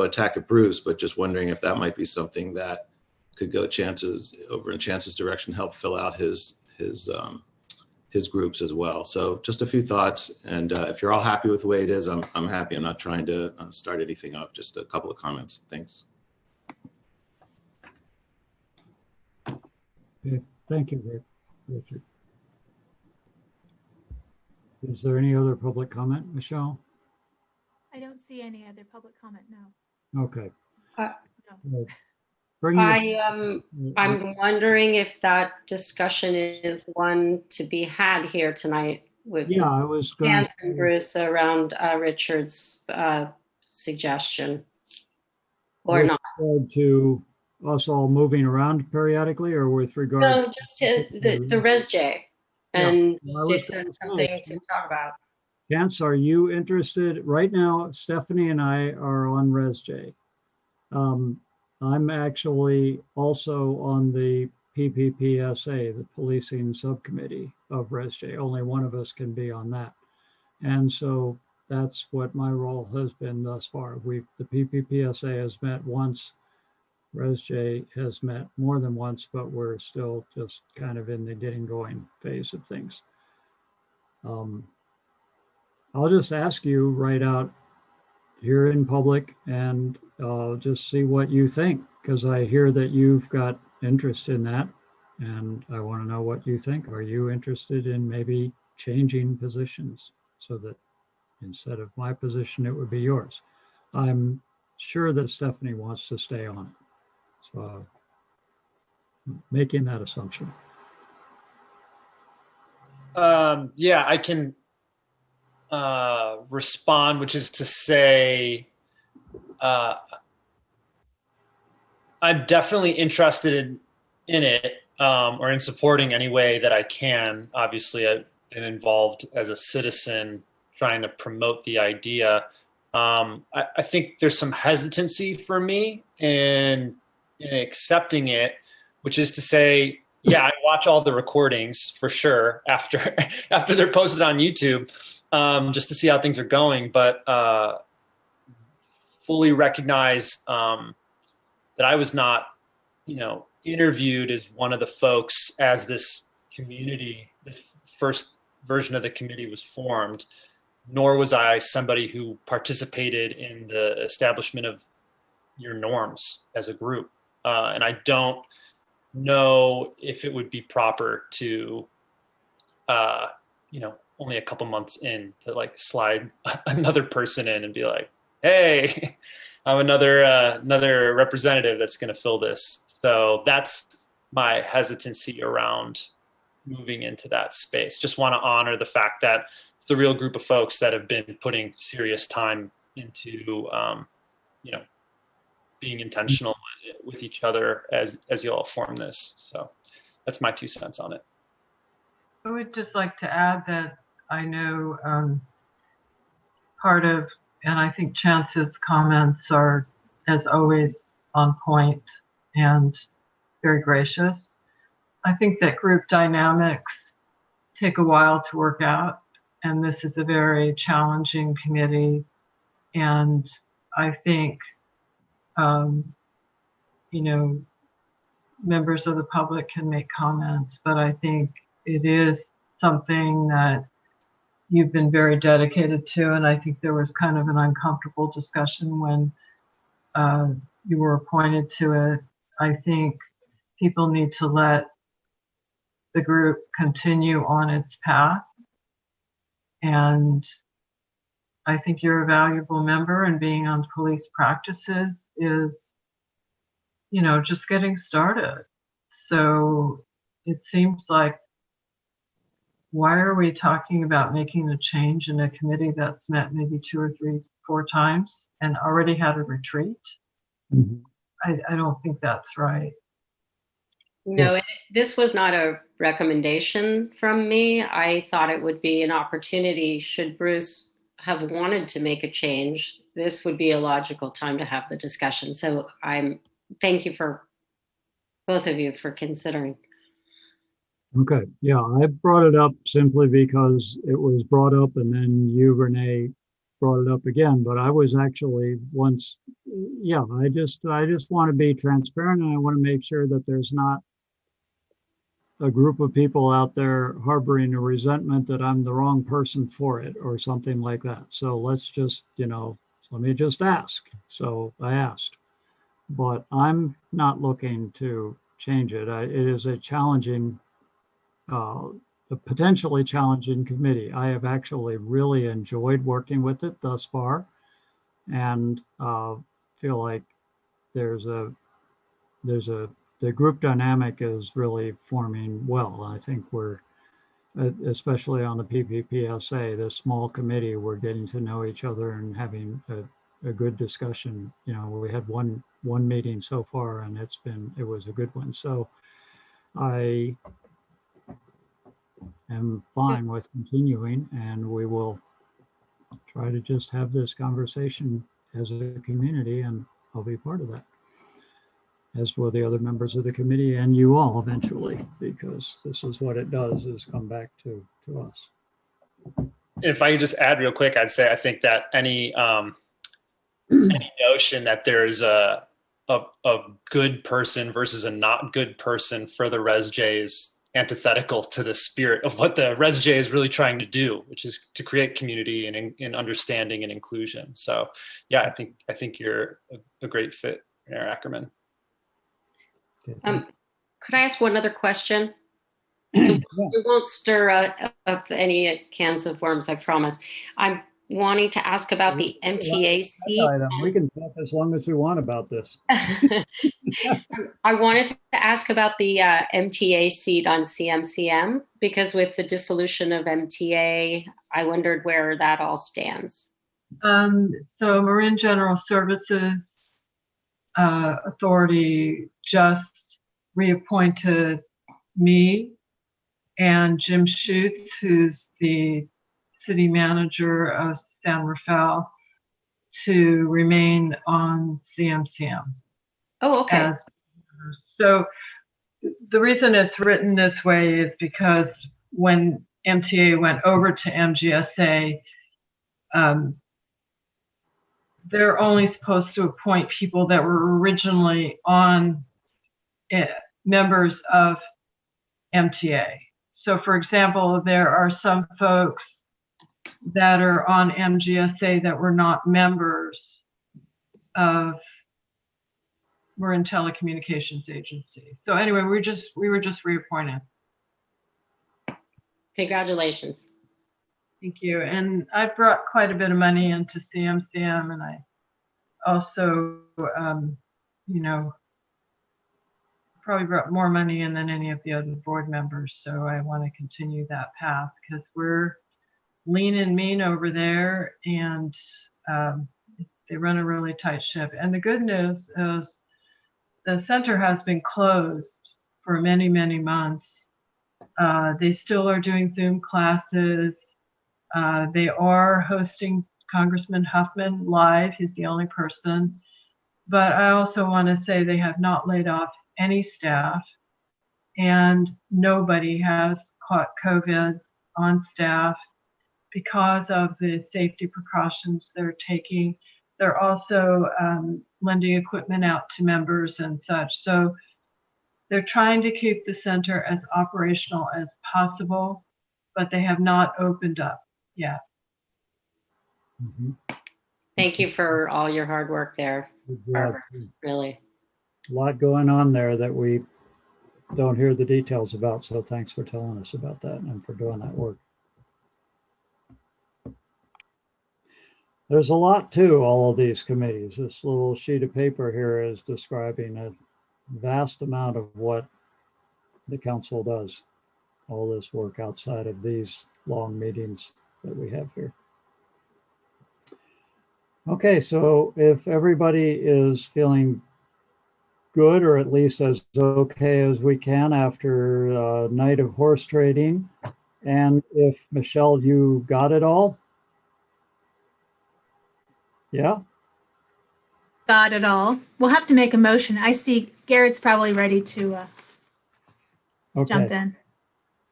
attack at Bruce, but just wondering if that might be something that could go Chance's direction, help fill out his groups as well. So just a few thoughts, and if you're all happy with the way it is, I'm happy. I'm not trying to start anything up. Just a couple of comments. Thanks. okay. Thank you, Richard. Is there any other public comment, Michelle? I don't see any other public comment now. Okay. No. I'm wondering if that discussion is one to be had here tonight with I was going Chance and Bruce around Richard's suggestion, or not. To us all moving around periodically, or with regard? No, just to the Res J, and I would if there's something to talk about. Chance, are you interested? Right now, Stephanie and I are on ResJ. I'm actually also on the PPPSA, the Policing Subcommittee of ResJ. Only one of us can be on that. And so that's what my role has been thus far. The PPPSA has met once. ResJ has met more than once, but we're still just kind of in the getting going phase of things. I'll just ask you right out here in public and just see what you think, because I hear that you've got interest in that, and I want to know what you think. Are you interested in maybe changing positions so that instead of my position, it would be yours? I'm sure that Stephanie wants to stay on it. So making that assumption. Yeah, I can respond, which is to say, I'm definitely interested in it, or in supporting any way that I can. Obviously, I've been involved as a citizen trying to promote the idea. I think there's some hesitancy for me in accepting it, which is to say, yeah, I watch all the recordings for sure after they're posted on YouTube, just to see how things are going, but fully recognize that I was not, interviewed as one of the folks as this community, this first version of the committee was formed, nor was I somebody who participated in the establishment of your norms as a group. And I don't know if it would be proper to, only a couple months in to like slide another person in and be like, hey, I'm another representative that's going to fill this. So that's my hesitancy around moving into that space. Just want to honor the fact that it's a real group of folks that have been putting serious time into, being intentional with each other as you all form this. So that's my 2 cents on it. I would just like to add that I know part of, and I think Chance's comments are, as always, on point and very gracious. I think that group dynamics take a while to work out, and this is a very challenging committee. And I think, members of the public can make comments, but I think it is something that you've been very dedicated to, and I think there was kind of an uncomfortable discussion when you were appointed to it. I think people need to let the group continue on its path, and I think you're a valuable member, and being on police practices is, just getting started. So it seems like, why are we talking about making a change in a committee that's met maybe 2 or 3, 4 times and already had a retreat? Mm-hmm. I don't think that's right. No, this was not a recommendation from me. I thought it would be an opportunity. Should Bruce have wanted to make a change, this would be a logical time to have the discussion. So thank you for both of you for considering. Okay, yeah, I brought it up simply because it was brought up and then you, Renee, brought it up again, but I was actually once, I just want to be transparent, and I want to make sure that there's not a group of people out there harboring a resentment that I'm the wrong person for it or something like that. So let's just, let me just ask. So I asked, but I'm not looking to change it. It is a challenging, a potentially challenging committee. I have actually really enjoyed working with it thus far, and feel like the group dynamic is really forming well. I think we're, especially on the PPPSA, this small committee, we're getting to know each other and having a good discussion. We had one meeting so far, and it was a good one. So I am fine with continuing, and we will try to just have this conversation as a community, and I'll be part of that, as will the other members of the committee and you all eventually, because this is what it does, is come back to us. If I could just add real quick, I'd say I think that any notion that there's a good person versus a not good person for the Res J is antithetical to the spirit of what the Res J is really trying to do, which is to create community and understanding and inclusion. So yeah, I think you're a great fit, Mayor Ackerman. Could I ask one other question? It won't stir up any cans of worms, I promise. I'm wanting to ask about the MTA seat. We can talk as long as we want about this. I wanted to ask about the MTA seat on CMCM, because with the dissolution of MTA, I wondered where that all stands. So Marin General Services Authority just reappointed me and Jim Schutz, who's the city manager of San Rafael, to remain on CMCM. Oh, okay. So the reason it's written this way is because when MTA went over to MGSA, they're only supposed to appoint people that were originally on members of MTA. So for example, there are some folks that are on MGSA that were not members of Marin Telecommunications Agency. So anyway, we were just reappointed. Congratulations. Thank you. And I brought quite a bit of money into CMCM, and I also, probably brought more money in than any of the other board members. So I want to continue that path because we're lean and mean over there, and they run a really tight ship. And the good news is the center has been closed for many, many months. They still are doing Zoom classes. They are hosting Congressman Huffman live. He's the only person. But I also want to say they have not laid off any staff, and nobody has caught COVID on staff because of the safety precautions they're taking. They're also lending equipment out to members and such. So they're trying to keep the center as operational as possible, but they have not opened up yet. Mm-hmm. Thank you for all your hard work there, Barbara. Really. A lot going on there that we don't hear the details about. So thanks for telling us about that and for doing that work. There's a lot to all of these committees. This little sheet of paper here is describing a vast amount of what the council does. All this work outside of these long meetings that we have here. Okay, so if everybody is feeling good, or at least as okay as we can after a night of horse trading, and if Michelle, you got it all? Yeah? Got it all. We'll have to make a motion. I see Garrett's probably ready to jump in.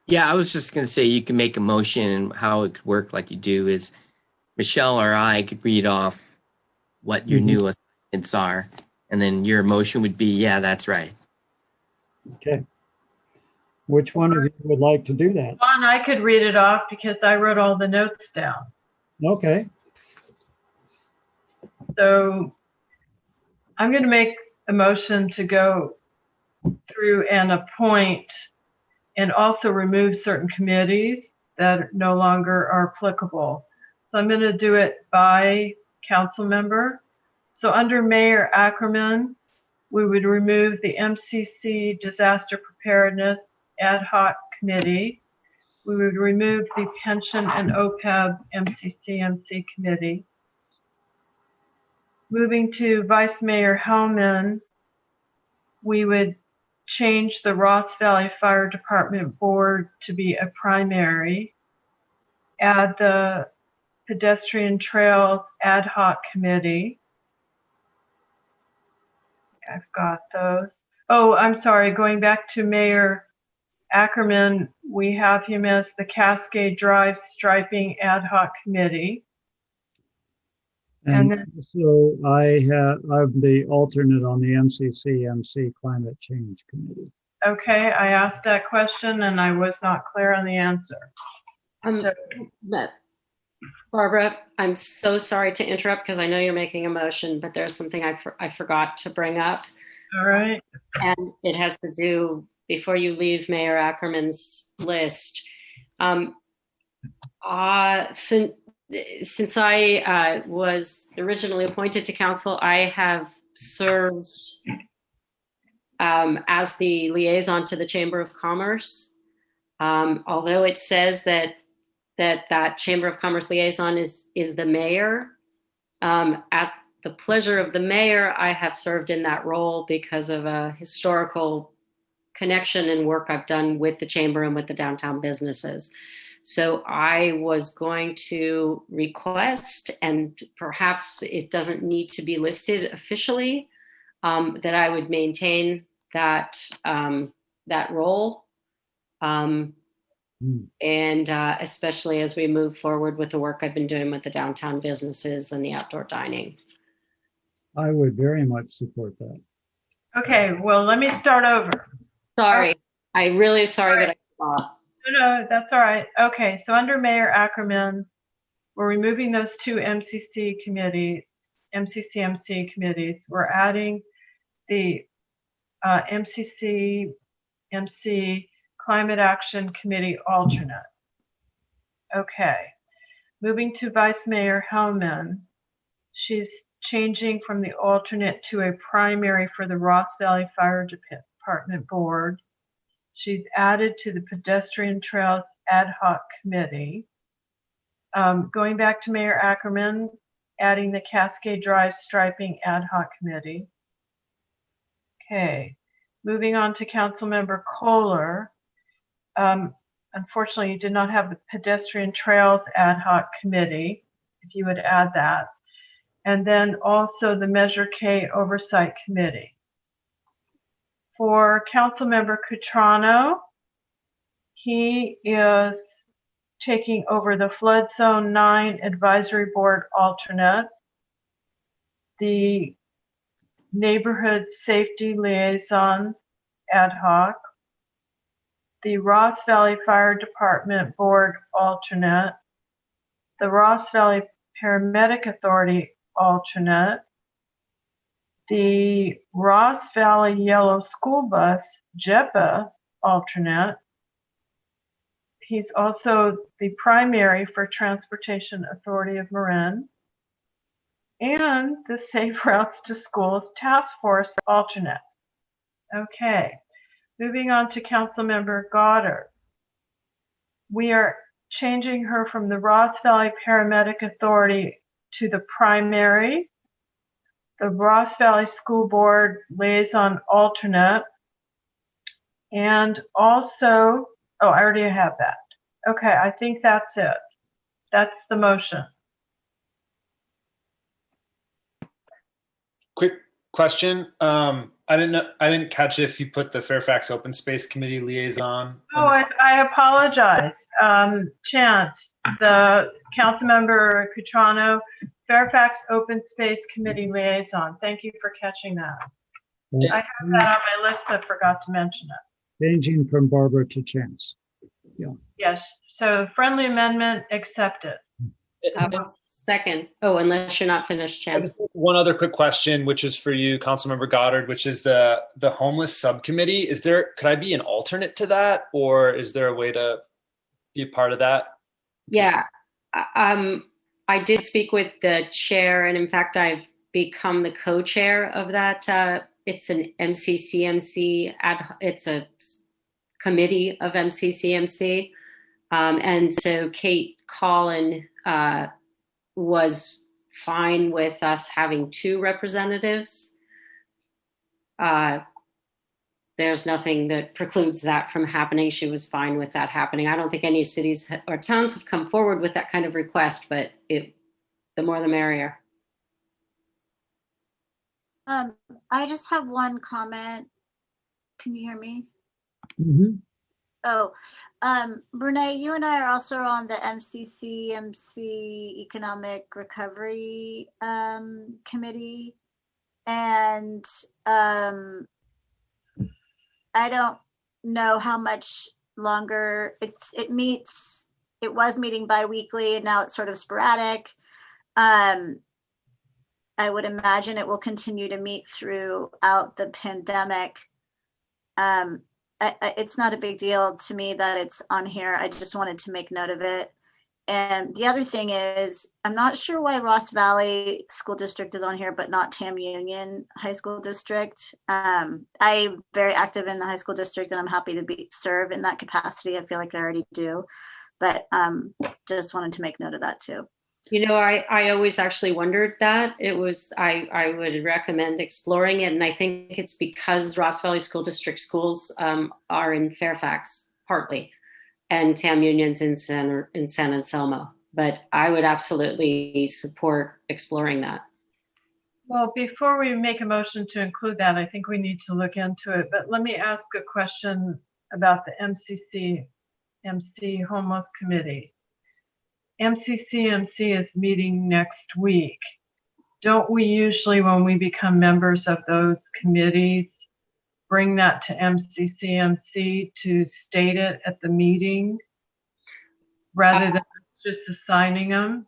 Yeah, I was just going to say you can make a motion, and how it could work like you do is Michelle or I could read off what your new assignments are, and then your motion would be, yeah, that's right. Okay. Which one of you would like to do that? John, I could read it off because I wrote all the notes down. Okay. So I'm going to make a motion to go through and appoint and also remove certain committees that no longer are applicable. So I'm going to do it by council member. So under Mayor Ackerman, we would remove the MCC Disaster Preparedness Ad Hoc Committee. We would remove the Pension and OPEB MCCMC Committee. Moving to Vice Mayor Hellman, we would change the Ross Valley Fire Department Board to be a primary, add the Pedestrian Trails Ad Hoc Committee. I've got those. Oh, I'm sorry, going back to Mayor Ackerman, we have him as the Cascade Drive Striping Ad Hoc Committee. And then, so I'm the alternate on the MCC Climate Change Committee. okay, I asked that question and I was not clear on the answer. But Barbara, I'm so sorry to interrupt because I know you're making a motion, but there's something I forgot to bring up. All right. And it has to do, before you leave Mayor Ackerman's list, since I was originally appointed to council, I have served as the liaison to the Chamber of Commerce. Although it says that Chamber of Commerce liaison is the mayor, at the pleasure of the mayor, I have served in that role because of a historical connection and work I've done with the chamber and with the downtown businesses. So I was going to request, and perhaps it doesn't need to be listed officially, that I would maintain that role. And especially as we move forward with the work I've been doing with the downtown businesses and the outdoor dining. I would very much support that. Okay, well, let me start over. Sorry, I'm really sorry, but I forgot. No, that's all right. Okay, so under Mayor Ackerman, we're removing those two MCCMC committees. We're adding the MCCMC Climate Action Committee alternate. Okay, moving to Vice Mayor Hellman. She's changing from the alternate to a primary for the Ross Valley Fire Department Board. She's added to the Pedestrian Trails Ad Hoc Committee. Going back to Mayor Ackerman, adding the Cascade Drive Striping Ad Hoc Committee. Okay, moving on to Councilmember Kohler. Unfortunately, you did not have the Pedestrian Trails Ad Hoc Committee, if you would add that. And then also the Measure K Oversight Committee. For Councilmember Cutrano, he is taking over the Flood Zone 9 Advisory Board alternate, the Neighborhood Safety Liaison Ad Hoc, the Ross Valley Fire Department Board alternate, the Ross Valley Paramedic Authority alternate, the Ross Valley Yellow School Bus JEPA alternate. He's also the primary for Transportation Authority of Marin, and the Safe Routes to Schools Task Force alternate. Okay, moving on to Councilmember Goddard. We are changing her from the Ross Valley Paramedic Authority to the primary, the Ross Valley School Board Liaison alternate, and also, oh, I already have that. Okay, I think that's it. That's the motion. Quick question. I didn't catch if you put the Fairfax Open Space Committee liaison. Oh, I apologize. Chance, the Councilmember Cutrano, Fairfax Open Space Committee liaison. Thank you for catching that. I have that on my list but forgot to mention it. Changing from Barbara to Chance. Yeah. Yes, so friendly amendment accepted. Second. Oh, unless you're not finished, Chance. One other quick question, which is for you, Councilmember Goddard, which is the homeless subcommittee. Could I be an alternate to that, or is there a way to be a part of that? Yeah, I did speak with the chair, and in fact, I've become the co-chair of that. It's an MCCMC, it's a committee of MCCMC. And so Kate Collin was fine with us having two representatives. there's nothing that precludes that from happening. She was fine with that happening. I don't think any cities or towns have come forward with that kind of request, but the more the merrier. I just have one comment. Can you hear me? Mhm. Oh, Renee, you and I are also on the MCC Economic Recovery Committee. And I don't know how much longer it meets. It was meeting bi-weekly and now it's sort of sporadic. I would imagine it will continue to meet throughout the pandemic. It's not a big deal to me that it's on here. I just wanted to make note of it. And the other thing is, I'm not sure why Ross Valley School District is on here, but not Tam Union High School District. I'm very active in the high school district and I'm happy to serve in that capacity. I feel like I already do, but just wanted to make note of that too. You know, I always actually wondered that. I would recommend exploring it. And I think it's because Ross Valley School District schools are in Fairfax, partly, and Tam Union's in San Anselmo. But I would absolutely support exploring that. Well, before we make a motion to include that, I think we need to look into it. But let me ask a question about the MCC Homeless Committee. MCCMC is meeting next week. Don't we usually, when we become members of those committees, bring that to MCCMC to state it at the meeting rather than just assigning them?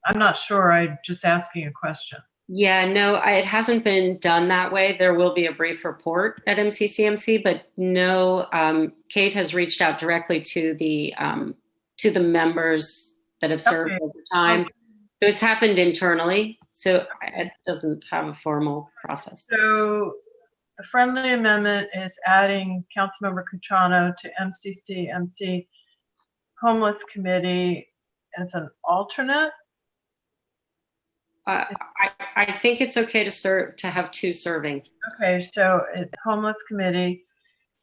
I'm not sure. I'm just asking a question. Yeah, no, it hasn't been done that way. There will be a brief report at MCCMC, but no, Kate has reached out directly to the members that have served over time. So it's happened internally. So it doesn't have a formal process. So the friendly amendment is adding Councilmember Cutrano to MCCMC Homeless Committee as an alternate. I think it's okay to have two serving. Okay, so it's Homeless Committee.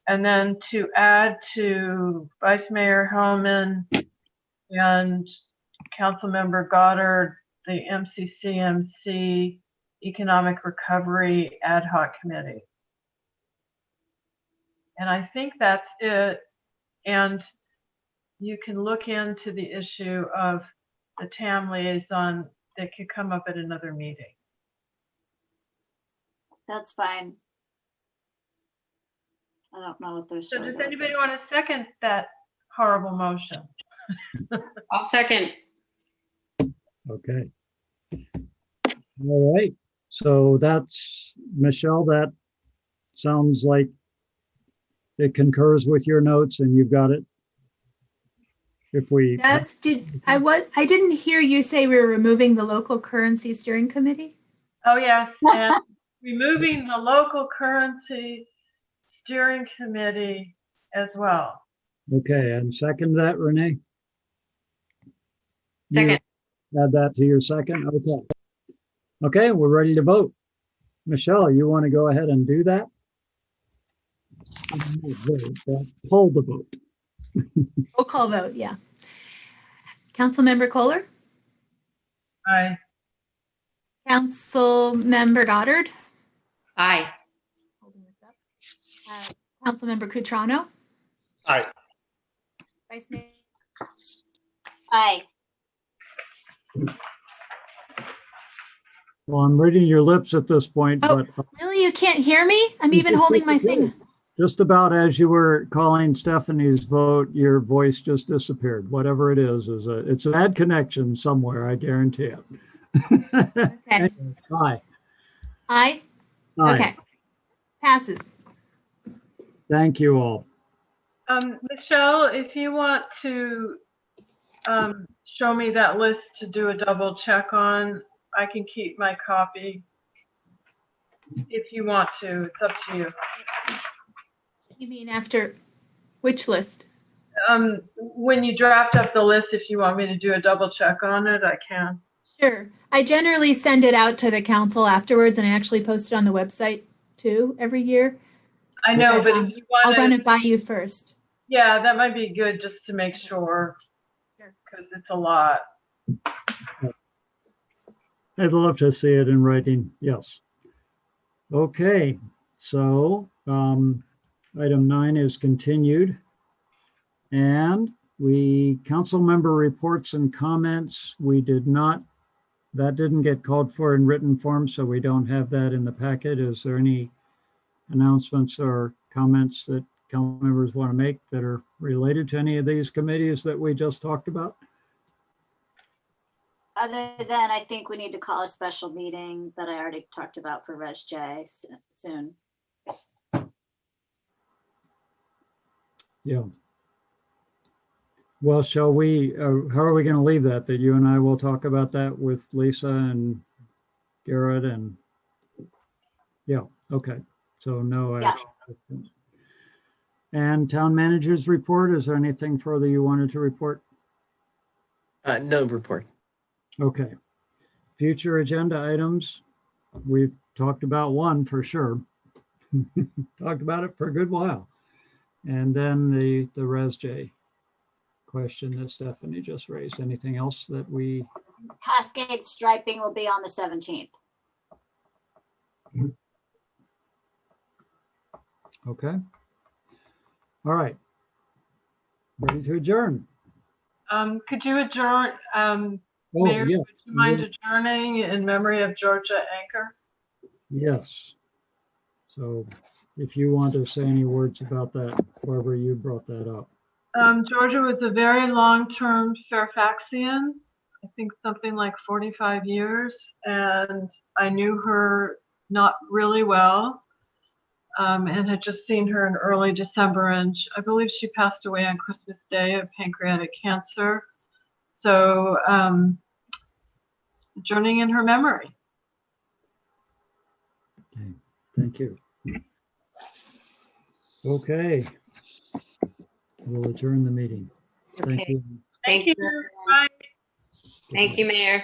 And then to add to Vice Mayor Hellman and Councilmember Goddard, the MCCMC Economic Recovery Ad Hoc Committee. And I think that's it. And you can look into the issue of the TAM liaison that could come up at another meeting. That's fine. I don't know if there's. So does anybody want to second that horrible motion? I'll second. Okay. All right. So that's, Michelle, that sounds like it concurs with your notes and you've got it. If we. I didn't hear you say we were removing the local currency steering committee. Oh, yes. And removing the local currency steering committee as well. Okay. And second that, Renee? Second. You add that to your second? Okay. Okay, we're ready to vote. Michelle, you want to go ahead and do that? Hold the vote. Roll call vote, yeah. Councilmember Kohler? Aye. Councilmember Goddard? Aye. Councilmember Cutrano? Aye. Vice Mayor? Aye. Well, I'm reading your lips at this point, but Really, you can't hear me? I'm even holding my finger. just about as you were calling Stephanie's vote, your voice just disappeared. Whatever it is it's a bad connection somewhere, I guarantee it. Okay. Aye. Aye? Aye. Okay. Passes. Thank you all. Michelle, if you want to show me that list to do a double check on, I can keep my copy if you want to. It's up to you. You mean after which list? When you draft up the list, if you want me to do a double check on it, I can. Sure. I generally send it out to the council afterwards and I actually post it on the website too every year. I know, but if you want I'll run it by you first. Yeah, that might be good just to make sure, because it's a lot. I'd love to see it in writing, yes. Okay, so item 9 is continued. And council member reports and comments, that didn't get called for in written form, so we don't have that in the packet. Is there any announcements or comments that council members want to make that are related to any of these committees that we just talked about? Other than I think we need to call a special meeting that I already talked about for Res J soon. Yeah. Well, shall we, how are we going to leave that? That you and I will talk about that with Lisa and Garrett and, yeah, okay. So no action. And town manager's report, is there anything further you wanted to report? No report. Okay. Future agenda items, we've talked about one for sure. Talked about it for a good while. And then the Res J question that Stephanie just raised. Anything else that we? Cascade striping will be on the 17th. Okay. All right. Ready to adjourn. Could you adjourn, Mayor, yeah. would you mind adjourning in memory of Georgia Anchor? Yes. So if you want to say any words about that, Barbara, you brought that up. Georgia was a very long-term Fairfaxian, I think something like 45 years, and I knew her not really well, and had just seen her in early December, and I believe she passed away on Christmas Day of pancreatic cancer. So adjourning in her memory. Okay, thank you. Okay, we'll adjourn the meeting. Thank Okay. you. Thank you. Bye. Thank you, Mayor.